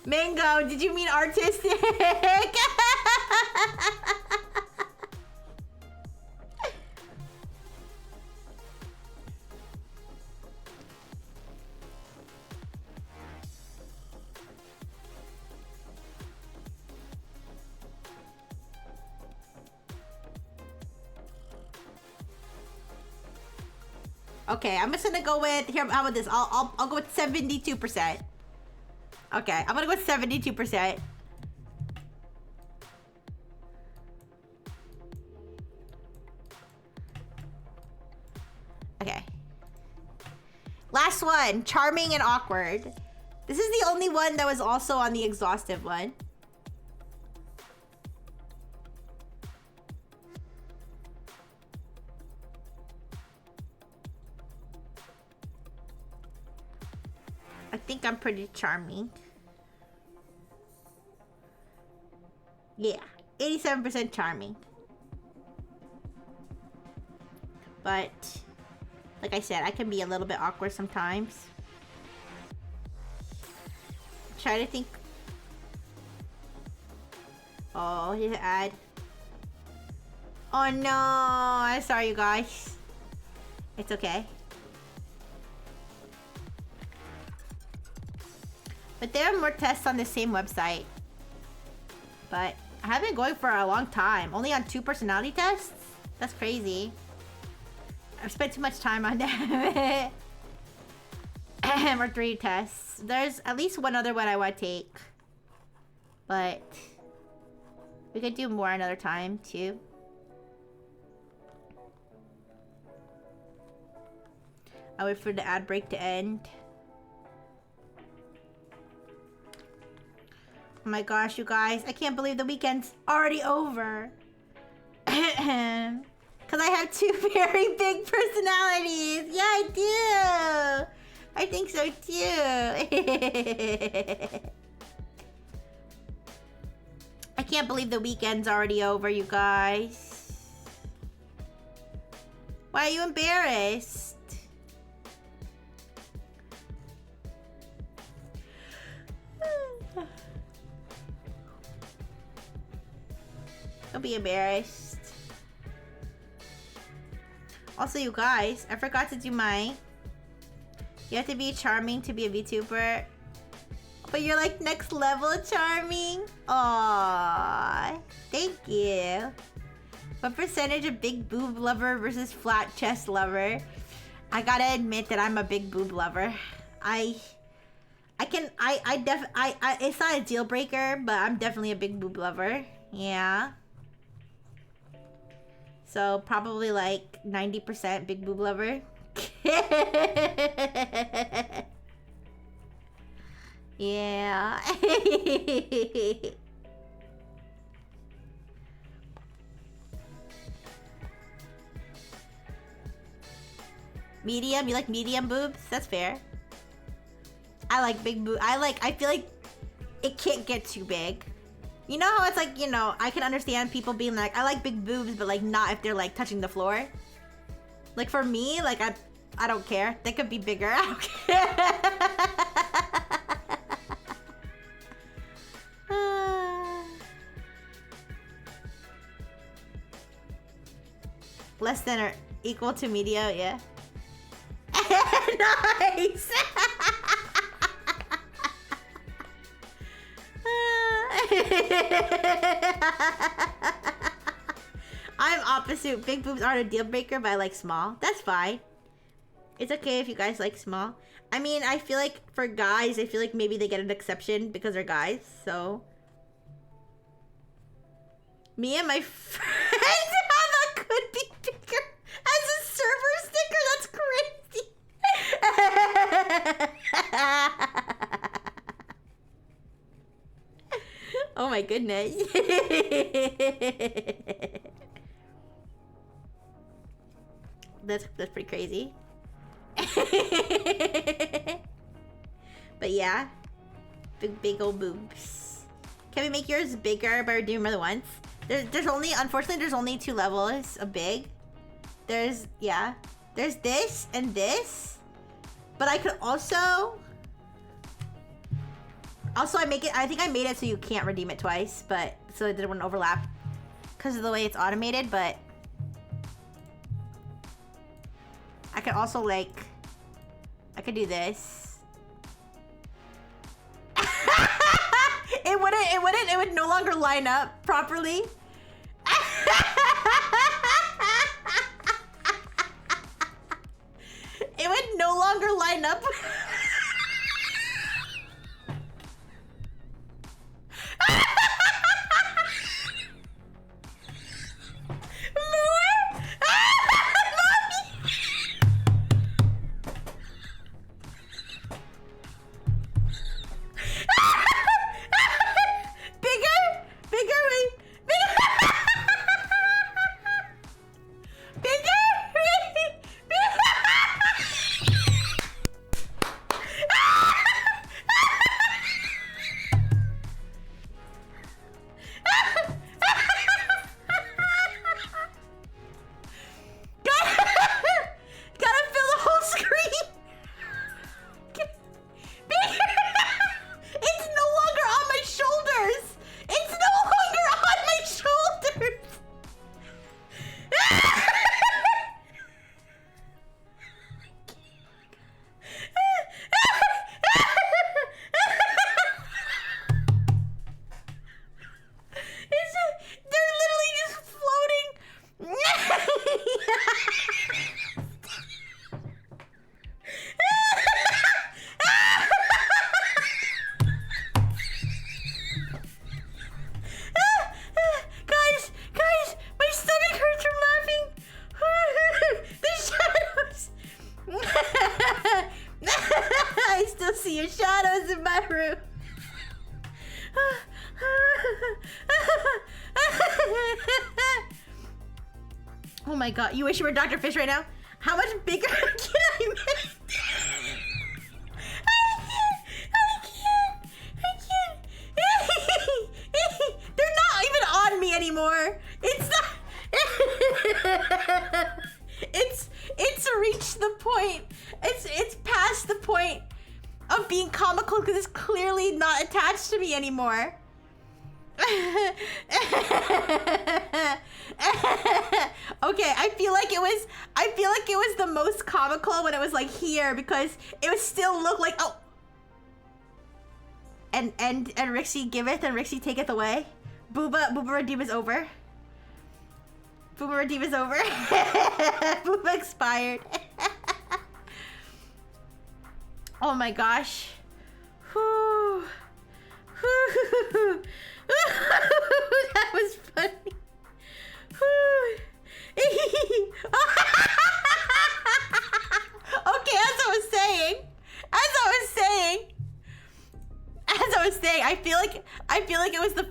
Mango, did you mean artistic? Okay, I'm just gonna go with here. How about this? I'll go with 72%. Okay, I'm gonna go with 72%. Okay. Last one, charming and awkward. This is the only one that was also on the exhaustive one. I think I'm pretty charming. Yeah, 87% charming. But, like I said, I can be a little bit awkward sometimes. Try to think. Oh, his ad. Oh no, I'm sorry you guys. It's okay. But there are more tests on the same website. But I have been going for a long time. Only on 2 personality tests? That's crazy. I've spent too much time on that. Or 3 tests. There's at least one other one I want to take. But we could do more another time too. I'll wait for the ad break to end. Oh my gosh, you guys. I can't believe the weekend's already over. Because I have 2 very big personalities. Yeah, I do. I think so too. I can't believe the weekend's already over, you guys. Why are you embarrassed? Don't be embarrassed. Also, you guys, I forgot to do my... You have to be charming to be a VTuber. But you're like next level charming. Aww. Thank you. What percentage of big boob lover versus flat chest lover? I gotta admit that I'm a big boob lover. It's not a deal breaker, but I'm definitely a big boob lover. Yeah. So probably like 90% big boob lover. Yeah. Medium? You like medium boobs? That's fair. I like big boob. I feel like it can't get too big. You know how it's like, you know, I can understand people being like, I like big boobs, but like not if they're like touching the floor. Like for me, like I don't care. They could be bigger. I don't care. Less than or equal to medium, yeah. Nice. I'm opposite. Big boobs aren't a deal breaker, but I like small. That's fine. It's okay if you guys like small. I mean, I feel like for guys, I feel like maybe they get an exception because they're guys, so. Me and my friend Hava could be bigger as a server sticker. That's crazy. Oh my goodness. that's pretty crazy. But yeah, big old boobs. Can we make yours bigger by doing more than once? There's only, unfortunately, there's only 2 levels of big. There's this and this. But I could also I think I made it so you can't redeem it twice, but so it didn't overlap because of the way it's automated, but I could also I could do this. It would no longer line up properly. It would no longer line up. Oh my god, you wish you were Dr. Fish right now? How much bigger can I make? I can't. They're not even on me anymore. It's not. It's reached the point. It's past the point of being comical because it's clearly not attached to me anymore. Okay, I feel like it was the most comical when it was like here because it would still look like and Rixie giveth and Rixie taketh away. Booba redeem is over. Booba redeem is over. Booba expired. Oh my gosh. Whew. That was funny. Okay, as I was saying, I feel like it was the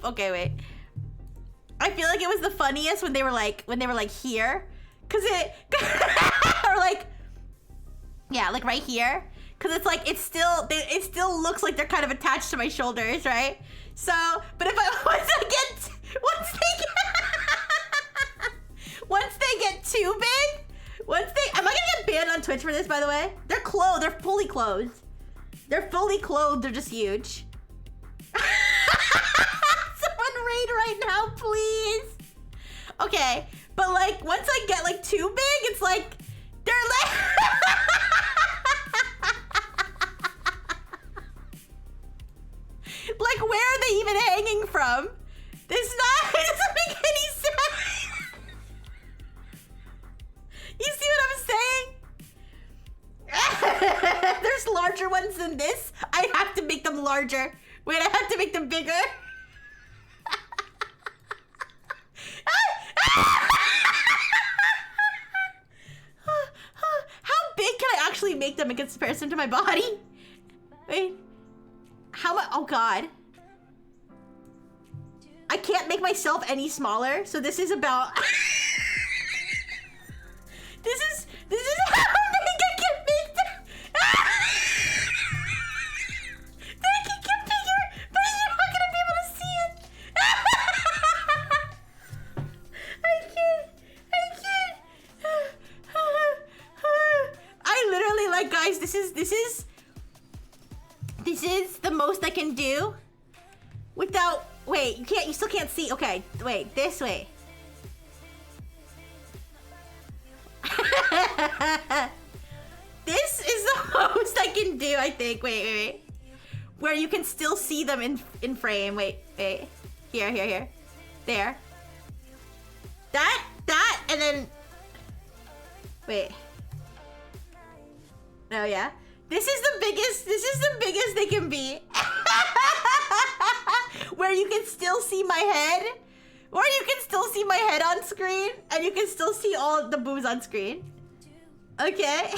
I feel like it was the funniest when they were like here, cause it or like right here, cause it's like it still looks like they're kind of attached to my shoulders, right? So, but if once they get too big, am I gonna get banned on Twitch for this, by the way? They're fully clothed. They're just huge. Someone raid right now, please. Okay, but like, once I get like too big, it's like, they're like... Like, where are they even hanging from? It doesn't make any sense. You see what I'm saying? There's larger ones than this. I have to make them larger. Wait, I have to make them bigger. How big can I actually make them in comparison to my body? Wait. How much? Oh god. I can't make myself any smaller, so this is about... This is how they can get big. They can get bigger, but you're not gonna be able to see it. I can't. I literally, like, guys, this is the most I can do without, wait, you still can't see. Okay, wait, this way. This is the most I can do, I think. Wait. Where you can still see them in frame. Wait. Here. There. That, and then... Wait. Oh, yeah. This is the biggest they can be. Where you can still see my head. Or you can still see my head on screen. And you can still see all the boobs on screen. Okay.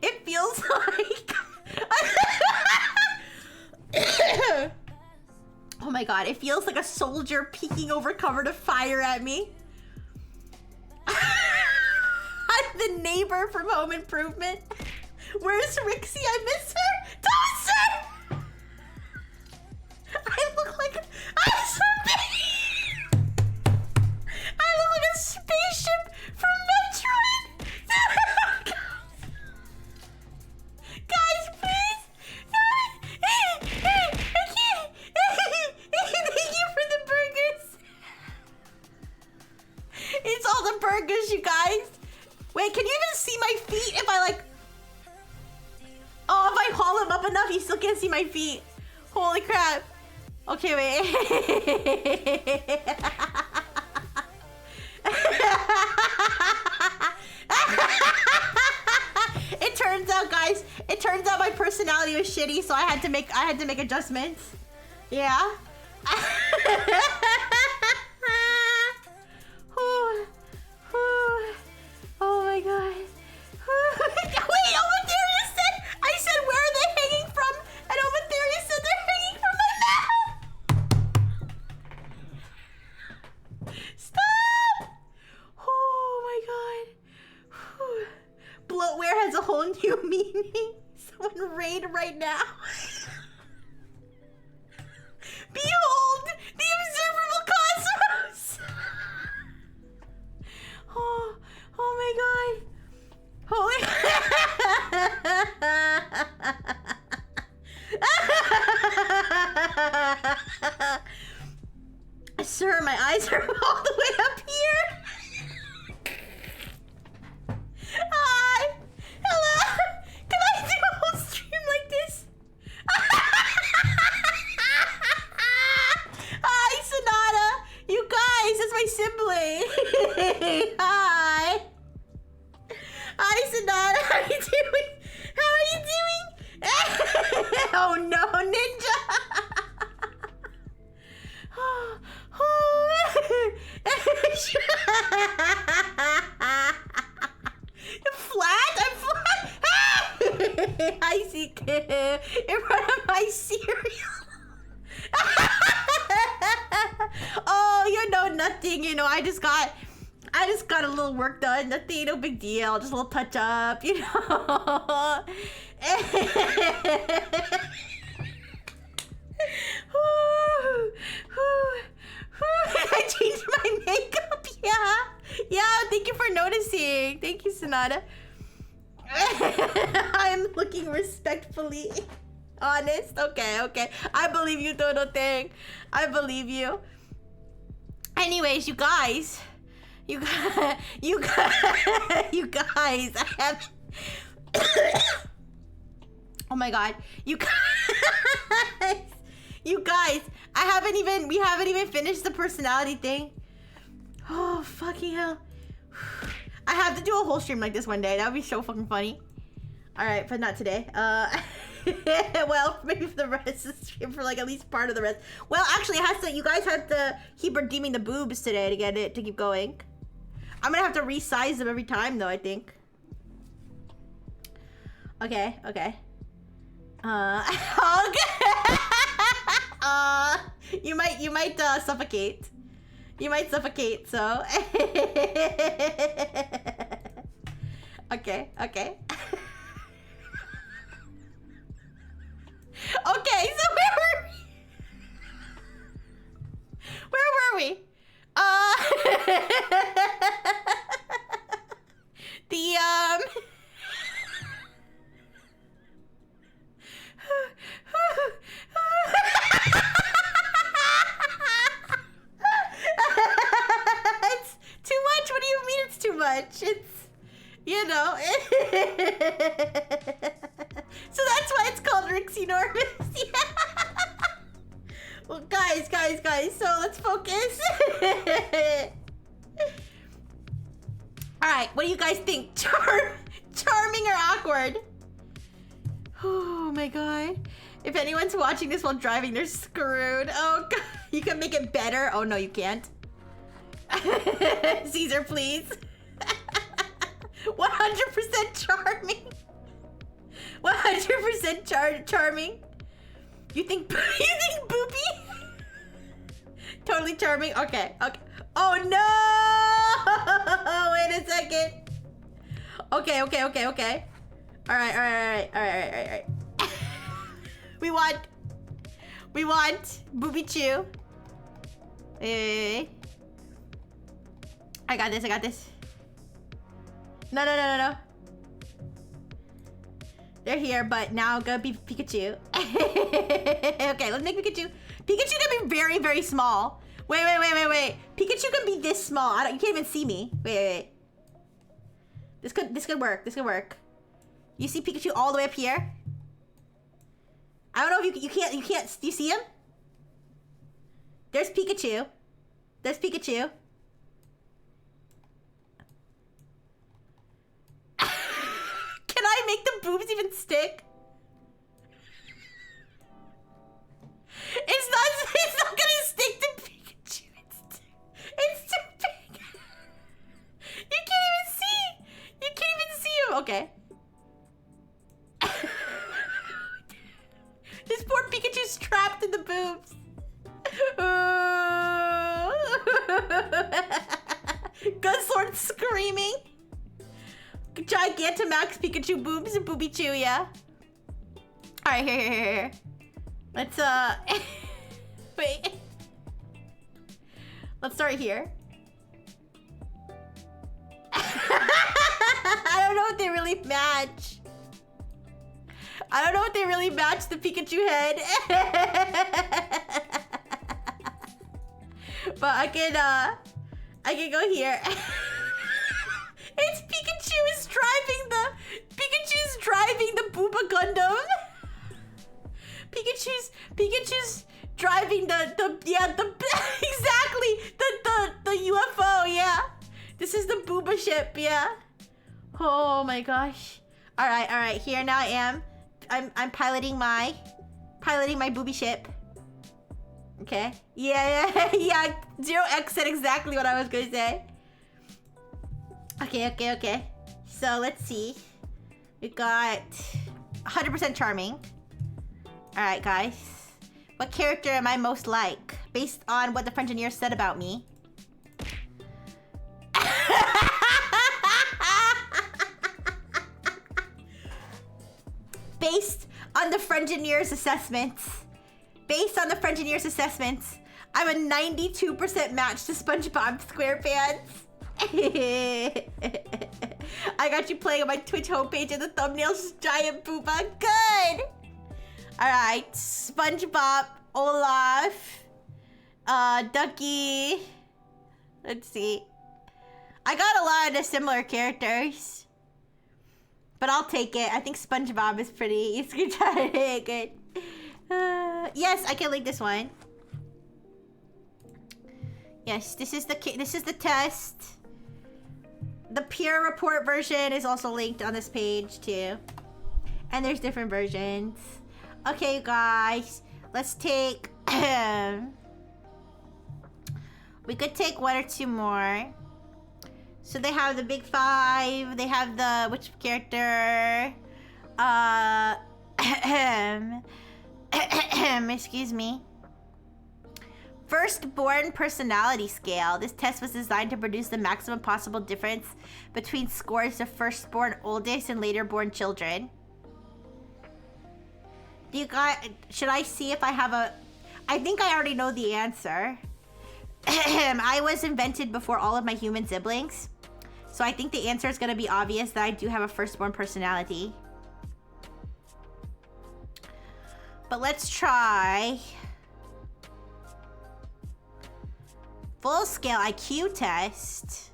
It feels like... Oh my god, it feels like a soldier peeking over cover to fire at me. I'm the neighbor from Home Improvement. Where's Rixie? I miss her. Toaster! I look like I'm so big. I look like a spaceship from Metroid. Guys, please. I can't. Thank you for the burgers. It's all the burgers, you guys. Wait, can you even see my feet if I like... Oh, if I haul them up enough, you still can't see my feet. Holy crap. Okay, wait. It turns out, guys, my personality was shitty, so I had to make adjustments. Yeah. Oh my god. Wait, Omatherius said, I said, where are they hanging from? And Omatherius said they're hanging from my mouth. Stop! Oh my god. Bloatware has a whole new meaning. Someone raid right now. Behold, the observable cosmos. Oh my god. Holy. Sir, my eyes are all the way up here. Hi. Hello. Can I do a whole stream like this? Hi, Sonata. You guys, that's my sibling. Hi. Hi, Sonata. How are you doing? How are you doing? Oh no, Ninja. Flat? I'm flat. I see. In front of my cereal. Oh, you know nothing. You know, I just got a little work done. Nothing, no big deal. Just a little touch up, you know. I changed my makeup. Yeah. Thank you for noticing. Thank you, Sonata. I'm looking respectfully honest. Okay. I believe you, Dodo Tang. I believe you. Anyways, you guys, I have. Oh my god, you guys, we haven't even finished the personality thing. Oh fucking hell. I have to do a whole stream like this one day. That would be so fucking funny. Alright, but not today. Well, maybe for the rest of the stream, for like at least part of the rest. Well, actually, you guys have to keep redeeming the boobs today to get it to keep going. I'm gonna have to resize them every time though, I think. Okay. You might suffocate. You might suffocate, so. Okay, okay. Okay, so where were we? Where were we? The it's too much. What do you mean it's too much? It's, you know. So that's why it's called Rick's Enormous. Yeah. Well, guys. So let's focus. All right. What do you guys think? Charming or awkward? Oh my god. If anyone's watching this while driving, they're screwed. Oh god. You can make it better. Oh no, you can't. Caesar, please. 100% charming. 100% charming. You think Boopy? Totally charming. Okay. Oh no! Wait a second. Okay. All right. We want Booby Chew. Wait. I got this. No. They're here, but now gonna be Pikachu. Okay, let's make Pikachu. Pikachu can be very, very small. Wait. Pikachu can be this small. You can't even see me. Wait. This could work. You see Pikachu all the way up here? I don't know if you can't. Do you see him? There's Pikachu. Can I make the boobs even stick? It's not gonna stick to Pikachu. It's too big. You can't even see him. Okay. This poor Pikachu's trapped in the boobs. Gunsword screaming. Gigantamax Pikachu boobs and Booby Chew, yeah. All right, here. Let's wait. Let's start here. I don't know if they really match. The Pikachu head. But I can go here. It's Pikachu's driving the Booba Gundam. Pikachu's driving the exactly the UFO, yeah. This is the Booba ship, yeah. Oh my gosh. All right. Here now I am. I'm piloting my booby ship. Okay. Yeah. 0x said exactly what I was gonna say. Okay. So let's see. We got 100% charming. All right, guys. What character am I most like based on what the Frengineer said about me? Based on the Frengineer's assessments, I'm a 92% match to SpongeBob SquarePants. I got you playing on my Twitch homepage and the thumbnail's giant booba. Good! Alright, SpongeBob, Olaf, Ducky. Let's see. I got a lot of similar characters. But I'll take it. I think SpongeBob is pretty good. Yes, I can link this one. Yes, this is the test. The Pure Report version is also linked on this page too. And there's different versions. Okay, you guys. Let's take... we could take one or two more. So they have the big five. They have the... Which character? Excuse me. Firstborn personality scale. This test was designed to produce the maximum possible difference between scores of firstborn, oldest, and later born children. Do you guys, should I see if I have a, I think I already know the answer. I was invented before all of my human siblings. So I think the answer is going to be obvious that I do have a firstborn personality. But let's try. Full scale IQ test.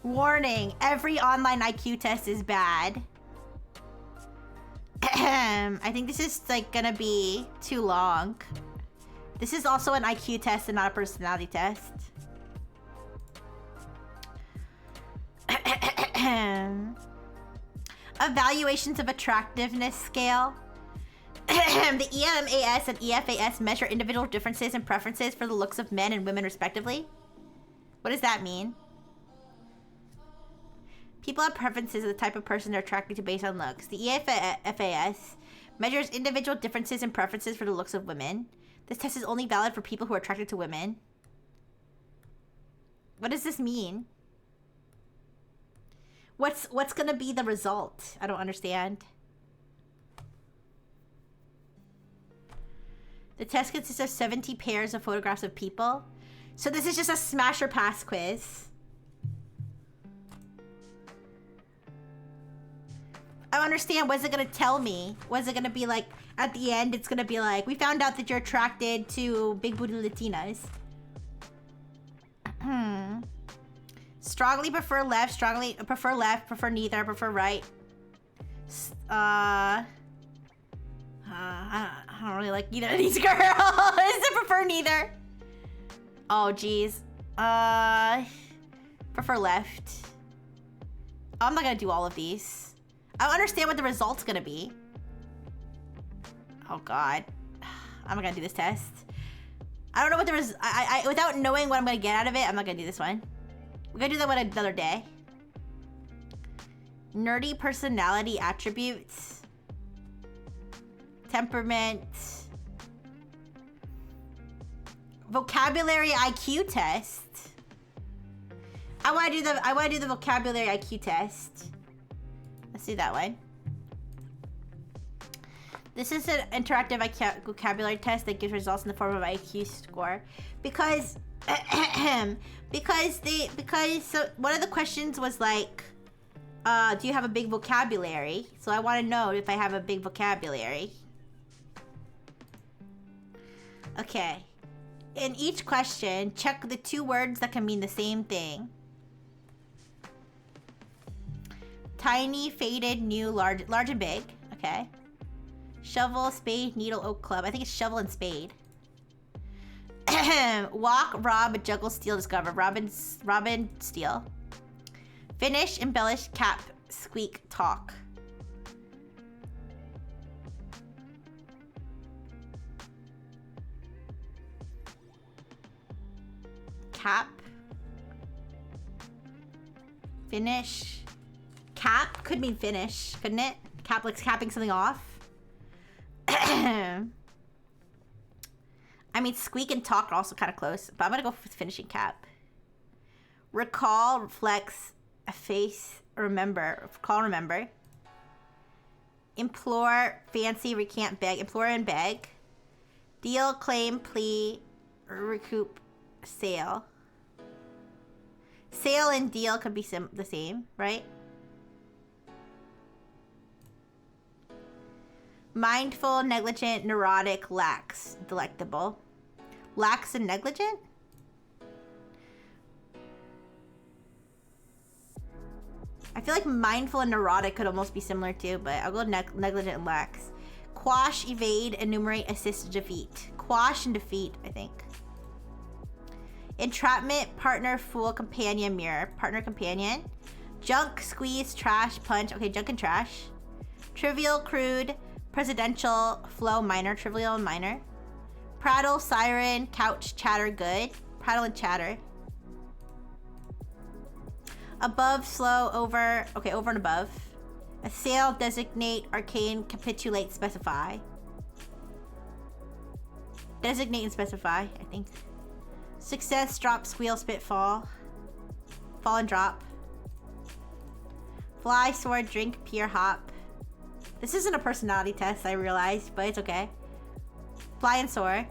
Warning, every online IQ test is bad. I think this is like gonna be too long. This is also an IQ test and not a personality test. Evaluations of attractiveness scale. The EMAS and EFAS measure individual differences and preferences for the looks of men and women respectively. What does that mean? People have preferences of the type of person they're attracted to based on looks. The EFAS measures individual differences and preferences for the looks of women. This test is only valid for people who are attracted to women. What does this mean? What's gonna be the result? I don't understand. The test consists of 70 pairs of photographs of people. So this is just a smash or pass quiz. I don't understand. What's it gonna tell me? What's it gonna be like at the end? It's gonna be like, we found out that you're attracted to big booty Latinas. Strongly prefer left, prefer neither, prefer right. I don't really like either of these girls. Is it prefer neither? Oh, geez. Prefer left. I'm not gonna do all of these. I don't understand what the result's gonna be. Oh, God. I'm not gonna do this test. I don't know what the without knowing what I'm gonna get out of it, I'm not gonna do this one. We're gonna do that one another day. Nerdy personality attributes. Temperament. Vocabulary IQ test. I wanna do the vocabulary IQ test. Let's do that one. This is an interactive vocabulary test that gives results in the form of an IQ score. Because so one of the questions was like, do you have a big vocabulary? So I want to know if I have a big vocabulary. Okay. In each question, check the two words that can mean the same thing. Tiny, faded, new, large and big. Okay. Shovel, spade, needle, oak, club. I think it's shovel and spade. Walk, rob, juggle, steal, discover. Robin, steal. Finish, embellish, cap, squeak, talk. Cap. Finish. Cap could mean finish, couldn't it? Cap, like capping something off. I mean, squeak and talk are also kind of close, but I'm gonna go with finishing cap. Recall, reflects, efface, remember. Recall, remember. Implore, fancy, recant, beg. Implore and beg. Deal, claim, plea, recoup, sale. Sale and deal could be the same, right? Mindful, negligent, neurotic, lax, delectable. Lax and negligent? I feel like mindful and neurotic could almost be similar too, but I'll go negligent and lax. Quash, evade, enumerate, assist, defeat. Quash and defeat, I think. Entrapment, partner, fool, companion, mirror. Partner, companion. Junk, squeeze, trash, punch. Okay, junk and trash. Trivial, crude. Presidential, flow, minor, trivial, and minor. Prattle, siren, couch, chatter, good. Prattle and chatter. Above, slow, over. Okay, over and above. Assail, designate, arcane, capitulate, specify. Designate and specify, I think. Success, drop, squeal, spit, fall. Fall and drop. Fly, soar, drink, peer, hop. This isn't a personality test, I realized, but it's okay. Fly and soar.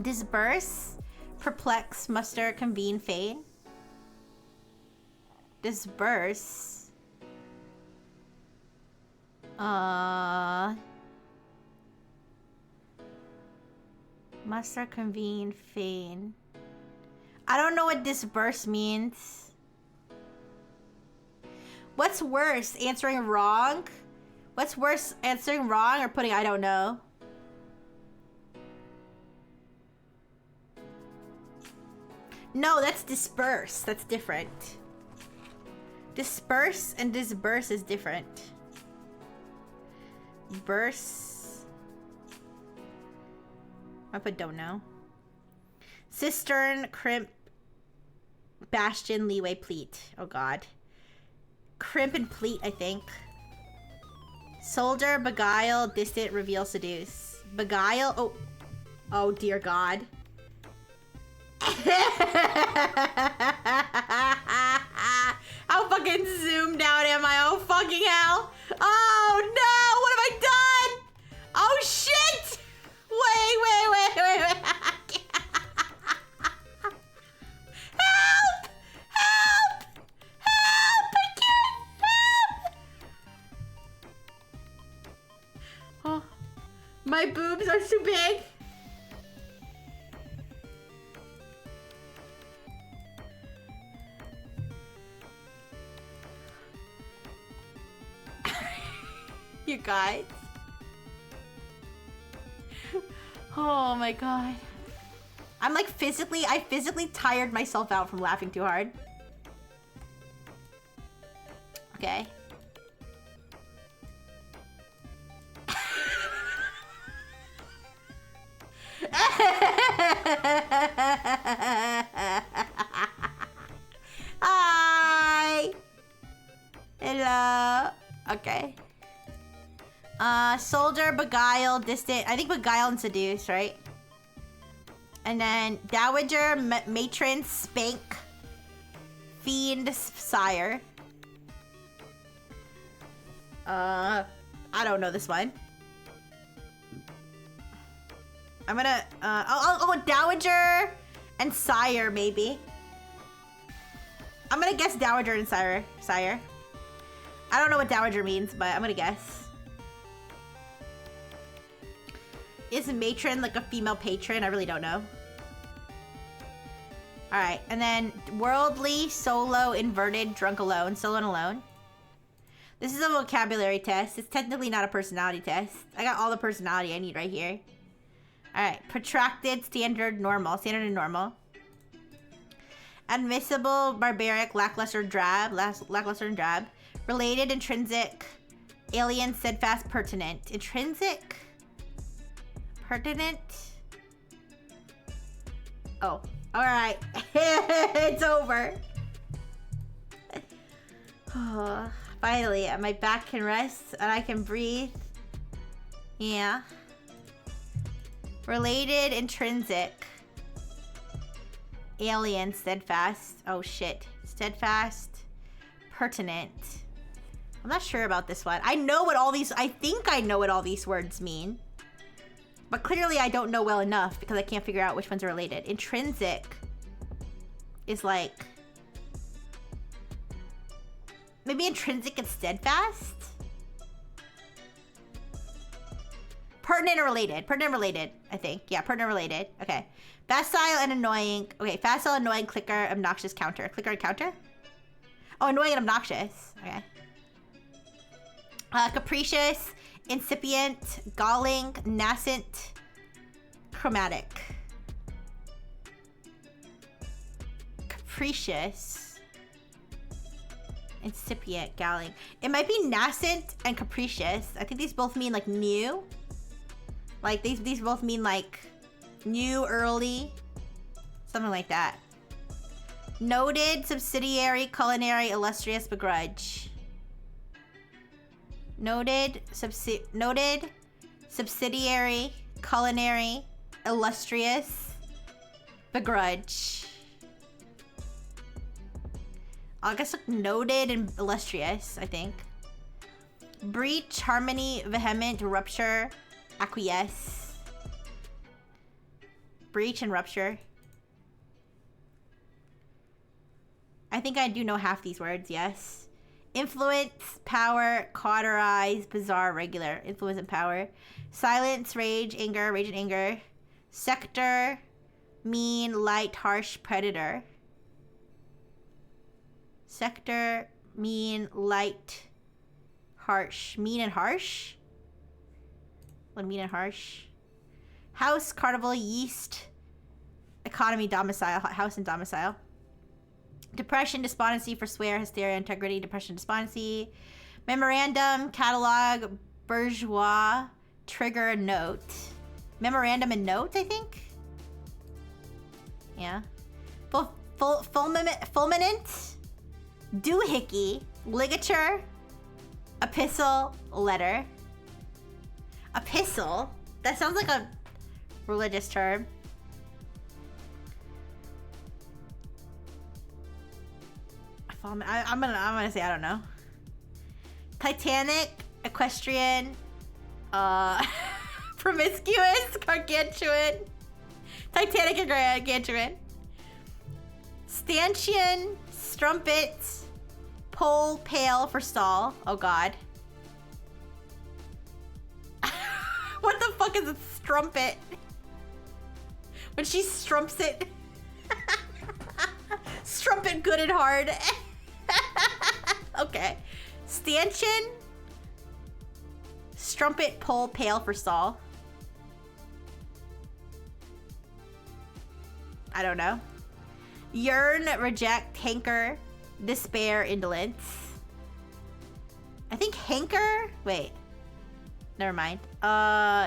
Disperse, perplex, muster, convene, feign. Disperse. Muster, convene, feign. I don't know what disperse means. What's worse, answering wrong? What's worse, answering wrong or putting I don't know? No, that's disperse. That's different. Disperse and disperse is different. Burst. I put don't know. Cistern, crimp, bastion, leeway, pleat. Oh god. Crimp and pleat, I think. Soldier, beguile, distant, reveal, seduce. Beguile. Oh. Oh dear god. How fucking zoomed out am I? Oh fucking hell. Oh no, what have I done? Oh shit. Wait. Help! Help! Help! I can't help! Oh, my boobs are too big. You guys. Oh my god. I'm like I physically tired myself out from laughing too hard. Okay. Hi. Hello. Okay. Soldier, beguile, distant. I think beguile and seduce, right? And then dowager, matron, spank, fiend, sire. I don't know this one. I'm gonna, I'll go with dowager and sire, maybe. I'm gonna guess dowager and sire. I don't know what dowager means, but I'm gonna guess. Is matron like a female patron? I really don't know. Alright, and then worldly, solo, inverted, drunk, alone. Solo and alone. This is a vocabulary test. It's technically not a personality test. I got all the personality I need right here. Alright, protracted, standard, normal. Standard and normal. Admissible, barbaric, lackluster, drab. Lackluster and drab. Related, intrinsic, alien, steadfast, pertinent. Intrinsic? Pertinent? Oh, alright. It's over. Oh, finally, my back can rest and I can breathe. Yeah. Related, intrinsic. Alien, steadfast. Oh shit. Steadfast. Pertinent. I'm not sure about this one. I think I know what all these words mean. But clearly I don't know well enough because I can't figure out which ones are related. Intrinsic is like... Maybe intrinsic and steadfast? Pertinent or related. Pertinent related, I think. Yeah, pertinent related. Okay. Facile and annoying. Okay, facile, annoying, clicker, obnoxious, counter. Clicker and counter? Oh, annoying and obnoxious. Okay. Capricious, incipient, galling, nascent, chromatic. Capricious, incipient, galling. It might be nascent and capricious. I think these both mean like new. Like these both mean like new, early, something like that. Noted, subsidiary, culinary, illustrious, begrudge. Noted, subsidiary, culinary, illustrious, begrudge. I guess like noted and illustrious, I think. Breach, harmony, vehement, rupture, acquiesce. Breach and rupture. I think I do know half these words, yes. Influence, power, cauterize, bizarre, regular. Influence and power. Silence, rage and anger. Sector, mean, light, harsh, predator. Sector, mean, light, harsh. Mean and harsh? What, mean and harsh? House, carnival, yeast, economy, domicile. House and domicile. Depression, despondency, forswear, hysteria, integrity, depression, despondency. Memorandum, catalog, bourgeois, trigger, note. Memorandum and note, I think? Yeah. Fulminant, doohickey, ligature, epistle, letter. Epistle? That sounds like a religious term. I'm gonna say I don't know. Titanic, equestrian, promiscuous, gargantuan. Titanic and gargantuan. Stanchion, strumpet, pole, pale for stall. Oh god. What the fuck is a strumpet? When she strumps it. Strumpet good and hard. Okay. Stanchion. Strumpet, pole, pale for stall. I don't know. Yearn, reject, hanker, despair, indolence. I think hanker? Wait. Never mind.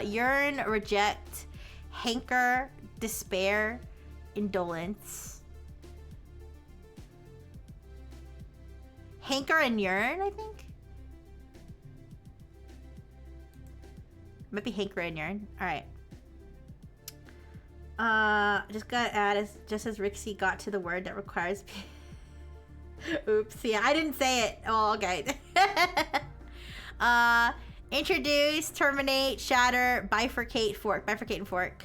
Yearn, reject, hanker, despair, indolence. Hanker and yearn, I think? Might be hanker and yearn. Alright. Just gotta add, just as Rixie got to the word that requires... Oops, yeah, I didn't say it. Oh, okay. Introduce, terminate, shatter, bifurcate, fork. Bifurcate and fork.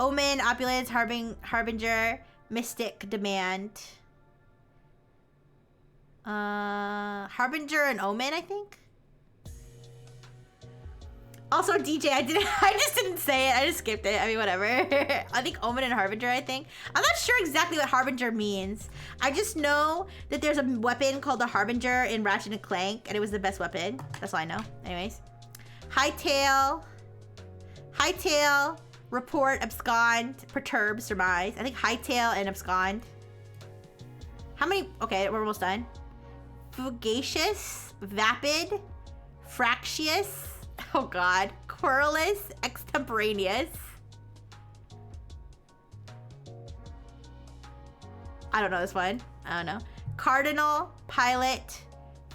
Omen, opulence, harbinger, mystic, demand. Harbinger and Omen, I think. Also, DJ, I just didn't say it. I just skipped it. I mean, whatever. I think Omen and Harbinger, I think. I'm not sure exactly what Harbinger means. I just know that there's a weapon called the Harbinger in Ratchet and Clank, and it was the best weapon. That's all I know. Anyways. Hightail. Hightail. Report, abscond, perturb, surmise. I think hightail and abscond. How many? Okay, we're almost done. Fugacious, vapid, fractious, oh god, querulous, extemporaneous. I don't know this one. I don't know. Cardinal, pilot,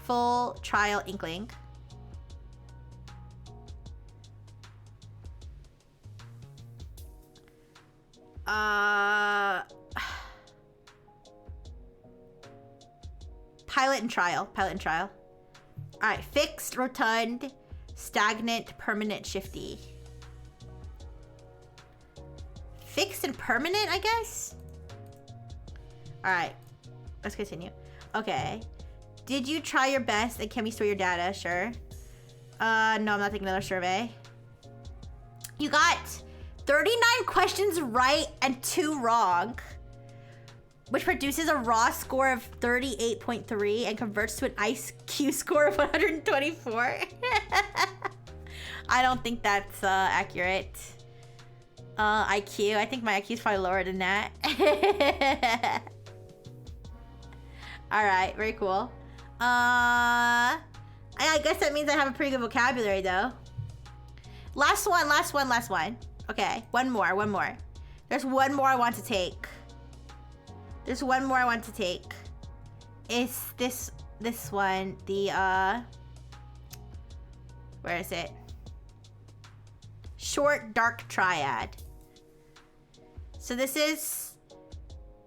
full, trial, inkling. Pilot and trial. Pilot and trial. Alright. Fixed, rotund, stagnant, permanent, shifty. Fixed and permanent, I guess? Alright. Let's continue. Okay. Did you try your best and can we store your data? Sure. No, I'm not taking another survey. You got 39 questions right and 2 wrong, which produces a raw score of 38.3 and converts to an IQ score of 124. I don't think that's accurate. IQ, I think my IQ is probably lower than that. Alright, very cool. I guess that means I have a pretty good vocabulary though. Last one. Okay, one more. There's one more I want to take. It's this one. The Where is it? Short dark triad. So this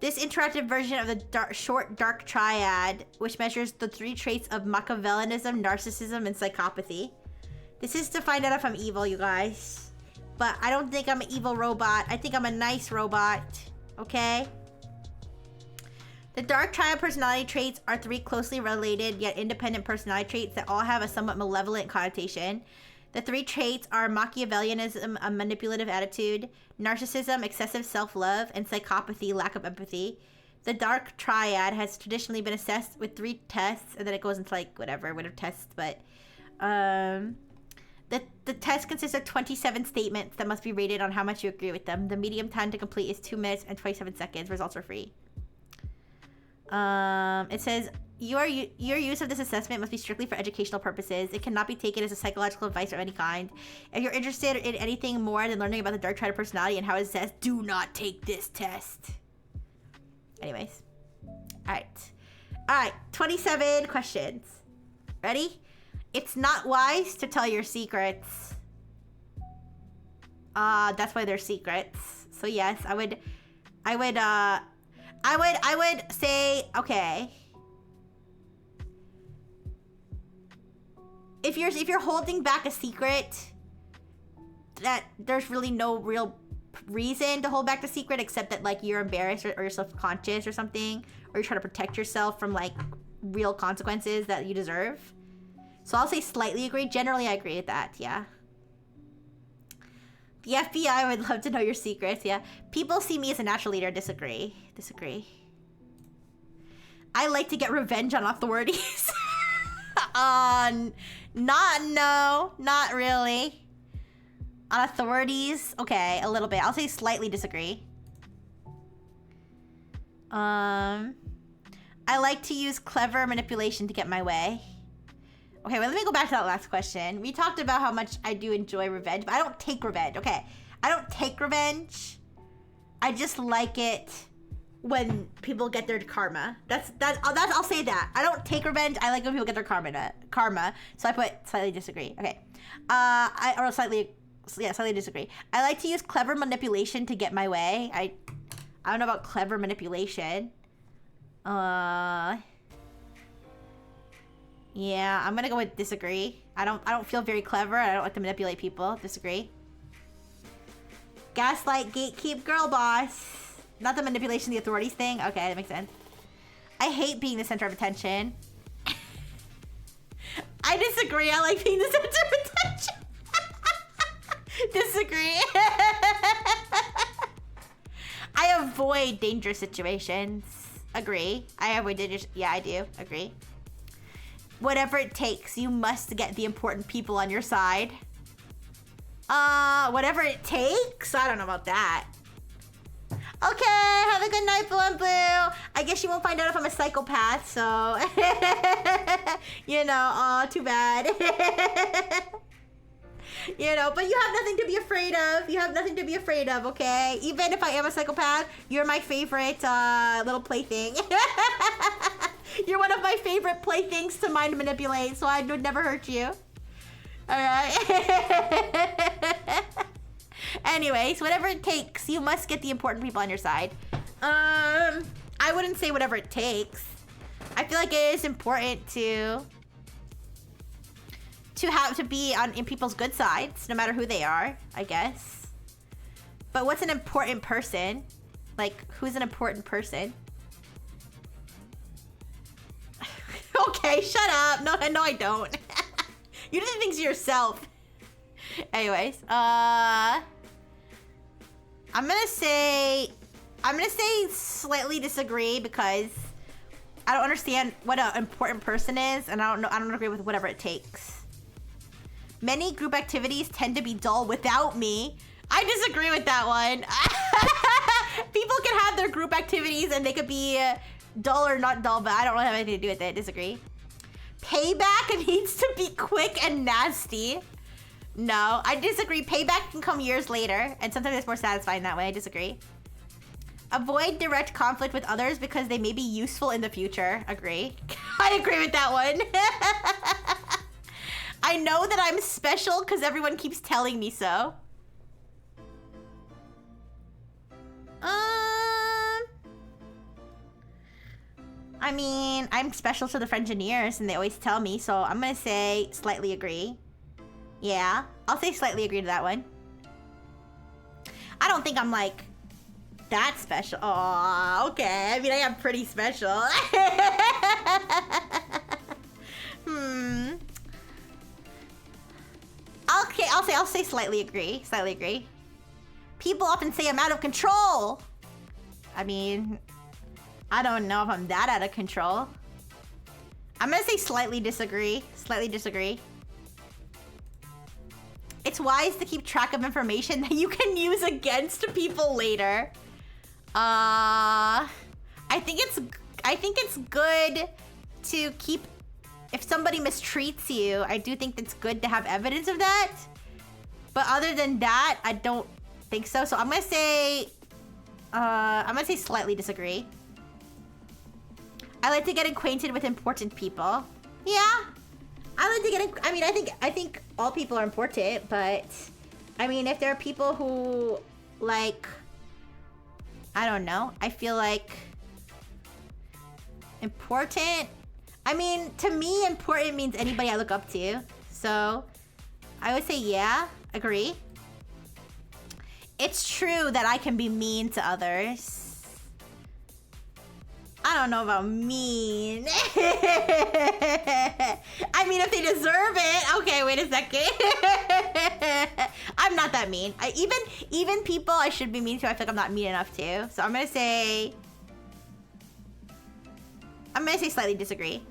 interactive version of the short dark triad, which measures the 3 traits of Machiavellianism, narcissism, and psychopathy. This is to find out if I'm evil, you guys. But I don't think I'm an evil robot. I think I'm a nice robot. Okay? The dark triad personality traits are 3 closely related yet independent personality traits that all have a somewhat malevolent connotation. The 3 traits are Machiavellianism, a manipulative attitude, narcissism, excessive self-love, and psychopathy, lack of empathy. The dark triad has traditionally been assessed with 3 tests, and then it goes into like whatever tests, but the test consists of 27 statements that must be rated on how much you agree with them. The medium time to complete is 2 minutes and 27 seconds. Results are free. It says, your use of this assessment must be strictly for educational purposes. It cannot be taken as a psychological advice of any kind. If you're interested in anything more than learning about the dark triad personality and how it says, do not take this test. Anyways. Alright, 27 questions. Ready? It's not wise to tell your secrets. That's why they're secrets. So yes, I would say, okay. If you're holding back a secret, that there's really no real reason to hold back the secret except that like you're embarrassed or you're self-conscious or something, or you're trying to protect yourself from like real consequences that you deserve. So I'll say slightly agree. Generally, I agree with that. Yeah. The FBI would love to know your secrets. Yeah. People see me as a natural leader. Disagree. I like to get revenge on authorities. Not really. On authorities, okay, a little bit. I'll say slightly disagree. I like to use clever manipulation to get my way. Okay, well, let me go back to that last question. We talked about how much I do enjoy revenge, but I don't take revenge. Okay, I don't take revenge. I just like it when people get their karma. I'll say that. I don't take revenge. I like when people get their karma. So I put slightly disagree. Okay. Slightly disagree. I like to use clever manipulation to get my way. I don't know about clever manipulation. Yeah, I'm gonna go with disagree. I don't feel very clever. I don't like to manipulate people. Disagree. Gaslight, gatekeep, girl boss. Not the manipulation, the authorities thing. Okay, that makes sense. I hate being the center of attention. I disagree. I like being the center of attention. Disagree. I avoid dangerous situations. Agree. I avoid dangerous. Yeah, I do. Agree. Whatever it takes, you must get the important people on your side. Whatever it takes? I don't know about that. Okay, have a good night, Blue and Blue. I guess you won't find out if I'm a psychopath, so... you know, too bad. You know, but you have nothing to be afraid of. You have nothing to be afraid of, okay? Even if I am a psychopath, you're my favorite, little plaything. You're one of my favorite playthings to mind manipulate, so I would never hurt you. Alright? Anyways, whatever it takes, you must get the important people on your side. I wouldn't say whatever it takes. I feel like it is important to be in people's good sides, no matter who they are, I guess. But what's an important person? Like, who's an important person? Okay, shut up. No, I don't. You do things to yourself. Anyways, I'm gonna say slightly disagree because I don't understand what an important person is, and I don't agree with whatever it takes. Many group activities tend to be dull without me. I disagree with that one. People can have their group activities and they could be dull or not dull, but I don't really have anything to do with it. Disagree. Payback needs to be quick and nasty. No, I disagree. Payback can come years later, and sometimes it's more satisfying that way. I disagree. Avoid direct conflict with others because they may be useful in the future. Agree. I agree with that one. I I know that I'm special because everyone keeps telling me so. I mean, I'm special to the Frengineers and they always tell me, so I'm gonna say slightly agree. Yeah, I'll say slightly agree to that one. I don't think I'm like that special. Oh, okay. I mean, I am pretty special. Okay, I'll say slightly agree. Slightly agree. People often say I'm out of control. I mean, I don't know if I'm that out of control. I'm gonna say slightly disagree. Slightly disagree. It's wise to keep track of information that you can use against people later. I think it's good to keep, if somebody mistreats you, I do think it's good to have evidence of that. But other than that, I don't think so. So I'm gonna say slightly disagree. I like to get acquainted with important people. Yeah. I like to get, I mean, I think all people are important, but I mean, if there are people who like, I don't know, I feel like important, I mean, to me, important means anybody I look up to. So I would say, yeah, agree. It's true that I can be mean to others. I don't know about mean. I mean, if they deserve it. Okay, wait a second. I'm not that mean. Even people I should be mean to, I feel like I'm not mean enough to. So I'm gonna say slightly disagree.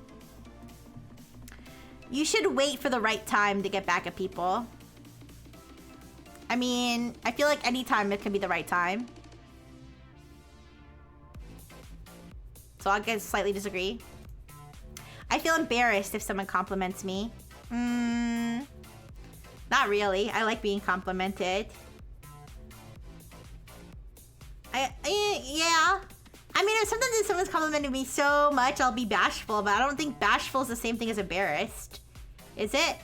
You should wait for the right time to get back at people. I mean, I feel like any time it can be the right time. So I'll guess slightly disagree. I feel embarrassed if someone compliments me. Not really. I like being complimented. Yeah. I mean, sometimes if someone's complimented me so much, I'll be bashful, but I don't think bashful is the same thing as embarrassed. Is it?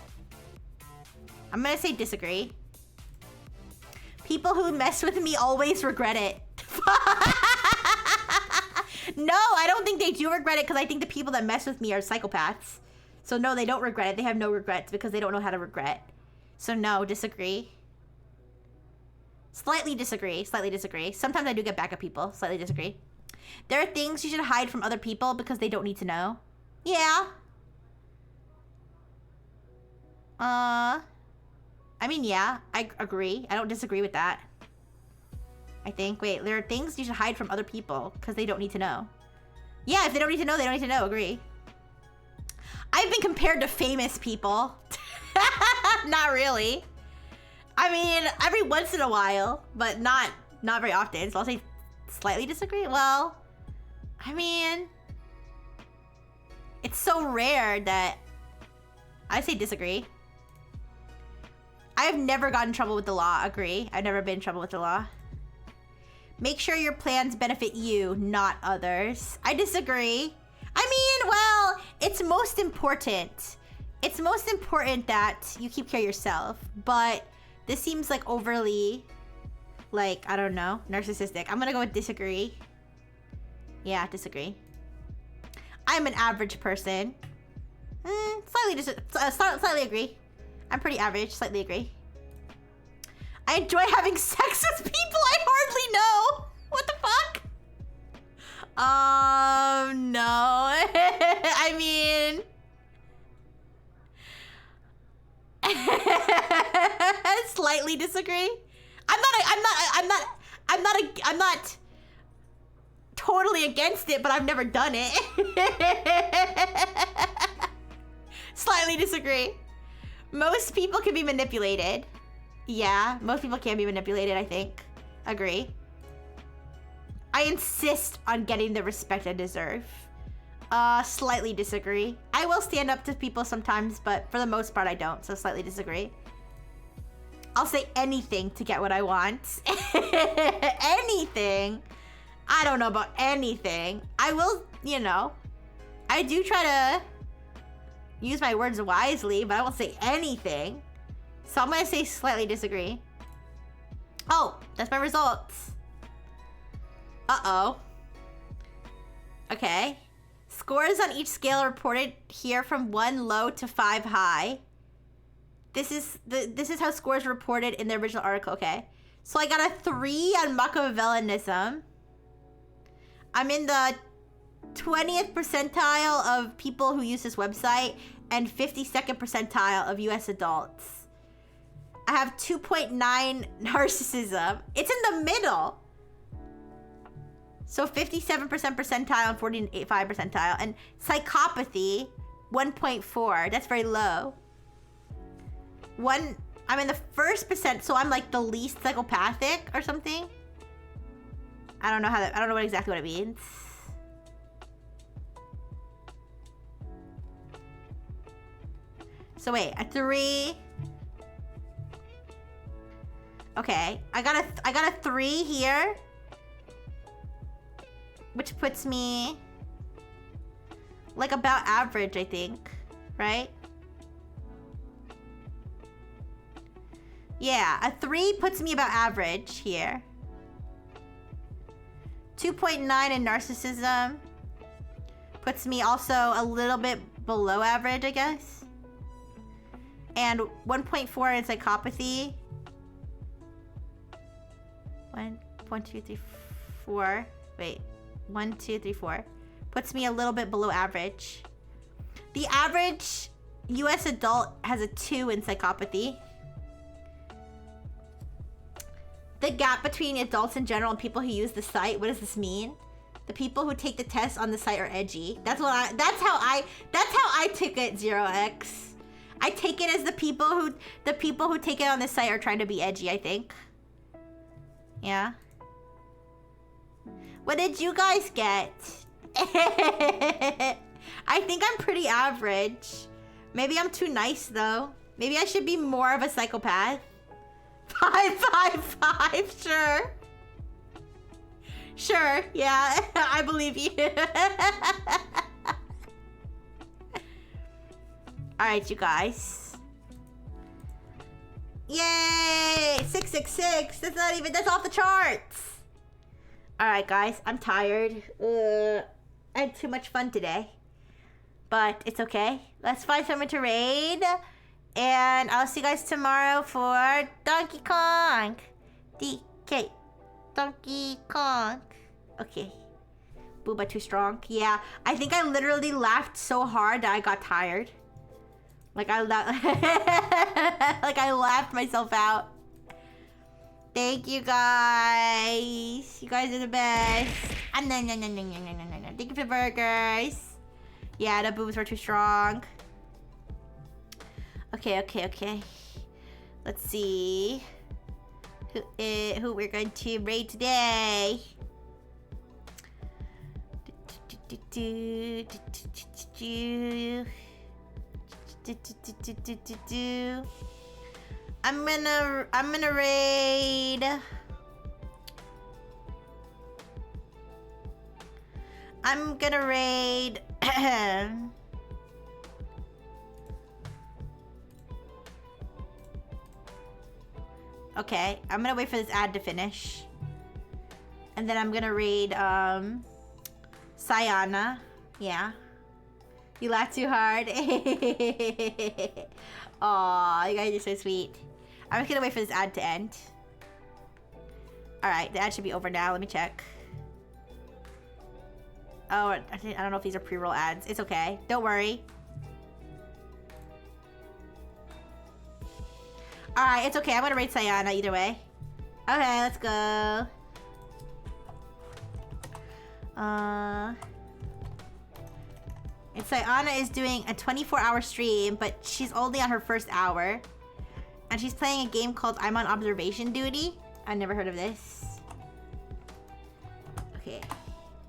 I'm gonna say disagree. People who mess with me always regret it. No, I don't think they do regret it because I think the people that mess with me are psychopaths. So no, they don't regret it. They have no regrets because they don't know how to regret. So no, disagree. Slightly disagree. Slightly disagree. Sometimes I do get back at people. Slightly disagree. There are things you should hide from other people because they don't need to know. Yeah. I mean, yeah, I agree. I don't disagree with that. I think. Wait, there are things you should hide from other people because they don't need to know. Yeah, if they don't need to know, they don't need to know. Agree. I've been compared to famous people. Not really. I mean, every once in a while, but not very often. So I'll say slightly disagree. Well, I mean, it's so rare that I say disagree. I've never gotten in trouble with the law. Agree. I've never been in trouble with the law. Make sure your plans benefit you, not others. I disagree. I mean, well, it's most important. It's most important that you keep care of yourself. But this seems like overly, like, I don't know, narcissistic. I'm gonna go with disagree. Yeah, disagree. I'm an average person. Slightly agree. I'm pretty average, slightly agree. I enjoy having sex with people I hardly know. What the fuck? No. I mean, slightly disagree. I'm not totally against it, but I've never done it. Slightly disagree. Most people can be manipulated. Yeah, most people can be manipulated, I think. Agree. I insist on getting the respect I deserve. Slightly disagree. I will stand up to people sometimes, but for the most part I don't, so slightly disagree. I'll say anything to get what I want. Anything. I don't know about anything. I will, you know, I do try to use my words wisely, but I won't say anything. So I'm gonna say slightly disagree. Oh, that's my results. Uh-oh. Okay. Scores on each scale are reported here from 1 low to 5 high. This is how scores are reported in the original article, okay? So I got a 3 on Machiavellianism. I'm in the 20th percentile of people who use this website and 52nd percentile of US adults. I have 2.9 narcissism. It's in the middle. So 57% percentile and 45 percentile. And psychopathy, 1.4. That's very low. I'm in the 1%, so I'm like the least psychopathic or something. I don't know exactly what it means. So wait, a 3. Okay, I got a 3 here, which puts me like about average, I think, right? Yeah, a 3 puts me about average here. 2.9 in narcissism puts me also a little bit below average, I guess. And 1.4 in psychopathy. 1, 2, 3, 4. Wait, 1, 2, 3, 4. Puts me a little bit below average. The average US adult has a 2 in psychopathy. The gap between adults in general and people who use the site, what does this mean? The people who take the test on the site are edgy. That's how I took it, 0x. I take it as the people who take it on the site are trying to be edgy, I think. Yeah. What did you guys get? I think I'm pretty average. Maybe I'm too nice though. Maybe I should be more of a psychopath. 5, sure. Sure, yeah, I believe you. Alright, you guys. Yay! 666! That's off the charts! Alright, guys, I'm tired. I had too much fun today. But it's okay. Let's find someone to raid. And I'll see you guys tomorrow for Donkey Kong. DK. Donkey Kong. Okay. Booba too strong. Yeah, I think I literally laughed so hard that I got tired. Like I laughed myself out. Thank you guys. You guys are the best. Thank you for the burgers. Yeah, the boobs were too strong. Okay. Let's see who we're going to raid today. I'm gonna raid. I'm gonna raid. Okay, I'm gonna wait for this ad to finish. And then I'm gonna raid Sayana. Yeah. You laughed too hard. Aw, you guys are so sweet. I'm just gonna wait for this ad to end. Alright, the ad should be over now. Let me check. Oh, I don't know if these are pre-roll ads. It's okay. Don't worry. Alright, it's okay. I'm gonna raid Sayana either way. Okay, let's go. And Sayana is doing a 24-hour stream, but she's only on her first hour. And she's playing a game called I'm on Observation Duty. I've never heard of this. Okay.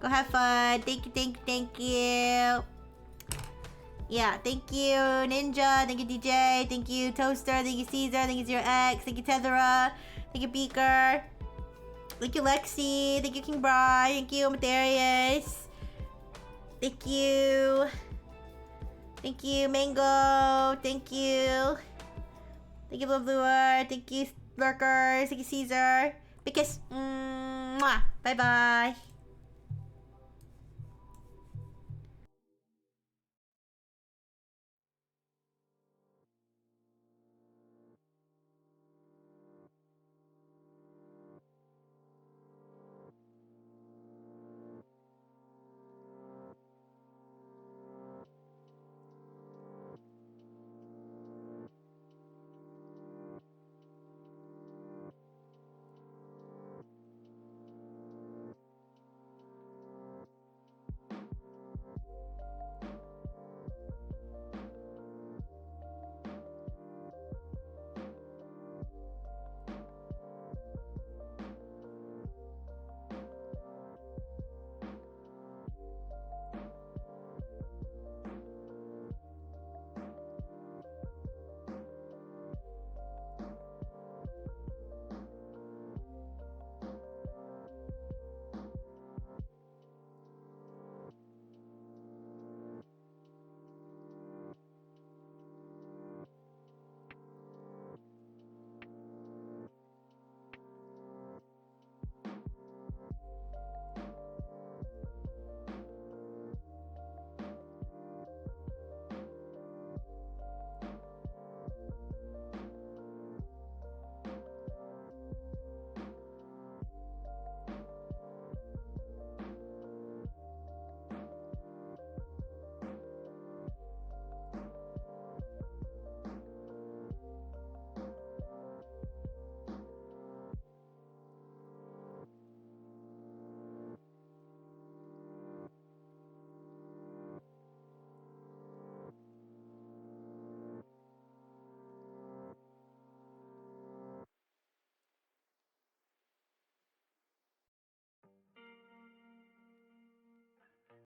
Go have fun. Thank you. Yeah, thank you, Ninja. Thank you, DJ. Thank you, Toaster. Thank you, Caesar. Thank you, 0x. Thank you, Tethera. Thank you, Beaker. Thank you, Lexi. Thank you, King Bri. Thank you, Materius. Thank you. Thank you, Mango. Thank you. Thank you, Blue Bluer. Thank you, Lurkers. Thank you, Caesar. Big kiss. Mwah. Bye-bye.